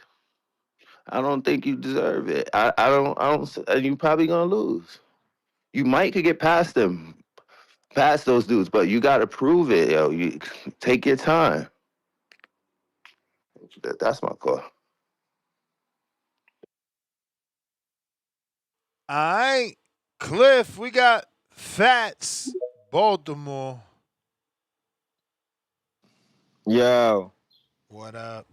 Speaker 11: I don't think you deserve it. I don't. And you probably gonna lose. You might could get past them, past those dudes, but you got to prove it, yo. You take your time. That's my call.
Speaker 4: All right, Cliff, we got Fats, Baltimore.
Speaker 5: Yo,
Speaker 4: What up?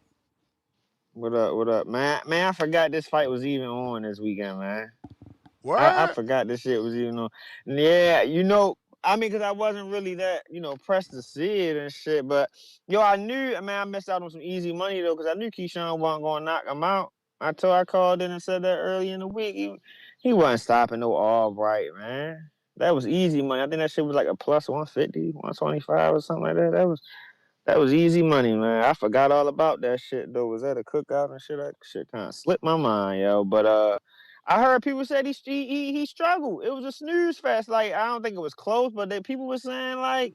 Speaker 5: what up? What up, man? Man, I forgot this fight was even on this weekend, man. I
Speaker 4: Word?
Speaker 5: forgot this shit was even on. Yeah, you know, I mean, because I wasn't really that, pressed to see it and shit. But, yo, I knew, I missed out on some easy money, though, because I knew Keyshawn wasn't going to knock him out. I called in and said that early in the week. He wasn't stopping no Albright, man. That was easy money. I think that shit was like a plus 150, 125 or something like that. That was easy money, man. I forgot all about that shit, though. Was at a cookout and shit. That shit kind of slipped my mind, yo. But I heard people said he struggled. It was a snooze fest. Like, I don't think it was close, but people were saying like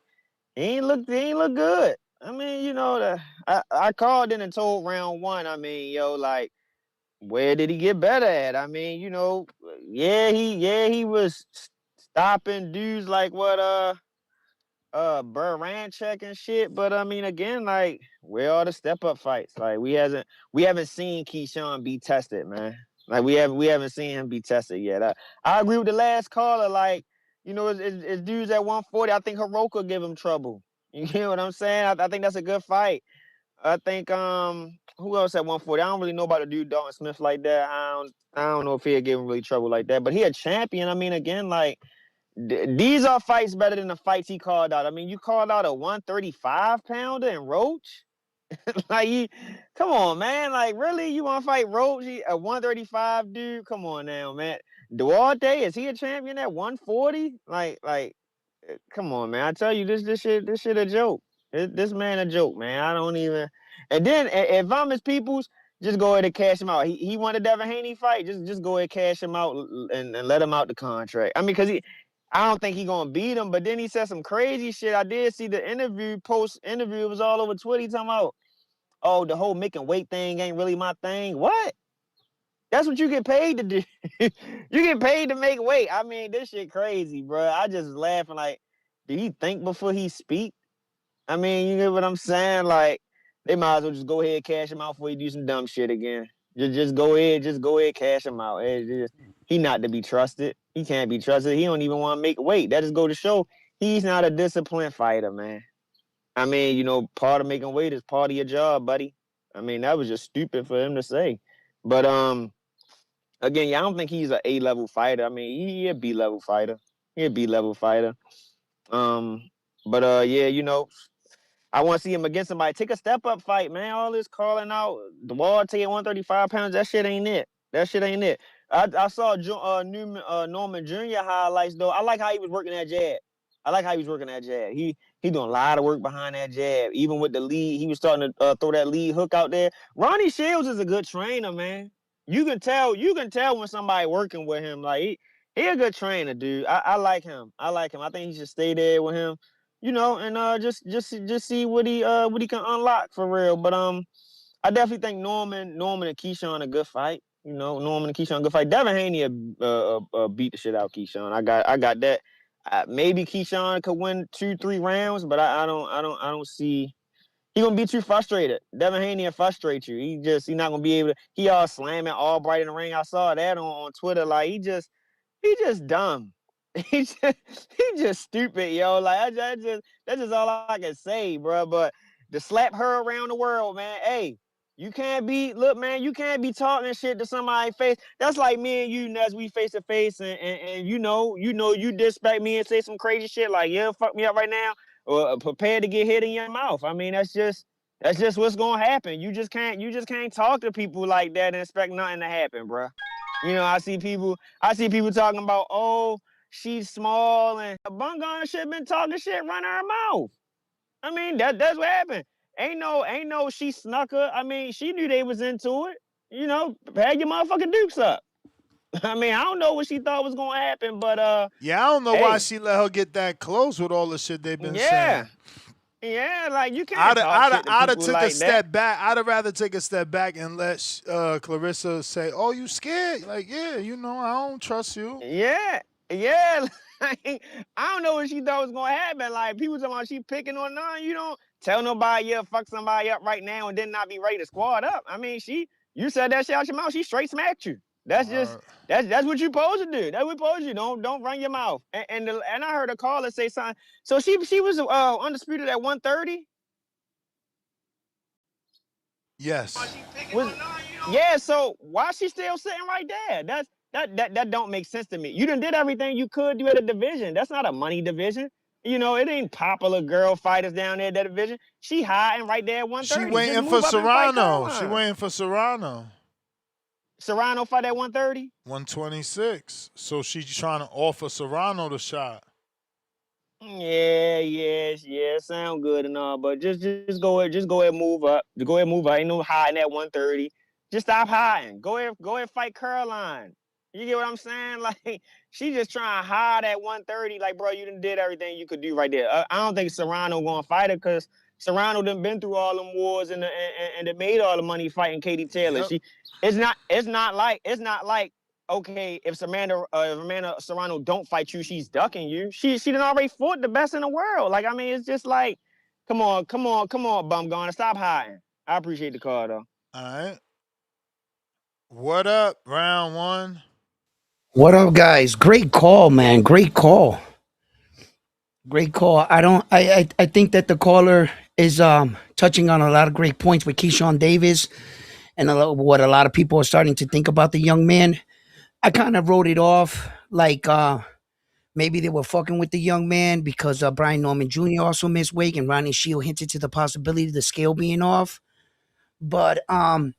Speaker 5: he ain't look good. I mean, I called in and told round one. I mean, yo, like, where did he get better at? I mean, he was stopping dudes like what Buranchek and shit. But I mean, again, like, where are the step up fights? Like, we haven't seen Keyshawn be tested, man. Like, we haven't seen him be tested yet. I agree with the last caller. Like, it's dudes at 140. I think Hiroka give him trouble. You know what I'm saying? I think that's a good fight. I think who else at 140? I don't really know about the dude Dalton Smith like that. I don't know if he'll give him really trouble like that. But he a champion. I mean, again, like, these are fights better than the fights he called out. I mean, you called out a 135 pounder in Roach? Like, come on, man. Like, really? You want to fight Roach, a 135 dude? Come on now, man. Duarte, is he a champion at 140? Like, come on, man. I tell you, this shit a joke. This man a joke, man. I don't even. And then if I'm his peoples, just go ahead and cash him out. He wanted Devin Haney fight. Just go ahead and cash him out and let him out the contract. I mean, because I don't think he gonna beat him. But then he said some crazy shit. I did see the post interview. It was all over Twitter. He talking about, oh, the whole making weight thing ain't really my thing. What? That's what you get paid to do. You get paid to make weight. I mean, this shit crazy, bro. I just laughing like, do you think before he speak? I mean, you get what I'm saying? Like, they might as well just go ahead and cash him out before he do some dumb shit again. Just go ahead, cash him out. He not to be trusted. He can't be trusted. He don't even want to make weight. That just go to show he's not a disciplined fighter, man. I mean, part of making weight is part of your job, buddy. I mean, that was just stupid for him to say. But again, yeah, I don't think he's an A-level fighter. I mean, he a B-level fighter. He a B-level fighter. But yeah, I want to see him against somebody. Take a step-up fight, man. All this calling out the wall, taking 135 pounds, that shit ain't it. That shit ain't it. I saw Norman Jr. highlights, though. I like how he was working that jab. He doing a lot of work behind that jab. Even with the lead, he was starting to throw that lead hook out there. Ronnie Shields is a good trainer, man. You can tell when somebody working with him. Like, he a good trainer, dude. I like him. I think he should stay there with him. And just see what he can unlock for real. But I definitely think Norman and Keyshawn a good fight. Norman and Keyshawn a good fight. Devin Haney beat the shit out of Keyshawn. I got that. Maybe Keyshawn could win 2-3 rounds, but I don't see. He gonna be too frustrated. Devin Haney will frustrate you. He not gonna be able to. He all slamming Albright in the ring. I saw that on Twitter. Like, he just dumb. He just stupid, yo. Like, that's just all I can say, bro. But to slap her around the world, man. Hey, you can't be talking shit to somebody's face. That's like me and you, as we face to face, and you disrespect me and say some crazy shit like, yeah, fuck me up right now, or prepare to get hit in your mouth. I mean, that's just what's gonna happen. You just can't talk to people like that and expect nothing to happen, bro. I see people talking about, oh, she's small, and Bunga should have been talking shit, run her mouth. I mean, that's what happened. Ain't no she snuck her. I mean, she knew they was into it. Had your motherfucking dukes up. I mean, I don't know what she thought was gonna happen, but
Speaker 4: Yeah, I don't know why
Speaker 5: hey,
Speaker 4: she let her get that close with all the shit they've been saying.
Speaker 5: Yeah, like you can't talk shit to
Speaker 4: I'd have
Speaker 5: people
Speaker 4: took a
Speaker 5: like that.
Speaker 4: step back. I'd have rather take a step back and let Clarissa say, "Oh, you scared?" Like, yeah, I don't trust you.
Speaker 5: Yeah. Like, I don't know what she thought was gonna happen. Like, people talking about she picking on none. You don't tell nobody you fuck somebody up right now and then not be ready to squad up. I mean, you said that shit out your mouth. She straight smacked you. That's just that's what you supposed to do. That's what you supposed to do. Don't run your mouth. And I heard a caller say something. So she was undisputed at 130.
Speaker 4: Yes.
Speaker 5: Yeah, so why she still sitting right there? That don't make sense to me. You done did everything you could do at a division. That's not a money division. It ain't popular girl fighters down there at that division. She hiding right there at 130.
Speaker 4: She waiting
Speaker 5: Just
Speaker 4: for
Speaker 5: move up and fight
Speaker 4: Serrano.
Speaker 5: Caroline.
Speaker 4: She waiting for Serrano.
Speaker 5: Serrano fight at 130?
Speaker 4: 126. So she's trying to offer Serrano the shot.
Speaker 5: Yeah, sound good and all, but just go ahead and move up. Go ahead and move up. Ain't no hiding at 130. Just stop hiding. Go ahead fight Caroline. You get what I'm saying? Like, she just trying to hide at 130. Like, bro, you done did everything you could do right there. I don't think Serrano gonna fight her because Serrano done been through all them wars and they made all the money fighting Katie Taylor.
Speaker 4: Yep.
Speaker 5: It's not like okay, if Amanda Serrano don't fight you, she's ducking you. She done already fought the best in the world. Like, I mean, it's just like, come on, bum gone. Stop hiding. I appreciate the call though.
Speaker 4: All right. What up, round one?
Speaker 3: What up, guys? Great call, man. Great call. I think that the caller is touching on a lot of great points with Keyshawn Davis and what a lot of people are starting to think about the young man. I kind of wrote it off like maybe they were fucking with the young man because Brian Norman Jr. also missed weight and Ronnie Shield hinted to the possibility of the scale being off. But I'm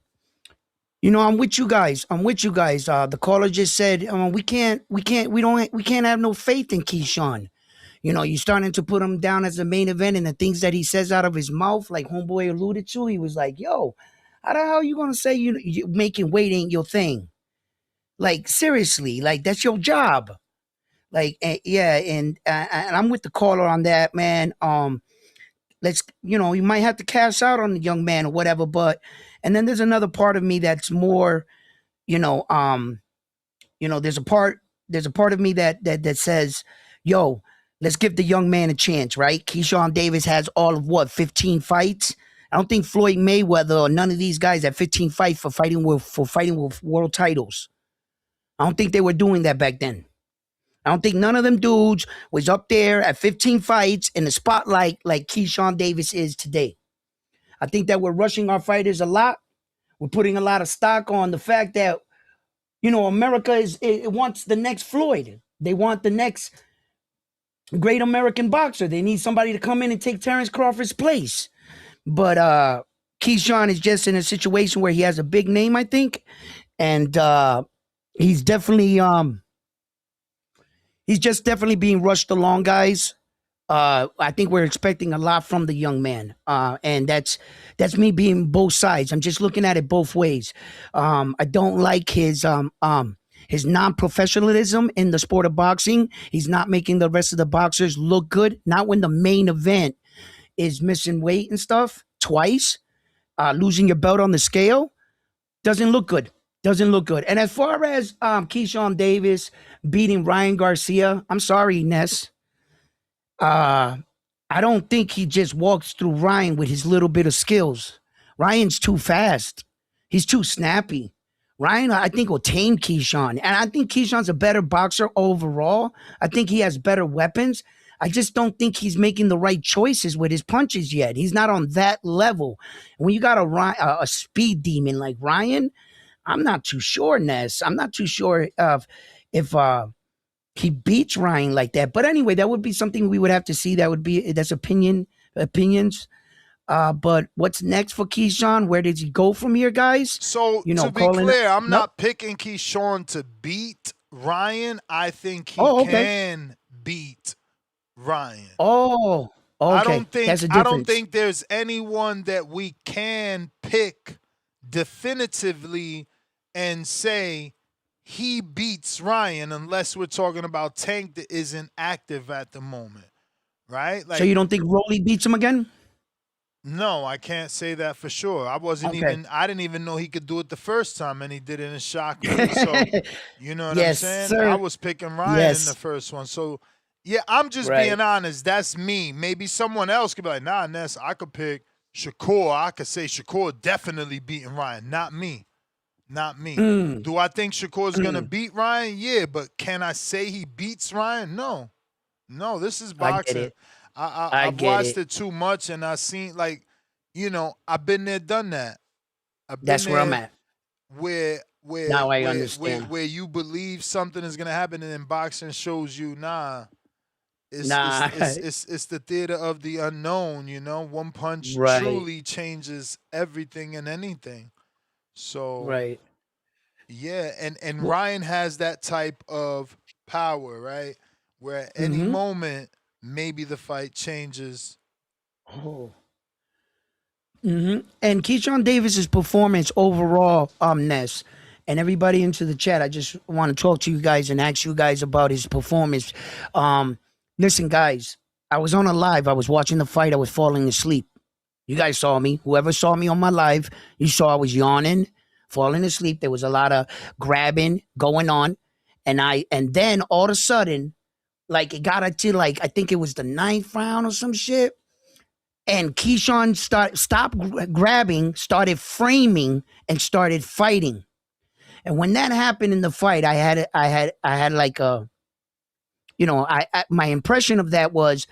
Speaker 3: with you guys. The caller just said we can't have no faith in Keyshawn. You're starting to put him down as the main event, and the things that he says out of his mouth, like Homeboy alluded to, he was like, yo, how the hell are you gonna say you making weight ain't your thing? Like, seriously, like, that's your job. Like, yeah, and I'm with the caller on that, man. You might have to cash out on the young man or whatever, and then there's another part of me that's more, there's a part of me that says, yo, let's give the young man a chance, right? Keyshawn Davis has all of 15 fights. I don't think Floyd Mayweather or none of these guys had 15 fights for fighting with world titles. I don't think they were doing that back then. I don't think none of them dudes was up there at 15 fights in the spotlight like Keyshawn Davis is today. I think that we're rushing our fighters a lot. We're putting a lot of stock on the fact that, America it wants the next Floyd. They want the next great American boxer. They need somebody to come in and take Terrence Crawford's place. But Keyshawn is just in a situation where he has a big name, I think. And he's definitely being rushed along, guys. I think we're expecting a lot from the young man, and that's me being both sides. I'm just looking at it both ways. I don't like his non-professionalism in the sport of boxing. He's not making the rest of the boxers look good. Not when the main event is missing weight and stuff twice, losing your belt on the scale. Doesn't look good. And as far as Keyshawn Davis beating Ryan Garcia, I'm sorry, Ness. I don't think he just walks through Ryan with his little bit of skills. Ryan's too fast. He's too snappy. Ryan, I think, will tame Keyshawn. And I think Keyshawn's a better boxer overall. I think he has better weapons. I just don't think he's making the right choices with his punches yet. He's not on that level. And when you got a speed demon like Ryan, I'm not too sure, Ness. I'm not too sure if he beats Ryan like that. But anyway, that would be something we would have to see. That's opinions. But what's next for Keyshawn? Where does he go from here, guys?
Speaker 4: So to be clear, I'm not picking Keyshawn to beat Ryan. I think he can beat Ryan.
Speaker 3: Oh, okay.
Speaker 4: I don't think there's anyone that we can pick definitively and say he beats Ryan unless we're talking about Tank that isn't active at the moment, right?
Speaker 3: So you don't think Rolly beats him again?
Speaker 4: No, I can't say that for sure. I didn't even know he could do it the first time, and he did it in shockwave. So, you know what I'm saying?
Speaker 3: Sir.
Speaker 4: I was picking Ryan in the first one. So, yeah, I'm just being honest. That's me. Maybe someone else could be like, nah, Ness, I could pick Shakur. I could say Shakur definitely beating Ryan. Not me. Not me. Do I think Shakur's going to beat Ryan? Yeah, but can I say he beats Ryan? No. No, this is boxing. I've watched it too much, and I've seen, like, you know, I've been there, done that.
Speaker 3: That's where I'm at.
Speaker 4: Where
Speaker 3: now I understand.
Speaker 4: Where you believe something is gonna happen, and then boxing shows you, it's the theater of the unknown. You know, one punch truly changes everything and anything. So yeah, and Ryan has that type of power, right? Where at any moment, maybe the fight changes.
Speaker 3: And Keshawn Davis's performance overall, Ness, and everybody into the chat, I just want to talk to you guys and ask you guys about his performance. Listen, guys, I was on a live. I was watching the fight. I was falling asleep. You guys saw me. Whoever saw me on my live, you saw I was yawning, falling asleep. There was a lot of grabbing going on. And then all of a sudden, like, it got to, like, I think it was the 9th round or some shit. And Keyshawn stopped grabbing, started framing, and started fighting. And when that happened in the fight, I had like a, you know, my impression of that was,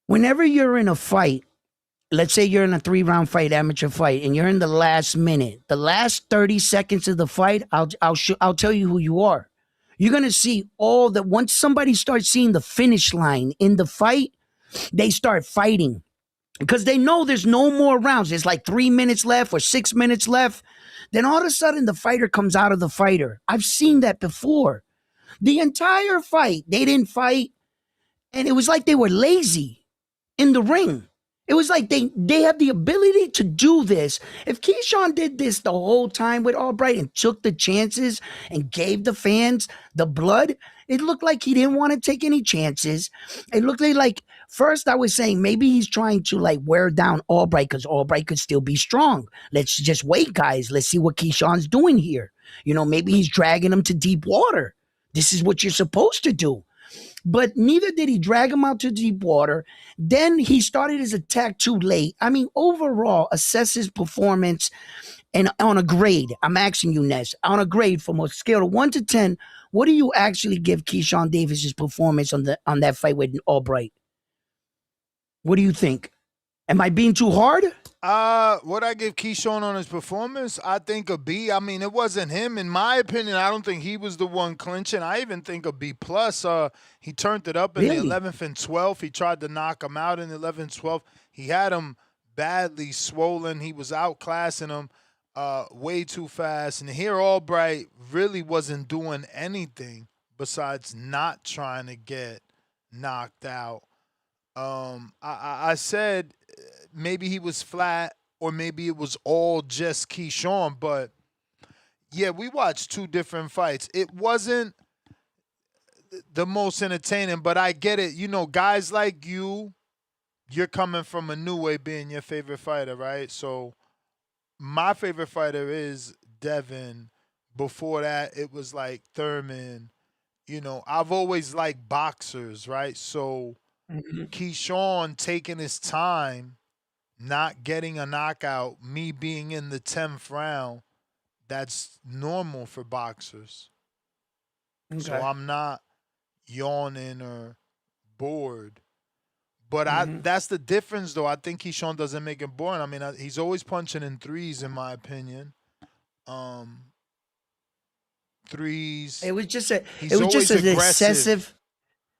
Speaker 3: whenever you're in a fight, let's say you're in a 3-round fight, amateur fight, and you're in the last minute, the last 30 seconds of the fight, I'll tell you who you are. You're gonna see all that. Once somebody starts seeing the finish line in the fight, they start fighting. Because they know there's no more rounds. There's like 3 minutes left or 6 minutes left. Then all of a sudden, the fighter comes out of the fighter. I've seen that before. The entire fight, they didn't fight. And it was like they were lazy in the ring. It was like they have the ability to do this. If Keyshawn did this the whole time with Albright and took the chances and gave the fans the blood, it looked like he didn't want to take any chances. It looked like first I was saying maybe he's trying to like wear down Albright because Albright could still be strong. Let's just wait, guys. Let's see what Keyshawn's doing here. You know, maybe he's dragging him to deep water. This is what you're supposed to do. But neither did he drag him out to deep water. Then he started his attack too late. I mean, overall, assess his performance and on a grade. I'm asking you, Ness, on a grade from a scale of 1 to 10, what do you actually give Keyshawn Davis's performance on that fight with Albright? What do you think? Am I being too hard?
Speaker 4: What I give Keyshawn on his performance, I think a B. I mean, it wasn't him. In my opinion, I don't think he was the one clinching. I even think a B+. He turned it up in the 11th and 12th. He tried to knock him out in the 11th and 12th. He had him badly swollen. He was outclassing him way too fast. And here Albright really wasn't doing anything besides not trying to get knocked out. I said maybe he was flat or maybe it was all just Keyshawn, but yeah, we watched 2 different fights. It wasn't the most entertaining, but I get it. You know, guys like you're coming from a new way being your favorite fighter, right? So my favorite fighter is Devin. Before that, it was like Thurman. You know, I've always liked boxers, right? So Keyshawn taking his time, not getting a knockout, me being in the 10th round, that's normal for boxers. Okay. So I'm not yawning or bored. But that's the difference, though. I think Keyshawn doesn't make it boring. I mean, he's always punching in threes, in my opinion. Threes.
Speaker 3: It was just
Speaker 4: He's always
Speaker 3: an
Speaker 4: aggressive.
Speaker 3: excessive.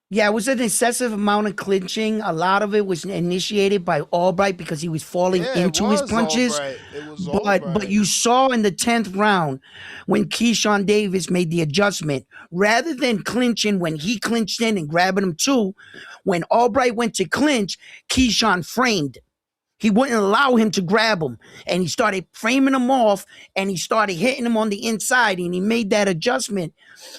Speaker 3: Yeah, it was an excessive amount of clinching. A lot of it was initiated by Albright because he was falling into his punches.
Speaker 4: Albright. It was
Speaker 3: But you saw in the 10th round when Keshawn Davis made the adjustment, rather than clinching when he clinched in and grabbing him too, when Albright went to clinch, Keyshawn framed. He wouldn't allow him to grab him, and he started framing him off, and he started hitting him on the inside, and he made that adjustment.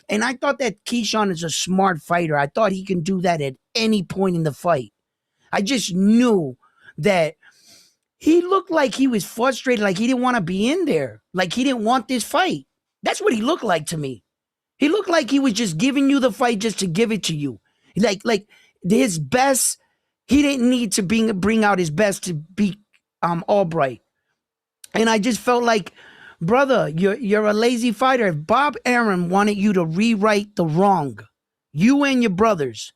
Speaker 3: And I thought that Keyshawn is a smart fighter. I thought he can do that at any point in the fight. I just knew that he looked like he was frustrated, like he didn't want to be in there, like he didn't want this fight. That's what he looked like to me. He looked like he was just giving you the fight just to give it to you. Like his best. He didn't need to bring out his best to beat Albright. And I just felt like, brother, you're a lazy fighter. If Bob Arum wanted you to rewrite the wrong, you and your brothers,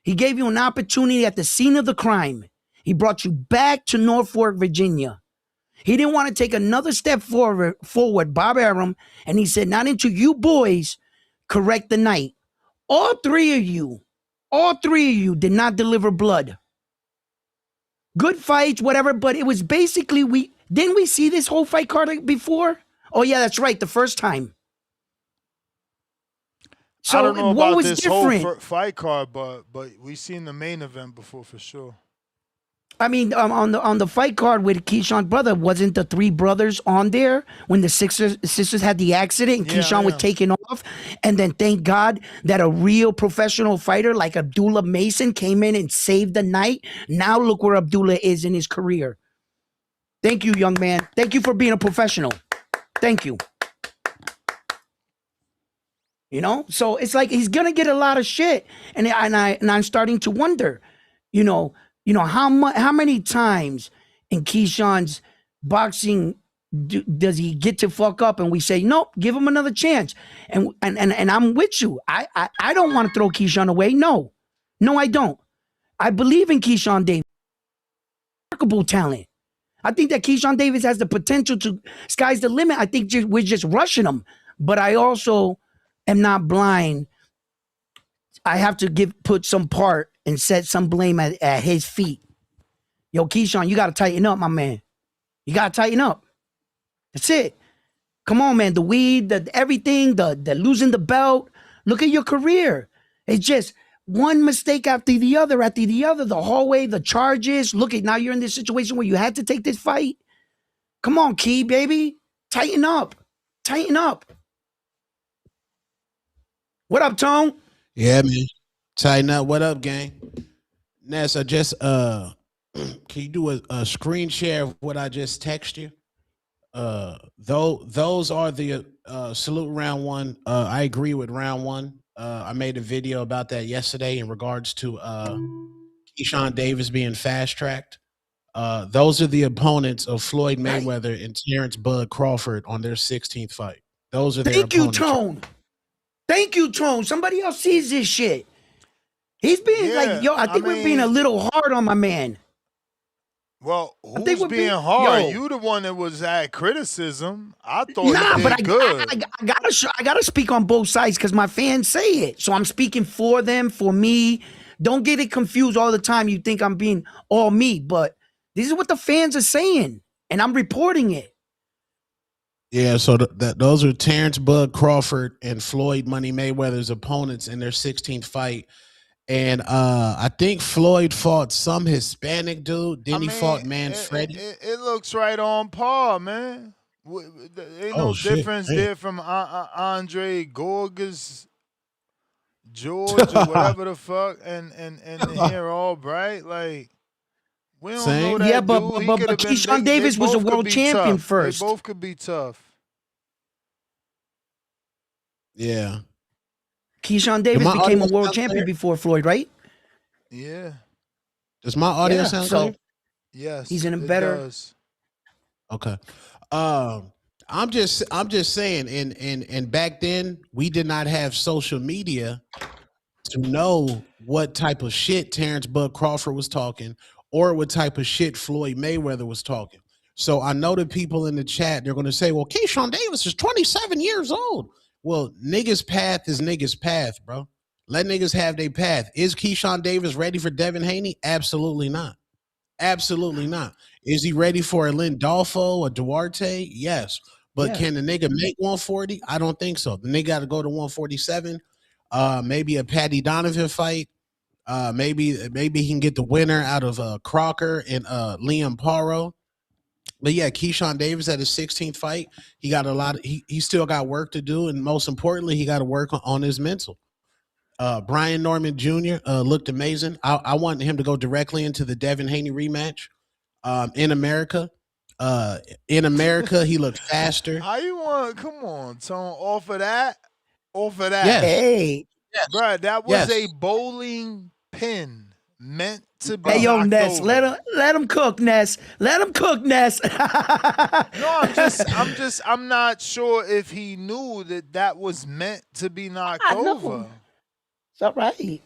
Speaker 3: he gave you an opportunity at the scene of the crime. He brought you back to Norfolk, Virginia. He didn't want to take another step forward, Bob Arum, and he said, not until you boys correct the night. All three of you did not deliver blood. Good fights, whatever, but it was basically didn't we see this whole fight card before? Oh yeah, that's right, the first time. So
Speaker 4: I don't know
Speaker 3: what
Speaker 4: about
Speaker 3: was
Speaker 4: this
Speaker 3: different?
Speaker 4: whole fight card, but we've seen the main event before for sure.
Speaker 3: I mean, on the fight card with Keyshawn's brother, wasn't the three brothers on there when the sisters had the accident and Keyshawn was taken off? And then thank God that a real professional fighter like Abdullah Mason came in and saved the night. Now look where Abdullah is in his career. Thank you, young man. Thank you for being a professional. Thank you. You know, so it's like he's gonna get a lot of shit, and I'm starting to wonder, how many times in Keyshawn's boxing does he get to fuck up and we say, nope, give him another chance. And I'm with you. I don't want to throw Keyshawn away. No, I don't. I believe in Keshawn Davis. Remarkable talent. I think that Keshawn Davis has the potential to sky's the limit. I think we're just rushing him. But I also am not blind. I have to put some part and set some blame at his feet. Yo, Keyshawn, you got to tighten up, my man. You got to tighten up. That's it. Come on, man. The weed, everything, the losing the belt. Look at your career. It's just one mistake after the other, the hallway, the charges. Look at now you're in this situation where you had to take this fight. Come on, Key, baby. Tighten up. Tighten up. What up, Tone?
Speaker 15: Yeah, man. Tighten up. What up, gang? Ness, I just can you do a screen share of what I just text you? Those are the salute round one. I agree with round one. I made a video about that yesterday in regards to Keyshawn Davis being fast tracked. Those are the opponents of Floyd Mayweather and Terrence Bud Crawford on their 16th fight. Those are their opponents.
Speaker 3: Thank you, Tone. Somebody else sees this shit. He's being I think we're being a little hard on my man.
Speaker 4: Well, who's being hard? You the one that was at criticism. I thought he did good.
Speaker 3: I gotta speak on both sides because my fans say it. So I'm speaking for them, for me. Don't get it confused all the time. You think I'm being all me, but this is what the fans are saying, and I'm reporting it.
Speaker 15: Yeah, so those are Terrence Bud Crawford and Floyd Money Mayweather's opponents in their 16th fight. And I think Floyd fought some Hispanic dude. Then he fought Manfredi.
Speaker 4: It looks right on par, man. Ain't no difference there from Andre Gorgas, George, or whatever the fuck, and here Albright. Like, we don't know that dude.
Speaker 3: But Keyshawn Davis was a world champion first.
Speaker 4: They both could be tough.
Speaker 15: Yeah.
Speaker 3: Keyshawn Davis became a world champion before Floyd, right?
Speaker 4: Yeah.
Speaker 15: Does my audio sound clear?
Speaker 4: Yes.
Speaker 3: He's in a better.
Speaker 4: Does.
Speaker 15: Okay. I'm just saying, and back then we did not have social media to know what type of shit Terrence Bud Crawford was talking or what type of shit Floyd Mayweather was talking. So I know the people in the chat, they're going to say, well, Keyshawn Davis is 27 years old. Well, niggas' path is niggas' path, bro. Let niggas have their path. Is Keyshawn Davis ready for Devin Haney? Absolutely not. Absolutely not. Is he ready for a Lindolfo, a Duarte? Yes. But
Speaker 3: Yeah.
Speaker 15: can the nigga make 140? I don't think so. The nigga got to go to 147. Maybe a Patty Donovan fight. Maybe he can get the winner out of Crocker and Liam Paro. But yeah, Keyshawn Davis at his 16th fight, he got a lot. He still got work to do, and most importantly, he got to work on his mental. Brian Norman Jr. Looked amazing. I want him to go directly into the Devin Haney rematch. In America, he looked faster.
Speaker 4: How you want? Come on, Tone. Off of that.
Speaker 15: Yes.
Speaker 3: Hey.
Speaker 15: Yes.
Speaker 4: Bro, that was
Speaker 15: Yes.
Speaker 4: a bowling pin meant to be
Speaker 3: Hey, yo,
Speaker 4: knocked
Speaker 3: Ness,
Speaker 4: over.
Speaker 3: let him cook, Ness. Let him cook, Ness.
Speaker 4: No, I'm not sure if he knew that was meant to be knocked over.
Speaker 3: It's all right.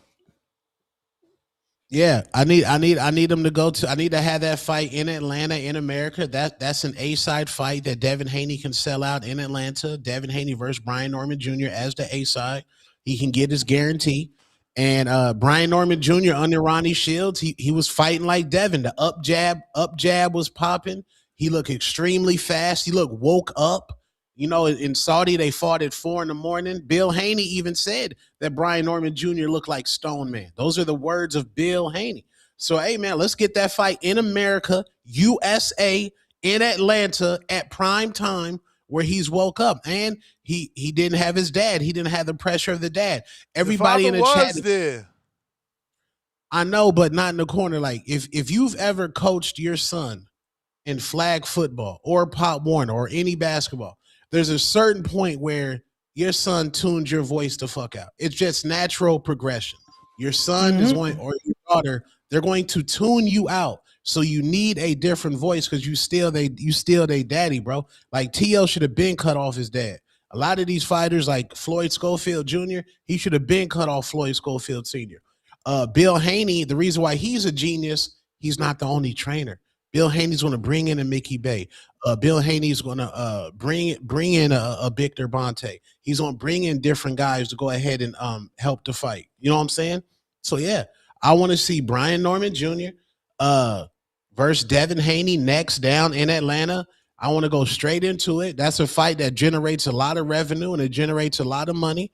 Speaker 15: Yeah, I need him to go to. I need to have that fight in Atlanta, in America. That's an A-side fight that Devin Haney can sell out in Atlanta. Devin Haney versus Brian Norman Jr. as the A-side. He can get his guarantee. And Brian Norman Jr. under Ronnie Shields, he was fighting like Devin. The up jab was popping. He looked extremely fast. He looked woke up. You know, in Saudi, they fought at 4 a.m. Bill Haney even said that Brian Norman Jr. looked like Stone Man. Those are the words of Bill Haney. So, hey, man, let's get that fight in America, USA, in Atlanta at prime time where he's woke up. And he didn't have his dad. He didn't have the pressure of the dad. Everybody in the chat
Speaker 4: was there.
Speaker 15: I know, but not in the corner. Like, if you've ever coached your son in flag football or Pop Warner or any basketball, there's a certain point where your son tunes your voice the fuck out. It's just natural progression. Your son is going, or your daughter, they're going to tune you out. So you need a different voice because you still they daddy, bro. Like TL should have been cut off his dad. A lot of these fighters, like Floyd Schofield Jr., he should have been cut off Floyd Schofield Sr. Bill Haney, the reason why he's a genius, he's not the only trainer. Bill Haney's going to bring in a Mickey Bay. Bill Haney's going to bring in a Victor Bonte. He's going to bring in different guys to go ahead and help the fight. You know what I'm saying? So, yeah, I want to see Brian Norman Jr. Versus Devin Haney next down in Atlanta. I want to go straight into it. That's a fight that generates a lot of revenue and it generates a lot of money.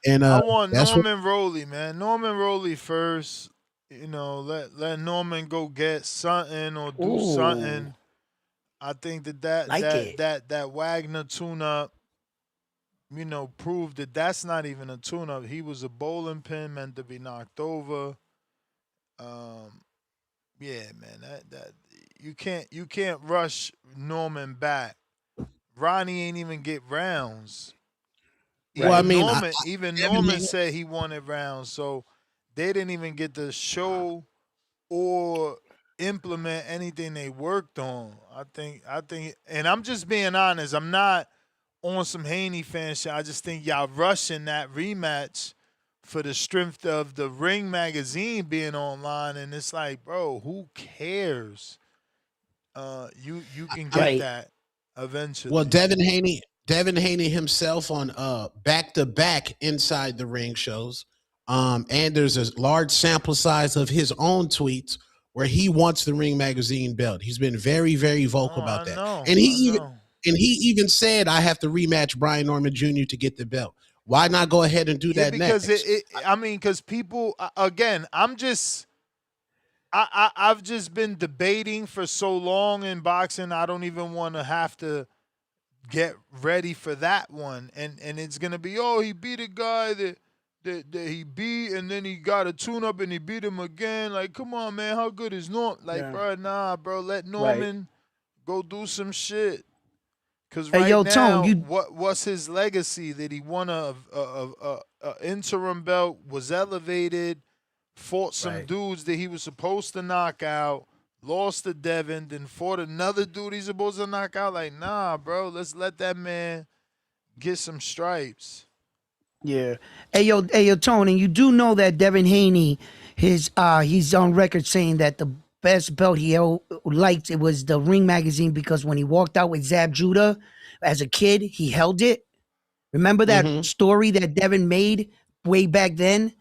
Speaker 15: And
Speaker 4: I want Norman Rowley, man. Norman Rowley first. You know, let Norman go get something or do something. I think that Wagner tune-up, you know, proved that that's not even a tune-up. He was a bowling pin meant to be knocked over. Yeah, man, that you can't rush Norman back. Ronnie ain't even get rounds.
Speaker 15: Well, I mean,
Speaker 4: Norman said he wanted rounds, so they didn't even get to show or implement anything they worked on. I think, and I'm just being honest. I'm not on some Haney fan shit. I just think y'all rushing that rematch for the strength of the Ring magazine being online, and it's like, bro, who cares? You can get that eventually.
Speaker 15: Well, Devin Haney himself on back-to-back Inside the Ring shows. And there's a large sample size of his own tweets where he wants the Ring magazine belt. He's been very, very vocal about that. And he even said, I have to rematch Brian Norman Jr. to get the belt. Why not go ahead and do that
Speaker 4: because
Speaker 15: next?
Speaker 4: Because people, again, I've just been debating for so long in boxing. I don't even want to have to get ready for that one. And it's going to be, he beat a guy that he beat, and then he got a tune-up and he beat him again. Like, come on, man, how good is Norman? Like, bro, nah, bro, let Norman go do some shit. Because now, Tone, what's his legacy? That he won a interim belt, was elevated, fought some dudes that he was supposed to knock out, lost to Devin, then fought another dude he's supposed to knock out. Like, nah, bro, let's let that man get some stripes.
Speaker 3: Yeah. Hey yo, Tony, you do know that Devin Haney, he's on record saying that the best belt he liked it was the Ring magazine because when he walked out with Zab Judah as a kid, he held it. Remember that story that Devin made way back then?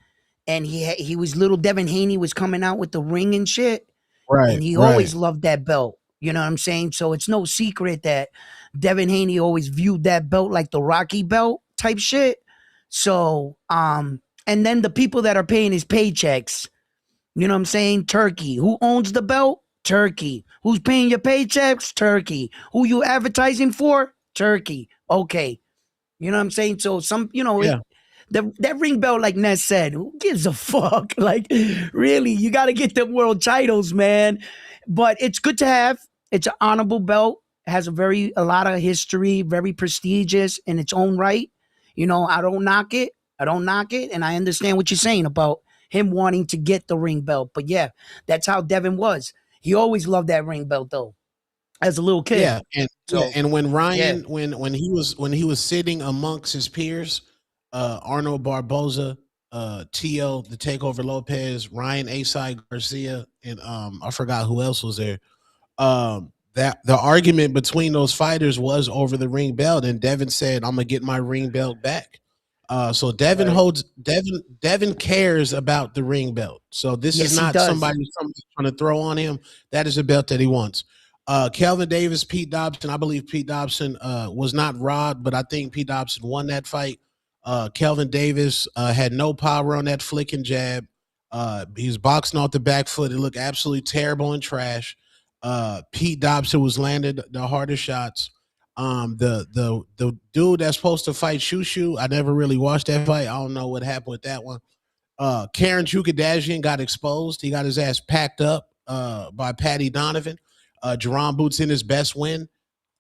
Speaker 3: And he was little Devin Haney was coming out with the ring and shit.
Speaker 15: Right,
Speaker 3: And he
Speaker 15: right.
Speaker 3: always loved that belt. You know what I'm saying? So it's no secret that Devin Haney always viewed that belt like the Rocky belt type shit. So, and then the people that are paying his paychecks, you know what I'm saying? Turkey. Who owns the belt? Turkey. Who's paying your paychecks? Turkey. Who you advertising for? Turkey. Okay. You know what I'm saying? So
Speaker 15: Yeah.
Speaker 3: that ring belt, like Ness said, who gives a fuck? Like, really, you got to get them world titles, man. But it's good to have. It's an honorable belt. Has a lot of history, very prestigious in its own right. You know, I don't knock it. And I understand what you're saying about him wanting to get the ring belt. But yeah, that's how Devin was. He always loved that ring belt, though, as a little kid.
Speaker 15: Yeah,
Speaker 3: So,
Speaker 15: and when Ryan,
Speaker 3: yeah.
Speaker 15: when he was sitting amongst his peers, Arnold Barboza, Tio, the Takeover Lopez, Ryan Asai Garcia, and I forgot who else was there. That the argument between those fighters was over the ring belt, and Devin said, "I'm gonna get my ring belt back." So Devin Devin cares about the ring belt. So this
Speaker 3: Yes,
Speaker 15: is
Speaker 3: he
Speaker 15: not
Speaker 3: does.
Speaker 15: somebody trying to throw on him. That is a belt that he wants. Kelvin Davis, Pete Dobson. I believe Pete Dobson was not robbed, but I think Pete Dobson won that fight. Kelvin Davis had no power on that flicking jab. He was boxing off the back foot. It looked absolutely terrible and trash. Pete Dobson was landing the hardest shots. The dude that's supposed to fight Shushu, I never really watched that fight. I don't know what happened with that one. Karen Chukadashian got exposed. He got his ass packed up by Patty Donovan. Jerron Boots in his best win.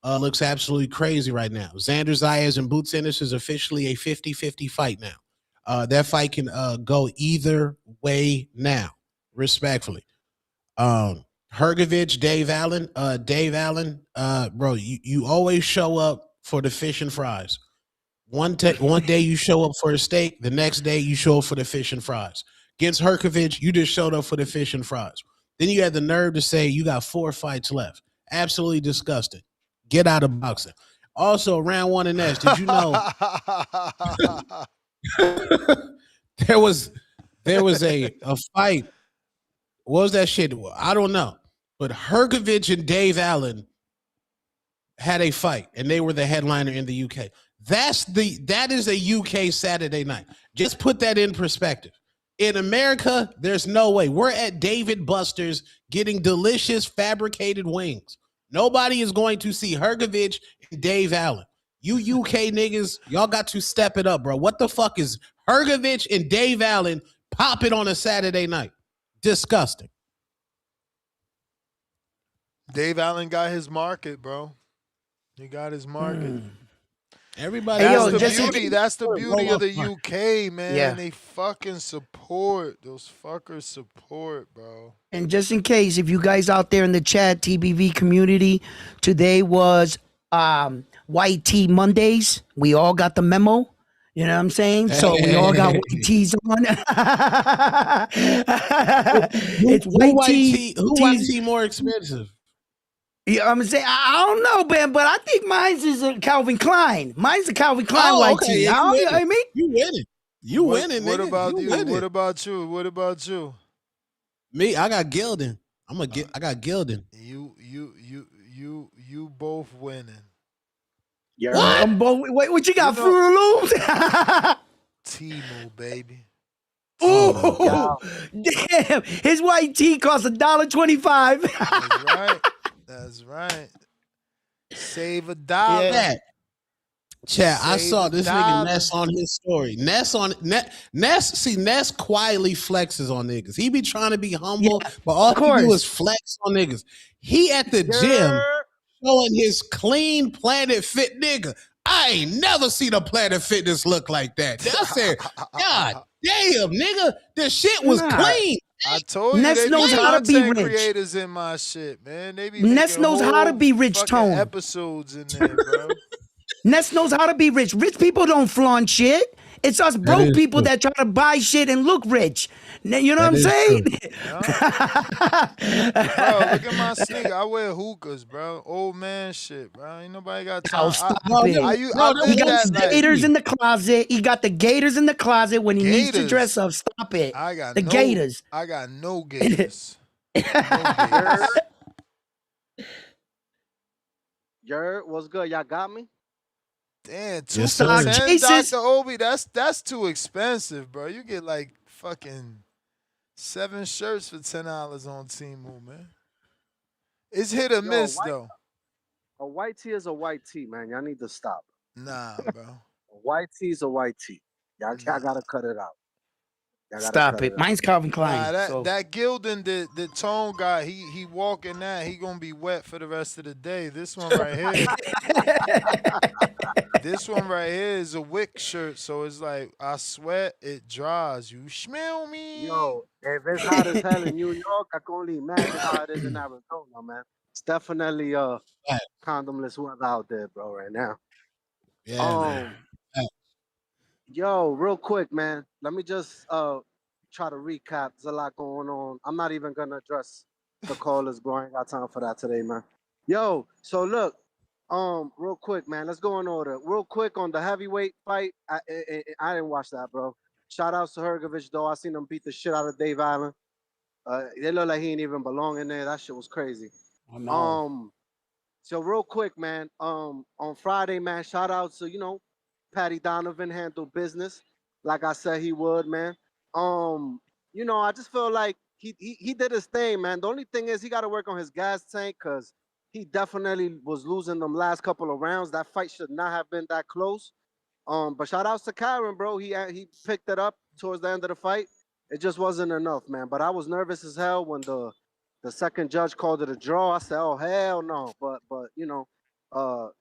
Speaker 15: Looks absolutely crazy right now. Xander Zayas and Boots Ennis is officially a 50-50 fight now. That fight can go either way now, respectfully. Hrgovich, Dave Allen. Bro, you always show up for the fish and fries. One day you show up for the steak, the next day you show up for the fish and fries. Against Hrgovich, you just showed up for the fish and fries. Then you had the nerve to say you got 4 fights left. Absolutely disgusting. Get out of boxing. Also, round 1 and S, did you know there was a fight? What was that shit? I don't know. But Hrgovich and Dave Allen had a fight, and they were the headliner in the UK. That is a UK Saturday night. Just put that in perspective. In America, there's no way. We're at David Buster's getting delicious fabricated wings. Nobody is going to see Hrgovich and Dave Allen. You UK niggas, y'all got to step it up, bro. What the fuck is Hrgovich and Dave Allen popping on a Saturday night? Disgusting.
Speaker 4: Dave Allen got his market, bro. He got his market.
Speaker 15: Everybody,
Speaker 4: That's the beauty of the UK, man.
Speaker 3: Yeah.
Speaker 4: They fucking support. Those fuckers support, bro.
Speaker 3: And just in case, if you guys out there in the chat, TBV community, today was White Tea Mondays. We all got the memo. You know what I'm saying? So we all got white tees on. It's white tea.
Speaker 15: Who white tea more expensive?
Speaker 3: Yeah, I'm saying I don't know, man, but I think mine's is a Calvin Klein. Mine's a Calvin Klein white tee.
Speaker 15: Yeah,
Speaker 3: I mean,
Speaker 15: you winning. You winning.
Speaker 4: What
Speaker 15: nigga.
Speaker 4: about
Speaker 15: you?
Speaker 4: Winning. What about you? What about you?
Speaker 15: Me, I got Gildan. I got Gildan.
Speaker 4: You both winning.
Speaker 3: Yeah. What you got? Fruit Loops?
Speaker 4: Timo, baby.
Speaker 3: Oh, damn! His white tee costs $1.25.
Speaker 4: That's right. That's right. Save $1. Yeah.
Speaker 15: Chat, I saw this nigga Ness on his story. Ness quietly flexes on niggas. He be trying to be humble, but all he do is flex on niggas. He at the gym showing his clean Planet Fit nigga. I ain't never seen a Planet Fitness look like that. I said, God damn, nigga, the shit was clean.
Speaker 4: I told you,
Speaker 3: Ness knows how to be rich.
Speaker 4: Creators in my shit, man. They be
Speaker 3: Ness knows how to be rich, Tone.
Speaker 4: Episodes in there, bro.
Speaker 3: Ness knows how to be rich. Rich people don't flaunt shit. It's us
Speaker 15: That
Speaker 3: broke
Speaker 15: is
Speaker 3: people
Speaker 15: true.
Speaker 3: that try to buy shit and look rich. You know what
Speaker 15: That
Speaker 3: I'm
Speaker 15: is
Speaker 3: saying?
Speaker 15: true.
Speaker 4: Yeah. Bro, look at my sneaker. I wear hookahs, bro. Old man shit, bro. Ain't nobody got
Speaker 3: Oh,
Speaker 4: time.
Speaker 3: stop
Speaker 15: No,
Speaker 3: it.
Speaker 4: I
Speaker 15: no,
Speaker 3: He
Speaker 4: live
Speaker 3: got
Speaker 15: that
Speaker 3: the
Speaker 4: that
Speaker 15: was
Speaker 4: life.
Speaker 3: gators
Speaker 15: me.
Speaker 3: in the closet. He got the gators in the closet when he needs to dress
Speaker 4: Gators.
Speaker 3: up. Stop it.
Speaker 4: I got
Speaker 3: The
Speaker 4: no
Speaker 3: gators.
Speaker 4: gators. No
Speaker 9: Yer,
Speaker 4: gators.
Speaker 9: what's good? Y'all got me?
Speaker 4: Damn, two
Speaker 15: Yes,
Speaker 4: for
Speaker 3: Stock
Speaker 15: sir.
Speaker 4: 10,
Speaker 3: chases.
Speaker 4: Dr. Obi. That's too expensive, bro. You get like fucking 7 shirts for $10 on Temu, man. It's hit or
Speaker 9: Yo,
Speaker 4: miss though.
Speaker 9: a white tee is a white tee, man. Y'all need to stop.
Speaker 4: Nah, bro.
Speaker 9: A white tee is a white tee. Y'all
Speaker 4: Nah.
Speaker 9: gotta cut it out. Y'all gotta
Speaker 3: Stop
Speaker 9: cut it
Speaker 3: it.
Speaker 9: out.
Speaker 3: Mine's Calvin
Speaker 4: Nah,
Speaker 3: Klein.
Speaker 4: that
Speaker 3: So
Speaker 4: that Gildan the tone guy, he walking that, he gonna be wet for the rest of the day. This one right here, this one right here is a wick shirt, so it's like I sweat, it dries. You smell me?
Speaker 9: Yo, if it's hot as hell in New York, I can only imagine how it is in Arizona, man. It's definitely
Speaker 15: Fact.
Speaker 9: condomless weather out there, bro, right now.
Speaker 15: Yeah, man.
Speaker 9: Um,
Speaker 15: Fact.
Speaker 9: Yo, real quick, man. Let me just try to recap. There's a lot going on. I'm not even gonna address the callers, bro. I ain't got time for that today, man. Yo, so look, real quick, man. Let's go in order. Real quick on the heavyweight fight. I didn't watch that, bro. Shout outs to Hrgovich though. I seen him beat the shit out of Dave Allen. It looked like he didn't even belong in there. That shit was crazy.
Speaker 3: I know.
Speaker 9: Um, so real quick, man. On Friday, man. Shout out to Patty Donovan handled business like I said he would, man. Um, I just feel like he did his thing, man. The only thing is he got to work on his gas tank because he definitely was losing them last couple of rounds. That fight should not have been that close. But shout outs to Kyron, bro. He picked it up towards the end of the fight. It just wasn't enough, man. But I was nervous as hell when the second judge called it a draw. I said, "Oh hell no!" But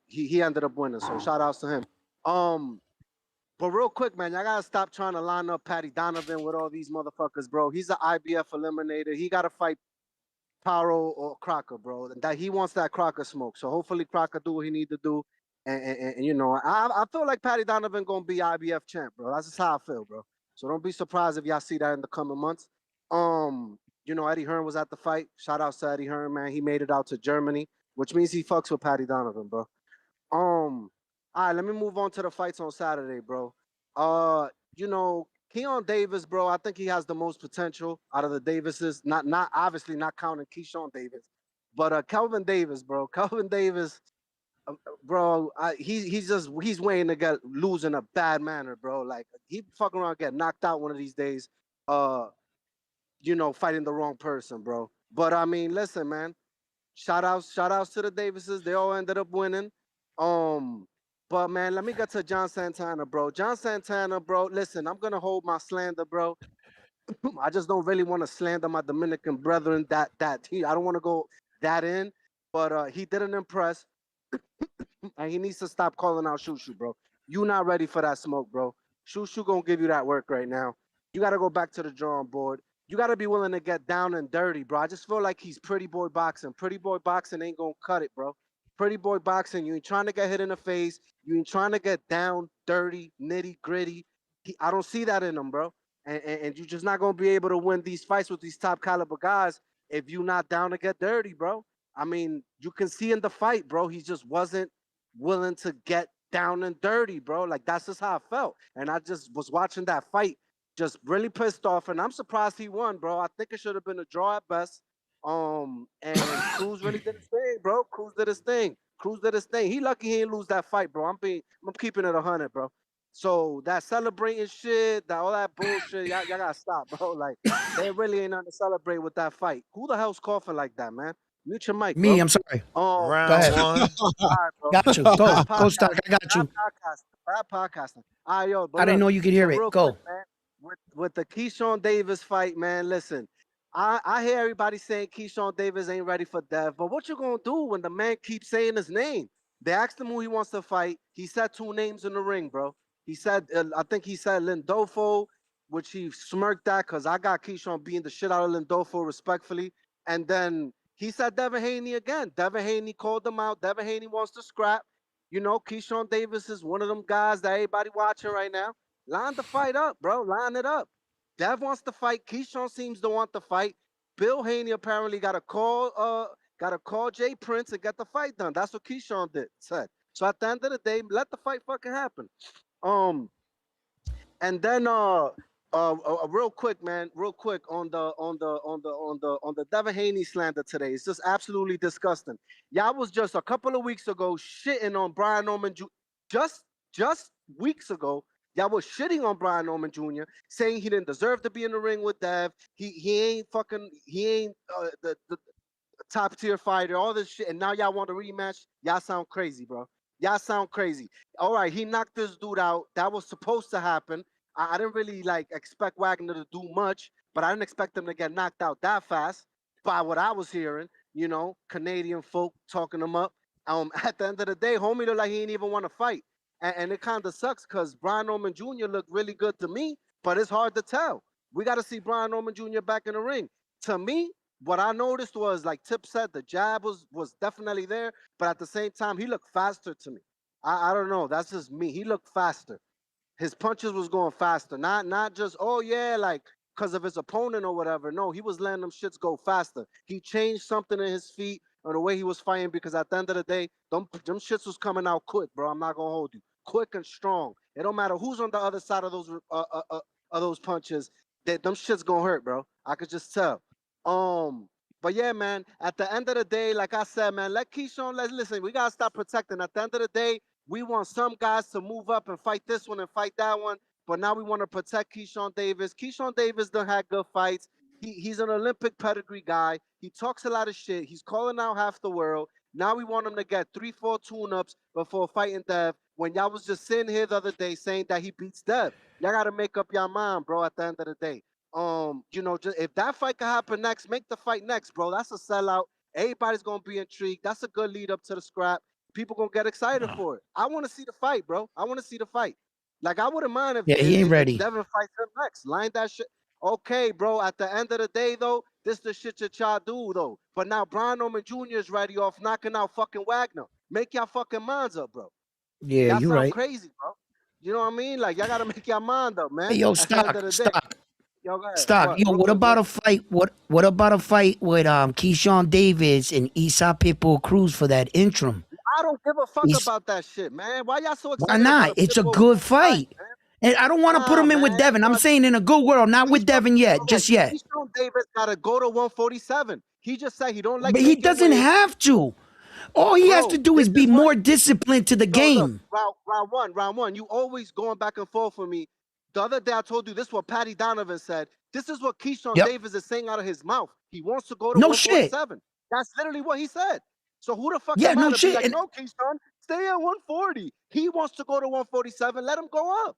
Speaker 9: he ended up winning. So shout outs to him. Um, but real quick, man, y'all gotta stop trying to line up Patty Donovan with all these motherfuckers, bro. He's an IBF eliminator. He gotta fight Paro or Crocker, bro. That he wants that Crocker smoke. So hopefully Crocker do what he need to do. And I feel like Patty Donovan gonna be IBF champ, bro. That's just how I feel, bro. So don't be surprised if y'all see that in the coming months. Eddie Hearn was at the fight. Shout out to Eddie Hearn, man. He made it out to Germany, which means he fucks with Patty Donovan, bro. All right, let me move on to the fights on Saturday, bro. Keon Davis, bro. I think he has the most potential out of the Davises. Not obviously not counting Keyshawn Davis, but Kelvin Davis, bro. Kelvin Davis, bro. He's waiting to lose in a bad manner, bro. Like he fucking around get knocked out one of these days. Fighting the wrong person, bro. But I mean, listen, man. Shout outs to the Davises. They all ended up winning. Um, but man, let me get to John Santana, bro. John Santana, bro. Listen, I'm gonna hold my slander, bro. I just don't really want to slander my Dominican brethren. I don't want to go that in, but he didn't impress, and he needs to stop calling out Shushu, bro. You not ready for that smoke, bro. Shushu gonna give you that work right now. You gotta go back to the drawing board. You gotta be willing to get down and dirty, bro. I just feel like he's pretty boy boxing. Pretty boy boxing ain't gonna cut it, bro. Pretty boy boxing, you ain't trying to get hit in the face. You ain't trying to get down, dirty, nitty gritty. I don't see that in him, bro. And you're just not gonna be able to win these fights with these top caliber guys if you're not down to get dirty, bro. I mean, you can see in the fight, bro. He just wasn't willing to get down and dirty, bro. Like that's just how I felt. And I just was watching that fight, just really pissed off. And I'm surprised he won, bro. I think it should have been a draw at best. And Cruz really did his thing, bro. Cruz did his thing. Cruz did his thing. He lucky he didn't lose that fight, bro. I'm keeping it 100, bro. So that celebrating shit, all that bullshit, y'all gotta stop, bro. Like they really ain't nothing to celebrate with that fight. Who the hell's coughing like that, man? Mute your mic,
Speaker 3: Me,
Speaker 9: bro.
Speaker 3: I'm sorry.
Speaker 9: Oh,
Speaker 3: Go
Speaker 4: Round
Speaker 3: ahead.
Speaker 4: one.
Speaker 9: all right, bro.
Speaker 3: Got you.
Speaker 9: Bad
Speaker 3: Go
Speaker 9: podcasting.
Speaker 3: Stock. I got you.
Speaker 9: Bad podcasting. All right, yo. But
Speaker 3: I didn't
Speaker 9: look,
Speaker 3: know you could
Speaker 9: so
Speaker 3: hear it.
Speaker 9: real quick,
Speaker 3: Go.
Speaker 9: man, with the Keyshawn Davis fight, man. Listen, I hear everybody saying Keyshawn Davis ain't ready for death, but what you gonna do when the man keeps saying his name? They asked him who he wants to fight. He said 2 names in the ring, bro. He said, I think he said Lindolfo, which he smirked at because I got Keyshawn beating the shit out of Lindolfo respectfully. And then he said Devin Haney again. Devin Haney called him out. Devin Haney wants to scrap. Keyshawn Davis is one of them guys that everybody watching right now. Line the fight up, bro. Line it up. Dev wants to fight. Keyshawn seems to want to fight. Bill Haney apparently got to call Jay Prince and get the fight done. That's what Keyshawn said. So at the end of the day, let the fight fucking happen. And then real quick, man, real quick on the Devin Haney slander today. It's just absolutely disgusting. Y'all was just a couple of weeks ago shitting on Brian Norman just weeks ago. Y'all was shitting on Brian Norman Jr., saying he didn't deserve to be in the ring with Dev. He ain't the top tier fighter, all this shit, and now y'all want a rematch. Y'all sound crazy, bro. Y'all sound crazy. All right, he knocked this dude out. That was supposed to happen. I didn't really expect Wagner to do much, but I didn't expect him to get knocked out that fast by what I was hearing, Canadian folk talking him up. At the end of the day, homie looked like he didn't even want to fight. And it kind of sucks because Brian Norman Jr. looked really good to me, but it's hard to tell. We got to see Brian Norman Jr. back in the ring. To me, what I noticed was, like Tip said, the jab was definitely there, but at the same time, he looked faster to me. I don't know. That's just me. He looked faster. His punches was going faster. Not just, because of his opponent or whatever. No, he was letting them shits go faster. He changed something in his feet or the way he was fighting because at the end of the day, them shits was coming out quick, bro. I'm not going to hold you. Quick and strong. It don't matter who's on the other side of those punches. Them shits going to hurt, bro. I could just tell. But yeah, man, at the end of the day, like I said, man, let Keyshawn, listen, we got to stop protecting. At the end of the day, we want some guys to move up and fight this one and fight that one. But now we want to protect Keyshawn Davis. Keyshawn Davis done had good fights. He's an Olympic pedigree guy. He talks a lot of shit. He's calling out half the world. Now we want him to get 3-4 tune-ups before fighting Dev. When y'all was just sitting here the other day saying that he beats Dev. Y'all got to make up your mind, bro, at the end of the day. Just if that fight can happen next, make the fight next, bro. That's a sellout. Everybody's gonna be intrigued. That's a good lead up to the scrap. People gonna get excited for it. I want to see the fight, bro. I want to see the fight. Like I wouldn't mind if
Speaker 3: he ain't ready.
Speaker 9: Devin fights him next. Line that shit. Okay, bro. At the end of the day, though, this the shit that y'all do, though. But now Brian Norman Jr. is ready off knocking out fucking Wagner. Make y'all fucking minds up, bro.
Speaker 3: Yeah,
Speaker 9: y'all
Speaker 3: you
Speaker 9: sound
Speaker 3: right.
Speaker 9: Crazy, bro. You know what I mean? Like y'all gotta make y'all mind up, man.
Speaker 3: Hey, yo,
Speaker 9: Stock.
Speaker 3: Yo, go ahead. Stock. Yo, what about a fight? What about a fight with Keyshawn Davis and Isa Pitbull Cruz for that interim?
Speaker 9: I don't give a fuck about that shit, man. Why y'all so excited?
Speaker 3: Why not? It's a good fight. And I don't want to put him in with Devin. I'm saying in a good world, not with Devin yet, just yet.
Speaker 9: Keyshawn Davis gotta go to 147. He just said he don't like.
Speaker 3: But he doesn't have to. All he has to do is be more disciplined to the game.
Speaker 9: Look, round one. You always going back and forth for me. The other day I told you this is what Patty Donovan said. This is what Keyshawn Davis is saying out of his mouth. He wants to go to 147. Shit. That's literally what he said. So who the fuck am I to be like, no, Keyshawn, stay at 140. He wants to go to 147. Let him go up.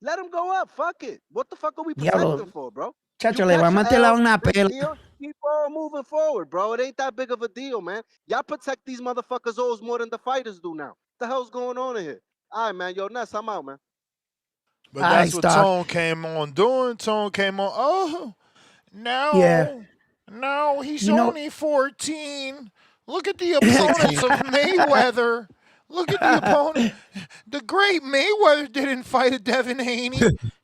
Speaker 9: Let him go up. Fuck it. What the fuck are we protecting for, bro?
Speaker 3: Chacho, le va a meter una pela.
Speaker 9: Keep on moving forward, bro. It ain't that big of a deal, man. Y'all protect these motherfuckers always more than the fighters do now. What the hell's going on in here? All right, man. Yo, Ness, I'm out, man.
Speaker 4: But that's what Tone came on doing. Tone came on, no, he's only 14. Look at the opponents of Mayweather. Look at the opponent. The great Mayweather didn't fight a Devin Haney.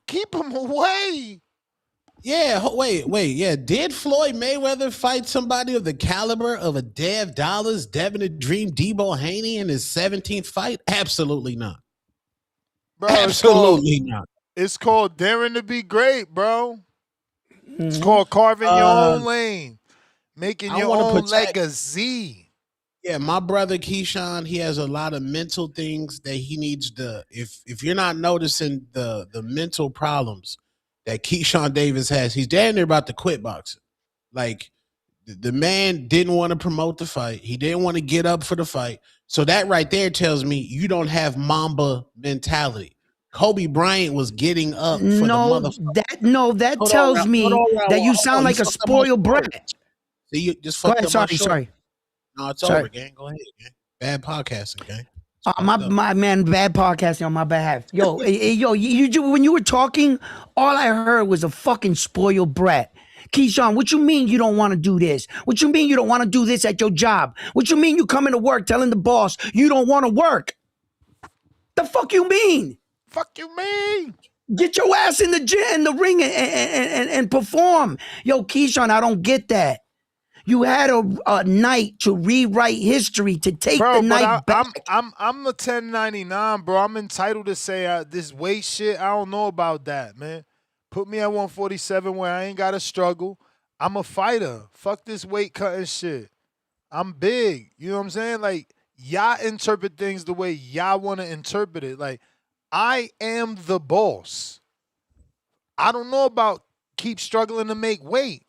Speaker 4: Keep him away.
Speaker 15: Yeah, wait. Yeah, did Floyd Mayweather fight somebody of the caliber of a Dev Dollars, Devin the Dream, Debo Haney in his 17th fight? Absolutely not.
Speaker 4: Bro,
Speaker 15: absolutely not.
Speaker 4: It's called daring to be great, bro. It's called carving your own lane, making your own legacy.
Speaker 15: Yeah, my brother Keyshawn, he has a lot of mental things that he needs to. If you're not noticing the mental problems that Keyshawn Davis has, he's damn near about to quit boxing. Like the man didn't want to promote the fight. He didn't want to get up for the fight. So that right there tells me you don't have Mamba mentality. Kobe Bryant was getting up for the motherfucker.
Speaker 3: That tells me that you sound like a spoiled brat.
Speaker 15: See, you just fucked up my
Speaker 3: sorry.
Speaker 15: No, it's over, gang. Go ahead, gang. Bad podcasting, gang.
Speaker 3: My man, bad podcasting on my behalf. Yo, you when you were talking, all I heard was a fucking spoiled brat. Keyshawn, what you mean you don't want to do this? What you mean you don't want to do this at your job? What you mean you come into work telling the boss you don't want to work? The fuck you mean?
Speaker 4: Fuck you mean?
Speaker 3: Get your ass in the gym, in the ring, and perform. Yo, Keyshawn, I don't get that. You had a night to rewrite history, to take the
Speaker 4: Bro, but
Speaker 3: night back.
Speaker 4: I'm a 1099, bro. I'm entitled to say this weight shit. I don't know about that, man. Put me at 147 where I ain't gotta struggle. I'm a fighter. Fuck this weight cutting shit. I'm big. You know what I'm saying? Like, y'all interpret things the way y'all want to interpret it. Like, I am the boss. I don't know about keep struggling to make weight.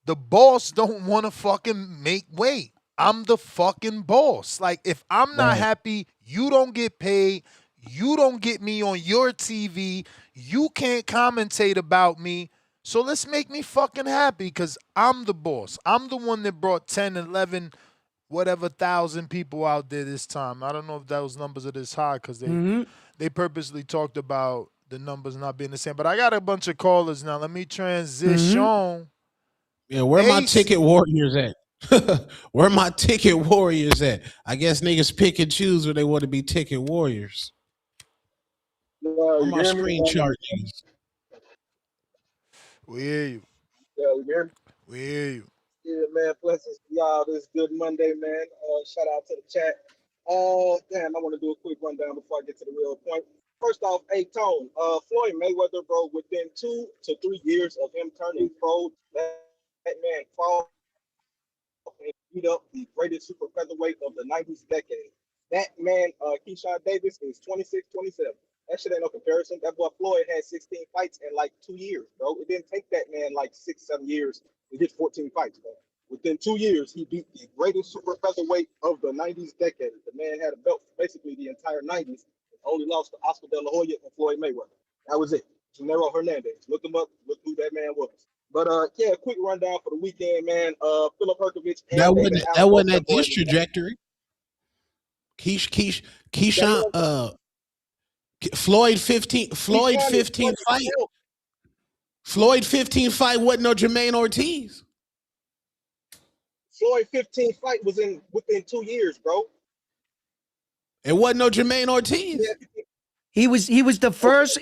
Speaker 4: The boss don't want to fucking make weight. I'm the fucking boss. Like, if I'm not happy, you don't get paid. You don't get me on your TV. You can't commentate about me. So let's make me fucking happy because I'm the boss. I'm the one that brought 10, 11, whatever thousand people out there this time. I don't know if those numbers are this high because they purposely talked about the numbers not being the same. But I got a bunch of callers now. Let me transition.
Speaker 15: Yeah, where my ticket warriors at? Where my ticket warriors at? I guess niggas pick and choose where they want to be ticket warriors. Where my screen chart niggas?
Speaker 4: We hear you.
Speaker 13: Yeah, we hear me?
Speaker 4: We hear you.
Speaker 13: Yeah, man. Blessings to y'all. This good Monday, man. Shout out to the chat. Damn, I want to do a quick rundown before I get to the real point. First off, hey, Tone, Floyd Mayweather, bro, within 2 to 3 years of him turning pro, that man fought and beat up the greatest super featherweight of the 90s decade. That man, Keyshawn Davis, is 26, 27. That shit ain't no comparison. That boy Floyd had 16 fights in like 2 years, bro. It didn't take that man like 6, 7 years to get 14 fights, bro. Within 2 years, he beat the greatest super featherweight of the 90s decade. The man had a belt for basically the entire 90s and only lost to Oscar De La Hoya and Floyd Mayweather. That was it. Genaro Hernandez. Look him up. Look who that man was. But yeah, quick rundown for the weekend, man. Filip Hrgovic and
Speaker 15: That
Speaker 13: David
Speaker 15: wasn't at this trajectory. Keyshawn, Floyd 15 fight. Floyd 15 fight wasn't no Jermaine Ortiz.
Speaker 13: Floyd 15 fight was within 2 years, bro.
Speaker 15: It wasn't no Jermaine Ortiz.
Speaker 13: Yeah.
Speaker 3: He was the first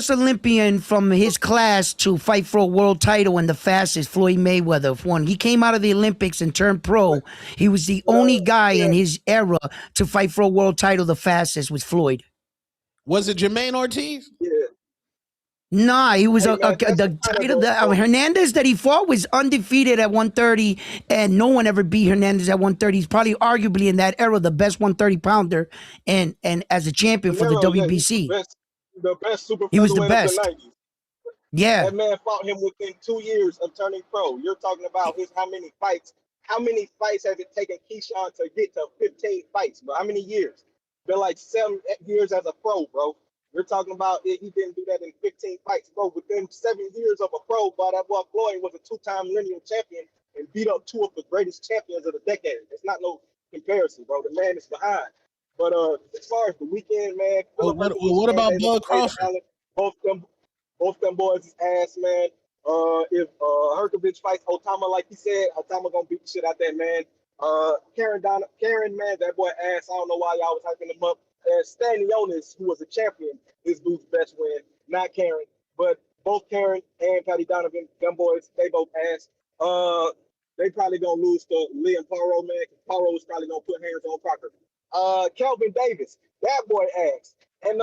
Speaker 3: Olympian from his class to fight for a world title and the fastest. Floyd Mayweather won. He came out of the Olympics and turned pro. He was the only guy in his era to fight for a world title. The fastest was Floyd.
Speaker 15: Was it Jermaine Ortiz?
Speaker 13: Yeah.
Speaker 3: Nah, he was Hernandez that he fought was undefeated at 130, and no one ever beat Hernandez at 130. He's probably arguably in that era the best 130 pounder, and as a champion for the WBC.
Speaker 13: The best super
Speaker 3: he was the
Speaker 13: featherweight
Speaker 3: best.
Speaker 13: of the 90s.
Speaker 3: Yeah.
Speaker 13: That man fought him within 2 years of turning pro. You're talking about how many fights? How many fights has it taken Keyshawn to get to 15 fights, bro? How many years? Been like 7 years as a pro, bro. You're talking about he didn't do that in 15 fights, bro. Within 7 years of a pro, but that boy Floyd was a 2-time lineal champion and beat up 2 of the greatest champions of the decade. It's not no comparison, bro. The man is behind. But as far as the weekend, man,
Speaker 15: what about Bud Crawford?
Speaker 13: Both them boys is ass, man. If Hrgovich fights Otama, like he said, Otama gonna beat the shit out that man. Karen, man, that boy ass. I don't know why y'all was hyping him up. Stanionis, who was a champion, his dude's best win, not Karen, but both Karen and Patty Donovan, them boys, they both ass. They probably gonna lose to Liam Paro, man, because Paro is probably gonna put hands on Parker. Kelvin Davis, that boy ass. And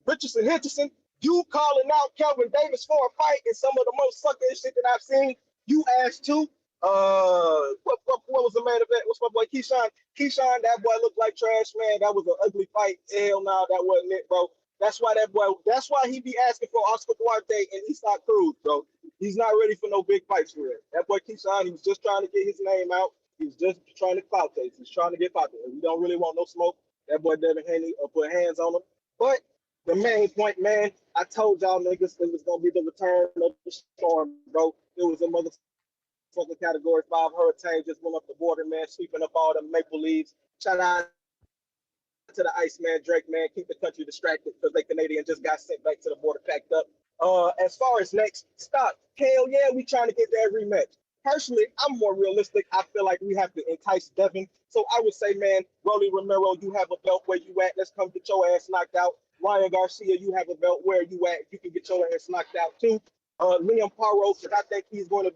Speaker 13: Richardson Henderson, you calling out Kelvin Davis for a fight is some of the most sucker shit that I've seen. You ass too. What was the main event? What's my boy Keyshawn? Keyshawn, that boy looked like trash, man. That was an ugly fight. Hell no, that wasn't it, bro. That's why he be asking for Oscar Duarte and Isak Cruz, bro. He's not ready for no big fights for it. That boy Keyshawn, he was just trying to get his name out. He was just trying to clout chase. He's trying to get popular. We don't really want no smoke. That boy Devin Haney put hands on him. But the main point, man, I told y'all niggas it was gonna be the return of the storm, bro. It was a motherfucking Category 5 hurricane just went up the border, man, sweeping up all the maple leaves. Shout out to the Iceman Drake, man. Keep the country distracted because they Canadian just got sent back to the border packed up. As far as next stop, hell yeah, we trying to get that rematch. Personally, I'm more realistic. I feel like we have to entice Devin. So I would say, man, Rolly Romero, you have a belt where you at. Let's come get your ass knocked out. Ryan Garcia, you have a belt. Where you at? You can get your ass knocked out too. Liam Paro, because I think he's going to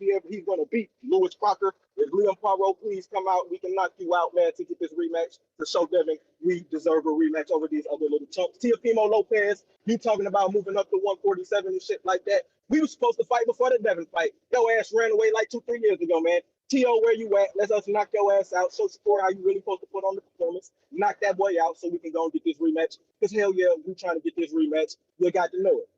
Speaker 13: beat Lewis Crocker. If Liam Paro, please come out. We can knock you out, man, to get this rematch to show Devin we deserve a rematch over these other little chumps. Teofimo Lopez, you talking about moving up to 147 and shit like that. We were supposed to fight before the Devin fight. Your ass ran away like 2-3 years ago, man. T.O., where you at? Let us knock your ass out. Show support how you really supposed to put on the performance. Knock that boy out so we can go and get this rematch. Because hell yeah, we trying to get this rematch. You got to know it.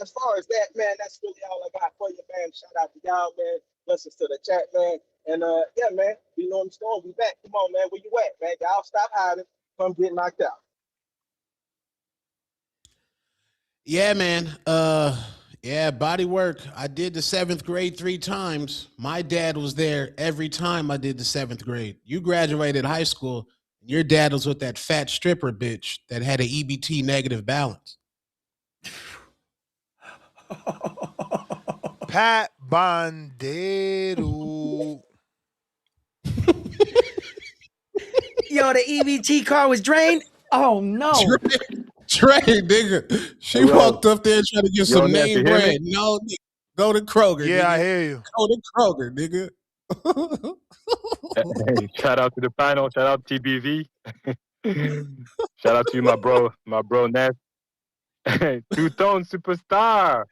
Speaker 13: As far as that, man, that's really all I got for you, man. Shout out to y'all, man. Blessings to the chat, man. And yeah, man, you know I'm strong. We back. Come on, man. Where you at, man? Y'all stop hiding. Come get knocked out.
Speaker 15: Yeah, man. Yeah, body work. I did the 7th grade 3 times. My dad was there every time I did the 7th grade. You graduated high school, and your dad was with that fat stripper bitch that had an EBT negative balance.
Speaker 4: Pat Bandero.
Speaker 3: Yo, the EBT car was drained. Oh no,
Speaker 15: Trey, nigga. She walked up there trying to get some name brand. No, nigga. Go to Kroger.
Speaker 4: Yeah,
Speaker 15: nigga.
Speaker 4: I hear you.
Speaker 15: Go to Kroger, nigga.
Speaker 16: Hey, shout out to the panel. Shout out TBV. Shout out to you, my bro Ness. Two-tone superstar.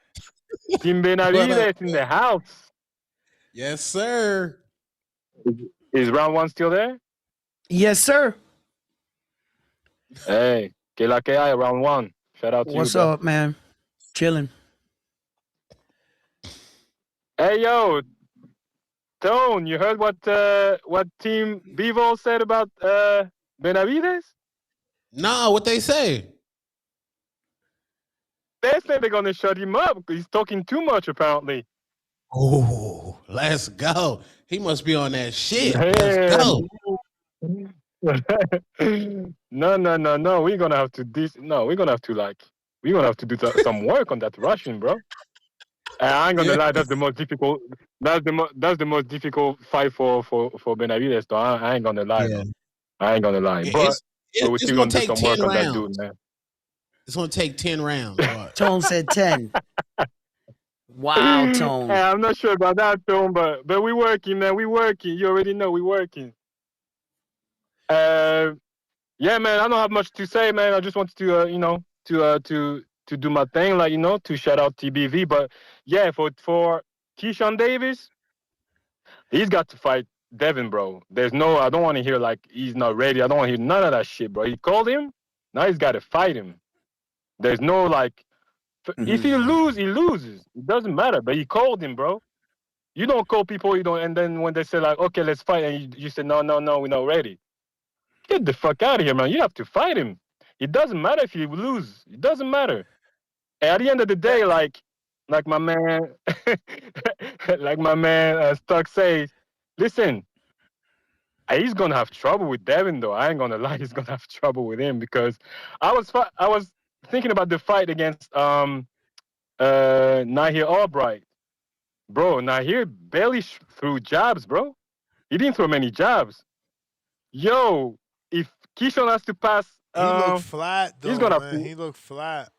Speaker 16: Team Benavides in the house.
Speaker 15: Yes, sir.
Speaker 16: Is round 1 still there?
Speaker 3: Yes, sir.
Speaker 16: Hey, que la que hay, round 1. Shout out to you.
Speaker 3: What's up, man? Chilling.
Speaker 16: Hey, yo, Tone, you heard what Team Bevo said about Benavides?
Speaker 15: No, what they say?
Speaker 16: They said they're gonna shut him up because he's talking too much, apparently.
Speaker 15: Oh, let's go. He must be on that shit.
Speaker 16: Yeah.
Speaker 15: Let's go.
Speaker 16: No. We're gonna have to do some work on that Russian, bro. I ain't gonna lie, that's the most difficult. That's the most difficult fight for Benavides. Though I ain't gonna lie.
Speaker 15: Yeah.
Speaker 16: I ain't gonna lie.
Speaker 15: Yeah,
Speaker 16: but we're
Speaker 15: it's
Speaker 16: still
Speaker 15: gonna
Speaker 16: gonna do
Speaker 15: take
Speaker 16: some work
Speaker 15: 10
Speaker 16: on that
Speaker 15: rounds.
Speaker 16: dude, man.
Speaker 15: It's gonna take 10 rounds.
Speaker 3: Tone said 10. Wow, Tone.
Speaker 16: Hey, I'm not sure about that, Tone, but we working, man. We working. You already know we working. Yeah, man. I don't have much to say, man. I just wanted to, to do my thing, like, to shout out TBV. But yeah, for Keshawn Davis, he's got to fight Devin, bro. I don't want to hear like he's not ready. I don't want to hear none of that shit, bro. He called him. Now he's got to fight him. There's no like, if he loses, he loses. It doesn't matter. But he called him, bro. You don't call people, and then when they say like, okay, let's fight, and you say no, we're not ready. Get the fuck out of here, man. You have to fight him. It doesn't matter if you lose. It doesn't matter. And at the end of the day, like my man, Stuck says, listen, he's gonna have trouble with Devin, though. I ain't gonna lie, he's gonna have trouble with him because I was thinking about the fight against Nahir Albright, bro. Nahir barely threw jabs, bro. He didn't throw many jabs. Yo, if Keyshawn has to pass,
Speaker 4: he looked flat though. He looked flat.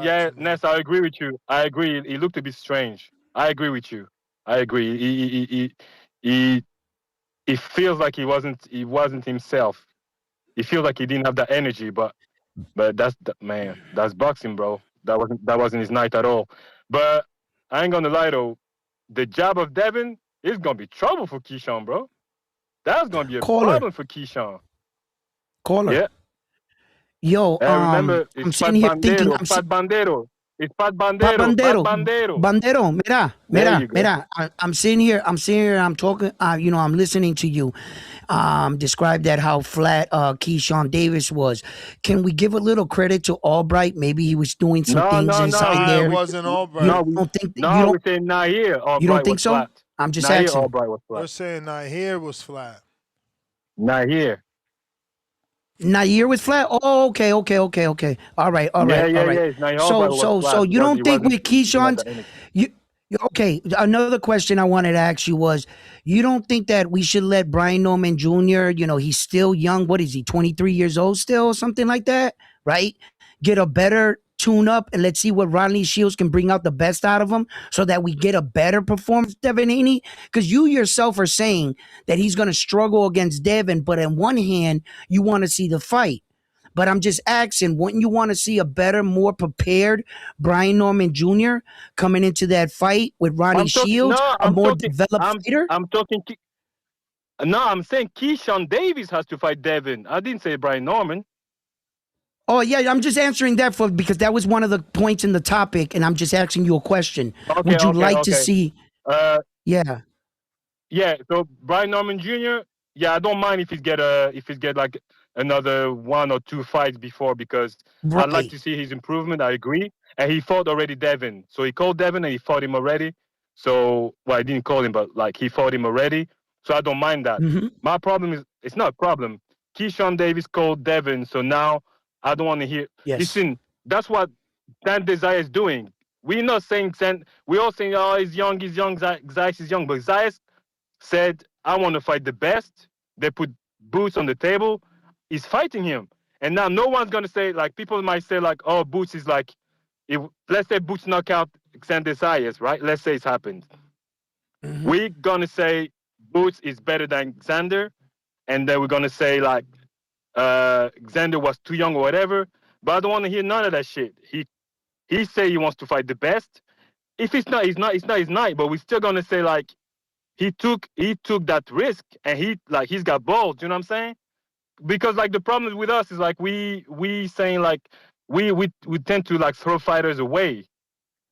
Speaker 16: Yeah, Ness, I agree with you. I agree. He looked a bit strange. I agree with you. I agree. He feels like he wasn't himself. He feels like he didn't have that energy. But that's boxing, bro. That wasn't his night at all. But I ain't gonna lie though, the jab of Devin is gonna be trouble for Keyshawn, bro. That's gonna be a problem for Keyshawn.
Speaker 3: Caller.
Speaker 16: Yeah.
Speaker 3: Yo,
Speaker 16: remember,
Speaker 3: I'm sitting here thinking.
Speaker 16: Pat Bandero. It's Pat Bandero.
Speaker 3: Pat Bandero.
Speaker 16: Pat Bandero.
Speaker 3: Bandero, mira. I'm sitting here. I'm talking. I'm listening to you. Describe that how flat Keyshawn Davis was. Can we give a little credit to Albright? Maybe he was doing some things inside there.
Speaker 4: It wasn't Albright.
Speaker 16: We're saying Nahir.
Speaker 3: You don't think so?
Speaker 16: Flat.
Speaker 3: I'm just
Speaker 16: Nahir
Speaker 3: asking.
Speaker 16: Albright was flat.
Speaker 4: We're saying Nahir was flat.
Speaker 16: Nahir
Speaker 3: was flat. Oh, okay. All right.
Speaker 16: Yeah.
Speaker 3: So you don't think with Keyshawn's, okay? Another question I wanted to ask you was, you don't think that we should let Brian Norman Jr. He's still young. What is he? 23 years old still, or something like that? right? Get a better tune up and let's see what Ronnie Shields can bring out the best out of him so that we get a better performance, Devin Haney? Because you yourself are saying that he's going to struggle against Devin, but on one hand, you want to see the fight. But I'm just asking, wouldn't you want to see a better, more prepared Brian Norman Jr. coming into that fight with Ronnie Shields, a more developed fighter?
Speaker 16: I'm saying Keyshawn Davis has to fight Devin. I didn't say Brian Norman.
Speaker 3: Oh, yeah, I'm just answering that because that was one of the points in the topic, and I'm just asking you a question. Would you like to see... Yeah.
Speaker 16: Yeah, so Brian Norman Jr., yeah, I don't mind if he's get like another 1 or 2 fights before, because I'd like to see his improvement. I agree. And he fought already Devin. So he called Devin and he fought him already. So, well, I didn't call him, but like he fought him already. So I don't mind that. My problem is, it's not a problem. Keyshawn Davis called Devin, so now I don't want to hear.
Speaker 3: Yes.
Speaker 16: Listen, that's what Dan Desire is doing. We're not saying, we're all saying, oh, he's young, Zayas is young. But Zayas said, I want to fight the best. They put Boots on the table. He's fighting him. And now no one's going to say, like, people might say, like, oh, Boots is like, let's say Boots knock out Xander Zayas, right? Let's say it's happened. We're going to say Boots is better than Xander. And then we're going to say, like, Xander was too young or whatever. But I don't want to hear none of that shit. He say he wants to fight the best. If it's not, he's not. But we're still going to say, like, he took that risk, and he's got balls. You know what I'm saying? Because like the problem with us is like we saying like we tend to like throw fighters away,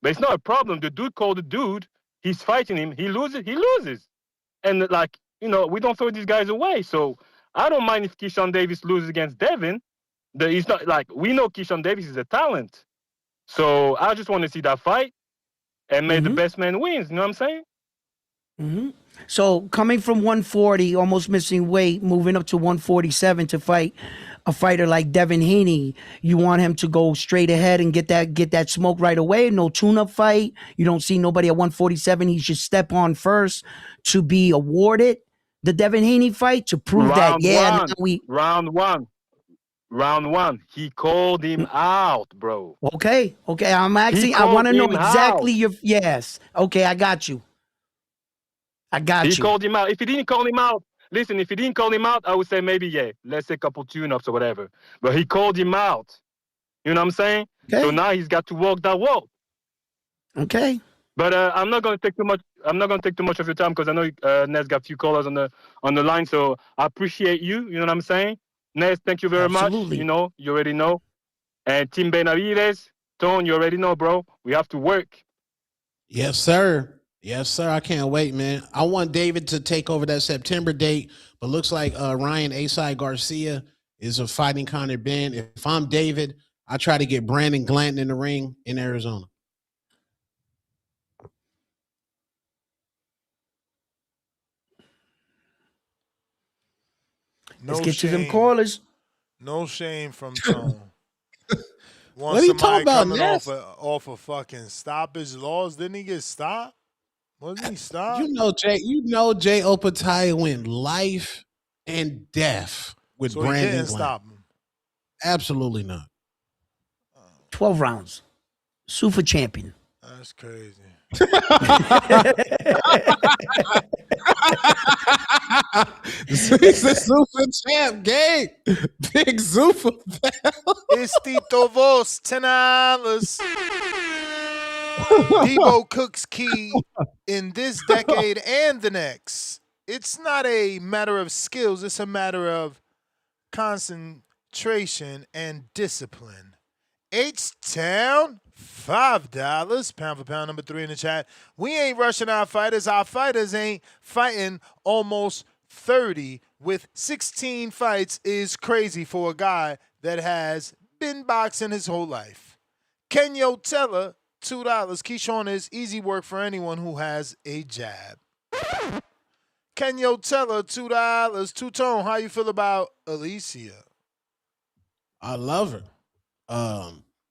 Speaker 16: but it's not a problem. The dude called the dude. He's fighting him. He loses, and like we don't throw these guys away. So I don't mind if Keyshawn Davis loses against Devin. He's not like we know Keyshawn Davis is a talent. So I just want to see that fight, and may the best man wins. You know what I'm saying?
Speaker 3: So coming from 140, almost missing weight, moving up to 147 to fight a fighter like Devin Haney, you want him to go straight ahead and get that smoke right away. No tune-up fight. You don't see nobody at 147. He should step on first to be awarded the Devin Haney fight to prove
Speaker 16: Round one. He called him out, bro.
Speaker 3: Okay. I'm actually. I want to know exactly your. Yes. Okay, I got you.
Speaker 16: He called him out. If he didn't call him out, listen, if he didn't call him out, I would say maybe, yeah, let's say a couple tune-ups or whatever. But he called him out. You know what I'm saying? Okay. So now he's got to walk that walk.
Speaker 3: Okay.
Speaker 16: But I'm not going to take too much of your time, because I know Nez got a few callers on the line. So I appreciate you. You know what I'm saying? Nez, thank you very much. You already know. And Tim Benavides, Tone, you already know, bro. We have to work.
Speaker 15: Yes, sir. Yes, sir. I can't wait, man. I want David to take over that September date, but looks like Ryan Asai Garcia is a fighting Conor Ben. If I'm David, I try to get Brandon Glanton in the ring in Arizona.
Speaker 3: Let's get to them callers.
Speaker 4: No shame from Tone.
Speaker 15: What are you talking about, Ness?
Speaker 4: Off of fucking stoppage laws. Didn't he get stopped? Wasn't he stopped?
Speaker 15: Jay Opataya went life and death with Brandon Glanton.
Speaker 4: He didn't stop him.
Speaker 15: Absolutely not.
Speaker 3: 12 rounds. Super champion.
Speaker 4: That's crazy.
Speaker 15: He's the super champ gang. Big super.
Speaker 4: It's Tito Vos, $10. Debo Cook's key in this decade and the next. It's not a matter of skills. It's a matter of concentration and discipline. H-Town, $5. Pound for pound, number 3 in the chat. We ain't rushing our fighters. Our fighters ain't fighting almost 30 with 16 fights is crazy for a guy that has been boxing his whole life. Kenyo Teller, $2. Keyshawn is easy work for anyone who has a jab. Kenyo Teller, $2. Two-Tone, how you feel about Alicia?
Speaker 15: I love her.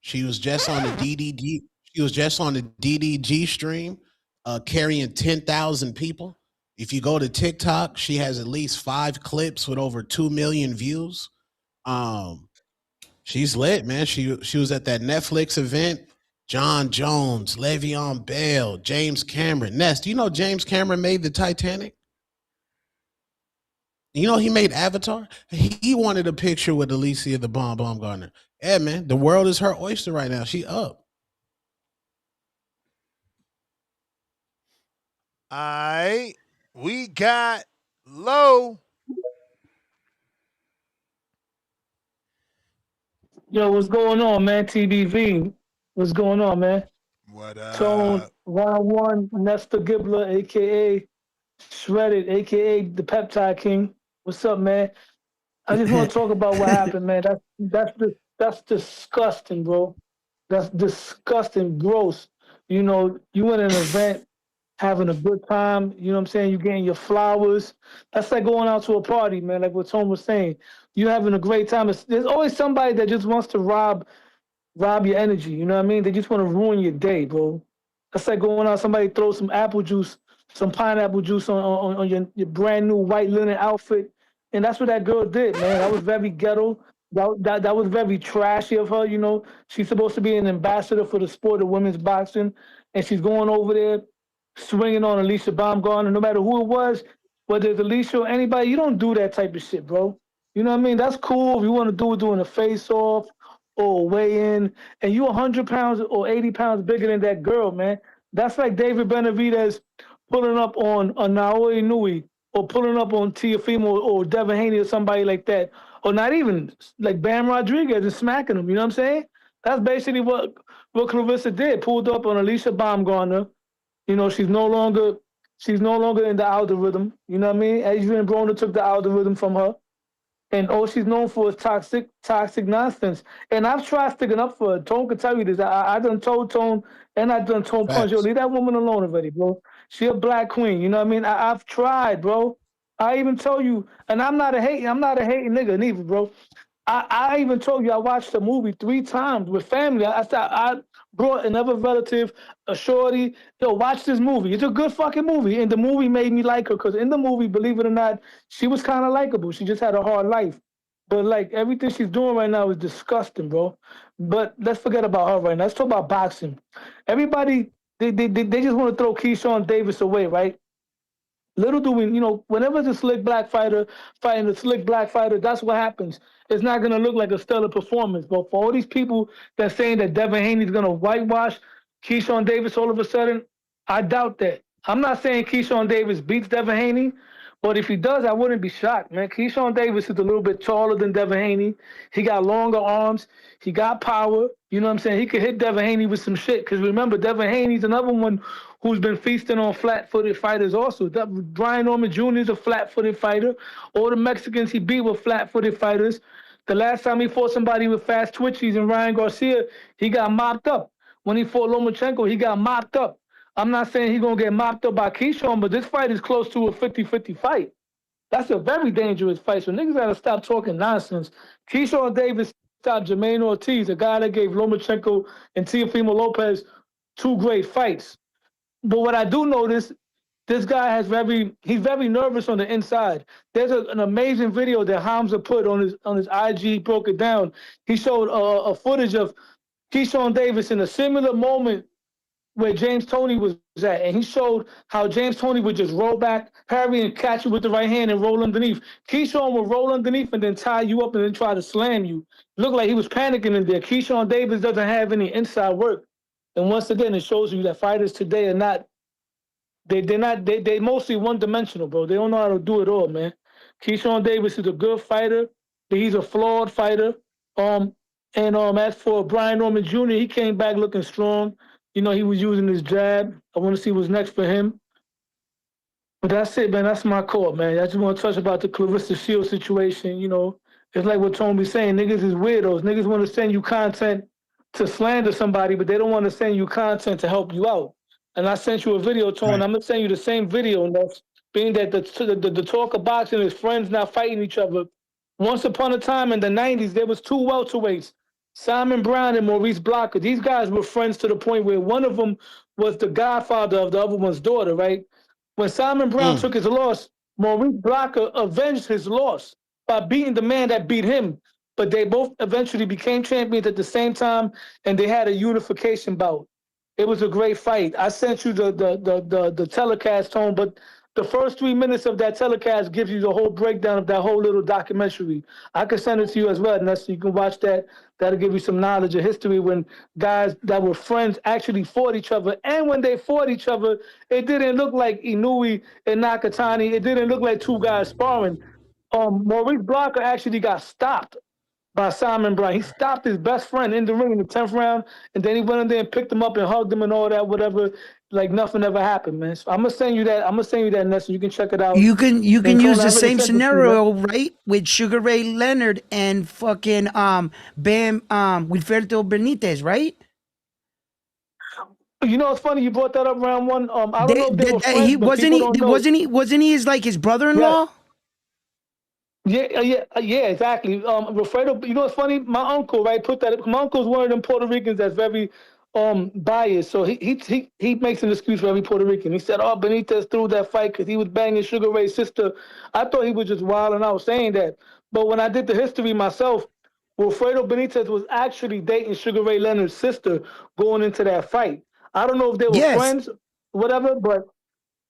Speaker 15: She was just on the DDG. She was just on the DDG stream, carrying 10,000 people. If you go to TikTok, she has at least 5 clips with over 2 million views. She's lit, man. She was at that Netflix event. John Jones, Le'Veon Bell, James Cameron. Ness, do you know James Cameron made the Titanic? You know he made Avatar? He wanted a picture with Alicia the Bomb Baumgartner. Yeah, man, the world is her oyster right now. She up.
Speaker 4: All right. We got Low.
Speaker 24: Yo, what's going on, man? TBV. What's going on, man?
Speaker 4: What
Speaker 24: Tone, Round One, Nestor Gibbler, aka Shredded, aka the Peptide King. What's up, man? I just want to talk about what happened, man. That's disgusting, bro. That's disgusting, gross. You know, you in an event having a good time, you know what I'm saying? You're getting your flowers. That's like going out to a party, man, like what Tone was saying. You're having a great time. There's always somebody that just wants to rob your energy. You know what I mean? They just want to ruin your day, bro. That's like going out, somebody throw some apple juice, some pineapple juice on your brand new white linen outfit. And that's what that girl did, man. That was very ghetto. That was very trashy of her, you know. She's supposed to be an ambassador for the sport of women's boxing. And she's going over there swinging on Alicia Baumgartner, no matter who it was, whether it's Alicia or anybody. You don't do that type of shit, bro. You know what I mean? That's cool if you want to do it doing a face-off or weigh in, and you 100 pounds or 80 pounds bigger than that girl, man. That's like David Benavidez pulling up on Naoya Nui or pulling up on Teofimo or Devin Haney or somebody like that, or not even like Bam Rodriguez and smacking him. You know what I'm saying? That's basically what Clarissa did. Pulled up on Alicia Baumgartner. You know, she's no longer in the algorithm. You know what I mean? Adrian Broner took the algorithm from her. And all she's known for is toxic nonsense. And I've tried sticking up for her. Tone can tell you this. I done told Tone and I done Tone Punch. Yo, leave that woman alone already, bro. She a black queen. You know what I mean? I've tried, bro. I even told you, and I'm not a hating nigga neither, bro. I even told you I watched the movie 3 times with family. I brought another relative, a shorty. Yo, watch this movie. It's a good fucking movie. And the movie made me like her because in the movie, believe it or not, she was kind of likable. She just had a hard life. But like everything she's doing right now is disgusting, bro. But let's forget about her right now. Let's talk about boxing. Everybody, they just want to throw Keyshawn Davis away, right? Little do we, you know, whenever it's a slick black fighter fighting a slick black fighter, that's what happens. It's not going to look like a stellar performance. But for all these people that's saying that Devin Haney's going to whitewash Keyshawn Davis all of a sudden, I doubt that. I'm not saying Keyshawn Davis beats Devin Haney, but if he does, I wouldn't be shocked, man. Keyshawn Davis is a little bit taller than Devin Haney. He got longer arms. He got power. You know what I'm saying? He could hit Devin Haney with some shit. Because remember, Devin Haney's another one who's been feasting on flat-footed fighters also. Brian Norman Jr. is a flat-footed fighter. All the Mexicans he beat were flat-footed fighters. The last time he fought somebody with fast twitchies and Ryan Garcia, he got mopped up. When he fought Lomachenko, he got mopped up. I'm not saying he's going to get mopped up by Keyshawn, but this fight is close to a 50-50 fight. That's a very dangerous fight, so niggas got to stop talking nonsense. Keyshawn Davis stopped Jermaine Ortiz, a guy that gave Lomachenko and Teofimo Lopez 2 great fights. But what I do notice, this guy he's very nervous on the inside. There's an amazing video that Hamza put on his IG, he broke it down. He showed a footage of Keyshawn Davis in a similar moment where James Toney was at, and he showed how James Toney would just roll back, parry, and catch you with the right hand and roll underneath. Keyshawn would roll underneath and then tie you up and then try to slam you. Looked like he was panicking in there. Keyshawn Davis doesn't have any inside work. And once again, it shows you that fighters today are not, they mostly one-dimensional, bro. They don't know how to do it all, man. Keyshawn Davis is a good fighter, but he's a flawed fighter. As for Brian Norman Jr., he came back looking strong. You know, he was using his jab. I want to see what's next for him. But that's it, man. That's my call, man. I just want to touch about the Clarissa Shields situation. You know, it's like what Tony was saying. Niggas is weirdos. Niggas want to send you content to slander somebody, but they don't want to send you content to help you out. And I sent you a video, Tony. Right. I'm going to send you the same video. And that's being that the talk of boxing is friends not fighting each other. Once upon a time in the 90s, there was 2 welterweights, Simon Brown and Maurice Blocker. These guys were friends to the point where one of them was the godfather of the other one's daughter, right? When Simon Brown took his loss, Maurice Blocker avenged his loss by beating the man that beat him.
Speaker 7: but they both eventually became champions at the same time, and they had a unification bout. It was a great fight. I sent you the telecast home, but the first 3 minutes of that telecast gives you the whole breakdown of that whole little documentary. I can send it to you as well, and so you can watch that. That'll give you some knowledge of history when guys that were friends actually fought each other. And when they fought each other, it didn't look like Inui and Nakatani. It didn't look like two guys sparring. Maurice Blocker actually got stopped by Simon Brown. He stopped his best friend in the ring in the 10th round, and then he went in there and picked him up and hugged him and all that, whatever. Like nothing ever happened, man. So I'm gonna send you that. I'm gonna send you that, Ness, so you can check it out.
Speaker 3: You can
Speaker 7: And
Speaker 3: use
Speaker 7: Kona, I
Speaker 3: the
Speaker 7: already
Speaker 3: same
Speaker 7: sent it to you, man.
Speaker 3: scenario, right? With Sugar Ray Leonard and fucking Bam Wilferto Benitez, right?
Speaker 7: You know, it's funny you brought that up round one. I don't know if they were friends,
Speaker 3: He
Speaker 7: but people don't know.
Speaker 3: wasn't he like his brother-in-law?
Speaker 7: Yeah, exactly. Wilfredo, you know what's funny? My uncle, right, put that. My uncle's one of them Puerto Ricans that's very biased. So he makes an excuse for every Puerto Rican. He said, "Oh, Benitez threw that fight because he was banging Sugar Ray's sister." I thought he was just wilding out saying that. But when I did the history myself, Wilfredo Benitez was actually dating Sugar Ray Leonard's sister going into that fight. I don't know if they were friends, whatever, but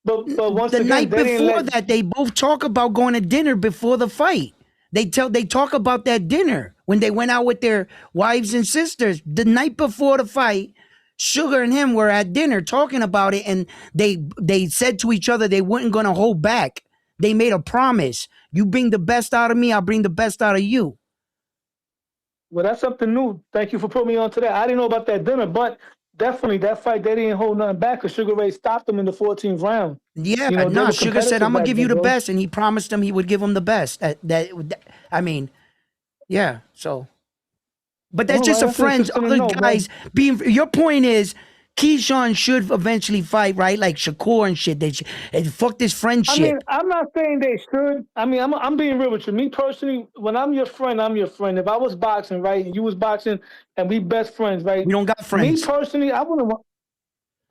Speaker 7: once
Speaker 3: The
Speaker 7: again,
Speaker 3: night
Speaker 7: they didn't
Speaker 3: before
Speaker 7: let.
Speaker 3: that, they both talk about going to dinner before the fight. They talk about that dinner when they went out with their wives and sisters. The night before the fight, Sugar and him were at dinner talking about it, and they said to each other they weren't going to hold back. They made a promise. You bring the best out of me, I'll bring the best out of you.
Speaker 7: Well, that's something new. Thank you for putting me on to that. I didn't know about that dinner, but definitely that fight, they didn't hold nothing back because Sugar Ray stopped them in the 14th round.
Speaker 3: Yeah,
Speaker 7: You know, they were
Speaker 3: Sugar said,
Speaker 7: competitive
Speaker 3: "I'm gonna
Speaker 7: back
Speaker 3: give you
Speaker 7: then,
Speaker 3: the
Speaker 7: bro.
Speaker 3: best," and he promised him he would give him the best. I mean, yeah. So, but that's
Speaker 7: All
Speaker 3: just
Speaker 7: right,
Speaker 3: a
Speaker 7: that's
Speaker 3: friends.
Speaker 7: interesting to
Speaker 3: Other
Speaker 7: know,
Speaker 3: guys being. Your point is, Keyshawn should eventually fight, right? Like Shakur and shit. And fuck this
Speaker 7: I
Speaker 3: friendship.
Speaker 7: mean, I'm not saying they should. I mean, I'm being real with you. Me personally, when I'm your friend, I'm your friend. If I was boxing, right, and you was boxing, and we best friends, right?
Speaker 3: We don't got
Speaker 7: Me
Speaker 3: friends.
Speaker 7: personally, I wouldn't want.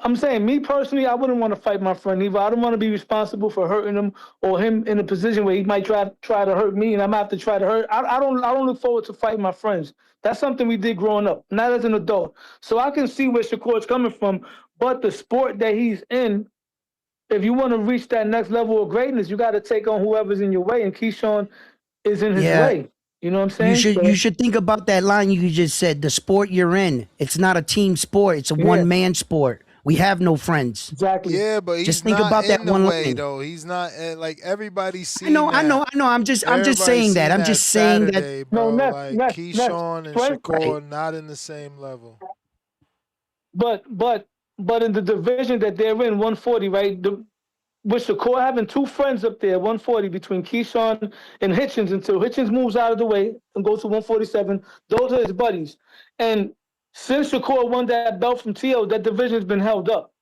Speaker 7: I'm saying, me personally, I wouldn't want to fight my friend either. I don't want to be responsible for hurting him or him in a position where he might try to hurt me, and I'm have to try to hurt. I don't look forward to fighting my friends. That's something we did growing up, not as an adult. So I can see where Shakur's coming from, but the sport that he's in, if you want to reach that next level of greatness, you got to take on whoever's in your way, and Keyshawn is in his
Speaker 3: Yeah,
Speaker 7: way. You know what I'm saying?
Speaker 3: you should think about that line you just said. The sport you're in, it's not a team sport. It's a one-man sport. We have no friends.
Speaker 7: Exactly.
Speaker 4: Yeah, but he's
Speaker 3: Just think
Speaker 4: not
Speaker 3: about that
Speaker 4: in the
Speaker 3: one
Speaker 4: way
Speaker 3: line.
Speaker 4: though. He's not like everybody's
Speaker 3: I
Speaker 4: seen
Speaker 3: know.
Speaker 4: that.
Speaker 3: I'm just
Speaker 4: Everybody's
Speaker 3: saying that.
Speaker 4: seen
Speaker 3: I'm
Speaker 4: that
Speaker 3: just saying that.
Speaker 4: Saturday,
Speaker 7: No,
Speaker 4: bro. Like
Speaker 7: Ness,
Speaker 4: Keyshawn and
Speaker 7: friend,
Speaker 4: Shakur not in the same level.
Speaker 7: But in the division that they're in, 140, right? With Shakur having two friends up there, 140 between Keyshawn and Hitchens until Hitchens moves out of the way and goes to 147. Those are his buddies. And since Shakur won that belt from Tio, that division's been held up.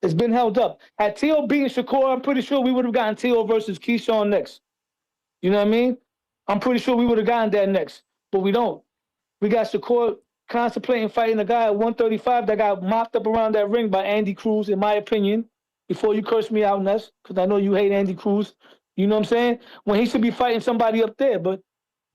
Speaker 7: It's been held up. Had Tio beaten Shakur, I'm pretty sure we would have gotten Tio versus Keyshawn next. You know what I mean? I'm pretty sure we would have gotten that next, but we don't. We got Shakur contemplating fighting a guy at 135 that got mopped up around that ring by Andy Cruz, in my opinion. Before you curse me out, Ness, because I know you hate Andy Cruz. You know what I'm saying? When he should be fighting somebody up there, but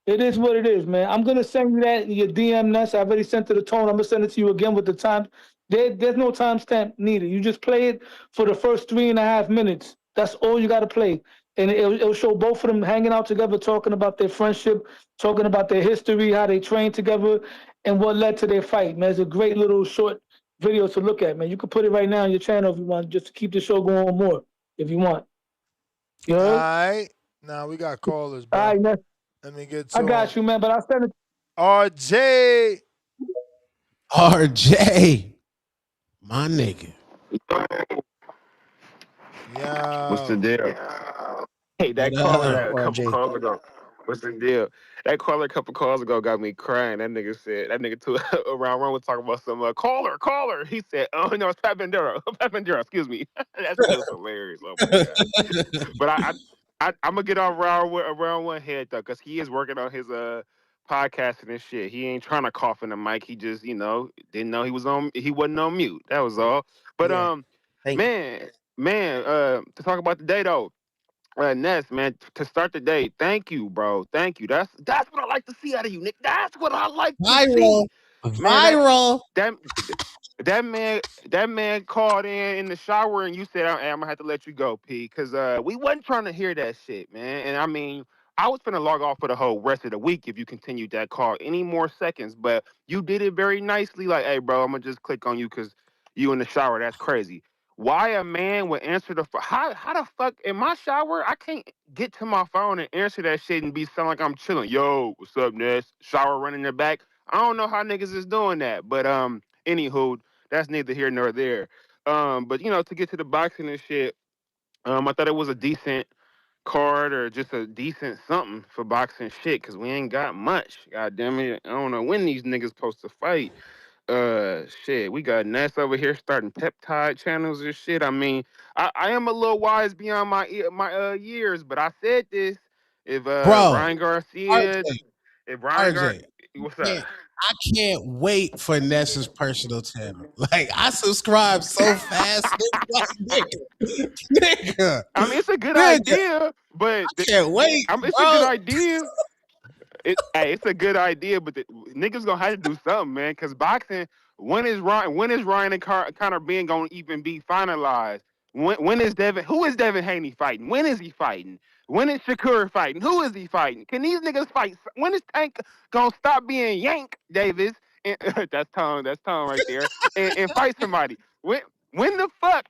Speaker 7: it is what it is, man. I'm gonna send you that in your DM, Ness. I already sent it to Tone. I'm gonna send it to you again with the time. There's no timestamp needed. You just play it for the first 3.5 minutes. That's all you gotta play. And it'll show both of them hanging out together, talking about their friendship, talking about their history, how they trained together, and what led to their fight, man. It's a great little short video to look at, man. You can put it right now on your channel if you want, just to keep the show going more, if you want. You heard?
Speaker 4: All right. Now we got callers, bro.
Speaker 7: All right, Ness.
Speaker 4: Let me get to
Speaker 7: I got you, man, but I'll send it.
Speaker 4: RJ.
Speaker 15: RJ. My nigga.
Speaker 4: Yeah.
Speaker 5: What's the deal? Hey, that
Speaker 15: What
Speaker 5: caller
Speaker 15: up?
Speaker 5: a couple
Speaker 3: RJ.
Speaker 5: calls ago. What's the deal? That caller a couple calls ago got me crying. That nigga too around one was talking about some caller. He said, "Oh no, it's Pat Bandera. Pat Bandera, excuse me." That shit was hilarious. Oh my god! But I'm gonna get on around one head though, cause he is working on his podcasting and shit. He ain't trying to cough in the mic. He just didn't know he wasn't on mute. That was all. But
Speaker 3: Yeah. Thank you.
Speaker 5: man, to talk about the day though. Ness, man, to start the day, thank you, bro. Thank you. That's what I like to see out of you, Nick. That's what I like to
Speaker 15: Viral.
Speaker 5: see. Man,
Speaker 15: Viral.
Speaker 5: that man called in the shower and you said, I'm gonna have to let you go, P, because we wasn't trying to hear that shit, man. And I mean, I was gonna log off for the whole rest of the week if you continued that call any more seconds, but you did it very nicely. Like, hey, bro, I'm gonna just click on you because you in the shower. That's crazy. Why a man would answer the phone? How the fuck in my shower? I can't get to my phone and answer that shit and be sound like I'm chilling. Yo, what's up, Ness? Shower running in the back. I don't know how niggas is doing that, but anywho, that's neither here nor there. But you know, to get to the boxing and shit, I thought it was a decent card or just a decent something for boxing shit because we ain't got much. God damn it, I don't know when these niggas supposed to fight. Shit, we got Ness over here starting peptide channels and shit. I mean, I am a little wise beyond my years, but I said this. If
Speaker 15: Bro,
Speaker 5: Ryan Garcia,
Speaker 15: RJ,
Speaker 5: if Ryan
Speaker 15: RJ,
Speaker 5: what's up?
Speaker 15: I can't wait for Ness's personal channel. Like, I subscribe so fast. Nigga.
Speaker 5: I mean, it's a good idea, but
Speaker 15: I can't wait.
Speaker 5: It's a good idea. It's a good idea, but the niggas gonna have to do something, man. Because boxing, when is Ryan and Conor Ben gonna even be finalized? When is who is Devin Haney fighting? When is he fighting? When is Shakur fighting? Who is he fighting? Can these niggas fight? When is Tank gonna stop being Yank Davis? And, that's Tom right there. and fight somebody. When the fuck?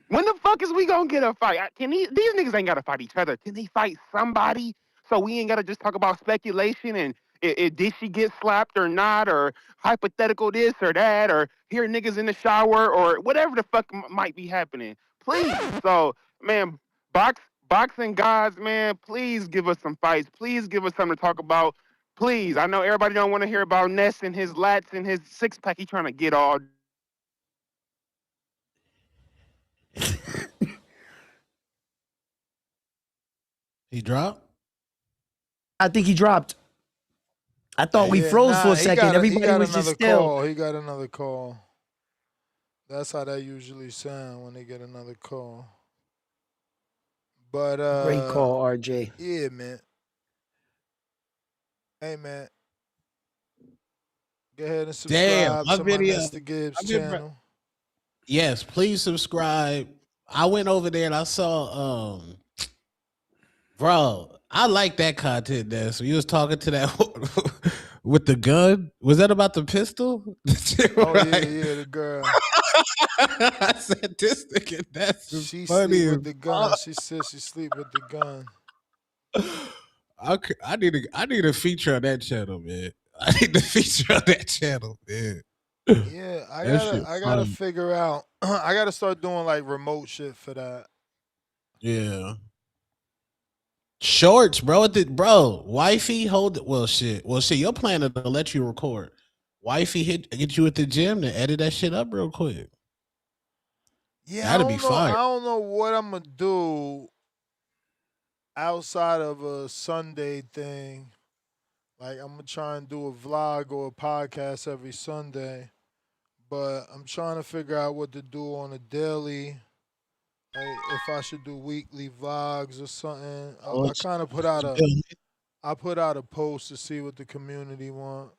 Speaker 5: When the fuck is we gonna get a fight? These niggas ain't gotta fight each other. Can they fight somebody? So we ain't gotta just talk about speculation and did she get slapped or not, or hypothetical this or that, or hear niggas in the shower or whatever the fuck might be happening. Please. So, man, boxing guys, man, please give us some fights. Please give us something to talk about. Please. I know everybody don't want to hear about Ness and his lats and his six pack he trying to get all.
Speaker 15: He dropped?
Speaker 3: I think he dropped. I thought we froze for a second. Everybody was just still.
Speaker 4: He got another call. That's how that usually sound when they get another call. But
Speaker 3: great call, RJ.
Speaker 4: Yeah, man. Hey, man. Go ahead and subscribe to my Mr. Gibbs channel.
Speaker 15: Yes, please subscribe. I went over there and I saw bro, I like that content there. So you was talking to that with the gun. Was that about the pistol?
Speaker 4: Oh, right? yeah, the girl.
Speaker 15: I said this nigga, that's
Speaker 4: she
Speaker 15: funny.
Speaker 4: Sleep with the gun. She said she sleep with the gun.
Speaker 15: I need a feature on that channel, man. I need to feature on that channel, man.
Speaker 4: Yeah, I gotta figure out. I gotta start doing like remote shit for that.
Speaker 15: Yeah. Shorts, bro. Wifey hold it. Well, shit. Your plan is to let you record. Wifey get you at the gym to edit that shit up real quick.
Speaker 4: Yeah,
Speaker 15: that'd be fire.
Speaker 4: I don't know what I'm gonna do outside of a Sunday thing. Like I'm gonna try and do a vlog or a podcast every Sunday, but I'm trying to figure out what to do on a daily. Like if I should do weekly vlogs or something. I kind of put out a post to see what the community want.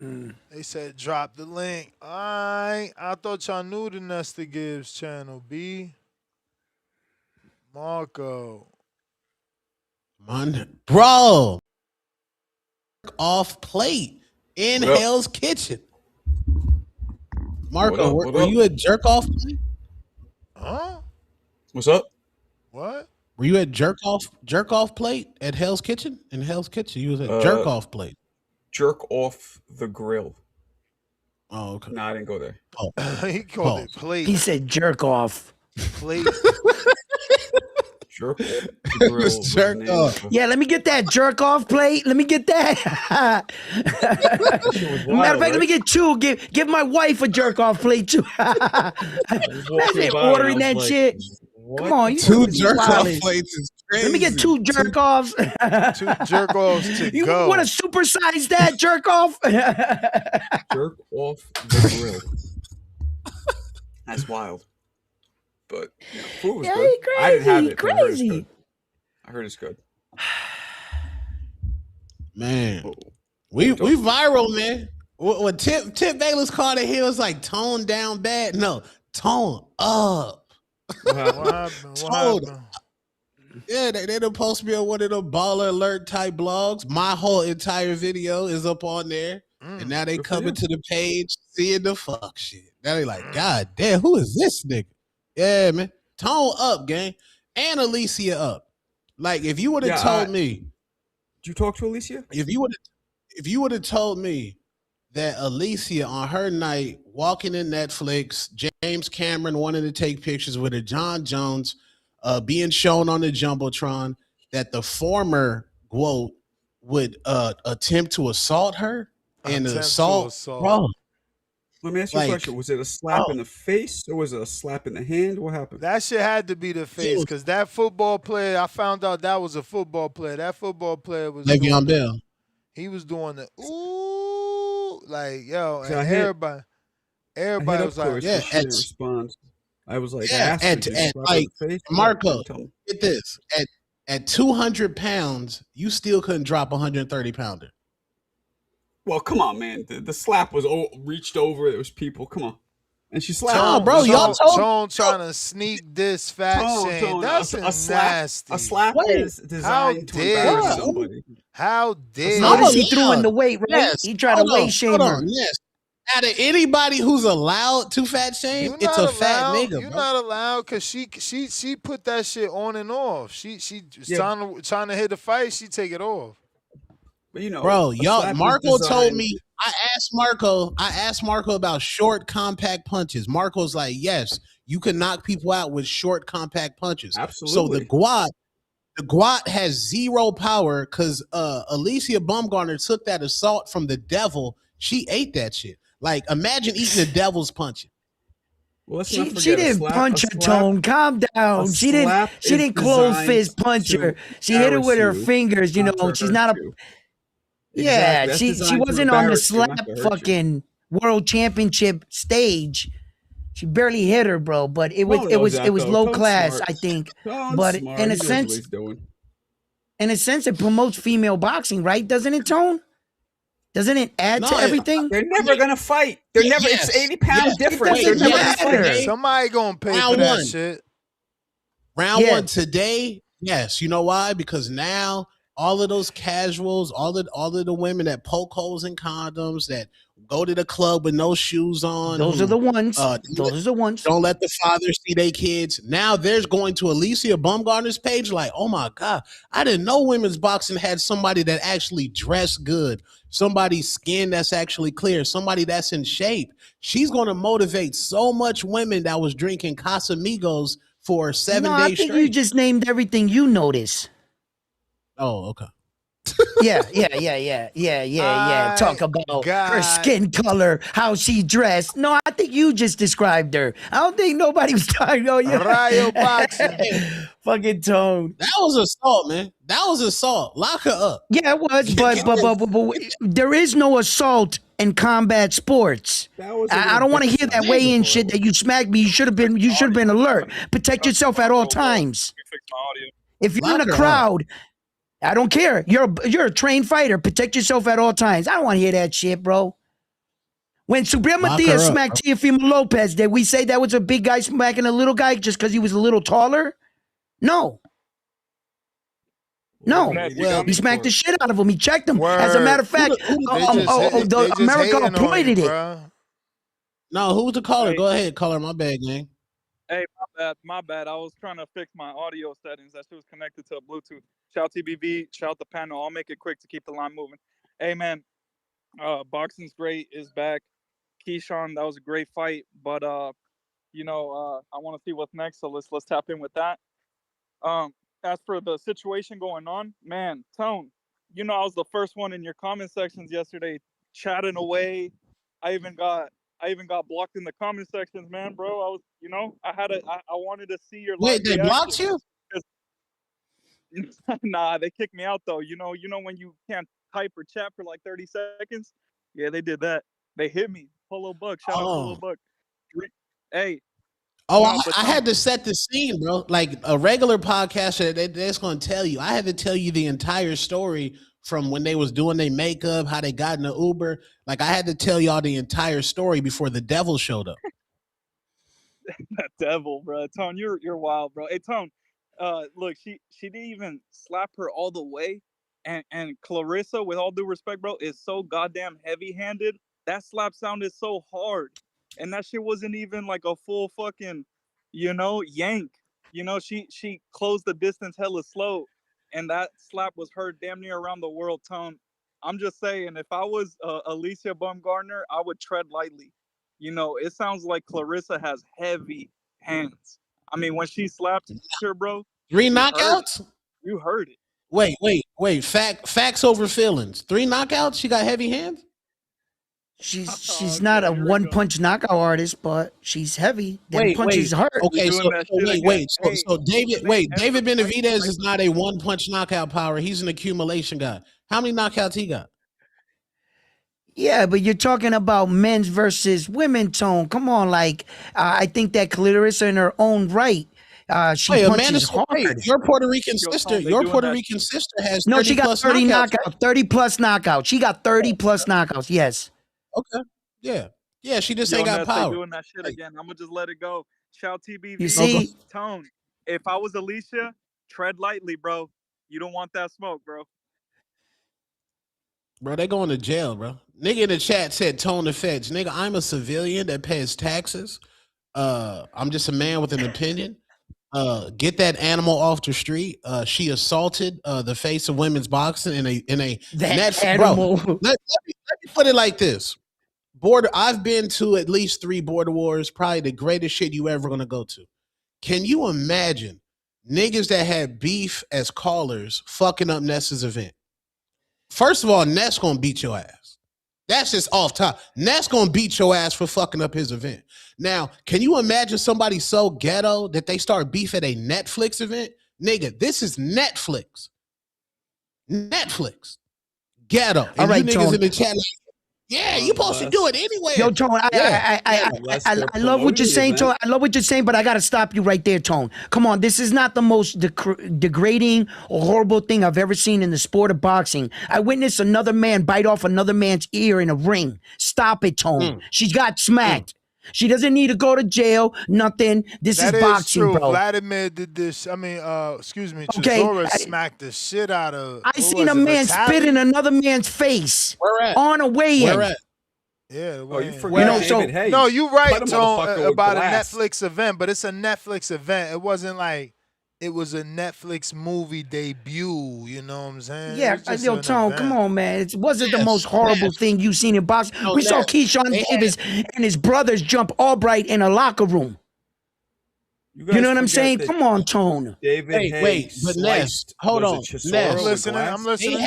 Speaker 4: They said drop the link. I thought y'all knew the Nesta Gibbs channel. B. Marco.
Speaker 15: Bro. Off plate in Hell's Kitchen. Marco, were you at jerk off plate?
Speaker 4: Huh?
Speaker 12: What's up?
Speaker 4: What?
Speaker 15: Were you at jerk off plate at Hell's Kitchen? In Hell's Kitchen, you was at jerk off plate.
Speaker 12: Jerk off the grill.
Speaker 15: Oh, okay.
Speaker 12: No, I didn't go there.
Speaker 4: He called it plate.
Speaker 3: He said jerk off.
Speaker 4: Plate.
Speaker 12: Jerk off the grill.
Speaker 15: Jerk off.
Speaker 3: Yeah, let me get that jerk off plate. Let me get that. Matter of fact, let me get two. Give my wife a jerk off plate too. Imagine ordering that shit. What? Come on, you
Speaker 15: two jerk off plates is crazy.
Speaker 3: Let me get two jerk offs.
Speaker 4: Two jerk offs to
Speaker 3: you
Speaker 4: go.
Speaker 3: You want to supersize that jerk off?
Speaker 12: Jerk off the grill. That's wild. but food was
Speaker 3: Yeah,
Speaker 12: good.
Speaker 3: he
Speaker 12: I didn't have
Speaker 3: crazy,
Speaker 12: it, but I heard it's
Speaker 3: crazy.
Speaker 12: good. I heard it's good.
Speaker 15: Man,
Speaker 12: Oh,
Speaker 15: we
Speaker 12: oh, Dustin.
Speaker 15: viral, man. What Tip Bayless called it here was like tone down bad. No, tone up.
Speaker 12: What happened?
Speaker 4: What happened? What
Speaker 15: Tone.
Speaker 4: happened?
Speaker 15: Yeah, they done post me on one of the baller alert type blogs. My whole entire video is up on there. And now they
Speaker 12: Good for
Speaker 15: coming
Speaker 12: you.
Speaker 15: to the page seeing the fuck shit. Now they like, God damn, who is this nigga? Yeah, man. Tone up, gang. And Alicia up. Like, if you would have told me.
Speaker 12: Did you talk to Alicia?
Speaker 15: If you would have told me that Alicia on her night walking in Netflix, James Cameron wanted to take pictures with her, John Jones being shown on the Jumbotron, that the former Guo would attempt to assault her and assault. Bro.
Speaker 12: Let me ask you a question. Was it a slap in the face or was it a slap in the hand? What happened?
Speaker 4: That shit had to be the face because that football player, I found out that was a football player. That football player was
Speaker 15: Le'Veon Bell.
Speaker 4: He was doing the ooh, like yo, and
Speaker 12: I
Speaker 4: everybody was like,
Speaker 12: yeah, she didn't respond. I was like,
Speaker 15: yeah,
Speaker 12: at
Speaker 15: like Marco, get this at 200 pounds, you still couldn't drop 130 pounder.
Speaker 12: Well, come on, man. The slap was reached over. There was people. Come on, and she slapped.
Speaker 15: No, bro, y'all
Speaker 4: Tone trying to sneak this fat shame. That's nasty.
Speaker 12: A slap is designed to embarrass somebody.
Speaker 4: How dare
Speaker 3: Notice he threw in the weight, right?
Speaker 15: Yes.
Speaker 3: He tried to weight shame her.
Speaker 15: Yes. Out of anybody who's allowed to fat shame, it's a fat nigga.
Speaker 4: You're
Speaker 15: bro.
Speaker 4: not allowed because she put that shit on and off. She trying to hit the fight. She take it off.
Speaker 12: But
Speaker 15: bro, y'all. Marco told me. I asked Marco about short, compact punches. Marco's like, yes, you can knock people out with short, compact punches.
Speaker 12: Absolutely.
Speaker 15: So the Guat has zero power because Alicia Bumgarner took that assault from the devil. She ate that shit. Like, imagine eating the devil's punch.
Speaker 12: Well,
Speaker 3: she didn't punch her, Tone. Calm down. She didn't close fist punch her. She hit her with her fingers. You know, she's not a. Yeah, she wasn't on the slap fucking world championship stage. She barely hit her, bro. But it was low class, I think. But in a sense, it promotes female boxing, right? Doesn't it, Tone? Doesn't it add to everything?
Speaker 12: They're never gonna fight. They're never. It's 80 pounds difference. They're never gonna fight.
Speaker 4: Somebody gonna pay for that shit.
Speaker 15: Round one today. Yes, you know why? Because now all of those casuals, all of the women that poke holes in condoms, that go to the club with no shoes on.
Speaker 3: Those are the ones. Those are the ones.
Speaker 15: Don't let the fathers see their kids. Now there's going to Alicia Bumgarner's page like, oh my God, I didn't know women's boxing had somebody that actually dressed good, somebody's skin that's actually clear, somebody that's in shape. She's going to motivate so much women that was drinking Casamigos for 7 days
Speaker 3: I think
Speaker 15: straight.
Speaker 3: you just named everything you notice.
Speaker 15: Oh, okay.
Speaker 3: Yeah. Talk about her skin color, how she dressed. No, I think you just described her. I don't think nobody was talking about you.
Speaker 4: Rayo boxing.
Speaker 3: Fucking Tone.
Speaker 15: That was assault, man. That was assault. Lock her up.
Speaker 3: Yeah, it was, but there is no assault in combat sports. I don't want to hear that weigh-in shit that you smacked me. You should have been alert. Protect yourself at all times. If you're in a crowd, I don't care. You're a trained fighter. Protect yourself at all times. I don't want to hear that shit, bro. When Subriel Diaz smacked Teofimo Lopez, did we say that was a big guy smacking a little guy just because he was a little taller? No. He smacked the shit out of him. He checked him. As a matter of fact, America applauded it.
Speaker 15: No, who's the caller? Go ahead, caller. My bad, gang.
Speaker 17: Hey, my bad. I was trying to fix my audio settings. That shit was connected to a Bluetooth. Shout TBV, shout the panel. I'll make it quick to keep the line moving. Hey, man, boxing's great is back. Keyshawn, that was a great fight, but I want to see what's next. So let's tap in with that. As for the situation going on, man, Tone, I was the first one in your comment sections yesterday, chatting away. I even got blocked in the comment sections, man, bro. I was, I wanted to see your.
Speaker 15: Wait, they blocked you?
Speaker 17: Nah, they kicked me out though. You know when you can't type or chat for like 30 seconds? Yeah, they did that. They hit me. Polo Buck, shout out Polo Buck. Hey.
Speaker 15: Oh,
Speaker 17: No, but
Speaker 15: I
Speaker 17: Tone,
Speaker 15: had to set the scene, bro. Like a regular podcaster, that's going to tell you. I had to tell you the entire story from when they was doing their makeup, how they got in the Uber. Like I had to tell y'all the entire story before the devil showed up.
Speaker 17: that devil, bro. Tone, you're wild, bro. Hey, Tone, look, she didn't even slap her all the way, and Clarissa, with all due respect, bro, is so goddamn heavy handed. That slap sounded so hard, and that shit wasn't even like a full fucking, yank. She closed the distance hella slow, and that slap was heard damn near around the world. Tone, I'm just saying, if I was Alicia Baumgartner, I would tread lightly. It sounds like Clarissa has heavy hands. I mean, when she slapped her, bro,
Speaker 15: 3
Speaker 17: you heard it.
Speaker 15: knockouts?
Speaker 17: You heard it.
Speaker 15: Wait. Facts over feelings. 3 knockouts? She got heavy hands?
Speaker 3: She's not a one punch knockout artist, but she's heavy. Them
Speaker 15: Wait.
Speaker 3: punches hurt.
Speaker 15: Okay,
Speaker 17: You're doing that shit again.
Speaker 15: wait.
Speaker 17: Hey,
Speaker 15: So David,
Speaker 17: what's his name?
Speaker 15: David Benavidez is not a one punch knockout power. He's an accumulation guy. How many knockouts he got?
Speaker 3: Yeah, but you're talking about men's versus women, Tone. Come on, like I think that Clarissa in her own right, she
Speaker 15: Wait,
Speaker 3: punches hard.
Speaker 15: your Puerto Rican
Speaker 17: Yo,
Speaker 15: sister,
Speaker 17: Tone, they
Speaker 15: your
Speaker 17: doing
Speaker 15: Puerto
Speaker 17: that
Speaker 15: Rican sister has
Speaker 3: No,
Speaker 15: 30
Speaker 3: she got
Speaker 15: plus
Speaker 3: 30
Speaker 15: knockouts.
Speaker 3: knockouts, 30 plus knockouts. She got 30 plus knockouts. Yes.
Speaker 15: Okay. Yeah, she just
Speaker 17: Yo,
Speaker 15: ain't got
Speaker 17: Ness, they
Speaker 15: power.
Speaker 17: doing that shit again. I'm gonna just let it go. Shout TBV.
Speaker 3: You see,
Speaker 17: Tone, if I was Alicia, tread lightly, bro. You don't want that smoke, bro.
Speaker 15: Bro, they going to jail, bro. Nigga in the chat said tone the feds. Nigga, I'm a civilian that pays taxes. I'm just a man with an opinion. Get that animal off the street. She assaulted the face of women's boxing in a
Speaker 3: that animal.
Speaker 15: Bro, let me put it like this. I've been to at least 3 border wars, probably the greatest shit you ever gonna go to. Can you imagine niggas that had beef as callers fucking up Ness's event? First of all, Ness gonna beat your ass. That's just off top. Ness gonna beat your ass for fucking up his event. Now, can you imagine somebody so ghetto that they start beef at a Netflix event? Nigga, this is Netflix. Netflix. Ghetto. And
Speaker 3: All right,
Speaker 15: you niggas
Speaker 3: Tone.
Speaker 15: in the chat like, yeah, you supposed to do it anyway.
Speaker 3: Yo, Tone, I love what you're saying, Tone. I love what you're saying, but I got to stop you right there, Tone. Come on, this is not the most degrading or horrible thing I've ever seen in the sport of boxing. I witnessed another man bite off another man's ear in a ring. Stop it, Tone. She got smacked. She doesn't need to go to jail, nothing. This is boxing,
Speaker 4: true.
Speaker 3: bro.
Speaker 4: Vladimir did this. I mean, excuse me,
Speaker 3: Okay,
Speaker 4: Chisora smacked the shit out of.
Speaker 3: I seen a man spit in another man's face.
Speaker 15: Where at?
Speaker 3: On a weigh-in.
Speaker 15: Where at?
Speaker 4: Yeah,
Speaker 12: Oh, you forgot David Hayes.
Speaker 4: No, you right,
Speaker 12: Cut a
Speaker 4: Tone,
Speaker 12: motherfucker with
Speaker 4: about
Speaker 12: glass.
Speaker 4: a Netflix event, but it's a Netflix event. It wasn't like it was a Netflix movie debut. You know what I'm saying?
Speaker 3: Yeah, yo, Tone, come on, man. It wasn't the most horrible thing you've seen in boxing. We saw Keyshawn Davis and his brothers jump Albright in a locker room. You know what I'm saying? Come on, Tone.
Speaker 12: David
Speaker 15: Wait, but Ness, hold on. Ness,
Speaker 4: I'm listening.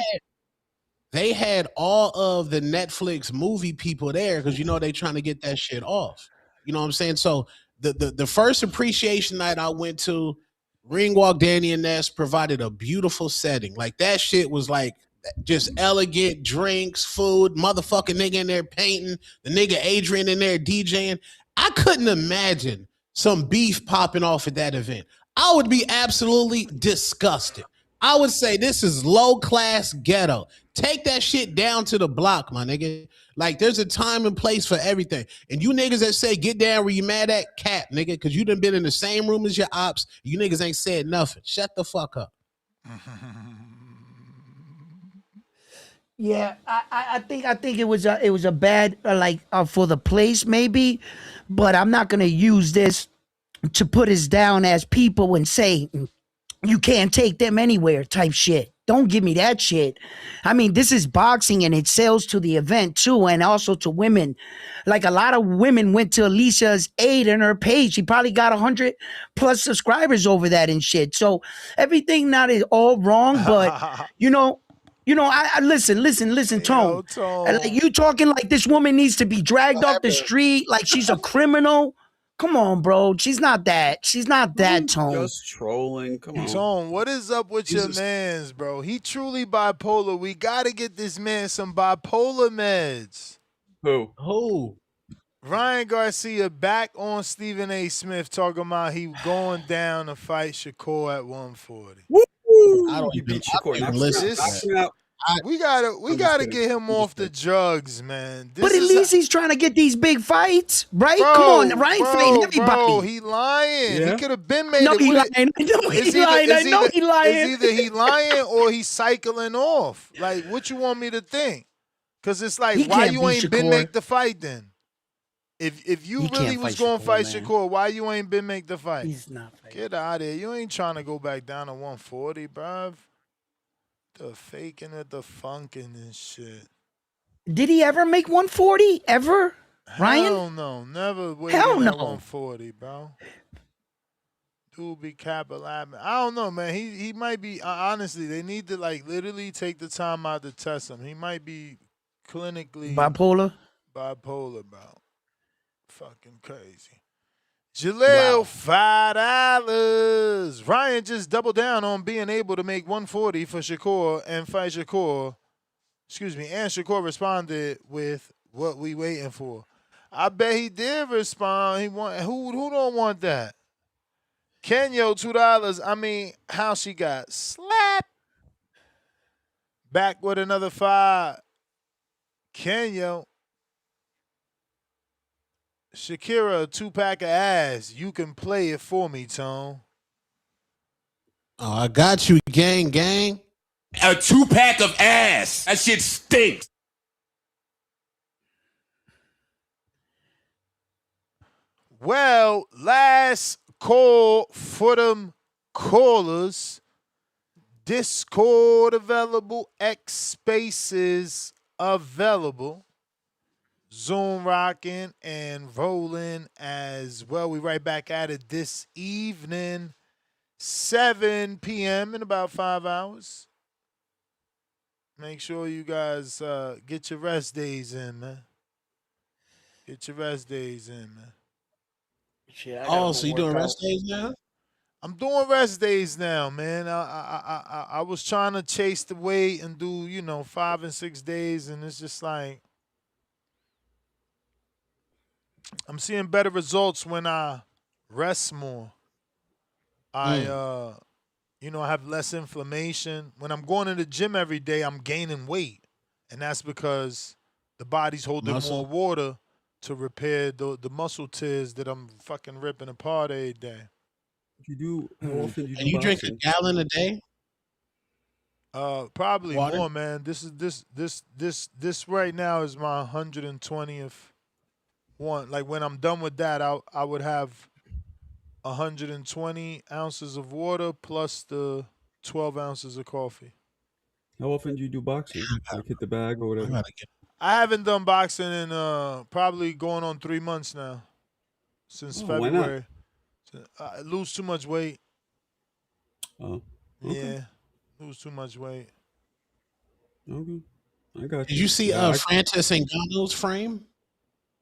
Speaker 15: They had all of the Netflix movie people there because they trying to get that shit off. You know what I'm saying? So the first appreciation night I went to, Ring Walk Danny and Ness provided a beautiful setting. Like that shit was like just elegant drinks, food, motherfucking nigga in there painting, the nigga Adrian in there DJing. I couldn't imagine some beef popping off at that event. I would be absolutely disgusted. I would say this is low class ghetto. Take that shit down to the block, my nigga. Like there's a time and place for everything. And you niggas that say get down where you mad at, cap, nigga, because you done been in the same room as your ops. You niggas ain't said nothing. Shut the fuck up.
Speaker 3: Yeah, I think it was a bad for the place maybe, but I'm not gonna use this to put us down as people and say you can't take them anywhere type shit. Don't give me that shit. I mean, this is boxing and it sells to the event too, and also to women. Like a lot of women went to Alicia's aid in her page. She probably got 100 plus subscribers over that and shit. So everything not is all wrong, but I listen, Tone. Like you talking like this woman needs to be dragged off the street like she's a criminal. Come on, bro. She's not that. She's not that, Tone.
Speaker 12: Just trolling. Come on.
Speaker 4: Tone, what is up with your mans, bro? He truly bipolar. We got to get this man some bipolar meds.
Speaker 12: Who?
Speaker 4: Ryan Garcia back on Stephen A. Smith talking about he going down to fight Shakur at 140.
Speaker 12: Woo!
Speaker 15: I don't
Speaker 12: He
Speaker 15: even,
Speaker 12: beat
Speaker 15: I don't
Speaker 12: Shakur.
Speaker 15: even
Speaker 12: Knocked
Speaker 15: listen
Speaker 12: him
Speaker 15: to
Speaker 12: out.
Speaker 15: that.
Speaker 12: Knocked him out.
Speaker 4: We
Speaker 12: I'm just
Speaker 4: gotta
Speaker 12: kidding.
Speaker 4: get him
Speaker 12: I'm just
Speaker 4: off the
Speaker 12: kidding.
Speaker 4: drugs, man.
Speaker 3: But at least he's trying to get these big fights, right? Come on, Ryan fighting everybody.
Speaker 4: Bro, he lying.
Speaker 12: Yeah.
Speaker 4: He could have been made
Speaker 3: No,
Speaker 4: it.
Speaker 3: he
Speaker 4: What
Speaker 3: lying. I know he lying. I know he lying.
Speaker 4: It's either he lying or he's cycling off. Like, what you want me to think? Because it's like,
Speaker 3: He
Speaker 4: why
Speaker 3: can't
Speaker 4: you
Speaker 3: beat
Speaker 4: ain't been
Speaker 3: Shakur.
Speaker 4: make the fight then? If you
Speaker 3: He
Speaker 4: really
Speaker 3: can't
Speaker 4: was
Speaker 3: fight
Speaker 4: going to
Speaker 3: Shakur,
Speaker 4: fight
Speaker 3: man.
Speaker 4: Shakur, why you ain't been make the fight?
Speaker 3: He's not fighting.
Speaker 4: Get out of here. You ain't trying to go back down to 140, bruv. The faking it, the funking and shit.
Speaker 3: Did he ever make 140? Ever? Ryan?
Speaker 4: Hell no. Never waiting
Speaker 3: Hell no.
Speaker 4: at 140, bro. Dude be capitalizing. I don't know, man. He might be, honestly, they need to, like, literally take the time out to test him. He might be clinically
Speaker 3: Bipolar?
Speaker 4: Bipolar, bro. Fucking crazy. Jaleel, $5. Ryan just doubled down on being able to make 140 for Shakur and fight Shakur. Excuse me. And Shakur responded with what we waiting for. I bet he did respond. He want who don't want that? Kenyo, $2. I mean, how she got slapped. Back with another 5. Kenyo. Shakira, a 2-pack of ass. You can play it for me, Tone.
Speaker 15: Oh, I got you, gang.
Speaker 19: A 2-pack of ass. That shit stinks.
Speaker 4: Well, last call for them callers. Discord available. X Spaces available. Zoom rocking and rolling as well. We right back at it this evening, 7 p.m. in about 5 hours. Make sure you guys get your rest days in, man. Get your rest days in, man.
Speaker 15: Oh, so you doing rest days now?
Speaker 4: I'm doing rest days now, man. I was trying to chase the weight and do, 5 and 6 days, and it's just like I'm seeing better results when I rest more. I have less inflammation. When I'm going to the gym every day, I'm gaining weight, and that's because the body's holding more water to repair the muscle tears that I'm fucking ripping apart every day.
Speaker 12: You do. How often do you do
Speaker 15: And you drink a
Speaker 12: boxing?
Speaker 15: gallon a day?
Speaker 4: Probably
Speaker 15: Water?
Speaker 4: more, man. This right now is my 120th one. Like when I'm done with that, I would have 120 ounces of water plus the 12 ounces of coffee.
Speaker 12: How often do you do boxing? Like hit the bag or whatever?
Speaker 4: I haven't done boxing in probably going on 3 months now. Since
Speaker 12: Why not?
Speaker 4: February. I lose too much weight.
Speaker 12: Oh. Okay.
Speaker 4: Yeah. Lose too much weight.
Speaker 12: Okay. I got you.
Speaker 15: Did you see
Speaker 12: Yeah,
Speaker 15: Francis Ngannou's frame?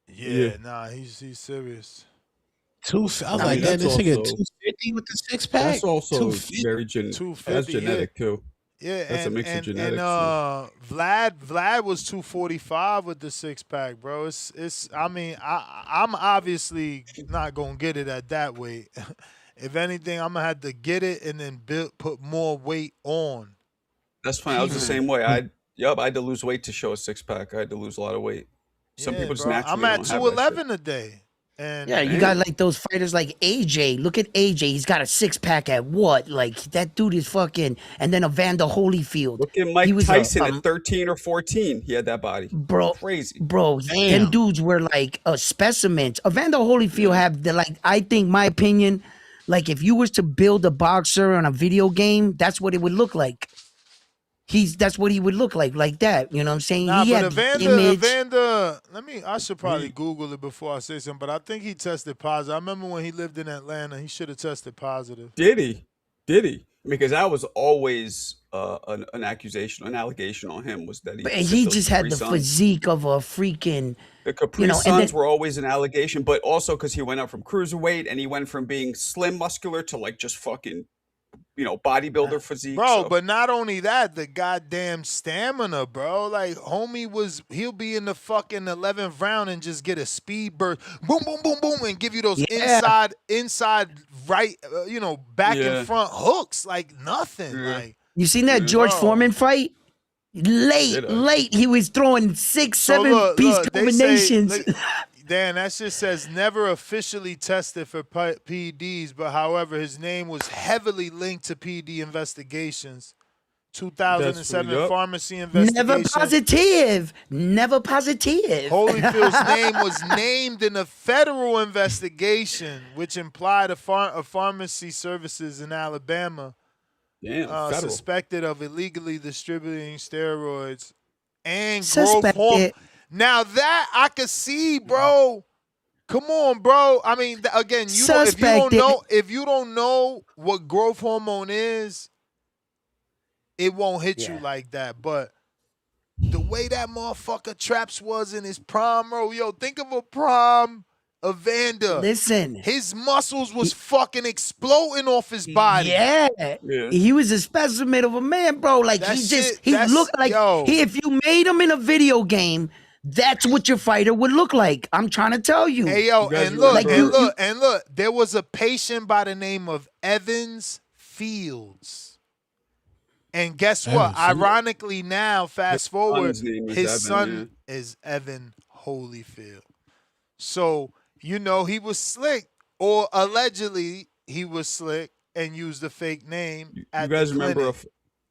Speaker 4: Yeah, nah, he's serious.
Speaker 15: I was like,
Speaker 12: that's
Speaker 15: this nigga
Speaker 12: also-
Speaker 15: 250 with the 6-pack.
Speaker 12: That's also
Speaker 15: 250.
Speaker 12: very that's
Speaker 4: 250,
Speaker 12: genetic too.
Speaker 4: Yeah,
Speaker 12: That's a mix of genetics.
Speaker 4: And Vlad was 245 with the 6-pack, bro. I'm obviously not gonna get it at that weight. If anything, I'm gonna have to get it and then put more weight on.
Speaker 12: That's fine. I was the same way. I had to lose weight to show a 6-pack. I had to lose a lot of weight. Some people just
Speaker 4: bro.
Speaker 12: naturally
Speaker 4: I'm at
Speaker 12: don't have that
Speaker 4: 211 a day. And
Speaker 3: Yeah, you got like those fighters like AJ. Look at AJ. He's got a 6-pack at what? Like that dude is fucking. And then Evander Holyfield.
Speaker 12: Look at Mike
Speaker 3: He was
Speaker 12: Tyson at 13 or 14. He had that body.
Speaker 3: Bro,
Speaker 12: Crazy.
Speaker 3: Bro, them dudes were like a specimens. Evander Holyfield have the I think my opinion, like if you was to build a boxer on a video game, that's what it would look like. That's what he would look like that. You know what I'm saying?
Speaker 4: Nah,
Speaker 3: he
Speaker 4: but
Speaker 3: had the
Speaker 4: Evander, I should probably Google it before I say something, but I think he tested positive. I remember when he lived in Atlanta, he should have tested positive.
Speaker 12: Did he? Because that was always an allegation on him was that
Speaker 3: But he just had the physique of a freaking.
Speaker 12: The Capri Suns were always an allegation, but also because he went up from cruiserweight and he went from being slim, muscular to like just fucking bodybuilder physique.
Speaker 4: Bro,
Speaker 12: so.
Speaker 4: but not only that, the goddamn stamina, bro. Like, homie he'll be in the fucking 11th round and just get a speed burst, boom, boom, boom, boom, and give you those inside right, back and front hooks like nothing. Like,
Speaker 3: you seen that George Foreman fight? Late, he was throwing 6, 7 piece combinations.
Speaker 4: Dan, that shit says never officially tested for PEDs, but however, his name was heavily linked to PD investigations. 2007 pharmacy investigation.
Speaker 3: Never positive.
Speaker 4: Holyfield's name was named in a federal investigation, which implied a pharmacy services in Alabama. Suspected of illegally distributing steroids and growth hormone. Now that I could see, bro. Come on, bro. I mean, again, if you don't know what growth hormone is, it won't hit you like that. But the way that motherfucker Traps was in his prime, bro, think of a prime Evander.
Speaker 3: Listen,
Speaker 4: his muscles was fucking exploding off his body.
Speaker 3: Yeah. He was a specimen of a man, bro. Like he looked like if you made him in a video game, that's what your fighter would look like. I'm trying to tell you.
Speaker 4: Hey, yo, and look, there was a patient by the name of Evans Fields. And guess what? Ironically now, fast forward, his son is Evan Holyfield. So, he was slick, or allegedly he was slick and used a fake name at the clinic.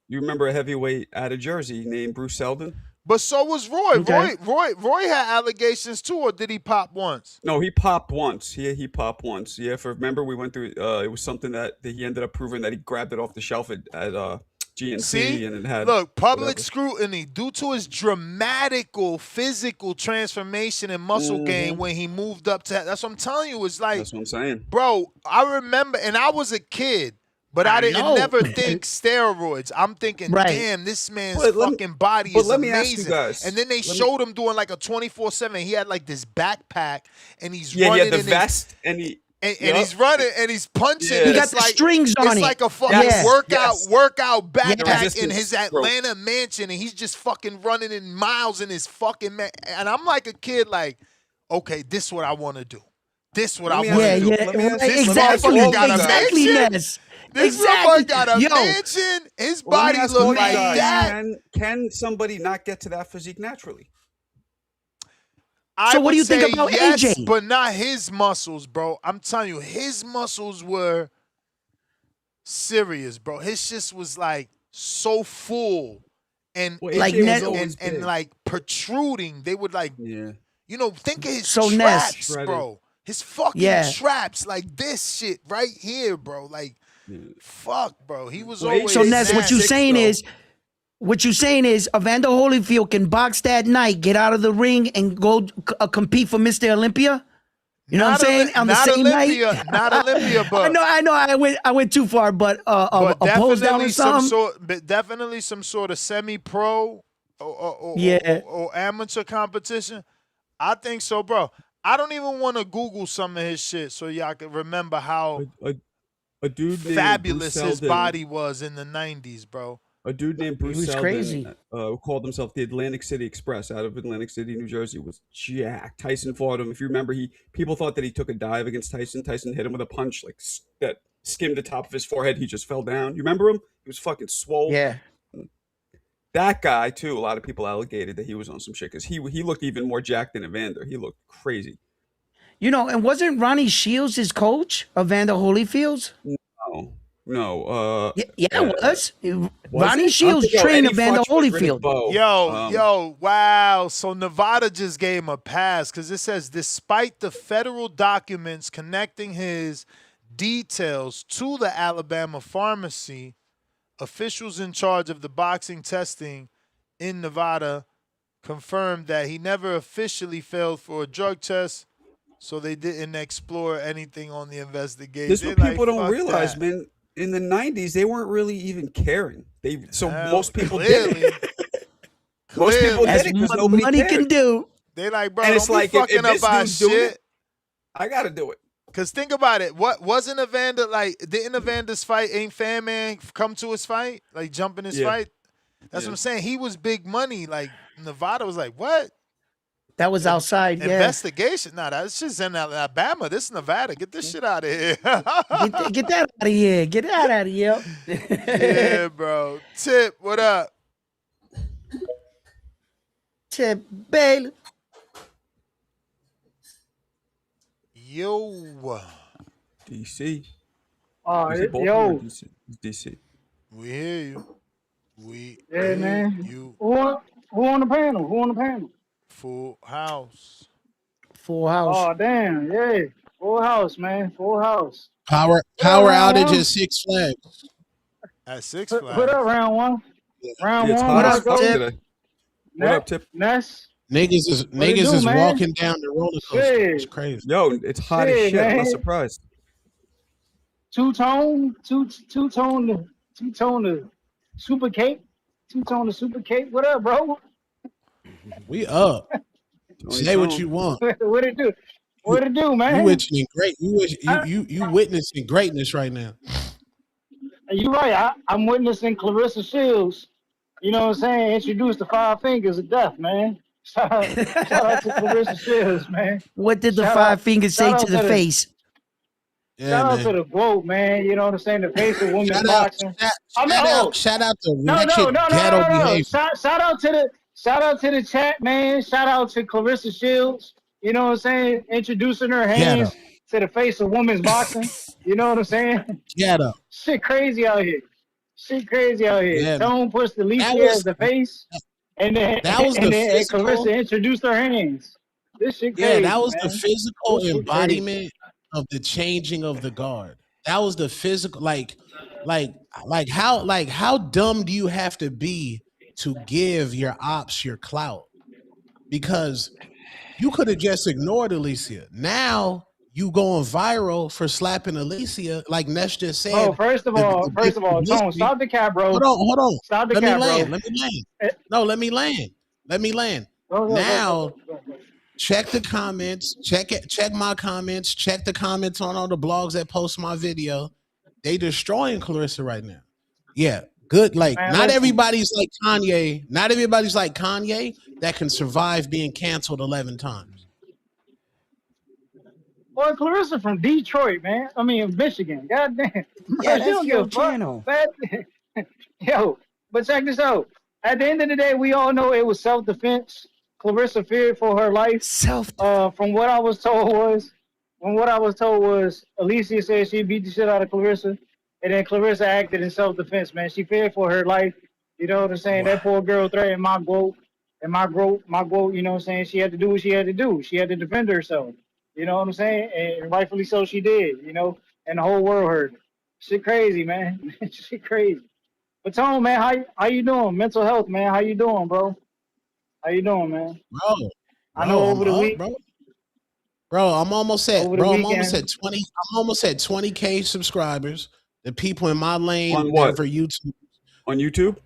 Speaker 12: You remember a heavyweight out of Jersey named Bruce Seldon?
Speaker 4: But so was Roy. Okay. Roy had allegations too, or did he pop once?
Speaker 12: No, he popped once. He popped once. Yeah, remember we went through. It was something that he ended up proving that he grabbed it off the shelf at GNC, and it had
Speaker 4: public scrutiny due to his dramatical physical transformation and muscle gain when he moved up to. That's what I'm telling you. It's like,
Speaker 12: that's what I'm saying,
Speaker 4: bro. I remember, and I was a kid. But I didn't never think steroids. I'm thinking, damn, this man's fucking body is amazing.
Speaker 12: Ask you guys,
Speaker 4: and then they showed him doing like a 24/7. He had like this backpack, and he's
Speaker 12: running.
Speaker 4: He had
Speaker 12: the vest, and
Speaker 4: he's running, and he's punching.
Speaker 3: He got the strings on it.
Speaker 4: It's like a fucking workout backpack in his Atlanta mansion, and he's just fucking running in miles in his fucking And I'm like a kid, like, okay, this is what I want to do. This is what I want to do.
Speaker 3: Exactly, Ness.
Speaker 4: This motherfucker got a mansion. His body look like that.
Speaker 12: Can somebody not get to that physique naturally?
Speaker 3: So what do you think about AJ?
Speaker 4: But not his muscles, bro. I'm telling you, his muscles were serious, bro. His shit was like so full and like protruding. They would like, think of his traps, bro. His fucking traps, like this shit right here, bro. Like. Fuck, bro. He was always.
Speaker 3: So Ness, what you're saying is Evander Holyfield can box that night, get out of the ring, and go compete for Mr. Olympia. You know what I'm saying? On the same night,
Speaker 4: not Olympia, but
Speaker 3: I know. I went too far, but a pose down or something.
Speaker 4: Definitely some sort of semi-pro or amateur competition. I think so, bro. I don't even want to Google some of his shit so y'all can remember how.
Speaker 12: A dude
Speaker 4: fabulous his body was in the 90s, bro.
Speaker 12: A dude named Bruce Seldon,
Speaker 3: crazy.
Speaker 12: Who called himself the Atlantic City Express out of Atlantic City, New Jersey, was jacked. Tyson fought him. If you remember, people thought that he took a dive against Tyson. Tyson hit him with a punch that skimmed the top of his forehead. He just fell down. You remember him? He was fucking swole.
Speaker 3: Yeah.
Speaker 12: That guy, too, a lot of people alleged that he was on some shit because he looked even more jacked than Evander. He looked crazy.
Speaker 3: And wasn't Ronnie Shields his coach, Evander Holyfield's?
Speaker 12: No.
Speaker 3: It was. Ronnie Shields trained Evander Holyfield.
Speaker 4: Yo, wow. So Nevada just gave him a pass because it says, despite the federal documents connecting his details to the Alabama pharmacy, officials in charge of the boxing testing in Nevada confirmed that he never officially failed for a drug test. So they didn't explore anything on the investigation.
Speaker 12: This is what people don't realize, man. In the 90s, they weren't really even caring. Most people did. Most people did it because nobody
Speaker 3: money
Speaker 12: cared.
Speaker 3: can do.
Speaker 4: They like, bro,
Speaker 12: and it's
Speaker 4: don't be fucking up our shit.
Speaker 12: I got to do it.
Speaker 4: Cause think about it. What wasn't Evander like? Didn't Evander's fight Ain't Fan Man come to his fight? Like jump in his fight? That's what I'm saying. He was big money. Like Nevada was like, what?
Speaker 3: That was outside. Yeah.
Speaker 4: Investigation. Nah, that's just in Alabama. This is Nevada. Get this shit out of here.
Speaker 3: Get that out of here. Get that out of here.
Speaker 4: Yeah, bro. Tip, what up?
Speaker 3: Tip Bailey.
Speaker 4: Yo.
Speaker 12: DC.
Speaker 24: Yo.
Speaker 12: DC.
Speaker 4: We hear you. We
Speaker 24: Yeah,
Speaker 4: hear
Speaker 24: man.
Speaker 4: you.
Speaker 24: Who on the panel? Who on the panel?
Speaker 4: Full house.
Speaker 3: Full house.
Speaker 24: Oh, damn. Yeah. Full house, man. Full house.
Speaker 15: Power
Speaker 24: round
Speaker 15: outage
Speaker 24: one?
Speaker 15: at Six Flags.
Speaker 4: At Six
Speaker 24: What
Speaker 4: Flags.
Speaker 24: up, round one? Round
Speaker 12: Yeah, it's
Speaker 24: one,
Speaker 12: hot as
Speaker 24: Marco.
Speaker 12: fuck today. What up, Tip?
Speaker 24: Ness.
Speaker 15: Niggas is
Speaker 24: man?
Speaker 15: walking down the roller coaster.
Speaker 24: Shit.
Speaker 15: It's crazy.
Speaker 12: Yo, it's hot as
Speaker 24: Shit,
Speaker 12: shit. I'm
Speaker 24: man.
Speaker 12: not surprised.
Speaker 24: Two-tone the super cake. Two-tone the super cake. What up, bro?
Speaker 15: We up. Say what you want.
Speaker 24: What it do? What it do, man?
Speaker 15: You witnessing great. You witnessing greatness right now.
Speaker 24: You're right. I'm witnessing Clarissa Shields. You know what I'm saying? Introduced the 5 fingers of death, man. Shout out to Clarissa Shields, man.
Speaker 3: What did the 5 fingers say to the face?
Speaker 24: Shout out to the GOAT, man. You know what I'm saying? The face of women's boxing.
Speaker 15: Shout out to Ratchet Ghetto behavior.
Speaker 24: Shout out to the chat, man. Shout out to Clarissa Shields. You know what I'm saying? Introducing her hands to the face of women's boxing. You know what I'm saying?
Speaker 15: Ghetto.
Speaker 24: Shit crazy out here.
Speaker 15: Yeah,
Speaker 24: Tone pushed Alicia as the face, and then Clarissa introduced her hands. This shit crazy.
Speaker 15: Yeah, that was
Speaker 24: man.
Speaker 15: the physical embodiment of the changing of the guard. That was the physical, like how dumb do you have to be to give your ops your clout? Because you could have just ignored Alicia. Now you going viral for slapping Alicia, like Ness just said.
Speaker 24: Oh, first of all, Tone, stop the cap, bro.
Speaker 15: Hold on.
Speaker 24: Stop the cap, bro.
Speaker 15: Let me land. No, let me land. Now, check the comments. Check my comments. Check the comments on all the blogs that post my video. They destroying Clarissa right now. Yeah, good. Like, not everybody's like Kanye. Not everybody's like Kanye that can survive being canceled 11 times.
Speaker 24: Boy, Clarissa from Detroit, man. I mean, Michigan. God damn.
Speaker 3: Yeah,
Speaker 24: she don't give a
Speaker 3: channel.
Speaker 24: Yo, but check this out. At the end of the day, we all know it was self-defense. Clarissa feared for her life. From what I was told was, Alicia said she beat the shit out of Clarissa, and then Clarissa acted in self-defense, man. She feared for her life. You know what I'm saying? Wow. That poor girl threatened my GOAT, and my GOAT, you know what I'm saying? She had to do what she had to do. She had to defend herself. You know what I'm saying? And rightfully so she did, you know, and the whole world heard it. Shit crazy, man. Shit crazy. But Tone, man, how you doing? Mental health, man. How you doing, bro? How you doing, man?
Speaker 15: Bro,
Speaker 24: I know over the week.
Speaker 15: Bro, I'm almost at 20. I'm almost at 20K subscribers. The people in my lane
Speaker 12: on what?
Speaker 15: For YouTube.
Speaker 12: On YouTube?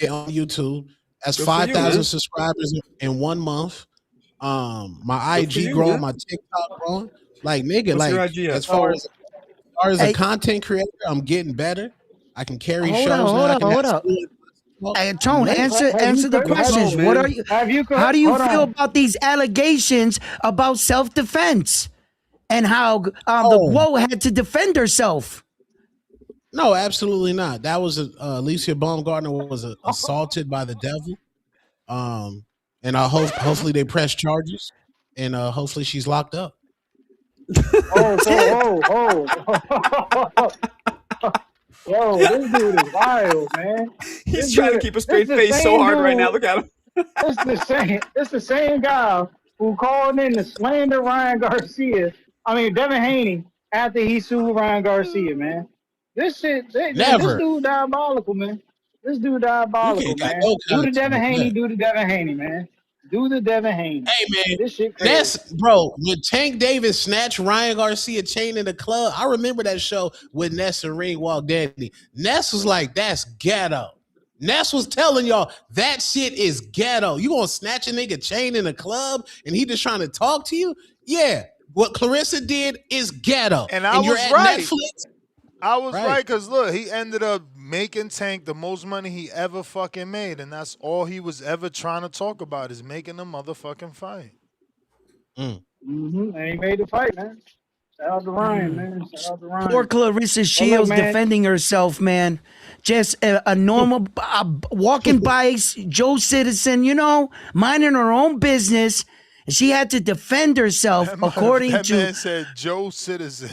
Speaker 15: Yeah, on YouTube. That's 5,000 subscribers in 1 month. My IG growing, my TikTok growing. Like, nigga,
Speaker 12: what's
Speaker 15: like as far as a content creator, I'm getting better. I can carry shows now.
Speaker 3: Hold up. Hey, Tone, answer the questions. What are you? How do you feel about these allegations about self-defense and how the Whoa had to defend herself?
Speaker 15: No, absolutely not. That was Alicia Baumgartner was assaulted by the devil. And I hopefully they press charges, and hopefully she's locked up.
Speaker 24: Yo, this dude is wild, man.
Speaker 12: He's trying to keep a straight face so hard right now. Look at him.
Speaker 24: It's the same guy who called in to slander Devin Haney after he sued Ryan Garcia, man. This dude diabolical, man. This dude diabolical, man. Do the Devin Haney, man. Do the Devin Haney.
Speaker 15: Hey, man.
Speaker 24: This shit crazy.
Speaker 15: Bro, when Tank Davis snatched Ryan Garcia chain in the club, I remember that show with Ness and Ringwalk Daddy. Ness was like, that's ghetto. Ness was telling y'all, that shit is ghetto. You gonna snatch a nigga chain in a club and he just trying to talk to you? Yeah, What Clarissa did is ghetto.
Speaker 4: And I
Speaker 15: you're
Speaker 4: was
Speaker 15: at
Speaker 4: right.
Speaker 15: Netflix.
Speaker 4: I was
Speaker 15: Right.
Speaker 4: right because look, he ended up making Tank the most money he ever fucking made, and that's all he was ever trying to talk about is making the motherfucking fight.
Speaker 24: And he made the fight, man. Shout out to Ryan, man. Shout out to Ryan.
Speaker 3: Poor Clarissa Shields defending herself, man. Just a normal walking by Joe citizen, you know, minding her own business. And she had to defend herself according
Speaker 4: that
Speaker 3: to
Speaker 4: man said Joe citizen.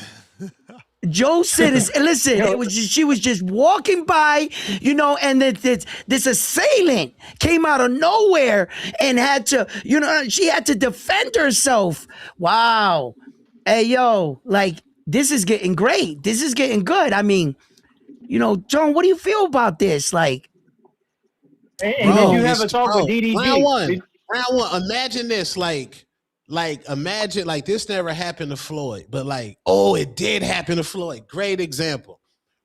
Speaker 3: Joe citizen. Listen, she was just walking by, you know, and this assailant came out of nowhere and had to, you know, she had to defend herself. Wow. Hey, yo, like, this is getting great. This is getting good. I mean, you know, John, what do you feel about this? Like,
Speaker 24: and did you ever talk with DDG?
Speaker 15: Round one. Imagine this, like imagine like this never happened to Floyd, but like, oh, it did happen to Floyd. Great example.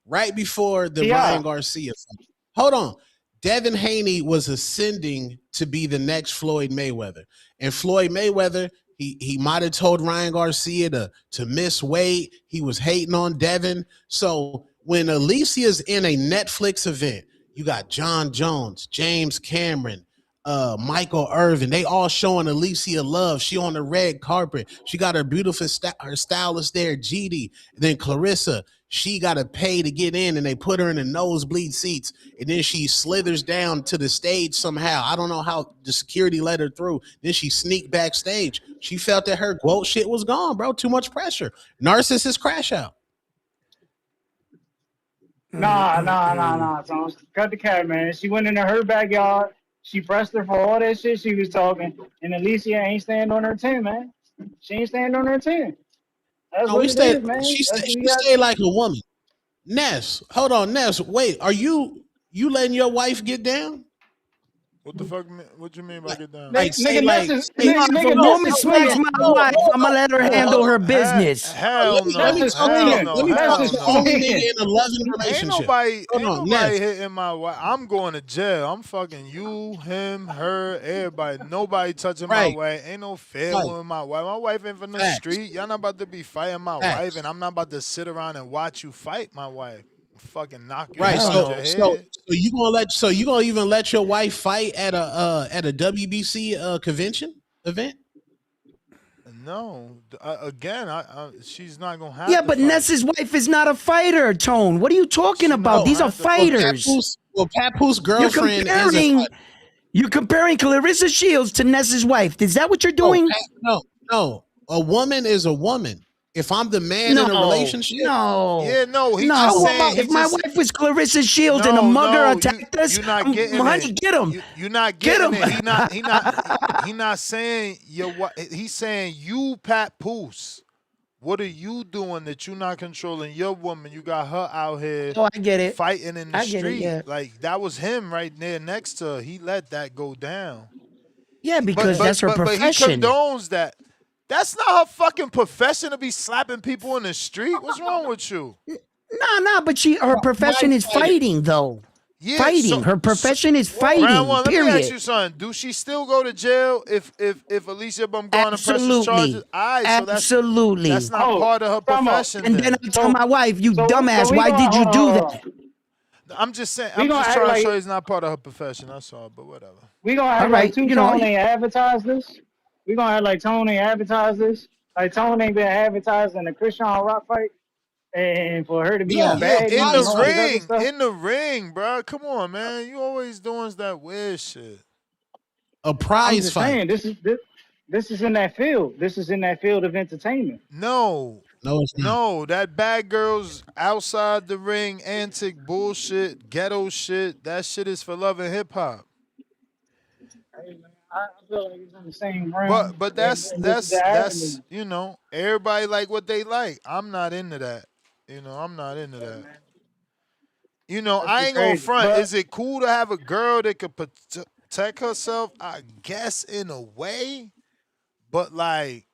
Speaker 15: Right before the Ryan Garcia fight. Hold on. Devin Haney was ascending to be the next Floyd Mayweather. And Floyd Mayweather, he might have told Ryan Garcia to miss weight. He was hating on Devin. So when Alicia's in a Netflix event, you got John Jones, James Cameron, Michael Irvin, they all showing Alicia love. She on the red carpet. She got her beautiful her stylist there, GD. Then Clarissa, she got to pay to get in, and they put her in the nosebleed seats. And then she slithers down to the stage somehow. I don't know how the security let her through. Then she sneaked backstage. She felt that her quote shit was gone, bro. Too much pressure. Narcissist crash out.
Speaker 24: Nah. So cut the cat, man. She went into her backyard. She pressed her for all that shit she was talking. And Alicia ain't stand on her 10, man. She ain't stand on her 10. That's what it is, man.
Speaker 15: She stayed like a woman. Ness, hold on, Ness. Wait, are you letting your wife get down?
Speaker 4: What the fuck? What you mean by get down?
Speaker 3: If a woman smacks my wife, I'm gonna let her handle her business.
Speaker 4: Hell no.
Speaker 15: Let me talk
Speaker 4: no.
Speaker 15: only nigga in a loving relationship.
Speaker 4: Ain't nobody hitting my wife. I'm going to jail. I'm fucking you, him, her, everybody. Nobody touching my wife. Ain't no fair with my wife. My wife ain't from the street. Y'all not about to be fighting my wife, and I'm not about to sit around and watch you fight my wife. Fucking knock you out your head.
Speaker 15: So you gonna even let your wife fight at a WBC convention event?
Speaker 4: No, again, she's not gonna have.
Speaker 3: Yeah, but Ness's wife is not a fighter. Tone, what are you talking about? These are fighters.
Speaker 15: Papoose girlfriend is a fighter.
Speaker 3: You're comparing Clarissa Shields to Ness's wife. Is that what you're doing?
Speaker 15: No. A woman is a woman. If I'm the man in a relationship,
Speaker 4: he's just saying.
Speaker 3: If my wife was Clarissa Shields and a mugger attacked us, honey, get him.
Speaker 4: You're not getting it. He not saying your wife. He's saying you, Papoose. What are you doing that you're not controlling your woman? You got her out here.
Speaker 3: Oh, I get it.
Speaker 4: Fighting in the street.
Speaker 3: Yeah.
Speaker 4: Like that was him right there next to her. He let that go down.
Speaker 3: Yeah, because that's her profession.
Speaker 4: But he condones that. That's not her fucking profession to be slapping people in the street. What's wrong with you?
Speaker 3: Nah, but her profession is fighting, though.
Speaker 4: Yeah,
Speaker 3: fighting. Her profession is fighting.
Speaker 4: Round one,
Speaker 3: period.
Speaker 4: Let me ask you something. Do she still go to jail if Alicia Bumgarner presses charges?
Speaker 3: Absolutely.
Speaker 4: That's not part of her profession.
Speaker 3: And then I tell my wife, you dumbass, why did you do that?
Speaker 4: I'm just saying. I'm just trying to show you it's not part of her profession. That's all. But whatever.
Speaker 24: We gonna act like Tone ain't advertise this. We gonna act like Tone ain't advertise this. Like Tone ain't been advertised in the Keyshawn Rock fight, and for her to be on bad
Speaker 4: in the ring, bro. Come on, man. You always doing that weird shit.
Speaker 15: A prize fight.
Speaker 24: Saying, this is in that field. This is in that field of entertainment.
Speaker 4: No, that bad girls outside the ring, antic bullshit, ghetto shit. That shit is for love and hip hop.
Speaker 24: I feel like it's in the same room.
Speaker 4: But that's you know, everybody like what they like. I'm not into that. I'm not into that. I ain't gonna front. Is it cool to have a girl that could protect herself? I guess in a way, but like,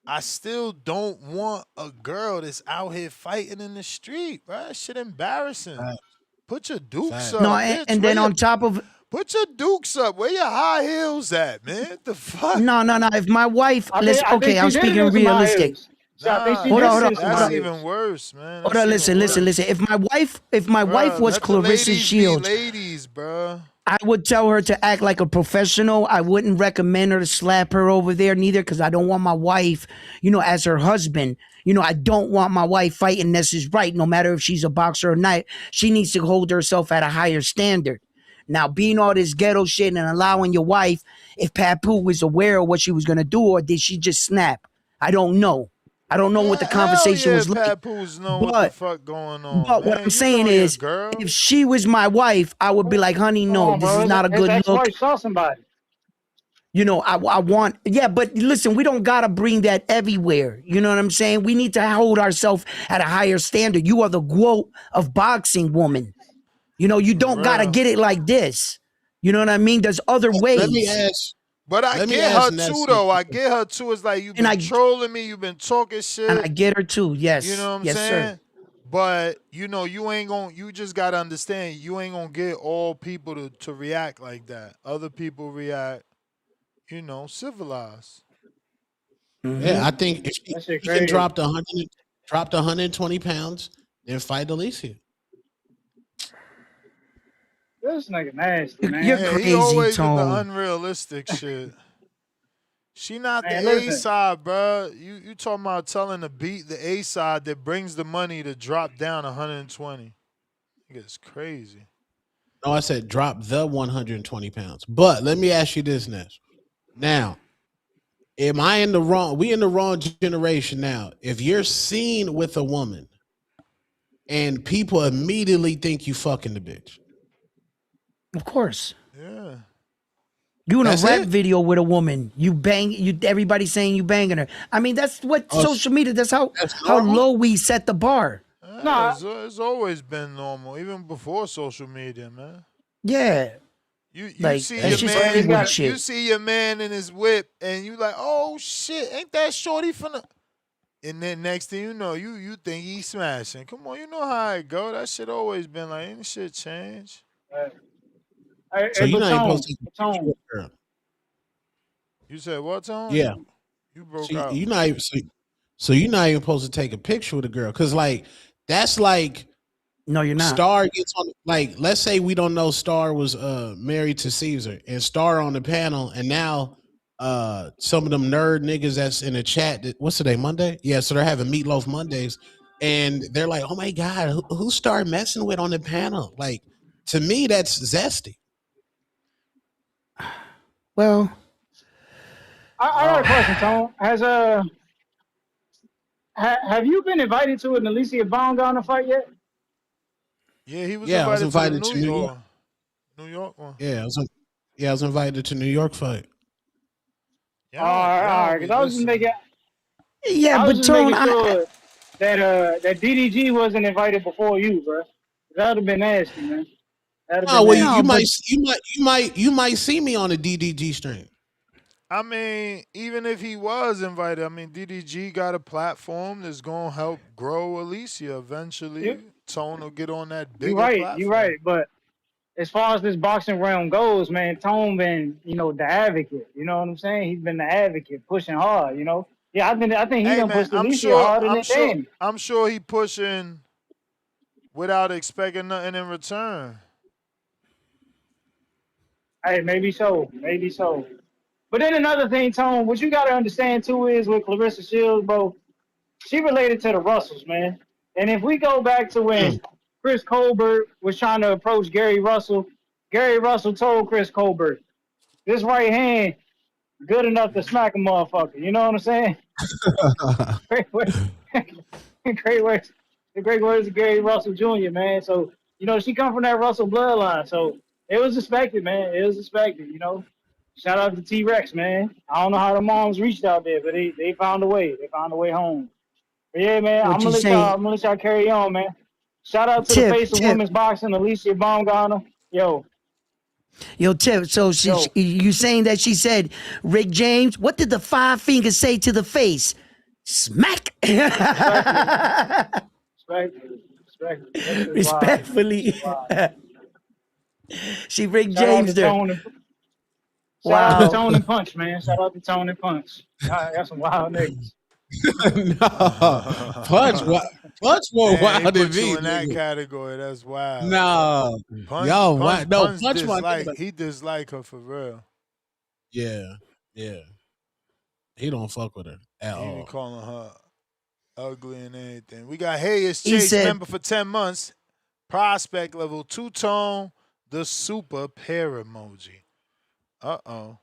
Speaker 4: I still don't want a girl that's out here fighting in the street, bro. That shit embarrassing. Put your dukes up.
Speaker 3: No, and then on top of
Speaker 4: Put your dukes up. Where your high heels at, man? The fuck?
Speaker 3: No. If my wife,
Speaker 24: I think
Speaker 3: okay,
Speaker 24: she
Speaker 3: I'm
Speaker 24: did it
Speaker 3: speaking
Speaker 24: in some high
Speaker 3: realistic.
Speaker 24: heels. So I think
Speaker 4: Nah,
Speaker 24: she did it in some
Speaker 4: that's
Speaker 24: high
Speaker 4: even
Speaker 24: heels.
Speaker 4: worse, man.
Speaker 3: Hold
Speaker 4: That's
Speaker 3: on,
Speaker 4: even
Speaker 3: listen.
Speaker 4: worse.
Speaker 3: If my wife was
Speaker 4: Let the
Speaker 3: Clarissa
Speaker 4: ladies be
Speaker 3: Shields,
Speaker 4: ladies, bro.
Speaker 3: I would tell her to act like a professional. I wouldn't recommend her to slap her over there neither, because I don't want my wife, as her husband. I don't want my wife fighting. This is right. No matter if she's a boxer or not, she needs to hold herself at a higher standard. Now, being all this ghetto shit and allowing your wife, if Papoose was aware of what she was going to do, or did she just snap? I don't know. I don't know what the
Speaker 4: Hell
Speaker 3: conversation
Speaker 4: yeah,
Speaker 3: was like.
Speaker 4: Papoose know what the fuck going on,
Speaker 3: But what
Speaker 4: man.
Speaker 3: I'm
Speaker 4: You know
Speaker 3: saying
Speaker 4: your
Speaker 3: is,
Speaker 4: girl.
Speaker 3: if she was my wife, I would be like, honey,
Speaker 24: Come
Speaker 3: no,
Speaker 24: on,
Speaker 3: this
Speaker 24: bro.
Speaker 3: is not a
Speaker 24: His
Speaker 3: good look.
Speaker 24: ex-wife saw somebody.
Speaker 3: I want, yeah, but listen, we don't got to bring that everywhere. You know what I'm saying? We need to hold ourselves at a higher standard. You are the GOAT of boxing, woman. You don't got to get it like this. You know what I mean? There's other
Speaker 15: Let me
Speaker 3: ways.
Speaker 15: ask.
Speaker 4: But I
Speaker 15: Let me
Speaker 4: get
Speaker 15: ask
Speaker 4: her
Speaker 15: Ness
Speaker 4: too,
Speaker 15: something.
Speaker 4: though. I get her too. It's like you've been trolling me, you've been talking shit.
Speaker 3: And I get her too. Yes.
Speaker 4: You know what I'm
Speaker 3: yes,
Speaker 4: saying?
Speaker 3: Sir.
Speaker 4: But you just gotta understand, you ain't gonna get all people to react like that. Other people react, civilized.
Speaker 3: Mm-hmm.
Speaker 15: Yeah, I think if he can drop 120 pounds, then fight Alicia.
Speaker 24: This nigga nasty, man.
Speaker 3: You're
Speaker 4: Yeah,
Speaker 3: crazy,
Speaker 4: he always
Speaker 3: Tone.
Speaker 4: with the unrealistic shit. She not
Speaker 24: Man,
Speaker 4: the A
Speaker 24: listen.
Speaker 4: side, bro. You talking about telling the A side that brings the money to drop down 120? It's crazy.
Speaker 15: No, I said drop the 120 pounds. But let me ask you this, Ness. Now, am I in the wrong? We in the wrong generation now. If you're seen with a woman and people immediately think you fucking the bitch.
Speaker 3: Of course.
Speaker 4: Yeah.
Speaker 3: You in a
Speaker 15: That's
Speaker 3: rap
Speaker 15: it?
Speaker 3: video with a woman, everybody saying you banging her. I mean, that's what social media, that's how low we set the bar.
Speaker 4: Yeah, it's always been normal, even before social media, man.
Speaker 3: Yeah.
Speaker 4: You
Speaker 3: Like,
Speaker 4: see
Speaker 3: that's
Speaker 4: your
Speaker 3: just
Speaker 4: man,
Speaker 3: Hollywood
Speaker 4: you
Speaker 3: shit.
Speaker 4: see your man in his whip, and you like, oh shit, ain't that shorty finna? And then next thing you know, you think he's smashing. Come on, you know how it go. That shit always been like, ain't shit change.
Speaker 15: So you're not even supposed to
Speaker 24: take a picture with
Speaker 15: a girl.
Speaker 4: You said what, Tom?
Speaker 15: Yeah.
Speaker 4: You broke
Speaker 15: So
Speaker 4: out.
Speaker 15: you're not even so you're not even supposed to take a picture with a girl. Cause like that's like
Speaker 3: no, you're not.
Speaker 15: Star gets on, like, let's say we don't know Star was married to Caesar and Star on the panel, and now some of them nerd niggas that's in the chat, what's today, Monday? Yeah, so they're having Meatloaf Mondays, and they're like, oh my God, who Star messing with on the panel? Like, to me, that's zesty.
Speaker 3: Well,
Speaker 24: I got a question, Tone. Have you been invited to an Alicia Baumgartner fight yet?
Speaker 4: Yeah, he was
Speaker 15: Yeah, I was
Speaker 4: invited
Speaker 15: invited
Speaker 4: to the New York one.
Speaker 15: Yeah, I was invited to New York fight.
Speaker 24: All right, because I was just making.
Speaker 3: Yeah,
Speaker 24: I was
Speaker 3: but
Speaker 24: just
Speaker 3: Tone,
Speaker 24: making sure that DDG wasn't invited before you, bro. That would have been nasty, man.
Speaker 15: Oh well, you might see me on a DDG stream.
Speaker 4: I mean, even if he was invited, I mean, DDG got a platform that's gonna help grow Alicia. Eventually, Tone will get on that bigger platform.
Speaker 24: You're right. But as far as this boxing realm goes, man, Tone been, the advocate. You know what I'm saying? He's been the advocate, pushing hard. Yeah, I think he done pushed Alicia harder than Danny.
Speaker 4: I'm sure he pushing without expecting nothing in return.
Speaker 24: Hey, maybe so. But then another thing, Tone, what you gotta understand too is with Clarissa Shields, bro, she related to the Russells, man. And if we go back to when Chris Colbert was trying to approach Gary Russell told Chris Colbert, this right hand good enough to smack a motherfucker. You know what I'm saying? Great words. The great words of Gary Russell Jr., man. So, she come from that Russell bloodline. So it was expected, man. It was expected, Shout out to T-Rex, man. I don't know how the moms reached out there, but they found a way. They found a way home. But yeah, man, I'm gonna let y'all carry on, man. Shout out to the face of women's boxing, Alicia Baumgartner. Yo,
Speaker 3: Tip. So you saying that she said, Rick James, what did the five fingers say to the face? Smack.
Speaker 24: Respectfully.
Speaker 3: She Rick
Speaker 24: Shout out
Speaker 3: James
Speaker 24: to
Speaker 3: her.
Speaker 24: Tone and shout out to
Speaker 3: Wow.
Speaker 24: Tone and Punch, man. Shout out to Tone and Punch. I got some wild niggas.
Speaker 15: No, Punch more
Speaker 4: Damn, he
Speaker 15: wild than
Speaker 4: put you
Speaker 15: me,
Speaker 4: in that
Speaker 15: nigga.
Speaker 4: category. That's wild.
Speaker 15: No, yo, why? No, Punch my nigga.
Speaker 4: He dislike her for real.
Speaker 15: Yeah, yeah. He don't fuck with her at
Speaker 4: He be
Speaker 15: all.
Speaker 4: calling her ugly and anything. We got Hayes
Speaker 3: He
Speaker 4: Chase,
Speaker 3: said-
Speaker 4: member for 10 months. Prospect level 2-tone, the super pair emoji. Uh-oh.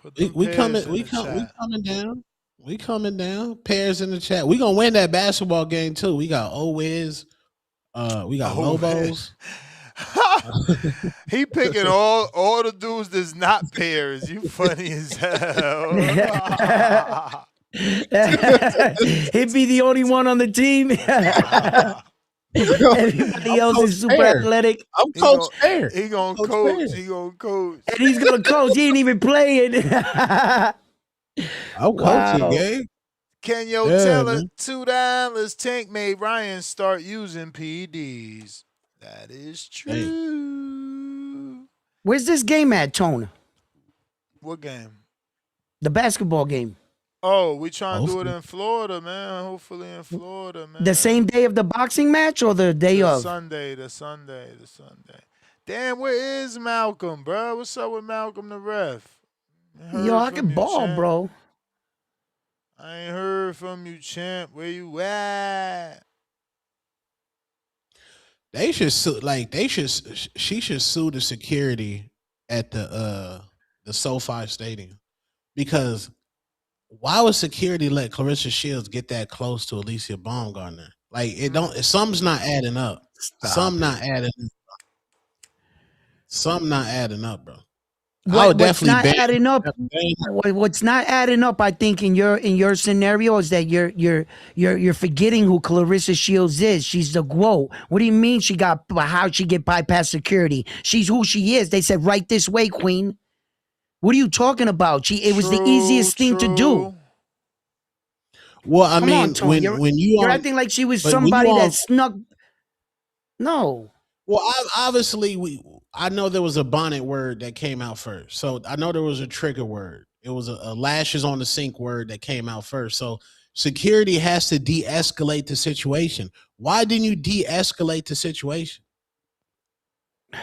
Speaker 4: Put them
Speaker 15: We
Speaker 4: pairs
Speaker 15: coming.
Speaker 4: in
Speaker 15: We
Speaker 4: the
Speaker 15: coming
Speaker 4: chat.
Speaker 15: down. We coming down. Pairs in the chat. We gonna win that basketball game too. We got Owiz. We got Lobos.
Speaker 4: He picking all the dudes that's not pairs. You funny as hell.
Speaker 3: He'd be the only one on the team. Everybody else is super athletic.
Speaker 15: I'm Coach Fair.
Speaker 4: He gonna coach. He gonna coach.
Speaker 3: And he's gonna coach. He ain't even playing.
Speaker 15: I'm coaching, gang.
Speaker 4: Kenyo Taylor, $2. Tank made Ryan start using PEDs. That is true.
Speaker 3: Where's this game at, Tone?
Speaker 4: What game?
Speaker 3: The basketball game.
Speaker 4: Oh, we trying to do it in Florida, man. Hopefully in Florida, man.
Speaker 3: The same day of the boxing match or the day of?
Speaker 4: The Sunday. Damn, where is Malcolm, bro? What's up with Malcolm the ref?
Speaker 3: Yo, I can ball,
Speaker 4: champ.
Speaker 3: bro.
Speaker 4: I ain't heard from you, champ. Where you at?
Speaker 15: They should sue. Like she should sue the security at the SoFi Stadium, because why would security let Clarissa Shields get that close to Alicia Baumgartner? Like it don't. Something's not adding up. Something not adding up, bro.
Speaker 3: What's not adding up? What's not adding up? I think in your scenario is that you're forgetting who Clarissa Shields is. She's the GWO. What do you mean how she get bypassed security? She's who she is. They said right this way, Queen. What are you talking about? It was the easiest thing to do.
Speaker 15: Well, I
Speaker 3: Come
Speaker 15: mean,
Speaker 3: on, Tony. You're acting like she was somebody that snuck. No.
Speaker 15: Well, obviously, I know there was a bonnet word that came out first. So I know there was a trigger word. It was a lashes on the sink word that came out first. So security has to de-escalate the situation. Why didn't you de-escalate the situation?
Speaker 3: I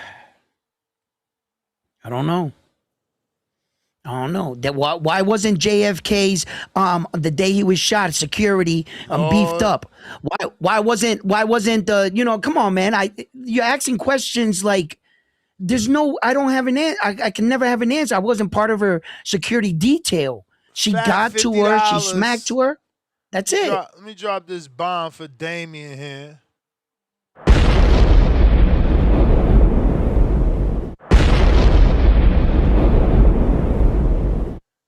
Speaker 3: don't know. Why wasn't JFK's the day he was shot, security beefed up? Why wasn't come on, man. You're asking questions like I don't have an answer. I can never have an answer. I wasn't part of her security detail. She got to her, she smacked to her. That's it.
Speaker 4: Let me drop this bomb for Damien here.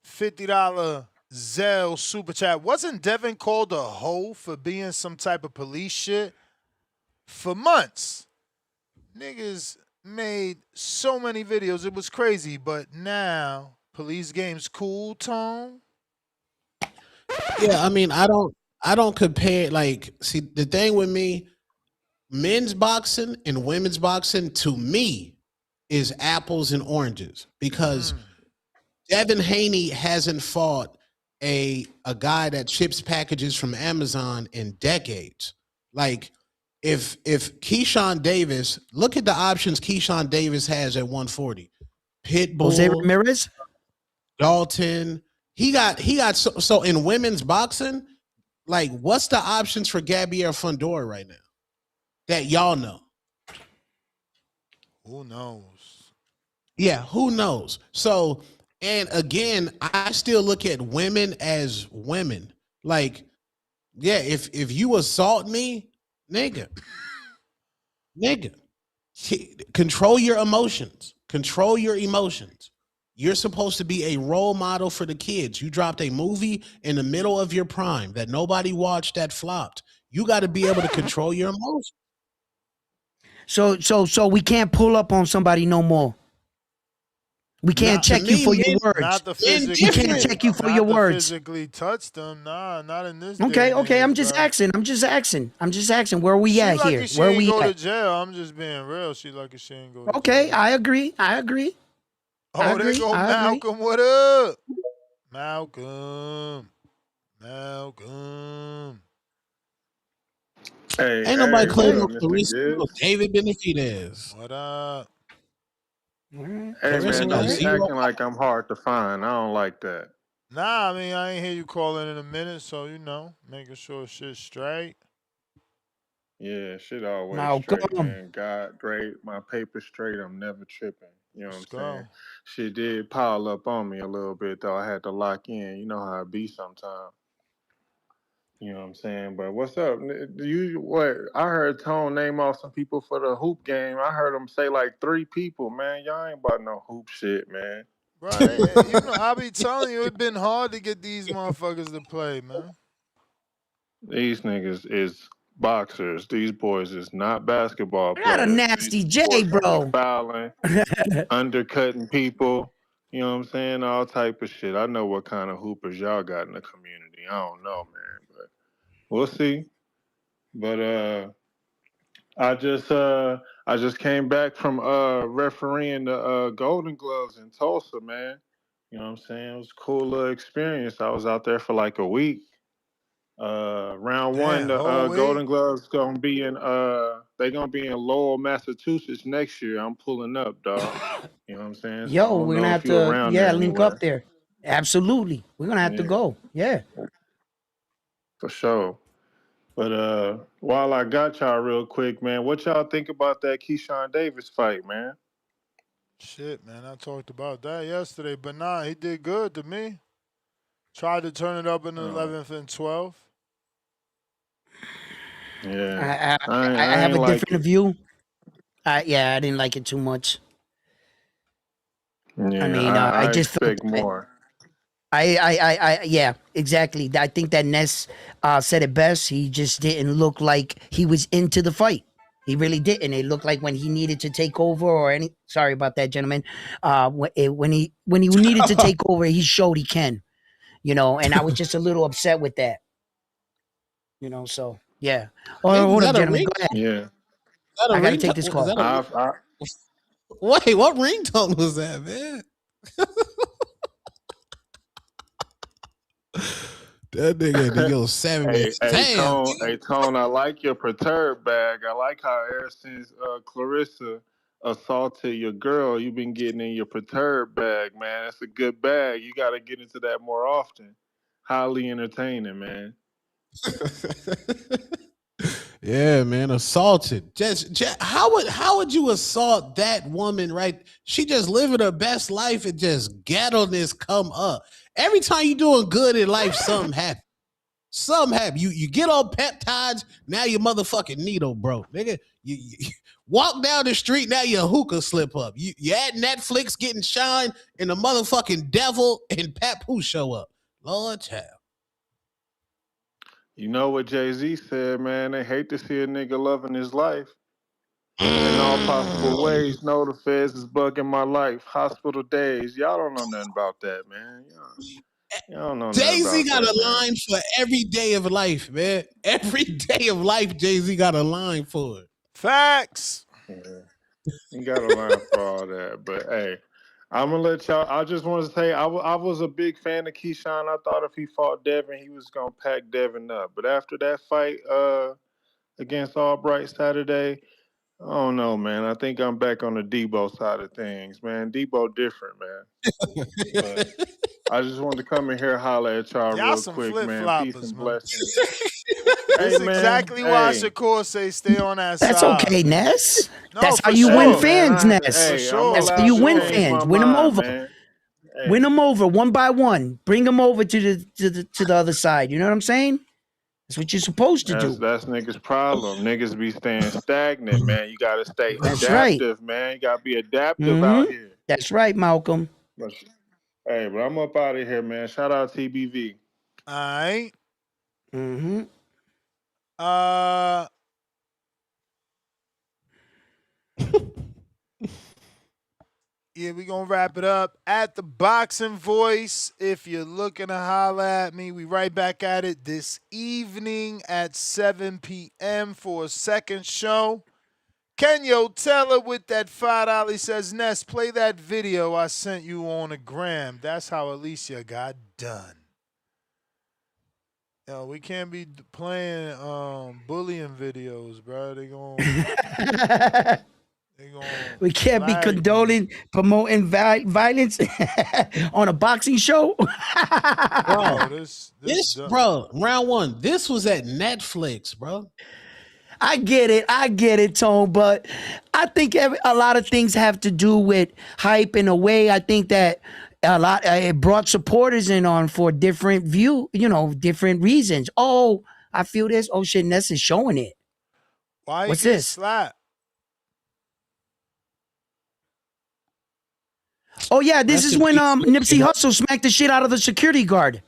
Speaker 4: $50 Zelle super chat. Wasn't Devin called a hoe for being some type of police shit? For months. Niggas made so many videos. It was crazy. But now, police game's cool, Tone?
Speaker 15: Yeah, I mean, I don't compare. Like, see, the thing with me, men's boxing and women's boxing, to me, is apples and oranges. Because Devin Haney hasn't fought a guy that ships packages from Amazon in decades. Like, if Keshawn Davis, look at the options Keshawn Davis has at 140. Pitbull,
Speaker 3: Jose Ramirez,
Speaker 15: Dalton. He got so in women's boxing, like, what's the options for Gabrielle Fundora right now that y'all know?
Speaker 4: Who knows?
Speaker 15: Yeah, who knows? So, and again, I still look at women as women. Like, yeah, if you assault me, nigga, control your emotions. Control your emotions. You're supposed to be a role model for the kids. You dropped a movie in the middle of your prime that nobody watched that flopped. You got to be able to control your emotions.
Speaker 3: So we can't pull up on somebody no more. We can't
Speaker 15: to
Speaker 3: check you
Speaker 15: me,
Speaker 3: for your
Speaker 15: men,
Speaker 3: words.
Speaker 4: Not the
Speaker 3: We
Speaker 4: physically.
Speaker 3: can't check you for
Speaker 4: Not
Speaker 3: your
Speaker 4: the
Speaker 3: words.
Speaker 4: physically touch them. Nah, not in this day
Speaker 3: Okay,
Speaker 4: and
Speaker 3: okay. I'm
Speaker 4: age,
Speaker 3: just
Speaker 4: bro.
Speaker 3: asking. I'm just asking. Where we
Speaker 4: She
Speaker 3: at
Speaker 4: lucky
Speaker 3: here?
Speaker 4: she
Speaker 3: Where
Speaker 4: ain't
Speaker 3: we
Speaker 4: go to
Speaker 3: at?
Speaker 4: jail. I'm just being real. She lucky she ain't go to
Speaker 3: Okay,
Speaker 4: jail.
Speaker 3: I agree. I agree. I
Speaker 4: Oh, there
Speaker 3: agree.
Speaker 4: go
Speaker 3: I agree.
Speaker 4: Malcolm. What up? Malcolm. Malcolm.
Speaker 6: Hey,
Speaker 15: ain't
Speaker 6: hey,
Speaker 15: nobody
Speaker 6: what's
Speaker 15: claiming
Speaker 6: up,
Speaker 15: no
Speaker 6: Mr.
Speaker 15: Clarissa, no
Speaker 6: Gibbs?
Speaker 15: David Benavidez.
Speaker 4: What up?
Speaker 3: All right.
Speaker 6: Hey,
Speaker 15: Clarissa
Speaker 6: man,
Speaker 3: All
Speaker 6: don't
Speaker 15: got
Speaker 3: right.
Speaker 6: be
Speaker 15: 0.
Speaker 6: acting like I'm hard to find. I don't like that.
Speaker 4: Nah, I mean, I ain't hear you calling in a minute, so, making sure shit's straight.
Speaker 6: Yeah, shit always straight,
Speaker 3: Malcolm.
Speaker 6: man. God, great. My paper straight. I'm never tripping. You know what
Speaker 4: Let's
Speaker 6: I'm saying?
Speaker 4: go.
Speaker 6: Shit did pile up on me a little bit, though. I had to lock in. You know how it be sometimes. You know what I'm saying? But what's up? What? I heard Tone name off some people for the hoop game. I heard him say like 3 people, man. Y'all ain't about no hoop shit, man.
Speaker 4: Bro, I be telling you, it's been hard to get these motherfuckers to play, man.
Speaker 6: These niggas is boxers. These boys is not basketball
Speaker 3: Not a
Speaker 6: players. These
Speaker 3: nasty J,
Speaker 6: boys gonna be
Speaker 3: bro.
Speaker 6: fouling, undercutting people. You know what I'm saying? All type of shit. I know what kind of hoopers y'all got in the community. I don't know, man, but we'll see. But I just came back from refereeing the Golden Gloves in Tulsa, man. You know what I'm saying? It was a cool little experience. I was out there for like a week. Round one,
Speaker 4: Damn,
Speaker 6: the
Speaker 4: whole week?
Speaker 6: Golden Gloves gonna be in they gonna be in Lowell, Massachusetts next year. I'm pulling up, dog. You know what I'm saying? So I
Speaker 3: Yo,
Speaker 6: don't
Speaker 3: we're gonna
Speaker 6: know
Speaker 3: have
Speaker 6: if you're
Speaker 3: to,
Speaker 6: around
Speaker 3: yeah,
Speaker 6: there
Speaker 3: link up
Speaker 6: anywhere.
Speaker 3: there. Absolutely. We're gonna have to
Speaker 6: Yeah,
Speaker 3: go. Yeah.
Speaker 6: for sure. But while I got y'all real quick, man, what y'all think about that Keyshawn Davis fight, man?
Speaker 4: Shit, man, I talked about that yesterday, but nah, he did good to me. Tried to turn it up in the
Speaker 6: Oh,
Speaker 4: 11th and 12th.
Speaker 6: yeah.
Speaker 3: I
Speaker 6: I
Speaker 3: have
Speaker 6: ain't
Speaker 3: a
Speaker 6: like
Speaker 3: different
Speaker 6: it.
Speaker 3: view. Yeah, I didn't like it too much. I
Speaker 6: Yeah,
Speaker 3: mean, I
Speaker 6: I
Speaker 3: just felt
Speaker 6: expect more.
Speaker 3: yeah, exactly. I think that Ness said it best. He just didn't look like he was into the fight. He really didn't. It looked like when he needed to take over or any. Sorry about that, gentlemen. When he needed to take over, he showed he can. And I was just a little upset with that. So yeah.
Speaker 15: Hey,
Speaker 3: Oh,
Speaker 15: is
Speaker 3: hold up,
Speaker 15: that a
Speaker 3: gentlemen.
Speaker 15: ring?
Speaker 3: Go ahead.
Speaker 6: Yeah.
Speaker 15: Is that a
Speaker 3: I got to take this
Speaker 15: ringtone? Is
Speaker 3: call.
Speaker 15: that a
Speaker 6: I
Speaker 15: wait? What ringtone was that, man? That nigga, yo, savage. Damn.
Speaker 6: Tone, I like your perturbed bag. I like how ever since Clarissa assaulted your girl, you've been getting in your perturbed bag, man. That's a good bag. You got to get into that more often. Highly entertaining, man.
Speaker 15: Yeah, man, assaulted. Just how would you assault that woman? Right? She just living her best life and just ghetto-ness come up. Every time you doing good in life, something happens. Something happen. You get on peptides, now you motherfucking needle broke. Nigga, you walk down the street, now your hookah slip up. You at Netflix getting shine, and the motherfucking devil and Papoose show up. Lord child.
Speaker 6: You know what Jay-Z said, man? They hate to see a nigga loving his life. In all possible ways, no, the feds is bugging my life. Hospital days. Y'all don't know nothing about that, man. Y'all don't know nothing
Speaker 15: Jay-Z
Speaker 6: about
Speaker 15: got
Speaker 6: that,
Speaker 15: a
Speaker 6: man.
Speaker 15: line for every day of life, man. Every day of life, Jay-Z got a line for it.
Speaker 4: Facts.
Speaker 6: Yeah. You got a line for all that. But hey, I'm gonna let y'all. I just want to say I was a big fan of Keyshawn. I thought if he fought Devin, he was gonna pack Devin up. But after that fight against Albright Saturday, I don't know, man. I think I'm back on the Debo side of things, man. Debo different, man. But I just wanted to come in here and holler at y'all
Speaker 4: Y'all
Speaker 6: real
Speaker 4: some
Speaker 6: quick,
Speaker 4: flip
Speaker 6: man. Peace
Speaker 4: floppers,
Speaker 6: and
Speaker 4: man.
Speaker 6: blessings. Hey,
Speaker 4: This
Speaker 6: man.
Speaker 4: exactly why
Speaker 6: Hey.
Speaker 4: Shakur say stay on that
Speaker 3: That's
Speaker 4: side,
Speaker 3: okay,
Speaker 4: man.
Speaker 3: Ness.
Speaker 4: No,
Speaker 3: That's how
Speaker 4: for
Speaker 3: you win
Speaker 6: Hey,
Speaker 4: sure.
Speaker 6: man.
Speaker 3: fans, Ness.
Speaker 4: For
Speaker 6: I'm
Speaker 3: That's
Speaker 4: sure.
Speaker 3: how
Speaker 4: For
Speaker 6: allowed
Speaker 3: you
Speaker 6: to
Speaker 3: win
Speaker 4: sure.
Speaker 6: change
Speaker 3: fans.
Speaker 6: my
Speaker 3: Win them
Speaker 6: mind,
Speaker 3: over.
Speaker 6: man.
Speaker 3: Win
Speaker 6: Hey.
Speaker 3: them over one by one. Bring them over to the other side. You know what I'm saying? That's what you're supposed to do.
Speaker 6: That's niggas' problem. Niggas be staying stagnant, man. You gotta stay
Speaker 3: That's right.
Speaker 6: adaptive, man. You gotta be adaptive out here.
Speaker 3: That's right, Malcolm.
Speaker 6: But, hey, but I'm up out of here, man. Shout out TBV.
Speaker 4: All right.
Speaker 3: Mm-hmm.
Speaker 4: Yeah, we're going to wrap it up. At the Boxing Voice, if you're looking to holler at me, we right back at it this evening at 7 p.m. for a second show. Kenyo Teller with that $5 says, Ness, play that video I sent you on the gram. That's how Alicia got done. Yo, we can't be playing bullying videos, bro.
Speaker 3: We can't be condoning, promoting violence on a boxing show.
Speaker 15: Bro, bro, round one. This was at Netflix, bro.
Speaker 3: I get it, Tone, but I think a lot of things have to do with hype in a way. I think that it brought supporters in on for different different reasons. Oh, I feel this. Oh shit, Ness is showing it.
Speaker 4: Why
Speaker 3: What's
Speaker 4: you get
Speaker 3: this?
Speaker 4: slapped?
Speaker 3: Oh yeah, this is when Nipsey Hussle smacked the shit out of the security guard.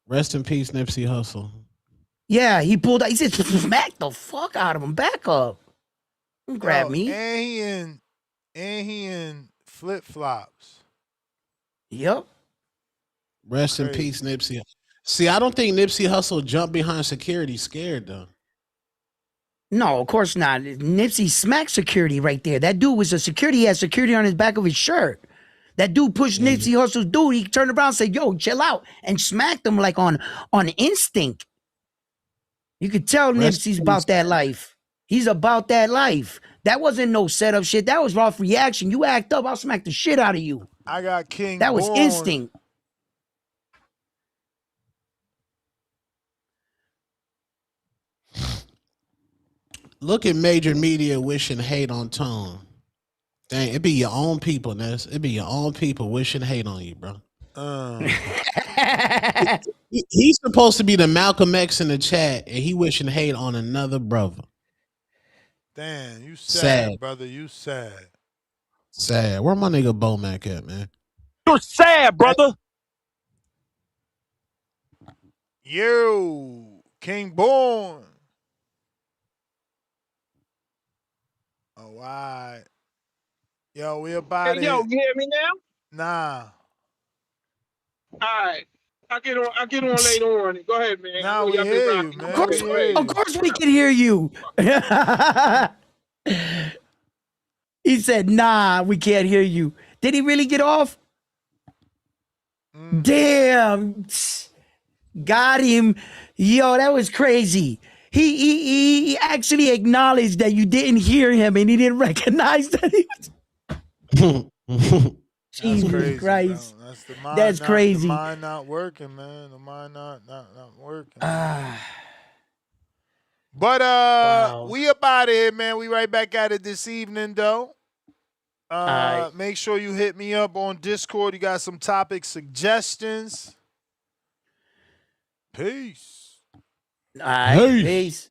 Speaker 15: Rest in peace, Nipsey Hussle.
Speaker 3: Yeah, he pulled out. He said, "Smack the fuck out of him. Back up. Grab me."
Speaker 4: And he in flip flops.
Speaker 3: Yep.
Speaker 15: Rest in peace, Nipsey. See, I don't think Nipsey Hussle jumped behind security scared though.
Speaker 3: No, of course not. Nipsey smacked security right there. That dude was a security. He had security on his back of his shirt. That dude pushed Nipsey Hussle's dude. He turned around and said, "Yo, chill out," and smacked him like on instinct. You could tell Nipsey's about that life. He's about that life. That wasn't no setup shit. That was raw reaction. You act up, I'll smack the shit out of you.
Speaker 4: I got King.
Speaker 3: That was instinct.
Speaker 15: Look at major media wishing hate on Tone. Dang, it be your own people, Ness. It be your own people wishing hate on you, bro. He's supposed to be the Malcolm X in the chat, and he wishing hate on another brother.
Speaker 4: Damn, you sad, brother. You sad.
Speaker 15: Sad. Where my nigga Bomac at, man?
Speaker 1: You're sad, brother.
Speaker 4: Yo, King Born. All right. Yo, we about it.
Speaker 14: Yo, you hear me now?
Speaker 4: Nah.
Speaker 14: All right. I'll get on later on. Go ahead, man.
Speaker 4: Nah, we hear you, man.
Speaker 3: Of course we can hear you. He said, "Nah, we can't hear you." Did he really get off? Damn. Got him. Yo, that was crazy. He actually acknowledged that you didn't hear him and he didn't recognize that he was. Jesus
Speaker 4: crazy,
Speaker 3: Christ.
Speaker 4: Bro. That's
Speaker 3: That's crazy.
Speaker 4: The mind not working, man. The mind not working. But
Speaker 3: Wow.
Speaker 4: we about it, man. We right back at it this evening, though. Make sure you hit me up on Discord. You got some topic suggestions. Peace.
Speaker 3: All right, peace.